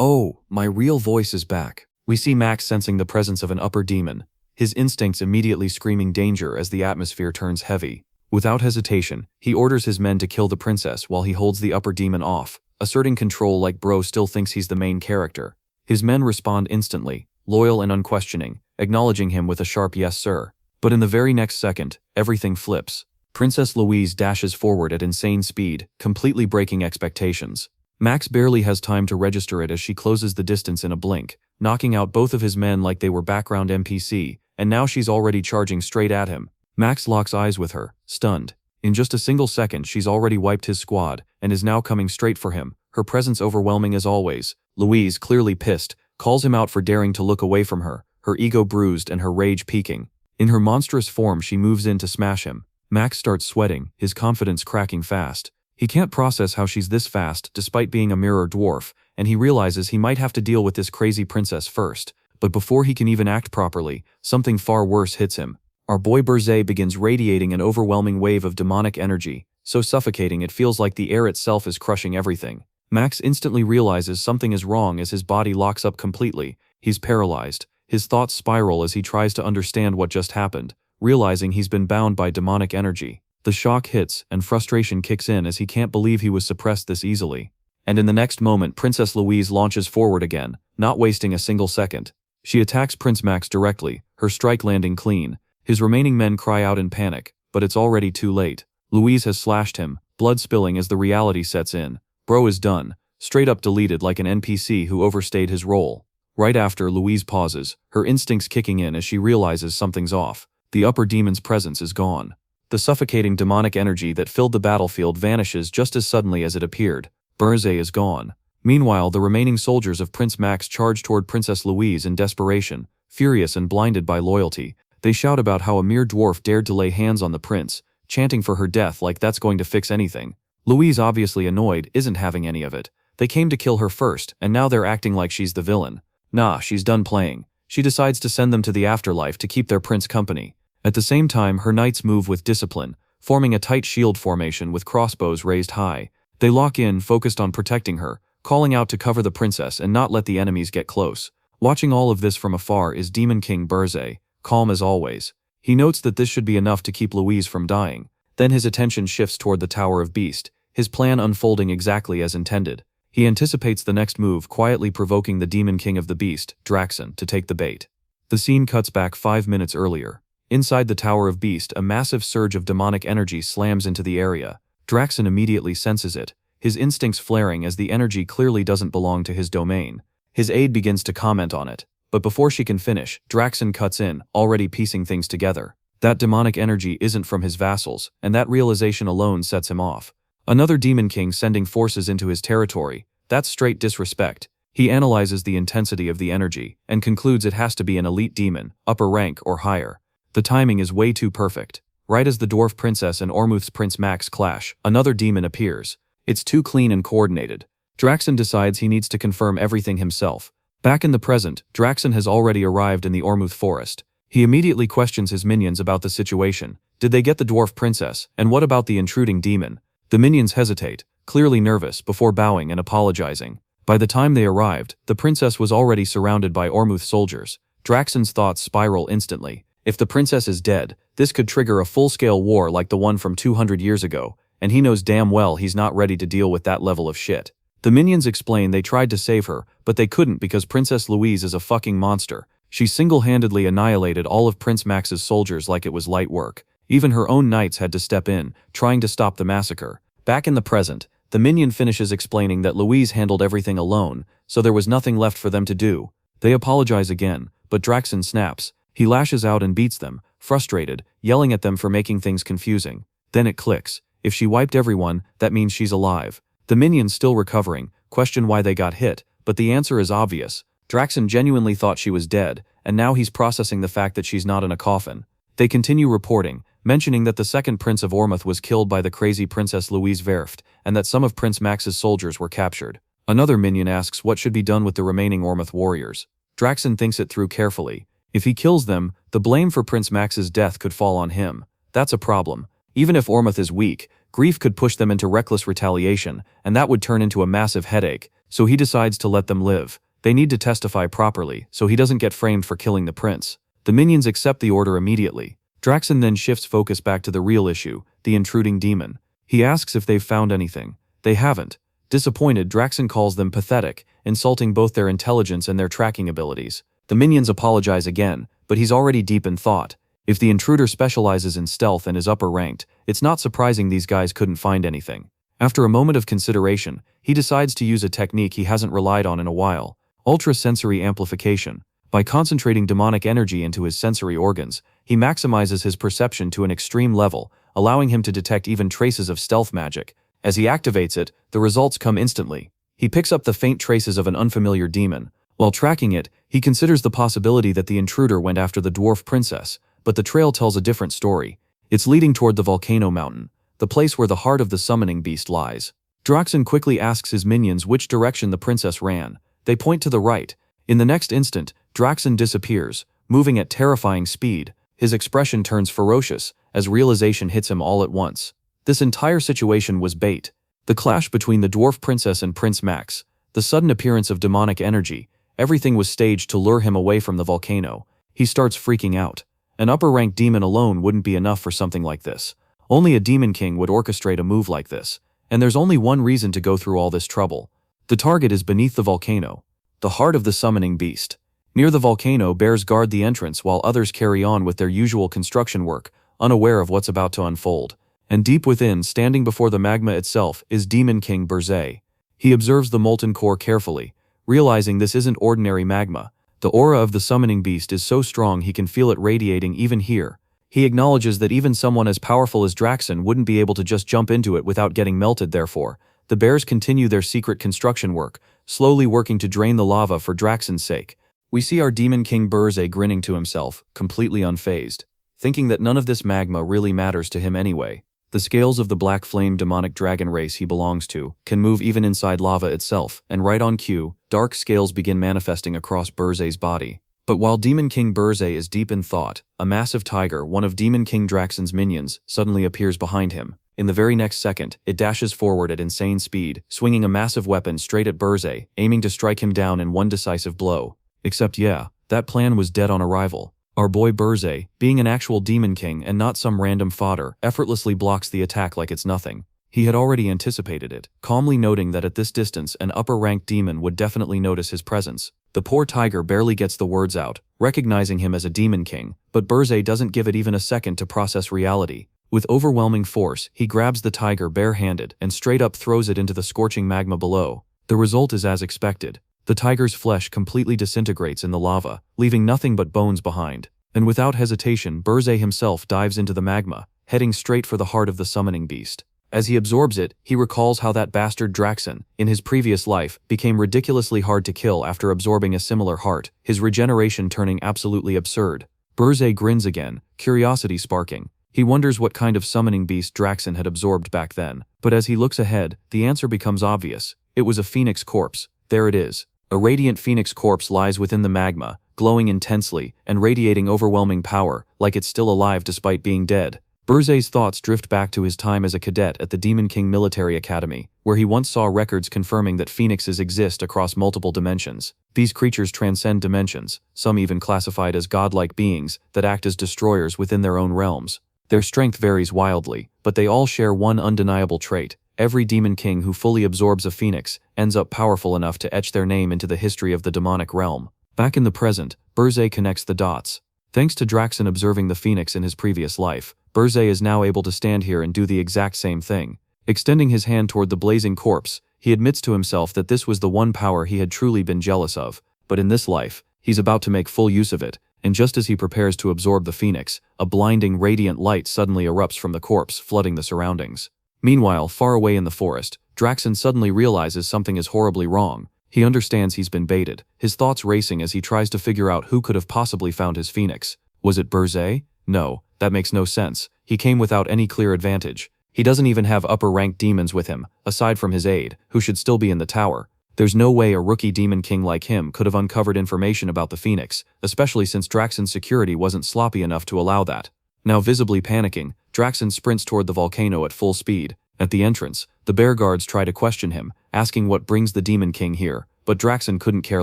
Speaker 1: Oh, my real voice is back. We see Max sensing the presence of an upper demon, his instincts immediately screaming danger as the atmosphere turns heavy. Without hesitation, he orders his men to kill the princess while he holds the upper demon off, asserting control like bro still thinks he's the main character. His men respond instantly, loyal and unquestioning, acknowledging him with a sharp yes sir. But in the very next second, everything flips. Princess Louise dashes forward at insane speed, completely breaking expectations. Max barely has time to register it as she closes the distance in a blink, knocking out both of his men like they were background NPC, and now she's already charging straight at him. Max locks eyes with her, stunned. In just a single second she's already wiped his squad, and is now coming straight for him, her presence overwhelming as always. Louise, clearly pissed, calls him out for daring to look away from her, her ego bruised and her rage peaking. In her monstrous form she moves in to smash him. Max starts sweating, his confidence cracking fast. He can't process how she's this fast despite being a mirror dwarf, and he realizes he might have to deal with this crazy princess first. But before he can even act properly, something far worse hits him. Our boy Burzay begins radiating an overwhelming wave of demonic energy, so suffocating it feels like the air itself is crushing everything. Max instantly realizes something is wrong as his body locks up completely. He's paralyzed. His thoughts spiral as he tries to understand what just happened, realizing he's been bound by demonic energy. The shock hits, and frustration kicks in as he can't believe he was suppressed this easily. And in the next moment Princess Louise launches forward again, not wasting a single second. She attacks Prince Max directly, her strike landing clean. His remaining men cry out in panic, but it's already too late. Louise has slashed him, blood spilling as the reality sets in. Bro is done, straight up deleted like an NPC who overstayed his role. Right after, Louise pauses, her instincts kicking in as she realizes something's off. The upper demon's presence is gone. The suffocating demonic energy that filled the battlefield vanishes just as suddenly as it appeared. Burzay is gone. Meanwhile, the remaining soldiers of Prince Max charge toward Princess Louise in desperation. Furious and blinded by loyalty, they shout about how a mere dwarf dared to lay hands on the prince, chanting for her death like that's going to fix anything. Louise, obviously annoyed, isn't having any of it. They came to kill her first, and now they're acting like she's the villain. Nah, she's done playing. She decides to send them to the afterlife to keep their prince company. At the same time, her knights move with discipline, forming a tight shield formation with crossbows raised high. They lock in, focused on protecting her, calling out to cover the princess and not let the enemies get close. Watching all of this from afar is Demon King Burzay, calm as always. He notes that this should be enough to keep Louise from dying. Then his attention shifts toward the Tower of Beast, his plan unfolding exactly as intended. He anticipates the next move, quietly provoking the Demon King of the Beast, Draxon, to take the bait. The scene cuts back 5 minutes earlier. Inside the Tower of Beast, a massive surge of demonic energy slams into the area. Draxon immediately senses it, his instincts flaring as the energy clearly doesn't belong to his domain. His aide begins to comment on it, but before she can finish, Draxon cuts in, already piecing things together. That demonic energy isn't from his vassals, and that realization alone sets him off. Another Demon King sending forces into his territory. That's straight disrespect. He analyzes the intensity of the energy, and concludes it has to be an elite demon, upper rank or higher. The timing is way too perfect. Right as the Dwarf Princess and Ormuth's Prince Max clash, another demon appears. It's too clean and coordinated. Draxon decides he needs to confirm everything himself. Back in the present, Draxon has already arrived in the Ormuth forest. He immediately questions his minions about the situation. Did they get the Dwarf Princess, and what about the intruding demon? The minions hesitate, clearly nervous, before bowing and apologizing. By the time they arrived, the princess was already surrounded by Ormuth soldiers. Draxon's thoughts spiral instantly. If the princess is dead, this could trigger a full-scale war like the one from 200 years ago, and he knows damn well he's not ready to deal with that level of shit. The minions explain they tried to save her, but they couldn't because Princess Louise is a fucking monster. She single-handedly annihilated all of Prince Max's soldiers like it was light work. Even her own knights had to step in, trying to stop the massacre. Back in the present, the minion finishes explaining that Louise handled everything alone, so there was nothing left for them to do. They apologize again, but Draxon snaps. He lashes out and beats them, frustrated, yelling at them for making things confusing. Then it clicks. If she wiped everyone, that means she's alive. The minions, still recovering, question why they got hit, but the answer is obvious. Draxon genuinely thought she was dead, and now he's processing the fact that she's not in a coffin. They continue reporting, mentioning that the second Prince of Ormuth was killed by the crazy Princess Louise Verft, and that some of Prince Max's soldiers were captured. Another minion asks what should be done with the remaining Ormuth warriors. Draxon thinks it through carefully. If he kills them, the blame for Prince Max's death could fall on him. That's a problem. Even if Ormuth is weak, grief could push them into reckless retaliation, and that would turn into a massive headache, so he decides to let them live. They need to testify properly, so he doesn't get framed for killing the prince. The minions accept the order immediately. Draxon then shifts focus back to the real issue, the intruding demon. He asks if they've found anything. They haven't. Disappointed, Draxon calls them pathetic, insulting both their intelligence and their tracking abilities. The minions apologize again, but he's already deep in thought. If the intruder specializes in stealth and is upper ranked, it's not surprising these guys couldn't find anything. After a moment of consideration, he decides to use a technique he hasn't relied on in a while: ultra-sensory amplification. By concentrating demonic energy into his sensory organs, he maximizes his perception to an extreme level, allowing him to detect even traces of stealth magic. As he activates it, the results come instantly. He picks up the faint traces of an unfamiliar demon. While tracking it, he considers the possibility that the intruder went after the dwarf princess, but the trail tells a different story. It's leading toward the volcano mountain, the place where the heart of the summoning beast lies. Draxon quickly asks his minions which direction the princess ran. They point to the right. In the next instant, Draxon disappears, moving at terrifying speed. His expression turns ferocious, as realization hits him all at once. This entire situation was bait. The clash between the dwarf princess and Prince Max, the sudden appearance of demonic energy, everything was staged to lure him away from the volcano. He starts freaking out. An upper-ranked demon alone wouldn't be enough for something like this. Only a demon king would orchestrate a move like this. And there's only one reason to go through all this trouble. The target is beneath the volcano, the heart of the summoning beast. Near the volcano, bears guard the entrance while others carry on with their usual construction work, unaware of what's about to unfold. And deep within, standing before the magma itself, is Demon King Burzay. He observes the molten core carefully, realizing this isn't ordinary magma. The aura of the summoning beast is so strong he can feel it radiating even here. He acknowledges that even someone as powerful as Draxon wouldn't be able to just jump into it without getting melted. Therefore, the bears continue their secret construction work, slowly working to drain the lava for Draxon's sake. We see our Demon King Burzay grinning to himself, completely unfazed, thinking that none of this magma really matters to him anyway. The scales of the black flame demonic dragon race he belongs to can move even inside lava itself, and right on cue, dark scales begin manifesting across Burzay's body. But while Demon King Burzay is deep in thought, a massive tiger, one of Demon King Draxon's minions, suddenly appears behind him. In the very next second, it dashes forward at insane speed, swinging a massive weapon straight at Burzay, aiming to strike him down in one decisive blow. Except yeah, that plan was dead on arrival. Our boy Burzay, being an actual demon king and not some random fodder, effortlessly blocks the attack like it's nothing. He had already anticipated it, calmly noting that at this distance an upper-ranked demon would definitely notice his presence. The poor tiger barely gets the words out, recognizing him as a demon king, but Burzay doesn't give it even a second to process reality. With overwhelming force, he grabs the tiger bare-handed and straight up throws it into the scorching magma below. The result is as expected. The tiger's flesh completely disintegrates in the lava, leaving nothing but bones behind. And without hesitation, Burzay himself dives into the magma, heading straight for the heart of the summoning beast. As he absorbs it, he recalls how that bastard Draxon, in his previous life, became ridiculously hard to kill after absorbing a similar heart, his regeneration turning absolutely absurd. Burzay grins again, curiosity sparking. He wonders what kind of summoning beast Draxon had absorbed back then, but as he looks ahead, the answer becomes obvious. It was a phoenix corpse. There it is. A radiant phoenix corpse lies within the magma, glowing intensely and radiating overwhelming power, like it's still alive despite being dead. Burzay's thoughts drift back to his time as a cadet at the Demon King Military Academy, where he once saw records confirming that phoenixes exist across multiple dimensions. These creatures transcend dimensions, some even classified as godlike beings that act as destroyers within their own realms. Their strength varies wildly, but they all share one undeniable trait. Every demon king who fully absorbs a phoenix ends up powerful enough to etch their name into the history of the demonic realm. Back in the present, Burzay connects the dots. Thanks to Draxon observing the phoenix in his previous life, Burzay is now able to stand here and do the exact same thing. Extending his hand toward the blazing corpse, he admits to himself that this was the one power he had truly been jealous of. But in this life, he's about to make full use of it, and just as he prepares to absorb the phoenix, a blinding radiant light suddenly erupts from the corpse, flooding the surroundings. Meanwhile, far away in the forest, Draxon suddenly realizes something is horribly wrong. He understands he's been baited, his thoughts racing as he tries to figure out who could have possibly found his phoenix. Was it Burzay? No, that makes no sense. He came without any clear advantage. He doesn't even have upper-ranked demons with him, aside from his aide, who should still be in the tower. There's no way a rookie demon king like him could have uncovered information about the phoenix, especially since Draxon's security wasn't sloppy enough to allow that. Now visibly panicking, Draxon sprints toward the volcano at full speed. At the entrance, the bear guards try to question him, asking what brings the demon king here, but Draxon couldn't care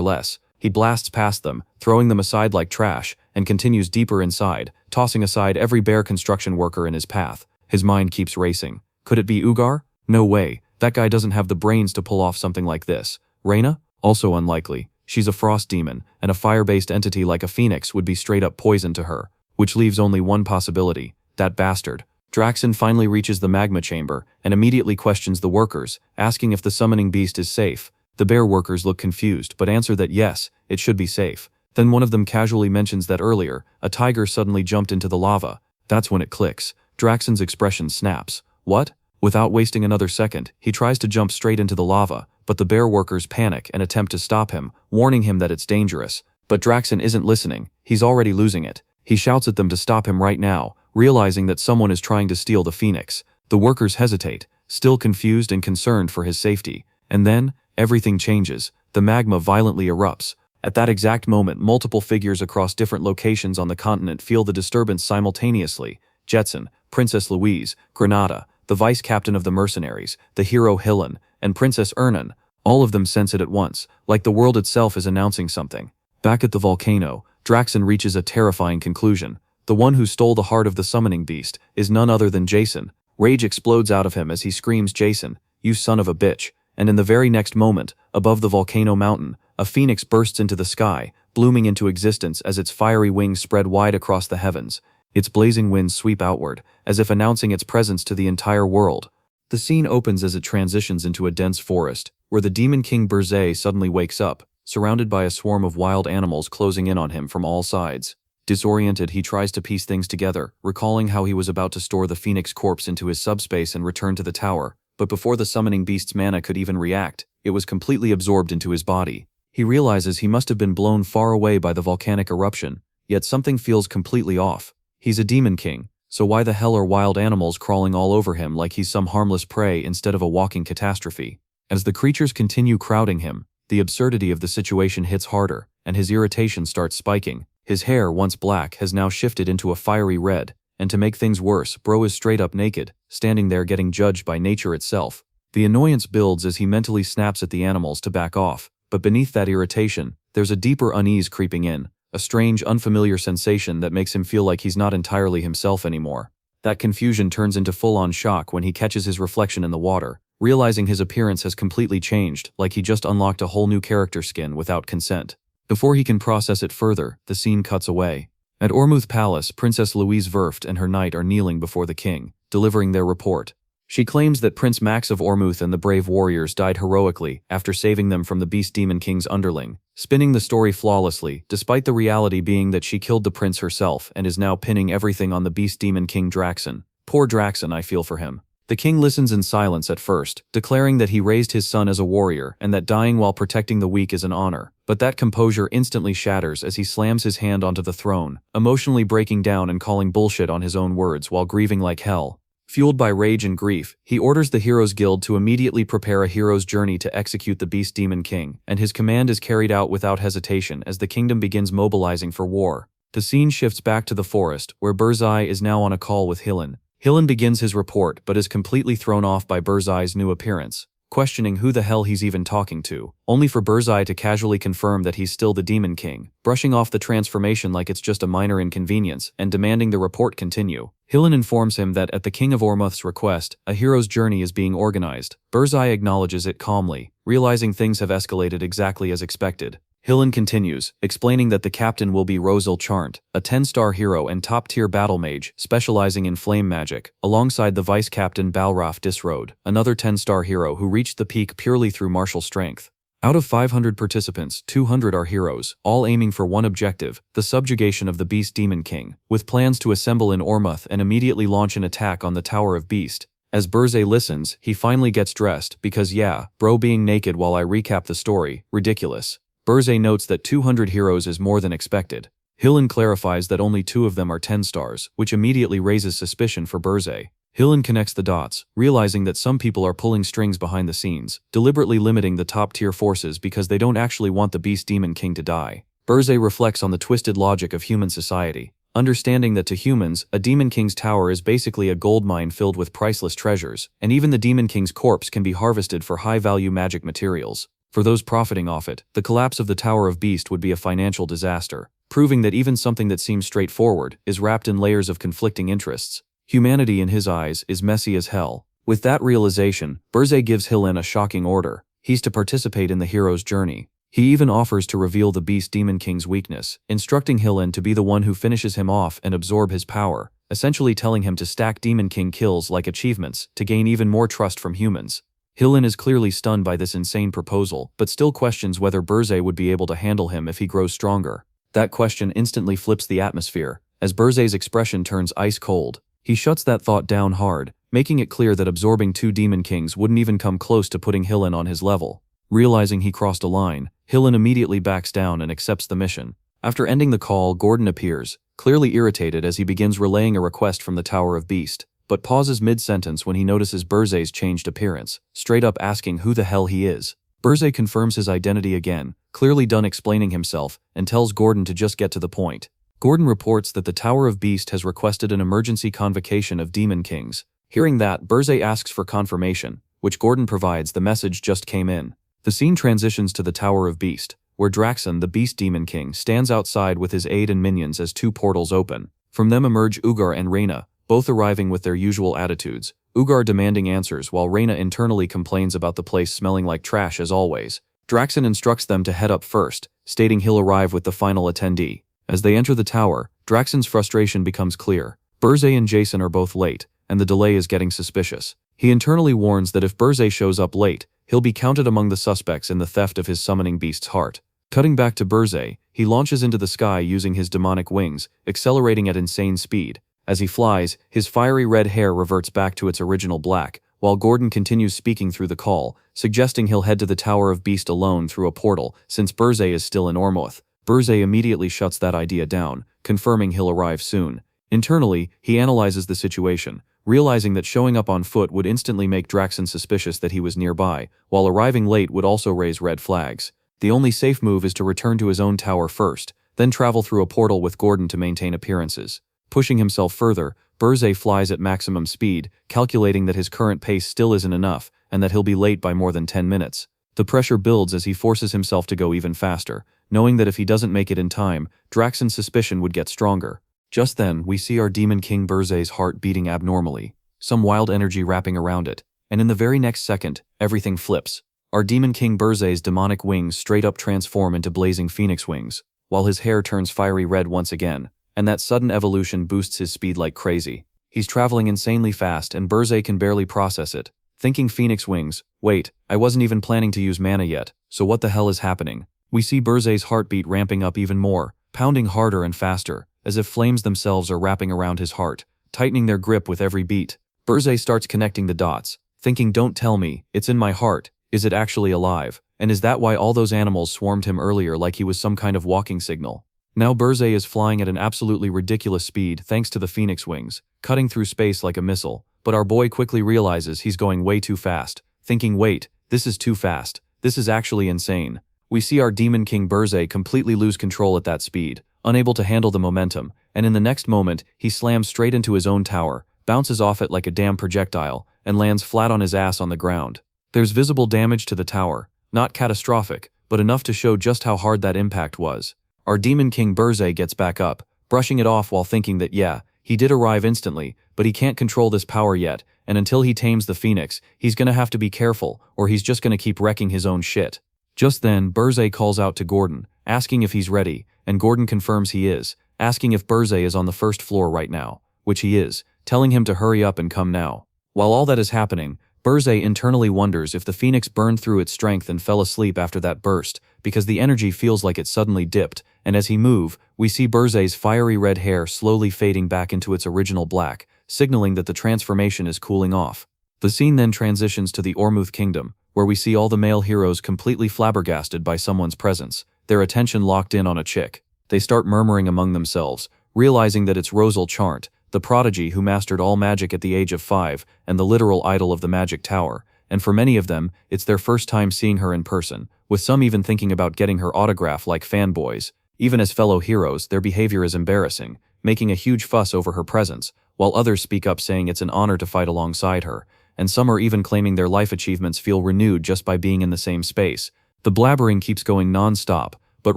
Speaker 1: less. He blasts past them, throwing them aside like trash, and continues deeper inside, tossing aside every bear construction worker in his path. His mind keeps racing. Could it be Ugar? No way. That guy doesn't have the brains to pull off something like this. Reyna? Also unlikely. She's a frost demon, and a fire-based entity like a phoenix would be straight up poison to her. Which leaves only one possibility. That bastard. Draxon finally reaches the magma chamber, and immediately questions the workers, asking if the summoning beast is safe. The bear workers look confused, but answer that yes, it should be safe. Then one of them casually mentions that earlier, a tiger suddenly jumped into the lava. That's when it clicks. Draxon's expression snaps. What? Without wasting another second, he tries to jump straight into the lava, but the bear workers panic and attempt to stop him, warning him that it's dangerous. But Draxon isn't listening. He's already losing it. He shouts at them to stop him right now, realizing that someone is trying to steal the phoenix. The workers hesitate, still confused and concerned for his safety. And then, everything changes. The magma violently erupts. At that exact moment, multiple figures across different locations on the continent feel the disturbance simultaneously. Jetson, Princess Louise, Granada, the vice captain of the mercenaries, the hero Hillen, and Princess Ernan. All of them sense it at once, like the world itself is announcing something. Back at the volcano, Draxon reaches a terrifying conclusion. The one who stole the heart of the summoning beast is none other than Jason. Rage explodes out of him as he screams, "Jason, you son of a bitch." And in the very next moment, above the volcano mountain, a phoenix bursts into the sky, blooming into existence as its fiery wings spread wide across the heavens. Its blazing winds sweep outward, as if announcing its presence to the entire world. The scene opens as it transitions into a dense forest, where the demon king Burzay suddenly wakes up, surrounded by a swarm of wild animals closing in on him from all sides. Disoriented, he tries to piece things together, recalling how he was about to store the phoenix corpse into his subspace and return to the tower. But before the summoning beast's mana could even react, it was completely absorbed into his body. He realizes he must have been blown far away by the volcanic eruption, yet something feels completely off. He's a demon king, so why the hell are wild animals crawling all over him like he's some harmless prey instead of a walking catastrophe? As the creatures continue crowding him, the absurdity of the situation hits harder, and his irritation starts spiking. His hair, once black, has now shifted into a fiery red, and to make things worse, bro is straight up naked, standing there getting judged by nature itself. The annoyance builds as he mentally snaps at the animals to back off, but beneath that irritation, there's a deeper unease creeping in, a strange, unfamiliar sensation that makes him feel like he's not entirely himself anymore. That confusion turns into full-on shock when he catches his reflection in the water, realizing his appearance has completely changed, like he just unlocked a whole new character skin without consent. Before he can process it further, the scene cuts away. At Ormuth Palace, Princess Louise Verft and her knight are kneeling before the king, delivering their report. She claims that Prince Max of Ormuth and the brave warriors died heroically after saving them from the Beast Demon King's underling, spinning the story flawlessly, despite the reality being that she killed the prince herself and is now pinning everything on the Beast Demon King Draxon. Poor Draxon, I feel for him. The king listens in silence at first, declaring that he raised his son as a warrior and that dying while protecting the weak is an honor. But that composure instantly shatters as he slams his hand onto the throne, emotionally breaking down and calling bullshit on his own words while grieving like hell. Fueled by rage and grief, he orders the Heroes Guild to immediately prepare a hero's journey to execute the Beast Demon King, and his command is carried out without hesitation as the kingdom begins mobilizing for war. The scene shifts back to the forest, where Burzai is now on a call with Hillen. Hillen begins his report but is completely thrown off by Burzai's new appearance, questioning who the hell he's even talking to, only for Burzai to casually confirm that he's still the Demon King, brushing off the transformation like it's just a minor inconvenience and demanding the report continue. Hillen informs him that at the King of Ormuth's request, a hero's journey is being organized. Burzai acknowledges it calmly, realizing things have escalated exactly as expected. Hillen continues, explaining that the captain will be Rosil Charnt, a 10-star hero and top-tier battle mage specializing in flame magic, alongside the vice-captain Balraf Disroad, another 10-star hero who reached the peak purely through martial strength. Out of 500 participants, 200 are heroes, all aiming for one objective, the subjugation of the Beast Demon King, with plans to assemble in Ormuth and immediately launch an attack on the Tower of Beast. As Burzai listens, he finally gets dressed, because yeah, bro being naked while I recap the story, ridiculous. Burzai notes that 200 heroes is more than expected. Hillen clarifies that only 2 of them are 10 stars, which immediately raises suspicion for Burzai. Hillen connects the dots, realizing that some people are pulling strings behind the scenes, deliberately limiting the top-tier forces because they don't actually want the Beast Demon King to die. Burzai reflects on the twisted logic of human society, understanding that to humans, a Demon King's tower is basically a goldmine filled with priceless treasures, and even the Demon King's corpse can be harvested for high-value magic materials. For those profiting off it, the collapse of the Tower of Beast would be a financial disaster, proving that even something that seems straightforward is wrapped in layers of conflicting interests. Humanity, in his eyes, is messy as hell. With that realization, Burzai gives Hillen a shocking order. He's to participate in the hero's journey. He even offers to reveal the Beast Demon King's weakness, instructing Hillen to be the one who finishes him off and absorb his power, essentially telling him to stack Demon King kills like achievements to gain even more trust from humans. Hillen is clearly stunned by this insane proposal, but still questions whether Burzai would be able to handle him if he grows stronger. That question instantly flips the atmosphere, as Burzai's expression turns ice cold. He shuts that thought down hard, making it clear that absorbing 2 Demon Kings wouldn't even come close to putting Hillen on his level. Realizing he crossed a line, Hillen immediately backs down and accepts the mission. After ending the call, Gordon appears, clearly irritated as he begins relaying a request from the Tower of Beast, but pauses mid-sentence when he notices Burzai's changed appearance, straight up asking who the hell he is. Burzai confirms his identity again, clearly done explaining himself, and tells Gordon to just get to the point. Gordon reports that the Tower of Beast has requested an emergency convocation of Demon Kings. Hearing that, Burzai asks for confirmation, which Gordon provides. The message just came in. The scene transitions to the Tower of Beast, where Draxon, the Beast Demon King, stands outside with his aide and minions as 2 portals open. From them emerge Ugar and Reyna, both arriving with their usual attitudes, Ugar demanding answers while Reyna internally complains about the place smelling like trash as always. Draxon instructs them to head up first, stating he'll arrive with the final attendee. As they enter the tower, Draxon's frustration becomes clear. Burzai and Jason are both late, and the delay is getting suspicious. He internally warns that if Burzai shows up late, he'll be counted among the suspects in the theft of his summoning beast's heart. Cutting back to Burzai, he launches into the sky using his demonic wings, accelerating at insane speed. As he flies, his fiery red hair reverts back to its original black, while Gordon continues speaking through the call, suggesting he'll head to the Tower of Beast alone through a portal, since Burzai is still in Ormuth. Burzai immediately shuts that idea down, confirming he'll arrive soon. Internally, he analyzes the situation, realizing that showing up on foot would instantly make Draxon suspicious that he was nearby, while arriving late would also raise red flags. The only safe move is to return to his own tower first, then travel through a portal with Gordon to maintain appearances. Pushing himself further, Burzai flies at maximum speed, calculating that his current pace still isn't enough, and that he'll be late by more than 10 minutes. The pressure builds as he forces himself to go even faster, knowing that if he doesn't make it in time, Draxon's suspicion would get stronger. Just then, we see our Demon King Burzei's heart beating abnormally, some wild energy wrapping around it, and in the very next second, everything flips. Our Demon King Burzei's demonic wings straight up transform into blazing phoenix wings, while his hair turns fiery red once again, and that sudden evolution boosts his speed like crazy. He's traveling insanely fast and Burzei can barely process it, thinking phoenix wings, wait, I wasn't even planning to use mana yet, so what the hell is happening? We see Burzei's heartbeat ramping up even more, pounding harder and faster, as if flames themselves are wrapping around his heart, tightening their grip with every beat. Burzei starts connecting the dots, thinking, don't tell me, it's in my heart, is it actually alive? And is that why all those animals swarmed him earlier like he was some kind of walking signal? Now Burzei is flying at an absolutely ridiculous speed thanks to the phoenix wings, cutting through space like a missile, but our boy quickly realizes he's going way too fast, thinking, wait, this is too fast, this is actually insane. We see our Demon King Burzei completely lose control at that speed, unable to handle the momentum, and in the next moment, he slams straight into his own tower, bounces off it like a damn projectile, and lands flat on his ass on the ground. There's visible damage to the tower, not catastrophic, but enough to show just how hard that impact was. Our Demon King Burzei gets back up, brushing it off while thinking that yeah, he did arrive instantly, but he can't control this power yet, and until he tames the phoenix, he's gonna have to be careful, or he's just gonna keep wrecking his own shit. Just then, Burzei calls out to Gordon, asking if he's ready, and Gordon confirms he is, asking if Burzei is on the first floor right now, which he is, telling him to hurry up and come now. While all that is happening, Burzei internally wonders if the phoenix burned through its strength and fell asleep after that burst, because the energy feels like it suddenly dipped, and as he moves, we see Burzei's fiery red hair slowly fading back into its original black, signaling that the transformation is cooling off. The scene then transitions to the Ormuth Kingdom, where we see all the male heroes completely flabbergasted by someone's presence, their attention locked in on a chick. They start murmuring among themselves, realizing that it's Rosal Charnt, the prodigy who mastered all magic at the age of 5 and the literal idol of the magic tower, and for many of them, it's their first time seeing her in person, with some even thinking about getting her autograph like fanboys. Even as fellow heroes, their behavior is embarrassing, making a huge fuss over her presence, while others speak up saying it's an honor to fight alongside her, and some are even claiming their life achievements feel renewed just by being in the same space. The blabbering keeps going non-stop, but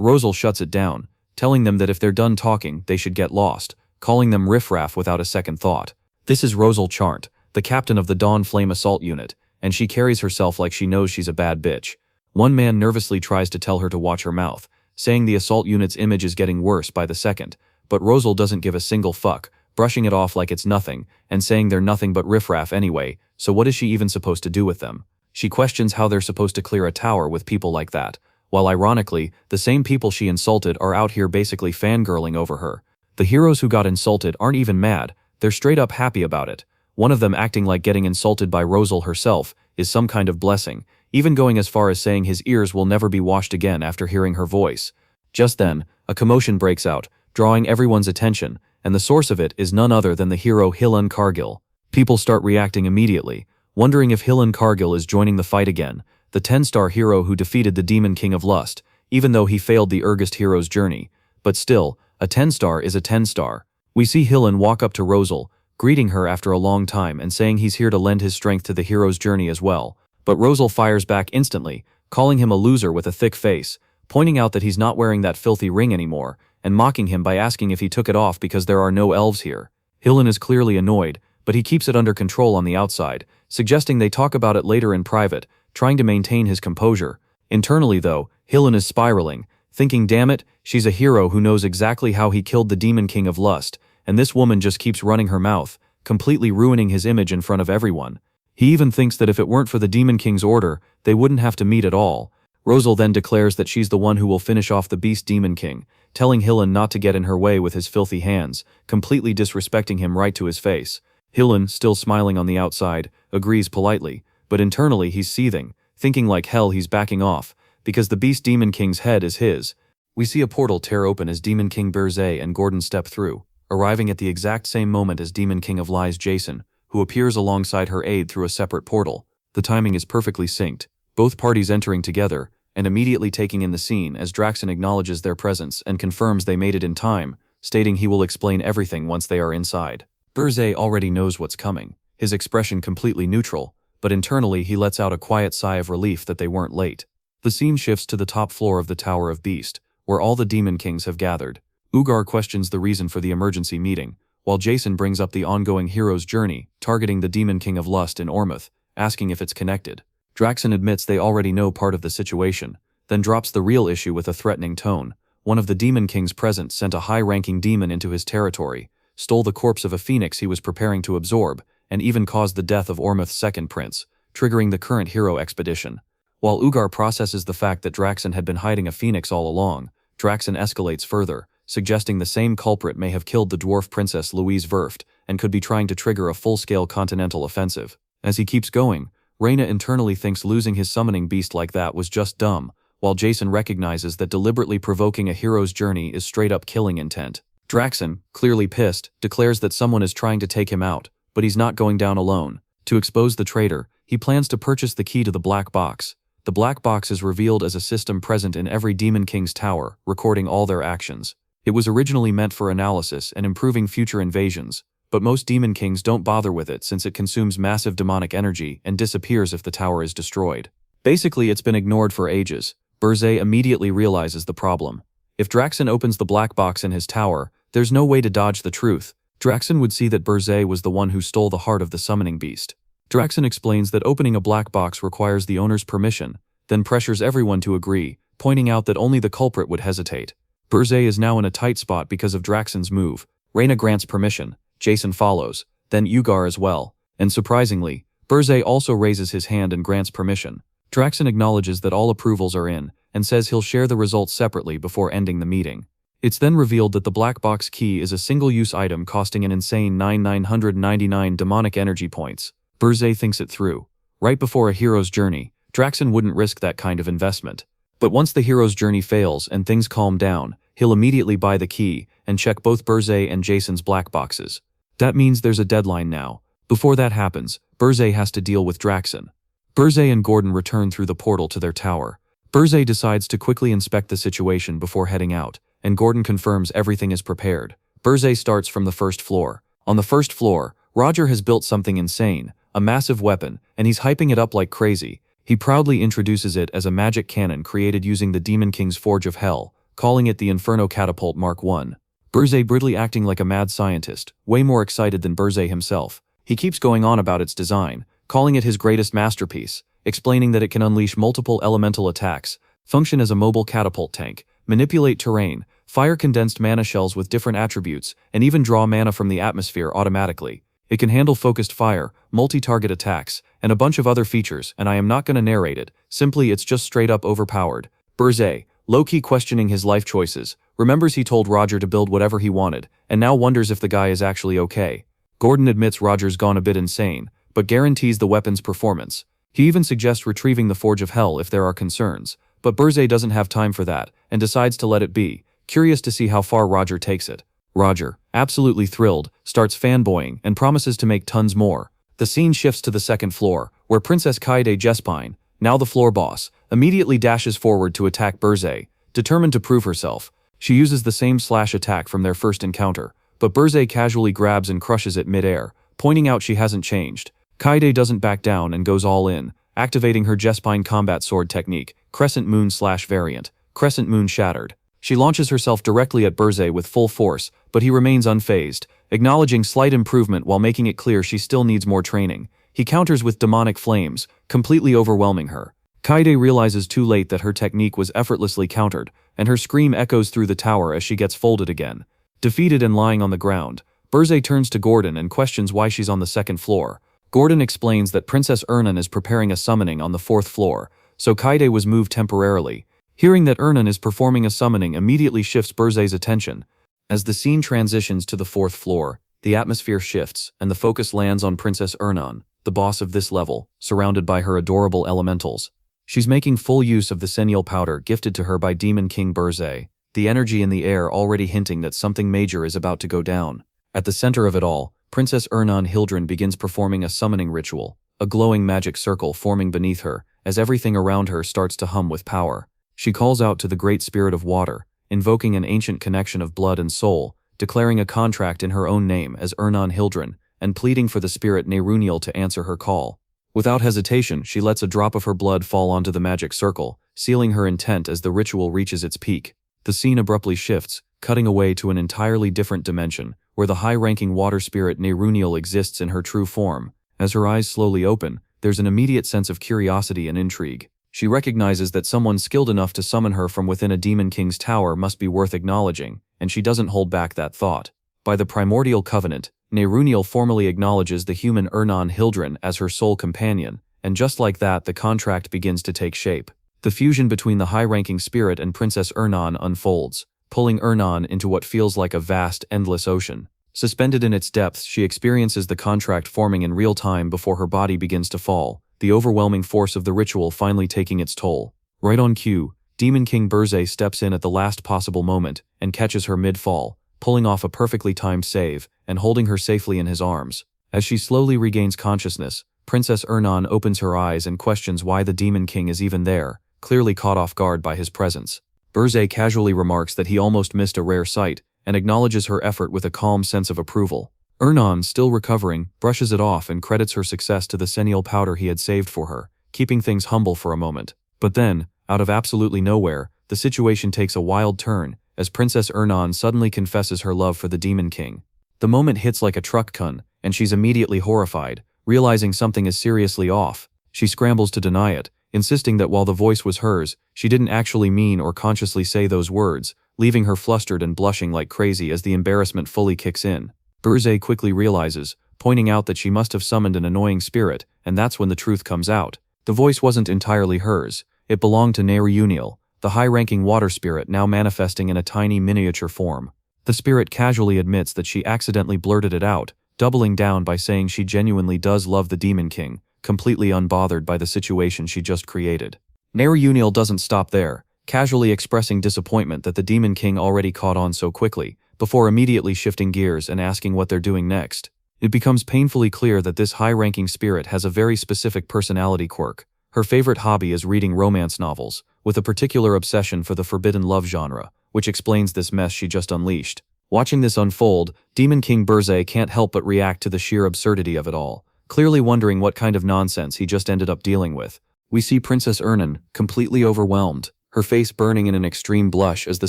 Speaker 1: Rosal shuts it down, telling them that if they're done talking, they should get lost, calling them riffraff without a second thought. This is Rosal Charnt, the captain of the Dawn Flame Assault Unit, and she carries herself like she knows she's a bad bitch. One man nervously tries to tell her to watch her mouth, saying the assault unit's image is getting worse by the second, but Rosal doesn't give a single fuck, brushing it off like it's nothing, and saying they're nothing but riffraff anyway, so what is she even supposed to do with them? She questions how they're supposed to clear a tower with people like that, while ironically, the same people she insulted are out here basically fangirling over her. The heroes who got insulted aren't even mad, they're straight up happy about it. One of them acting like getting insulted by Rosal herself is some kind of blessing, even going as far as saying his ears will never be washed again after hearing her voice. Just then, a commotion breaks out, drawing everyone's attention, and the source of it is none other than the hero Hillen Cargill. People start reacting immediately, wondering if Hillen Cargill is joining the fight again, the 10-star hero who defeated the Demon King of Lust, even though he failed the Ergist hero's journey. But still, a 10-star is a 10-star. We see Hillen walk up to Rosal, greeting her after a long time and saying he's here to lend his strength to the hero's journey as well. But Rosal fires back instantly, calling him a loser with a thick face, pointing out that he's not wearing that filthy ring anymore, and mocking him by asking if he took it off because there are no elves here. Hillen is clearly annoyed, but he keeps it under control on the outside, suggesting they talk about it later in private, trying to maintain his composure. Internally though, Hillen is spiraling, thinking damn it, she's a hero who knows exactly how he killed the Demon King of Lust, and this woman just keeps running her mouth, completely ruining his image in front of everyone. He even thinks that if it weren't for the Demon King's order, they wouldn't have to meet at all. Rosal then declares that she's the one who will finish off the Beast Demon King, telling Hillen not to get in her way with his filthy hands, completely disrespecting him right to his face. Hillen, still smiling on the outside, agrees politely, but internally he's seething, thinking like hell he's backing off, because the Beast Demon King's head is his. We see a portal tear open as Demon King Burzei and Gordon step through, arriving at the exact same moment as Demon King of Lies Jason, who appears alongside her aide through a separate portal. The timing is perfectly synced, both parties entering together, and immediately taking in the scene as Draxon acknowledges their presence and confirms they made it in time, stating he will explain everything once they are inside. Burzei already knows what's coming, his expression completely neutral, but internally he lets out a quiet sigh of relief that they weren't late. The scene shifts to the top floor of the Tower of Beast, where all the Demon Kings have gathered. Ugar questions the reason for the emergency meeting, while Jason brings up the ongoing hero's journey, targeting the Demon King of Lust in Ormouth, asking if it's connected. Draxen admits they already know part of the situation, then drops the real issue with a threatening tone. One of the Demon Kings present sent a high-ranking demon into his territory, stole the corpse of a phoenix he was preparing to absorb, and even caused the death of Ormouth's second prince, triggering the current hero expedition. While Ugar processes the fact that Draxen had been hiding a phoenix all along, Draxen escalates further, suggesting the same culprit may have killed the dwarf princess Louise Verft and could be trying to trigger a full-scale continental offensive. As he keeps going, Reyna internally thinks losing his summoning beast like that was just dumb, while Jason recognizes that deliberately provoking a hero's journey is straight-up killing intent. Draxen, clearly pissed, declares that someone is trying to take him out, but he's not going down alone. To expose the traitor, he plans to purchase the key to the black box. The black box is revealed as a system present in every Demon King's tower, recording all their actions. It was originally meant for analysis and improving future invasions, but most Demon Kings don't bother with it since it consumes massive demonic energy and disappears if the tower is destroyed. Basically, it's been ignored for ages. Burzay immediately realizes the problem. If Draxen opens the black box in his tower, there's no way to dodge the truth. Draxen would see that Burzay was the one who stole the heart of the summoning beast. Draxen explains that opening a black box requires the owner's permission, then pressures everyone to agree, pointing out that only the culprit would hesitate. Burzay is now in a tight spot because of Draxen's move. Reyna grants permission, Jason follows, then Ugar as well, and surprisingly, Burzay also raises his hand and grants permission. Draxen acknowledges that all approvals are in, and says he'll share the results separately before ending the meeting. It's then revealed that the black box key is a single-use item costing an insane 9,999 demonic energy points. Burzay thinks it through. Right before a hero's journey, Draxen wouldn't risk that kind of investment. But once the hero's journey fails and things calm down, he'll immediately buy the key and check both Burzay and Jason's black boxes. That means there's a deadline now. Before that happens, Burzay has to deal with Draxen. Burzay and Gordon return through the portal to their tower. Burzay decides to quickly inspect the situation before heading out, and Gordon confirms everything is prepared. Burzay starts from the first floor. On the first floor, Roger has built something insane, a massive weapon, and he's hyping it up like crazy. He proudly introduces it as a magic cannon created using the Demon King's Forge of Hell, calling it the Inferno Catapult Mark I. Burzay brilliantly acting like a mad scientist, way more excited than Burzay himself. He keeps going on about its design, calling it his greatest masterpiece, explaining that it can unleash multiple elemental attacks, function as a mobile catapult tank, manipulate terrain, fire condensed mana shells with different attributes, and even draw mana from the atmosphere automatically. It can handle focused fire, multi-target attacks, and a bunch of other features, and I am not gonna narrate it, simply it's just straight up overpowered. Burzay, low-key questioning his life choices, remembers he told Roger to build whatever he wanted, and now wonders if the guy is actually okay. Gordon admits Roger's gone a bit insane, but guarantees the weapon's performance. He even suggests retrieving the Forge of Hell if there are concerns, but Burzay doesn't have time for that, and decides to let it be, curious to see how far Roger takes it. Roger, absolutely thrilled, starts fanboying and promises to make tons more. The scene shifts to the second floor, where Princess Kaede Jespine, now the floor boss, immediately dashes forward to attack Burzay, determined to prove herself. She uses the same slash attack from their first encounter, but Burzay casually grabs and crushes it mid-air, pointing out she hasn't changed. Kaede doesn't back down and goes all in, activating her Jespine combat sword technique, Crescent Moon / variant, Crescent Moon Shattered. She launches herself directly at Burzay with full force, but he remains unfazed, acknowledging slight improvement while making it clear she still needs more training. He counters with demonic flames, completely overwhelming her. Kaede realizes too late that her technique was effortlessly countered, and her scream echoes through the tower as she gets folded again. Defeated and lying on the ground, Burzay turns to Gordon and questions why she's on the second floor. Gordon explains that Princess Ernan is preparing a summoning on the fourth floor, so Kaede was moved temporarily. Hearing that Ernan is performing a summoning immediately shifts Burzay's attention. As the scene transitions to the fourth floor, the atmosphere shifts and the focus lands on Princess Ernan, the boss of this level, surrounded by her adorable elementals. She's making full use of the Senial powder gifted to her by Demon King Burzay, the energy in the air already hinting that something major is about to go down. At the center of it all, Princess Ernan Hildren begins performing a summoning ritual, a glowing magic circle forming beneath her, as everything around her starts to hum with power. She calls out to the Great Spirit of Water, invoking an ancient connection of blood and soul, declaring a contract in her own name as Ernan Hildren, and pleading for the spirit Neruniel to answer her call. Without hesitation, she lets a drop of her blood fall onto the magic circle, sealing her intent as the ritual reaches its peak. The scene abruptly shifts, cutting away to an entirely different dimension, where the high-ranking water spirit Neruniel exists in her true form. As her eyes slowly open, there's an immediate sense of curiosity and intrigue. She recognizes that someone skilled enough to summon her from within a Demon King's tower must be worth acknowledging, and she doesn't hold back that thought. By the primordial covenant, Neruniel formally acknowledges the human Ernan Hildren as her sole companion, and just like that the contract begins to take shape. The fusion between the high-ranking spirit and Princess Ernan unfolds, pulling Ernan into what feels like a vast, endless ocean. Suspended in its depths, she experiences the contract forming in real time before her body begins to fall, the overwhelming force of the ritual finally taking its toll. Right on cue, Demon King Berze steps in at the last possible moment and catches her mid-fall, pulling off a perfectly timed save and holding her safely in his arms. As she slowly regains consciousness, Princess Ernan opens her eyes and questions why the Demon King is even there, clearly caught off guard by his presence. Berze casually remarks that he almost missed a rare sight, and acknowledges her effort with a calm sense of approval. Ernan, still recovering, brushes it off and credits her success to the senile powder he had saved for her, keeping things humble for a moment. But then, out of absolutely nowhere, the situation takes a wild turn, as Princess Ernan suddenly confesses her love for the Demon King. The moment hits like a truck gun, and she's immediately horrified, realizing something is seriously off. She scrambles to deny it, insisting that while the voice was hers, she didn't actually mean or consciously say those words, leaving her flustered and blushing like crazy as the embarrassment fully kicks in. Berze quickly realizes, pointing out that she must have summoned an annoying spirit, and that's when the truth comes out. The voice wasn't entirely hers. It belonged to Neruniel, the high-ranking water spirit now manifesting in a tiny miniature form. The spirit casually admits that she accidentally blurted it out, doubling down by saying she genuinely does love the Demon King, completely unbothered by the situation she just created. Neruniel doesn't stop there, casually expressing disappointment that the Demon King already caught on so quickly, before immediately shifting gears and asking what they're doing next. It becomes painfully clear that this high-ranking spirit has a very specific personality quirk. Her favorite hobby is reading romance novels, with a particular obsession for the forbidden love genre, which explains this mess she just unleashed. Watching this unfold, Demon King Berze can't help but react to the sheer absurdity of it all, clearly wondering what kind of nonsense he just ended up dealing with. We see Princess Ernan, completely overwhelmed, her face burning in an extreme blush as the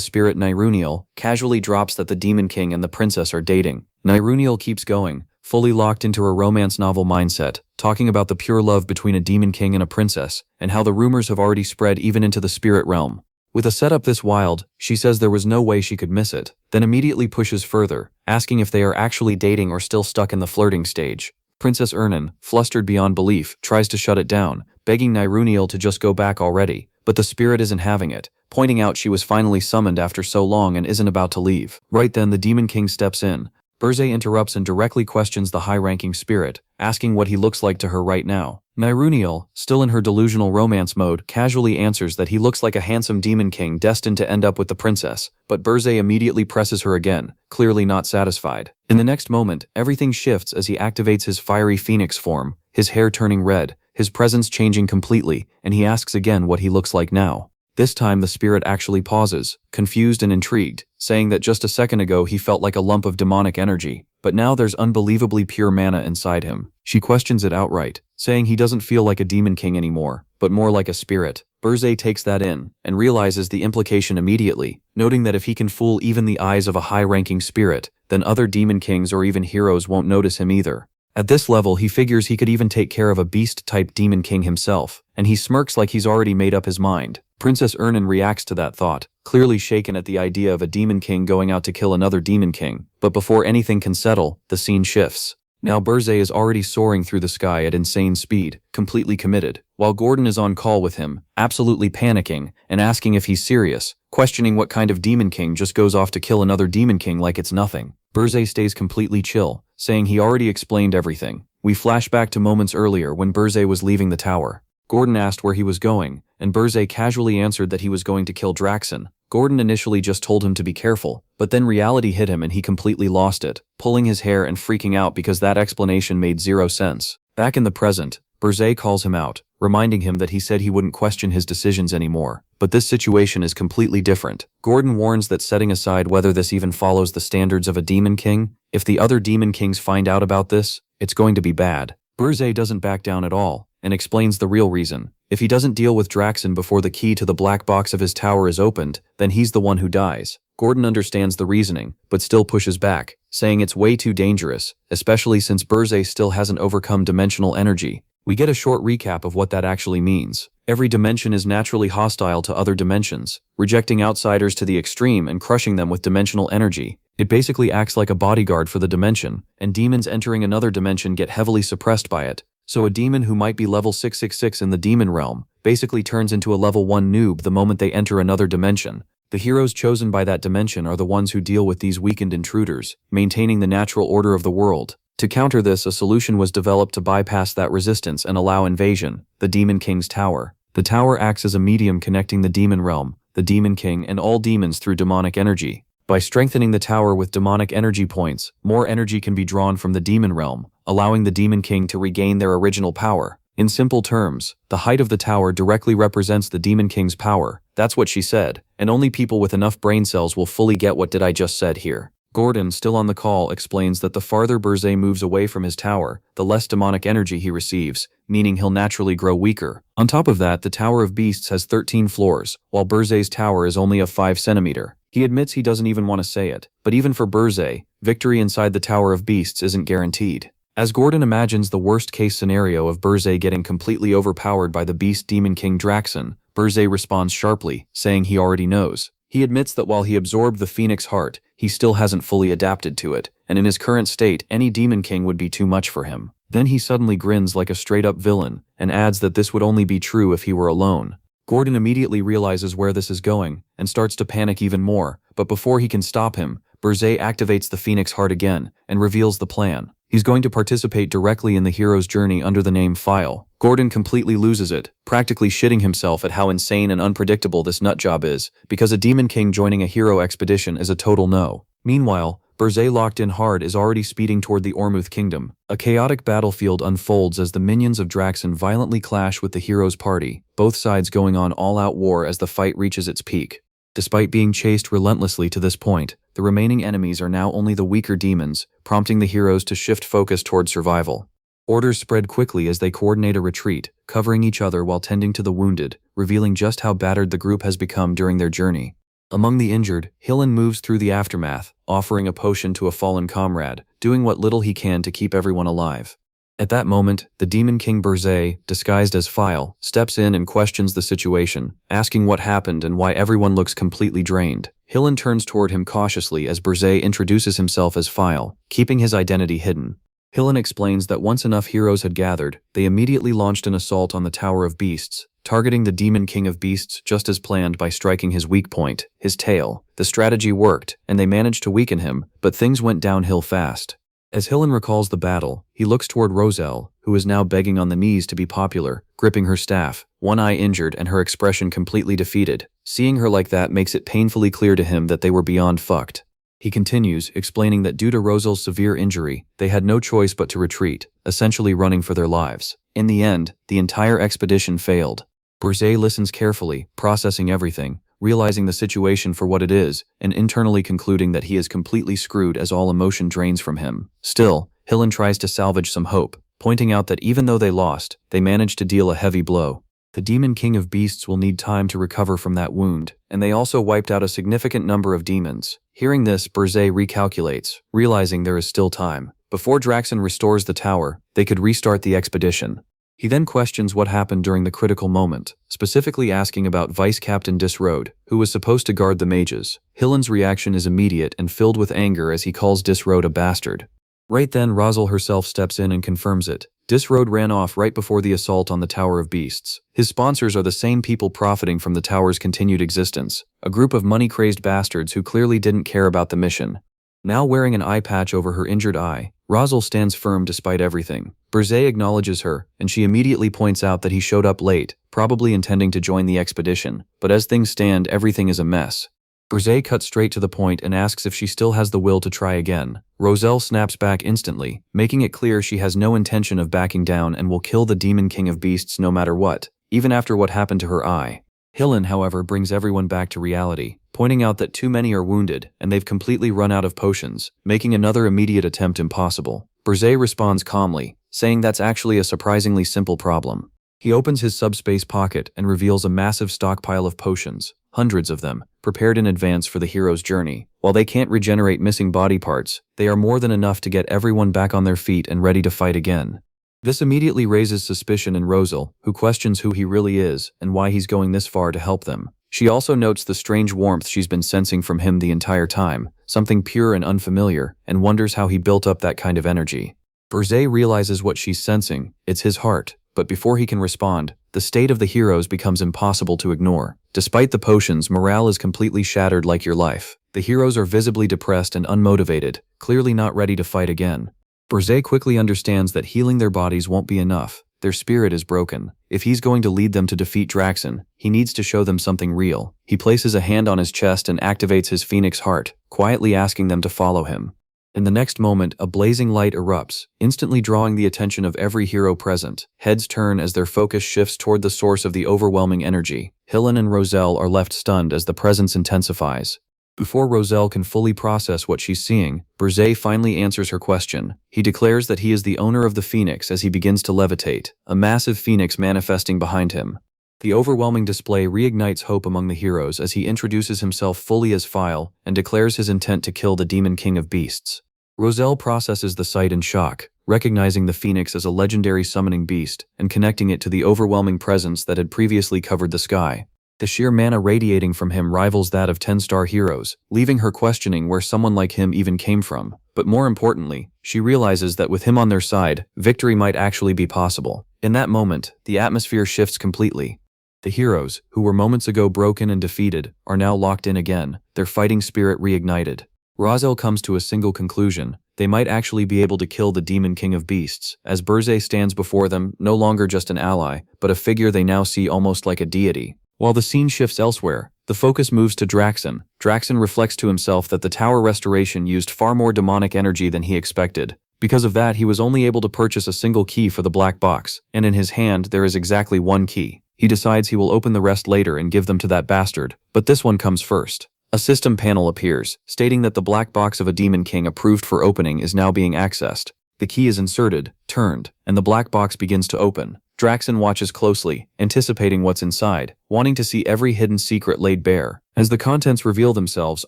Speaker 1: spirit Neruniel casually drops that the Demon King and the princess are dating. Neruniel keeps going, fully locked into her romance novel mindset, talking about the pure love between a Demon King and a princess, and how the rumors have already spread even into the spirit realm. With a setup this wild, she says there was no way she could miss it, then immediately pushes further, asking if they are actually dating or still stuck in the flirting stage. Princess Ernan, flustered beyond belief, tries to shut it down, begging Neruniel to just go back already, but the spirit isn't having it, pointing out she was finally summoned after so long and isn't about to leave. Right then the Demon King steps in. Berze interrupts and directly questions the high-ranking spirit, asking what he looks like to her right now. Neruniel, still in her delusional romance mode, casually answers that he looks like a handsome Demon King destined to end up with the princess, but Berze immediately presses her again, clearly not satisfied. In the next moment, everything shifts as he activates his fiery phoenix form, his hair turning red, his presence changing completely, and he asks again what he looks like now. This time the spirit actually pauses, confused and intrigued, saying that just a second ago he felt like a lump of demonic energy, but now there's unbelievably pure mana inside him. She questions it outright, saying he doesn't feel like a Demon King anymore, but more like a spirit. Berze takes that in, and realizes the implication immediately, noting that if he can fool even the eyes of a high-ranking spirit, then other Demon Kings or even heroes won't notice him either. At this level he figures he could even take care of a beast-type Demon King himself, and he smirks like he's already made up his mind. Princess Ernan reacts to that thought, clearly shaken at the idea of a Demon King going out to kill another Demon King, but before anything can settle, the scene shifts. Now Berze is already soaring through the sky at insane speed, completely committed, while Gordon is on call with him, absolutely panicking, and asking if he's serious, questioning what kind of Demon King just goes off to kill another Demon King like it's nothing. Berze stays completely chill, saying he already explained everything. We flash back to moments earlier when Berze was leaving the tower. Gordon asked where he was going, and Berze casually answered that he was going to kill Draxon. Gordon initially just told him to be careful, but then reality hit him and he completely lost it, pulling his hair and freaking out because that explanation made zero sense. Back in the present, Berze calls him out, reminding him that he said he wouldn't question his decisions anymore. But this situation is completely different. Gordon warns that setting aside whether this even follows the standards of a Demon King, if the other Demon Kings find out about this, it's going to be bad. Berze doesn't back down at all, and explains the real reason. If he doesn't deal with Draxen before the key to the black box of his tower is opened, then he's the one who dies. Gordon understands the reasoning, but still pushes back, saying it's way too dangerous, especially since Burzay still hasn't overcome dimensional energy. We get a short recap of what that actually means. Every dimension is naturally hostile to other dimensions, rejecting outsiders to the extreme and crushing them with dimensional energy. It basically acts like a bodyguard for the dimension, and demons entering another dimension get heavily suppressed by it. So a demon who might be level 666 in the demon realm basically turns into a level 1 noob the moment they enter another dimension. The heroes chosen by that dimension are the ones who deal with these weakened intruders, maintaining the natural order of the world. To counter this, a solution was developed to bypass that resistance and allow invasion: the Demon King's Tower. The tower acts as a medium connecting the demon realm, the Demon King, and all demons through demonic energy. By strengthening the tower with demonic energy points, more energy can be drawn from the demon realm, allowing the Demon King to regain their original power. In simple terms, the height of the tower directly represents the Demon King's power. That's what she said, and only people with enough brain cells will fully get what did I just said here. Gordon, still on the call, explains that the farther Burzay moves away from his tower, the less demonic energy he receives, meaning he'll naturally grow weaker. On top of that, the Tower of Beasts has 13 floors, while Burzay's tower is only of 5 centimeter. He admits he doesn't even want to say it, but even for Burzay, victory inside the Tower of Beasts isn't guaranteed. As Gordon imagines the worst-case scenario of Burzay getting completely overpowered by the Beast Demon King Draxen, Burzay responds sharply, saying he already knows. He admits that while he absorbed the Phoenix Heart, he still hasn't fully adapted to it, and in his current state, any Demon King would be too much for him. Then he suddenly grins like a straight-up villain, and adds that this would only be true if he were alone. Gordon immediately realizes where this is going, and starts to panic even more, but before he can stop him, Burzay activates the Phoenix Heart again, and reveals the plan. He's going to participate directly in the hero's journey under the name File. Gordon completely loses it, practically shitting himself at how insane and unpredictable this nutjob is, because a Demon King joining a hero expedition is a total no. Meanwhile, Burzay, locked in hard, is already speeding toward the Ormuth Kingdom. A chaotic battlefield unfolds as the minions of Draxen violently clash with the hero's party, both sides going on all-out war as the fight reaches its peak. Despite being chased relentlessly to this point, the remaining enemies are now only the weaker demons, prompting the heroes to shift focus toward survival. Orders spread quickly as they coordinate a retreat, covering each other while tending to the wounded, revealing just how battered the group has become during their journey. Among the injured, Hillen moves through the aftermath, offering a potion to a fallen comrade, doing what little he can to keep everyone alive. At that moment, the Demon King Burzay, disguised as File, steps in and questions the situation, asking what happened and why everyone looks completely drained. Hillen turns toward him cautiously as Burzay introduces himself as File, keeping his identity hidden. Hillen explains that once enough heroes had gathered, they immediately launched an assault on the Tower of Beasts, targeting the Demon King of Beasts just as planned by striking his weak point, his tail. The strategy worked, and they managed to weaken him, but things went downhill fast. As Hillen recalls the battle, he looks toward Roselle, who is now begging on the knees to be popular, gripping her staff, one eye injured and her expression completely defeated. Seeing her like that makes it painfully clear to him that they were beyond fucked. He continues, explaining that due to Roselle's severe injury, they had no choice but to retreat, essentially running for their lives. In the end, the entire expedition failed. Burzay listens carefully, processing everything, realizing the situation for what it is, and internally concluding that he is completely screwed as all emotion drains from him. Still, Hillen tries to salvage some hope, pointing out that even though they lost, they managed to deal a heavy blow. The Demon King of Beasts will need time to recover from that wound, and they also wiped out a significant number of demons. Hearing this, Burzay recalculates, realizing there is still time. Before Draxen restores the tower, they could restart the expedition. He then questions what happened during the critical moment, specifically asking about Vice Captain Disroad, who was supposed to guard the mages. Hillen's reaction is immediate and filled with anger as he calls Disroad a bastard. Right then, Roselle herself steps in and confirms it. Disroad ran off right before the assault on the Tower of Beasts. His sponsors are the same people profiting from the tower's continued existence, a group of money-crazed bastards who clearly didn't care about the mission. Now wearing an eye patch over her injured eye, Roselle stands firm despite everything. Burzay acknowledges her, and she immediately points out that he showed up late, probably intending to join the expedition. But as things stand, everything is a mess. Burzay cuts straight to the point and asks if she still has the will to try again. Roselle snaps back instantly, making it clear she has no intention of backing down and will kill the Demon King of Beasts no matter what, even after what happened to her eye. Hillen, however, brings everyone back to reality, pointing out that too many are wounded and they've completely run out of potions, making another immediate attempt impossible. Burzay responds calmly, saying that's actually a surprisingly simple problem. He opens his subspace pocket and reveals a massive stockpile of potions, hundreds of them, prepared in advance for the hero's journey. While they can't regenerate missing body parts, they are more than enough to get everyone back on their feet and ready to fight again. This immediately raises suspicion in Rosal, who questions who he really is and why he's going this far to help them. She also notes the strange warmth she's been sensing from him the entire time, something pure and unfamiliar, and wonders how he built up that kind of energy. Burzay realizes what she's sensing, it's his heart, but before he can respond, the state of the heroes becomes impossible to ignore. Despite the potions, morale is completely shattered like your life. The heroes are visibly depressed and unmotivated, clearly not ready to fight again. Burzay quickly understands that healing their bodies won't be enough. Their spirit is broken. If he's going to lead them to defeat Draxen, he needs to show them something real. He places a hand on his chest and activates his phoenix heart, quietly asking them to follow him. In the next moment, a blazing light erupts, instantly drawing the attention of every hero present. Heads turn as their focus shifts toward the source of the overwhelming energy. Hillen and Roselle are left stunned as the presence intensifies. Before Roselle can fully process what she's seeing, Burzay finally answers her question. He declares that he is the owner of the phoenix as he begins to levitate, a massive phoenix manifesting behind him. The overwhelming display reignites hope among the heroes as he introduces himself fully as File and declares his intent to kill the Demon King of Beasts. Roselle processes the sight in shock, recognizing the phoenix as a legendary summoning beast and connecting it to the overwhelming presence that had previously covered the sky. The sheer mana radiating from him rivals that of 10-star heroes, leaving her questioning where someone like him even came from. But more importantly, she realizes that with him on their side, victory might actually be possible. In that moment, the atmosphere shifts completely. The heroes, who were moments ago broken and defeated, are now locked in again, their fighting spirit reignited. Roselle comes to a single conclusion: they might actually be able to kill the Demon King of Beasts, as Burzay stands before them, no longer just an ally, but a figure they now see almost like a deity. While the scene shifts elsewhere, the focus moves to Draxen. Draxen reflects to himself that the tower restoration used far more demonic energy than he expected. Because of that, he was only able to purchase a single key for the black box, and in his hand there is exactly one key. He decides he will open the rest later and give them to that bastard, but this one comes first. A system panel appears, stating that the black box of a Demon King approved for opening is now being accessed. The key is inserted, turned, and the black box begins to open. Draxen watches closely, anticipating what's inside, wanting to see every hidden secret laid bare. As the contents reveal themselves,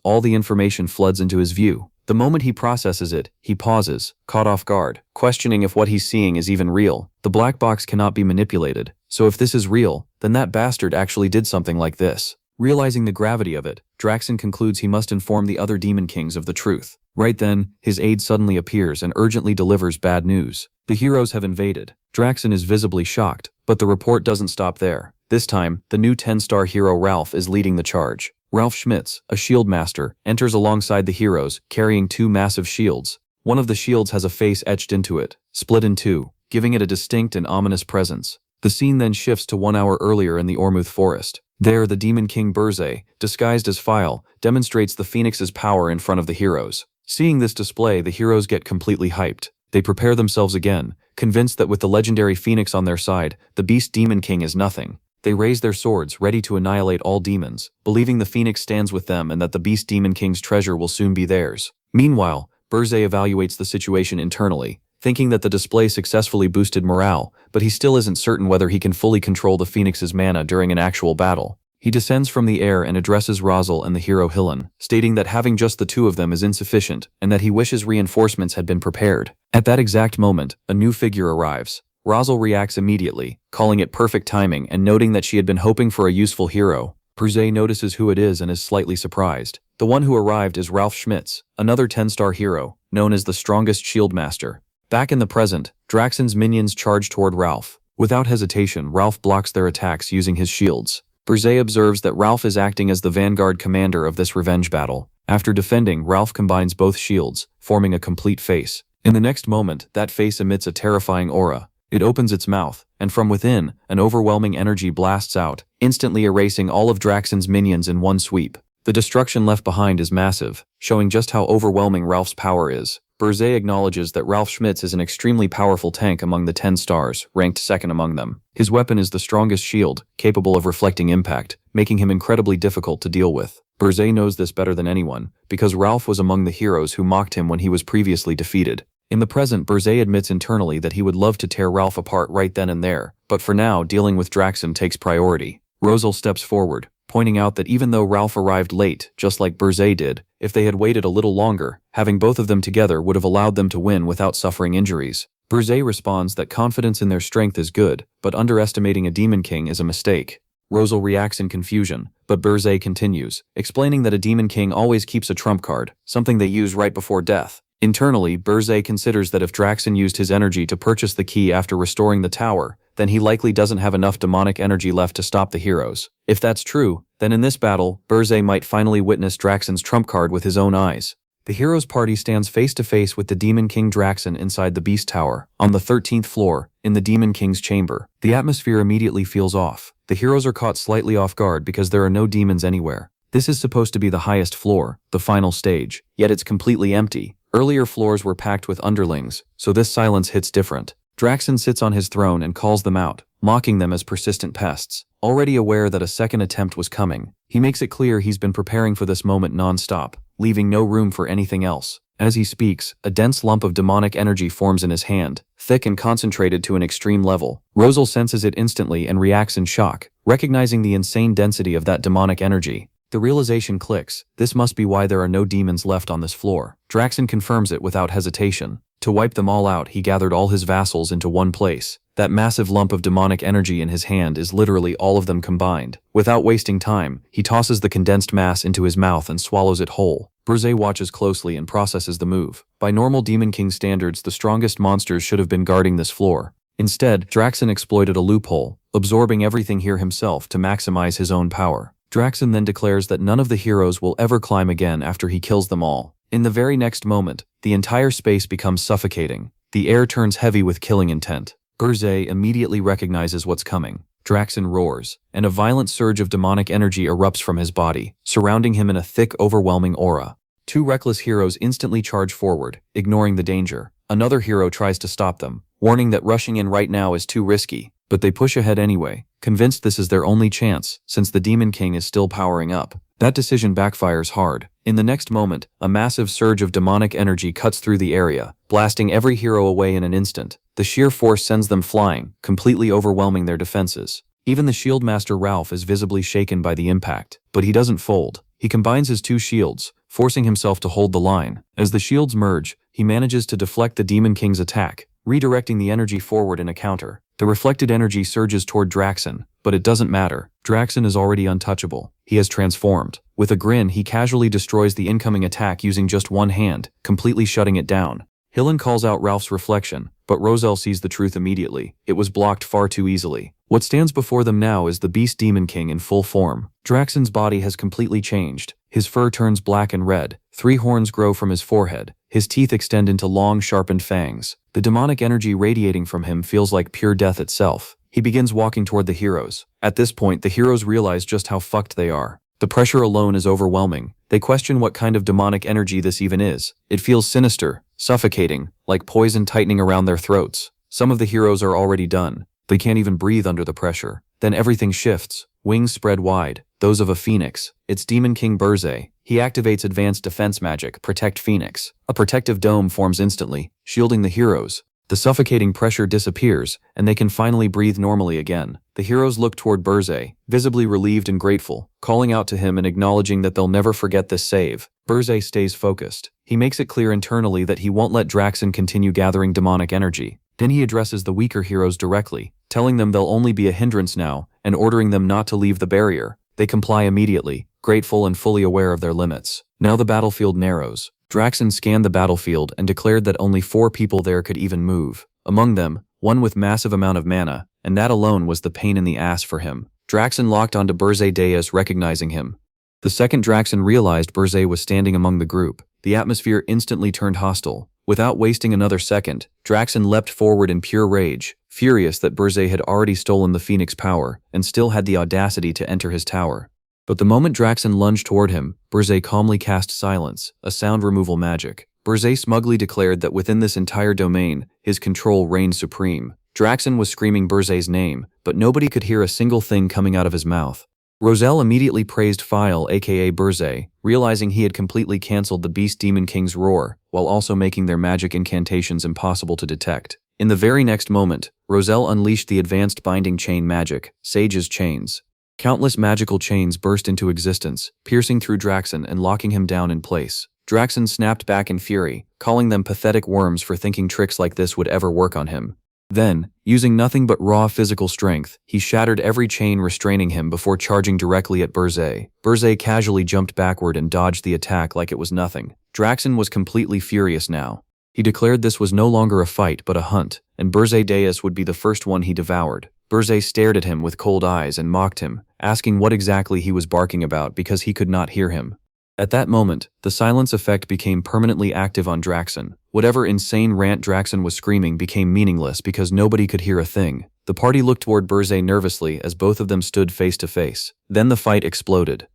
Speaker 1: all the information floods into his view. The moment he processes it, he pauses, caught off guard, questioning if what he's seeing is even real. The black box cannot be manipulated, so if this is real, then that bastard actually did something like this. Realizing the gravity of it, Draxen concludes he must inform the other Demon Kings of the truth. Right then, his aide suddenly appears and urgently delivers bad news. The heroes have invaded. Draxen is visibly shocked, but the report doesn't stop there. This time, the new 10-star hero Ralph is leading the charge. Ralph Schmitz, a shield master, enters alongside the heroes, carrying two massive shields. One of the shields has a face etched into it, split in two, giving it a distinct and ominous presence. The scene then shifts to 1 hour earlier in the Ormuth Forest. There, the Demon King Burzay, disguised as File, demonstrates the Phoenix's power in front of the heroes. Seeing this display, the heroes get completely hyped. They prepare themselves again, convinced that with the legendary Phoenix on their side, the Beast Demon King is nothing. They raise their swords, ready to annihilate all demons, believing the Phoenix stands with them and that the Beast Demon King's treasure will soon be theirs. Meanwhile, Burzay evaluates the situation internally, thinking that the display successfully boosted morale, but he still isn't certain whether he can fully control the Phoenix's mana during an actual battle. He descends from the air and addresses Rosal and the hero Hillen, stating that having just the two of them is insufficient and that he wishes reinforcements had been prepared. At that exact moment, a new figure arrives. Rosal reacts immediately, calling it perfect timing and noting that she had been hoping for a useful hero. Burzay notices who it is and is slightly surprised. The one who arrived is Ralph Schmitz, another 10-star hero, known as the strongest shield master. Back in the present, Draxen's minions charge toward Ralph. Without hesitation, Ralph blocks their attacks using his shields. Burzay observes that Ralph is acting as the vanguard commander of this revenge battle. After defending, Ralph combines both shields, forming a complete face. In the next moment, that face emits a terrifying aura. It opens its mouth, and from within, an overwhelming energy blasts out, instantly erasing all of Draxen's minions in one sweep. The destruction left behind is massive, showing just how overwhelming Ralph's power is. Burzay acknowledges that Ralph Schmitz is an extremely powerful tank among the 10 stars, ranked second among them. His weapon is the strongest shield, capable of reflecting impact, making him incredibly difficult to deal with. Burzay knows this better than anyone, because Ralph was among the heroes who mocked him when he was previously defeated. In the present, Berzé admits internally that he would love to tear Ralph apart right then and there, but for now, dealing with Draxen takes priority. Rosal steps forward, pointing out that even though Ralph arrived late, just like Berzé did, if they had waited a little longer, having both of them together would have allowed them to win without suffering injuries. Berzé responds that confidence in their strength is good, but underestimating a Demon King is a mistake. Rosal reacts in confusion, but Berzé continues, explaining that a Demon King always keeps a trump card, something they use right before death. Internally, Berzé considers that if Draxen used his energy to purchase the key after restoring the tower, then he likely doesn't have enough demonic energy left to stop the heroes. If that's true, then in this battle, Berzé might finally witness Draxen's trump card with his own eyes. The heroes' party stands face to face with the Demon King Draxen inside the Beast Tower, on the 13th floor, in the Demon King's chamber. The atmosphere immediately feels off. The heroes are caught slightly off guard because there are no demons anywhere. This is supposed to be the highest floor, the final stage, yet it's completely empty. Earlier floors were packed with underlings, so this silence hits different. Draxen sits on his throne and calls them out, mocking them as persistent pests. Already aware that a second attempt was coming, he makes it clear he's been preparing for this moment non-stop, leaving no room for anything else. As he speaks, a dense lump of demonic energy forms in his hand, thick and concentrated to an extreme level. Rosal senses it instantly and reacts in shock, recognizing the insane density of that demonic energy. The realization clicks, this must be why there are no demons left on this floor. Draxen confirms it without hesitation. To wipe them all out, he gathered all his vassals into one place. That massive lump of demonic energy in his hand is literally all of them combined. Without wasting time, he tosses the condensed mass into his mouth and swallows it whole. Berzé watches closely and processes the move. By normal Demon King standards, the strongest monsters should have been guarding this floor. Instead, Draxen exploited a loophole, absorbing everything here himself to maximize his own power. Draxen then declares that none of the heroes will ever climb again after he kills them all. In the very next moment, the entire space becomes suffocating. The air turns heavy with killing intent. Berzé immediately recognizes what's coming. Draxen roars, and a violent surge of demonic energy erupts from his body, surrounding him in a thick, overwhelming aura. Two reckless heroes instantly charge forward, ignoring the danger. Another hero tries to stop them, warning that rushing in right now is too risky, but they push ahead anyway, convinced this is their only chance, since the Demon King is still powering up. That decision backfires hard. In the next moment, a massive surge of demonic energy cuts through the area, blasting every hero away in an instant. The sheer force sends them flying, completely overwhelming their defenses. Even the Shieldmaster Ralph is visibly shaken by the impact, but he doesn't fold. He combines his two shields, forcing himself to hold the line. As the shields merge, he manages to deflect the Demon King's attack, redirecting the energy forward in a counter. The reflected energy surges toward Draxen, but it doesn't matter. Draxen is already untouchable. He has transformed. With a grin, he casually destroys the incoming attack using just one hand, completely shutting it down. Hillen calls out Ralph's reflection, but Rosal sees the truth immediately. It was blocked far too easily. What stands before them now is the Beast Demon King in full form. Draxen's body has completely changed. His fur turns black and red. 3 horns grow from his forehead. His teeth extend into long, sharpened fangs. The demonic energy radiating from him feels like pure death itself. He begins walking toward the heroes. At this point, the heroes realize just how fucked they are. The pressure alone is overwhelming. They question what kind of demonic energy this even is. It feels sinister, suffocating, like poison tightening around their throats. Some of the heroes are already done. They can't even breathe under the pressure. Then everything shifts. Wings spread wide, those of a phoenix. It's Demon King Berzé. He activates advanced defense magic, Protect Phoenix. A protective dome forms instantly, shielding the heroes. The suffocating pressure disappears, and they can finally breathe normally again. The heroes look toward Berzé, visibly relieved and grateful, calling out to him and acknowledging that they'll never forget this save. Berzé stays focused. He makes it clear internally that he won't let Draxen continue gathering demonic energy. Then he addresses the weaker heroes directly, telling them they'll only be a hindrance now, and ordering them not to leave the barrier. They comply immediately, grateful and fully aware of their limits. Now the battlefield narrows. Draxen scanned the battlefield and declared that only 4 people there could even move. Among them, one with massive amount of mana, and that alone was the pain in the ass for him. Draxen locked onto Berzé Deus, recognizing him. The second Draxen realized Berzé was standing among the group, the atmosphere instantly turned hostile. Without wasting another second, Draxen leapt forward in pure rage, furious that Berzé had already stolen the Phoenix power and still had the audacity to enter his tower. But the moment Draxen lunged toward him, Berzé calmly cast Silence, a sound removal magic. Berzé smugly declared that within this entire domain, his control reigned supreme. Draxen was screaming Berzé's name, but nobody could hear a single thing coming out of his mouth. Roselle immediately praised File aka Burzay, realizing he had completely cancelled the Beast Demon King's roar, while also making their magic incantations impossible to detect. In the very next moment, Roselle unleashed the advanced binding chain magic, Sage's Chains. Countless magical chains burst into existence, piercing through Draxen and locking him down in place. Draxen snapped back in fury, calling them pathetic worms for thinking tricks like this would ever work on him. Then, using nothing but raw physical strength, he shattered every chain restraining him before charging directly at Burzay. Burzay casually jumped backward and dodged the attack like it was nothing. Draxen was completely furious now. He declared this was no longer a fight but a hunt, and Burzay Deus would be the first one he devoured. Burzay stared at him with cold eyes and mocked him, asking what exactly he was barking about because he could not hear him. At that moment, the silence effect became permanently active on Draxen. Whatever insane rant Draxen was screaming became meaningless because nobody could hear a thing. The party looked toward Burzay nervously as both of them stood face to face. Then the fight exploded.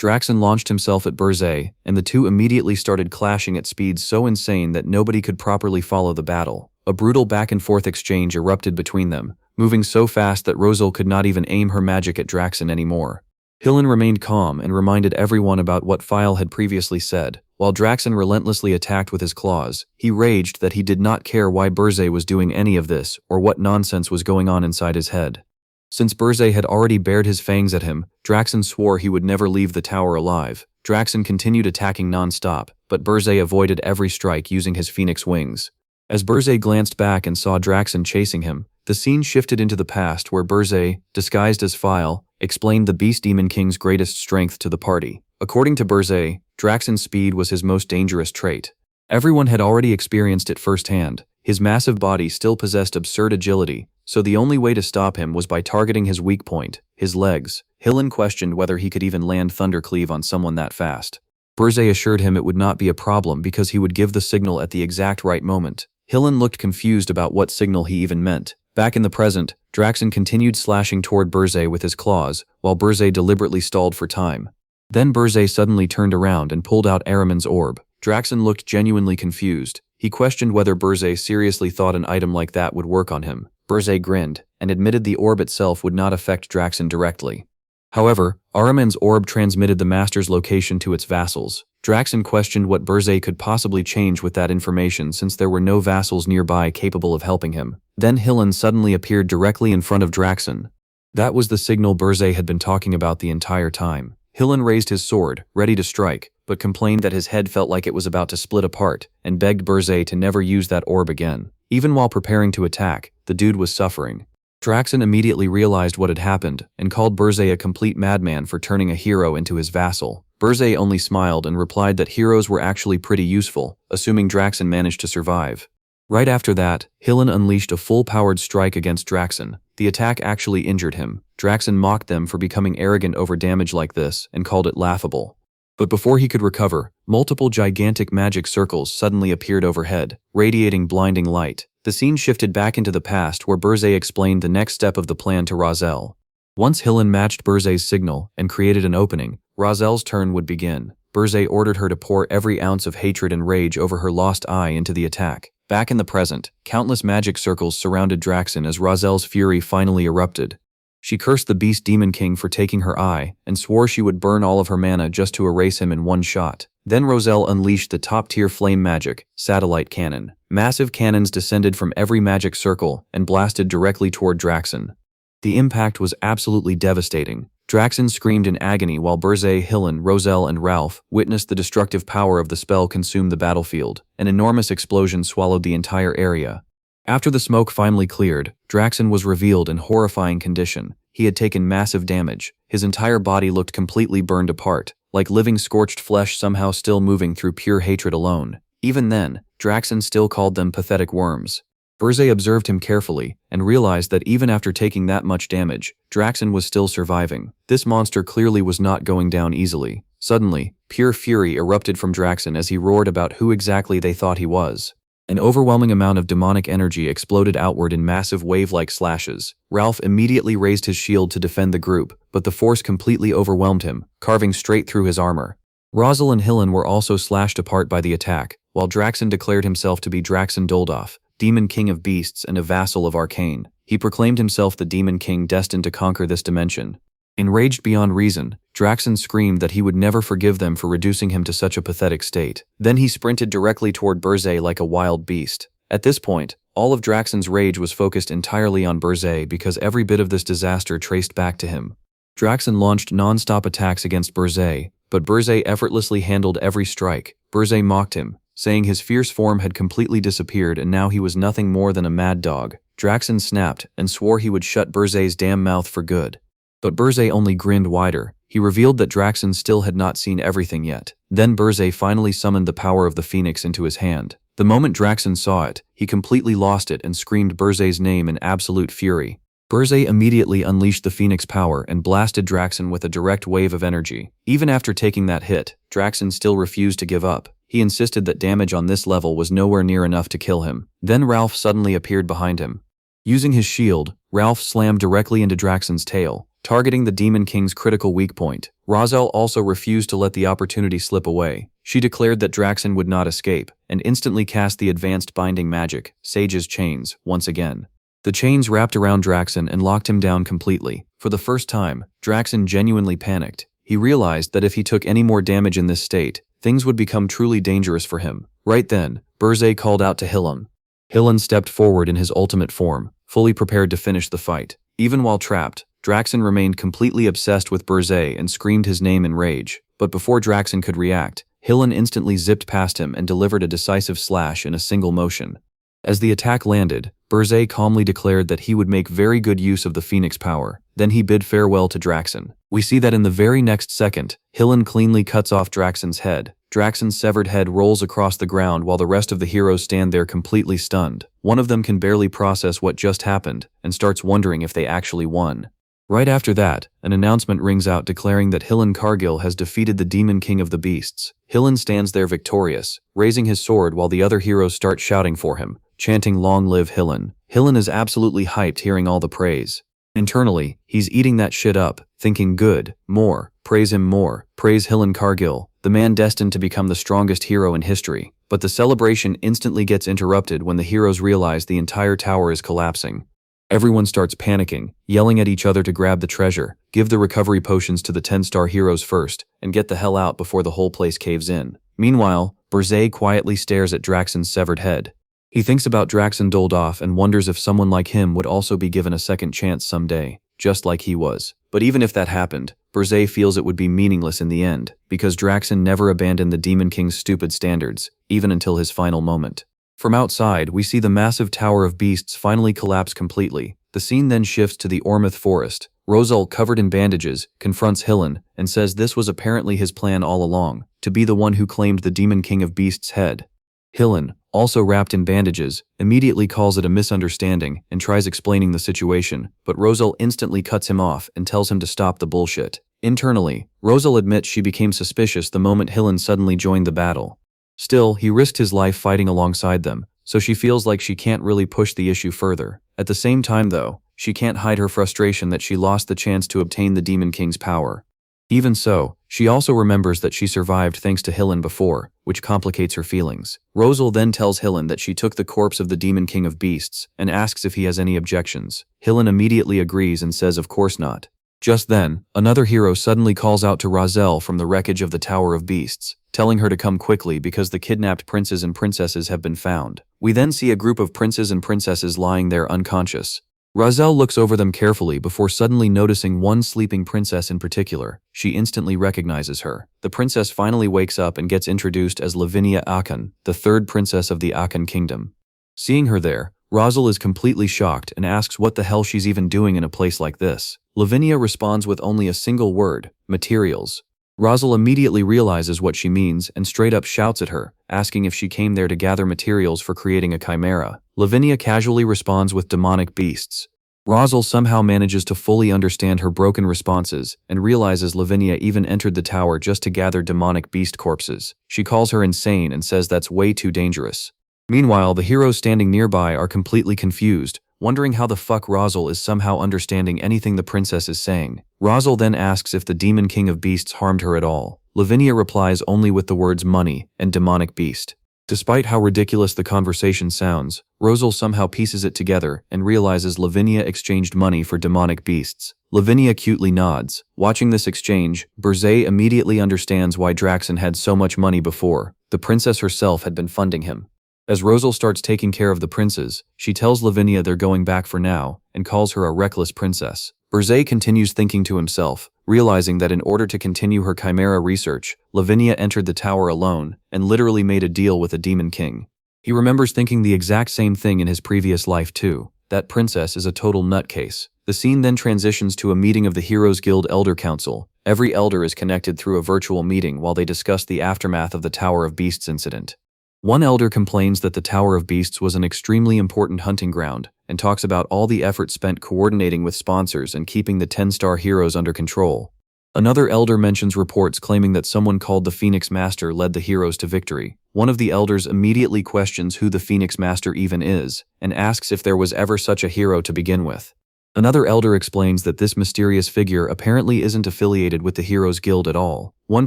Speaker 1: Draxen launched himself at Burzay, and the two immediately started clashing at speeds so insane that nobody could properly follow the battle. A brutal back-and-forth exchange erupted between them, moving so fast that Roselle could not even aim her magic at Draxen anymore. Hillen remained calm and reminded everyone about what File had previously said. While Draxen relentlessly attacked with his claws, he raged that he did not care why Burzay was doing any of this or what nonsense was going on inside his head. Since Burzay had already bared his fangs at him, Draxen swore he would never leave the tower alive. Draxen continued attacking non-stop, but Burzay avoided every strike using his phoenix wings. As Burzay glanced back and saw Draxen chasing him, the scene shifted into the past where Burzay, disguised as File, explained the Beast Demon King's greatest strength to the party. According to Burzay, Draxen's speed was his most dangerous trait. Everyone had already experienced it firsthand. His massive body still possessed absurd agility, so the only way to stop him was by targeting his weak point, his legs. Hillen questioned whether he could even land Thundercleave on someone that fast. Burzay assured him it would not be a problem because he would give the signal at the exact right moment. Hillen looked confused about what signal he even meant. Back in the present, Draxen continued slashing toward Burzay with his claws, while Burzay deliberately stalled for time. Then Burzay suddenly turned around and pulled out Ahriman's orb. Draxen looked genuinely confused. He questioned whether Burzay seriously thought an item like that would work on him. Burzay grinned, and admitted the orb itself would not affect Draxen directly. However, Ahriman's orb transmitted the master's location to its vassals. Draxen questioned what Burzay could possibly change with that information since there were no vassals nearby capable of helping him. Then Hillen suddenly appeared directly in front of Draxen. That was the signal Burzay had been talking about the entire time. Hillen raised his sword, ready to strike, but complained that his head felt like it was about to split apart, and begged Burzay to never use that orb again. Even while preparing to attack, the dude was suffering. Draxen immediately realized what had happened, and called Burzay a complete madman for turning a hero into his vassal. Burzay only smiled and replied that heroes were actually pretty useful, assuming Draxen managed to survive. Right after that, Hillen unleashed a full-powered strike against Draxen. The attack actually injured him. Draxen mocked them for becoming arrogant over damage like this and called it laughable. But before he could recover, multiple gigantic magic circles suddenly appeared overhead, radiating blinding light. The scene shifted back into the past where Burzay explained the next step of the plan to Roselle. Once Hillen matched Burzay's signal and created an opening, Rozelle's turn would begin. Burzay ordered her to pour every ounce of hatred and rage over her lost eye into the attack. Back in the present, countless magic circles surrounded Draxen as Rozelle's fury finally erupted. She cursed the Beast Demon King for taking her eye, and swore she would burn all of her mana just to erase him in one shot. Then Roselle unleashed the top-tier flame magic, Satellite Cannon. Massive cannons descended from every magic circle and blasted directly toward Draxen. The impact was absolutely devastating. Draxen screamed in agony while Burzay, Hillen, Roselle, and Ralph witnessed the destructive power of the spell consume the battlefield. An enormous explosion swallowed the entire area. After the smoke finally cleared, Draxen was revealed in horrifying condition. He had taken massive damage. His entire body looked completely burned apart, like living scorched flesh somehow still moving through pure hatred alone. Even then, Draxen still called them pathetic worms. Burzay observed him carefully and realized that even after taking that much damage, Draxen was still surviving. This monster clearly was not going down easily. Suddenly, pure fury erupted from Draxen as he roared about who exactly they thought he was. An overwhelming amount of demonic energy exploded outward in massive wave-like slashes. Ralph immediately raised his shield to defend the group, but the force completely overwhelmed him, carving straight through his armor. Roselle and Hillen were also slashed apart by the attack, while Draxen declared himself to be Draxen Doldolf, Demon King of Beasts and a vassal of Arcane. He proclaimed himself the Demon King destined to conquer this dimension. Enraged beyond reason, Draxen screamed that he would never forgive them for reducing him to such a pathetic state. Then he sprinted directly toward Burzay like a wild beast. At this point, all of Draxen's rage was focused entirely on Burzay because every bit of this disaster traced back to him. Draxen launched non-stop attacks against Burzay, but Burzay effortlessly handled every strike. Burzay mocked him, saying his fierce form had completely disappeared and now he was nothing more than a mad dog. Draxen snapped and swore he would shut Burzay's damn mouth for good. But Burzay only grinned wider. He revealed that Draxen still had not seen everything yet. Then Burzay finally summoned the power of the Phoenix into his hand. The moment Draxen saw it, he completely lost it and screamed Burzay's name in absolute fury. Burzay immediately unleashed the Phoenix power and blasted Draxen with a direct wave of energy. Even after taking that hit, Draxen still refused to give up. He insisted that damage on this level was nowhere near enough to kill him. Then Ralph suddenly appeared behind him. Using his shield, Ralph slammed directly into Draxen's tail, targeting the Demon King's critical weak point. Roselle also refused to let the opportunity slip away. She declared that Draxen would not escape, and instantly cast the advanced binding magic, Sage's Chains, once again. The chains wrapped around Draxen and locked him down completely. For the first time, Draxen genuinely panicked. He realized that if he took any more damage in this state, things would become truly dangerous for him. Right then, Burzay called out to Hillen. Hillen stepped forward in his ultimate form, fully prepared to finish the fight. Even while trapped, Draxen remained completely obsessed with Burzay and screamed his name in rage. But before Draxen could react, Hillen instantly zipped past him and delivered a decisive slash in a single motion. As the attack landed, Burzay calmly declared that he would make very good use of the Phoenix power. Then he bid farewell to Draxen. We see that in the very next second, Hillen cleanly cuts off Draxen's head. Draxen's severed head rolls across the ground while the rest of the heroes stand there completely stunned. One of them can barely process what just happened and starts wondering if they actually won. Right after that, an announcement rings out declaring that Hillen Cargill has defeated the Demon King of the Beasts. Hillen stands there victorious, raising his sword while the other heroes start shouting for him, chanting "Long live Hillen." Hillen is absolutely hyped hearing all the praise. Internally, he's eating that shit up, thinking good, more, praise him more, praise Hillen Cargill, the man destined to become the strongest hero in history. But the celebration instantly gets interrupted when the heroes realize the entire tower is collapsing. Everyone starts panicking, yelling at each other to grab the treasure, give the recovery potions to the 10-star heroes first, and get the hell out before the whole place caves in. Meanwhile, Burzay quietly stares at Draxen's severed head. He thinks about Draxen doled off and wonders if someone like him would also be given a second chance someday, just like he was. But even if that happened, Burzay feels it would be meaningless in the end, because Draxen never abandoned the Demon King's stupid standards, even until his final moment. From outside, we see the massive Tower of Beasts finally collapse completely. The scene then shifts to the Ormouth Forest. Rosal, covered in bandages, confronts Hillen and says this was apparently his plan all along, to be the one who claimed the Demon King of Beasts' head. Hillen, also wrapped in bandages, immediately calls it a misunderstanding and tries explaining the situation, but Rosal instantly cuts him off and tells him to stop the bullshit. Internally, Rosal admits she became suspicious the moment Hillen suddenly joined the battle. Still, he risked his life fighting alongside them, so she feels like she can't really push the issue further. At the same time though, she can't hide her frustration that she lost the chance to obtain the Demon King's power. Even so, she also remembers that she survived thanks to Hillen before, which complicates her feelings. Rosal then tells Hillen that she took the corpse of the Demon King of Beasts and asks if he has any objections. Hillen immediately agrees and says of course not. Just then, another hero suddenly calls out to Roselle from the wreckage of the Tower of Beasts, telling her to come quickly because the kidnapped princes and princesses have been found. We then see a group of princes and princesses lying there unconscious. Roselle looks over them carefully before suddenly noticing one sleeping princess in particular. She instantly recognizes her. The princess finally wakes up and gets introduced as Lavinia Akan, the third princess of the Akan kingdom. Seeing her there, Rosal is completely shocked and asks what the hell she's even doing in a place like this. Lavinia responds with only a single word, materials. Rosal immediately realizes what she means and straight up shouts at her, asking if she came there to gather materials for creating a chimera. Lavinia casually responds with demonic beasts. Rosal somehow manages to fully understand her broken responses and realizes Lavinia even entered the tower just to gather demonic beast corpses. She calls her insane and says that's way too dangerous. Meanwhile, the heroes standing nearby are completely confused, wondering how the fuck Rosal is somehow understanding anything the princess is saying. Rosal then asks if the Demon King of Beasts harmed her at all. Lavinia replies only with the words money and demonic beast. Despite how ridiculous the conversation sounds, Rosal somehow pieces it together and realizes Lavinia exchanged money for demonic beasts. Lavinia cutely nods. Watching this exchange, Berzé immediately understands why Draxen had so much money before. The princess herself had been funding him. As Rosal starts taking care of the princes, she tells Lavinia they're going back for now, and calls her a reckless princess. Berzé continues thinking to himself, realizing that in order to continue her chimera research, Lavinia entered the tower alone, and literally made a deal with a demon king. He remembers thinking the exact same thing in his previous life too. That princess is a total nutcase. The scene then transitions to a meeting of the Heroes Guild Elder Council. Every elder is connected through a virtual meeting while they discuss the aftermath of the Tower of Beasts incident. One elder complains that the Tower of Beasts was an extremely important hunting ground, and talks about all the effort spent coordinating with sponsors and keeping the 10-star heroes under control. Another elder mentions reports claiming that someone called the Phoenix Master led the heroes to victory. One of the elders immediately questions who the Phoenix Master even is, and asks if there was ever such a hero to begin with. Another elder explains that this mysterious figure apparently isn't affiliated with the Heroes Guild at all. One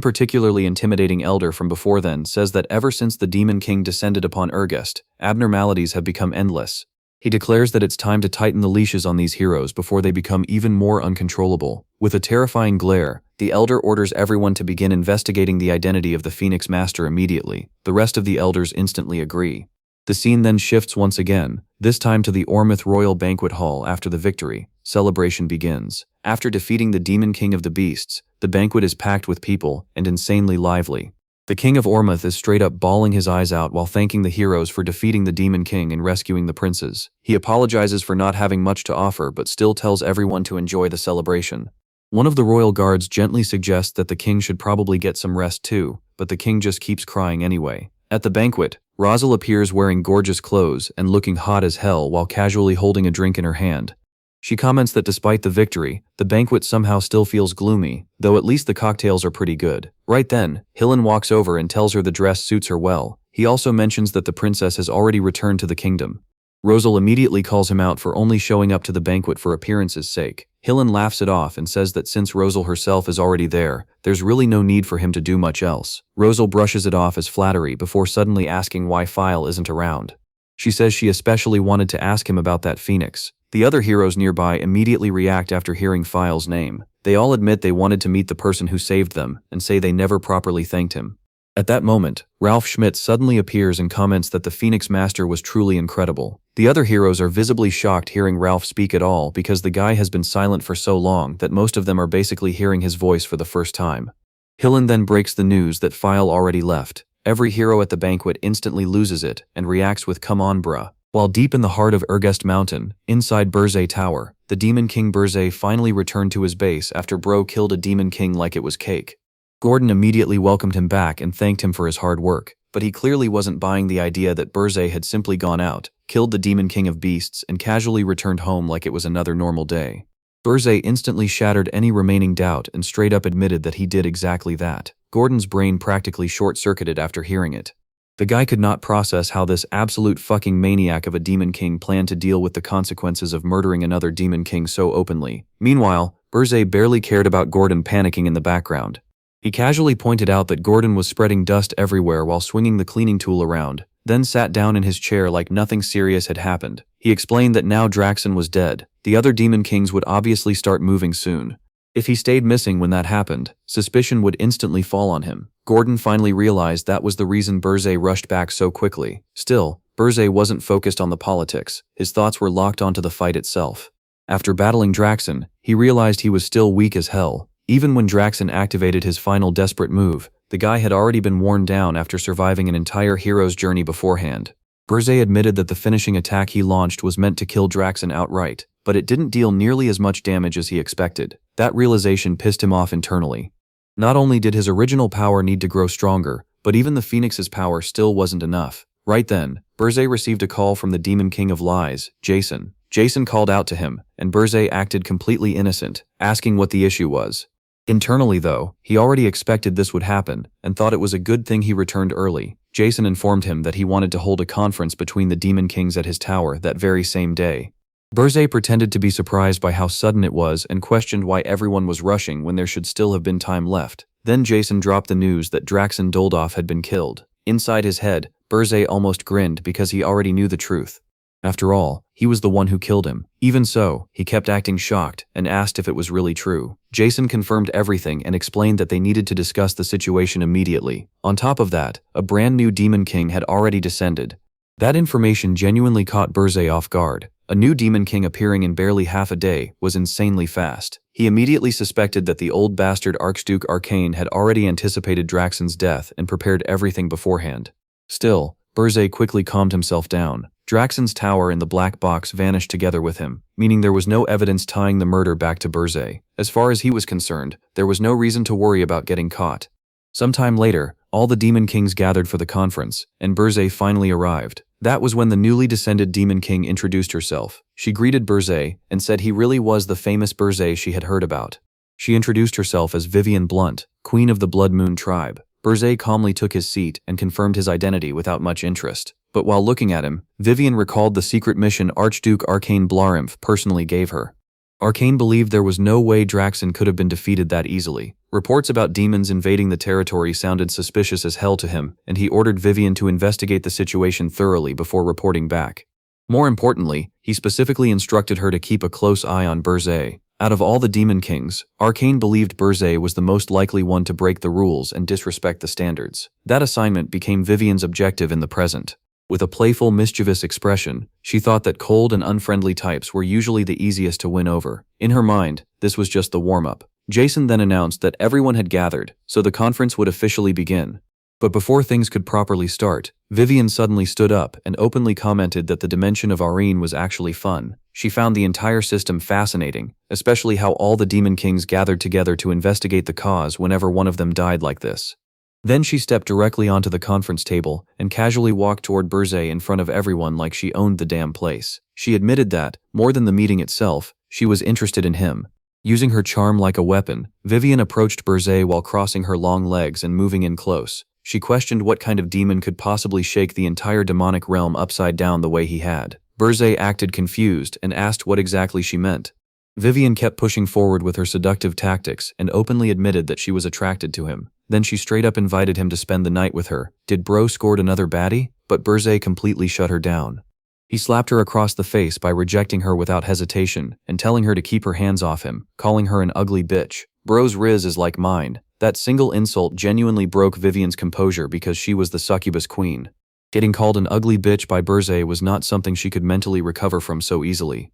Speaker 1: particularly intimidating elder from before then says that ever since the Demon King descended upon Urgest, abnormalities have become endless. He declares that it's time to tighten the leashes on these heroes before they become even more uncontrollable. With a terrifying glare, the elder orders everyone to begin investigating the identity of the Phoenix Master immediately. The rest of the elders instantly agree. The scene then shifts once again, this time to the Ormouth Royal Banquet Hall after the victory. Celebration begins. After defeating the Demon King of the Beasts, the banquet is packed with people and insanely lively. The King of Ormouth is straight up bawling his eyes out while thanking the heroes for defeating the Demon King and rescuing the princes. He apologizes for not having much to offer but still tells everyone to enjoy the celebration. One of the royal guards gently suggests that the king should probably get some rest too, but the king just keeps crying anyway. At the banquet, Rosal appears wearing gorgeous clothes and looking hot as hell while casually holding a drink in her hand. She comments that despite the victory, the banquet somehow still feels gloomy, though at least the cocktails are pretty good. Right then, Hillen walks over and tells her the dress suits her well. He also mentions that the princess has already returned to the kingdom. Rosal immediately calls him out for only showing up to the banquet for appearance's sake. Hillen laughs it off and says that since Rosal herself is already there, there's really no need for him to do much else. Rosal brushes it off as flattery before suddenly asking why Phile isn't around. She says she especially wanted to ask him about that phoenix. The other heroes nearby immediately react after hearing Phile's name. They all admit they wanted to meet the person who saved them and say they never properly thanked him. At that moment, Ralph Schmidt suddenly appears and comments that the Phoenix Master was truly incredible. The other heroes are visibly shocked hearing Ralph speak at all because the guy has been silent for so long that most of them are basically hearing his voice for the first time. Hillen then breaks the news that Phile already left. Every hero at the banquet instantly loses it and reacts with "come on bruh." While deep in the heart of Urgest Mountain, inside Berzé Tower, the Demon King Berzé finally returned to his base after Bro killed a Demon King like it was cake. Gordon immediately welcomed him back and thanked him for his hard work, but he clearly wasn't buying the idea that Berzé had simply gone out, killed the Demon King of Beasts, and casually returned home like it was another normal day. Berzé instantly shattered any remaining doubt and straight up admitted that he did exactly that. Gordon's brain practically short-circuited after hearing it. The guy could not process how this absolute fucking maniac of a Demon King planned to deal with the consequences of murdering another Demon King so openly. Meanwhile, Berzé barely cared about Gordon panicking in the background. He casually pointed out that Gordon was spreading dust everywhere while swinging the cleaning tool around, then sat down in his chair like nothing serious had happened. He explained that now Draxen was dead, the other Demon Kings would obviously start moving soon. If he stayed missing when that happened, suspicion would instantly fall on him. Gordon finally realized that was the reason Berzé rushed back so quickly. Still, Berzé wasn't focused on the politics, his thoughts were locked onto the fight itself. After battling Draxen, he realized he was still weak as hell. Even when Draxen activated his final desperate move, the guy had already been worn down after surviving an entire hero's journey beforehand. Berzé admitted that the finishing attack he launched was meant to kill Draxen outright, but it didn't deal nearly as much damage as he expected. That realization pissed him off internally. Not only did his original power need to grow stronger, but even the Phoenix's power still wasn't enough. Right then, Berzé received a call from the Demon King of Lies, Jason. Jason called out to him, and Berzé acted completely innocent, asking what the issue was. Internally though, he already expected this would happen, and thought it was a good thing he returned early. Jason informed him that he wanted to hold a conference between the Demon Kings at his tower that very same day. Berzé pretended to be surprised by how sudden it was and questioned why everyone was rushing when there should still have been time left. Then Jason dropped the news that Draxen Doldov had been killed. Inside his head, Berzé almost grinned because he already knew the truth. After all, he was the one who killed him. Even so, he kept acting shocked and asked if it was really true. Jason confirmed everything and explained that they needed to discuss the situation immediately. On top of that, a brand new Demon King had already descended. That information genuinely caught Burzay off guard. A new Demon King appearing in barely half a day was insanely fast. He immediately suspected that the old bastard Archduke Arcane had already anticipated Draxon's death and prepared everything beforehand. Still, Burzay quickly calmed himself down. Draxon's tower and the black box vanished together with him, meaning there was no evidence tying the murder back to Burzay. As far as he was concerned, there was no reason to worry about getting caught. Sometime later, all the Demon Kings gathered for the conference, and Burzay finally arrived. That was when the newly descended Demon King introduced herself. She greeted Burzay and said he really was the famous Burzay she had heard about. She introduced herself as Vivian Blunt, Queen of the Blood Moon tribe. Burzay calmly took his seat and confirmed his identity without much interest. But while looking at him, Vivian recalled the secret mission Archduke Arcane Blarimph personally gave her. Arcane believed there was no way Draxon could have been defeated that easily. Reports about demons invading the territory sounded suspicious as hell to him, and he ordered Vivian to investigate the situation thoroughly before reporting back. More importantly, he specifically instructed her to keep a close eye on Burzay. Out of all the Demon Kings, Arcane believed Burzay was the most likely one to break the rules and disrespect the standards. That assignment became Vivian's objective in the present. With a playful, mischievous expression, she thought that cold and unfriendly types were usually the easiest to win over. In her mind, this was just the warm-up. Jason then announced that everyone had gathered, so the conference would officially begin. But before things could properly start, Vivian suddenly stood up and openly commented that the dimension of Arene was actually fun. She found the entire system fascinating, especially how all the Demon Kings gathered together to investigate the cause whenever one of them died like this. Then she stepped directly onto the conference table and casually walked toward Burzay in front of everyone like she owned the damn place. She admitted that, more than the meeting itself, she was interested in him. Using her charm like a weapon, Vivian approached Burzay while crossing her long legs and moving in close. She questioned what kind of demon could possibly shake the entire demonic realm upside down the way he had. Burzay acted confused and asked what exactly she meant. Vivian kept pushing forward with her seductive tactics and openly admitted that she was attracted to him. Then she straight up invited him to spend the night with her. Did bro scored another baddie? But Burzay completely shut her down. He slapped her across the face by rejecting her without hesitation and telling her to keep her hands off him, calling her an ugly bitch. Bro's riz is like mine. That single insult genuinely broke Vivian's composure because she was the succubus queen. Getting called an ugly bitch by Burzay was not something she could mentally recover from so easily.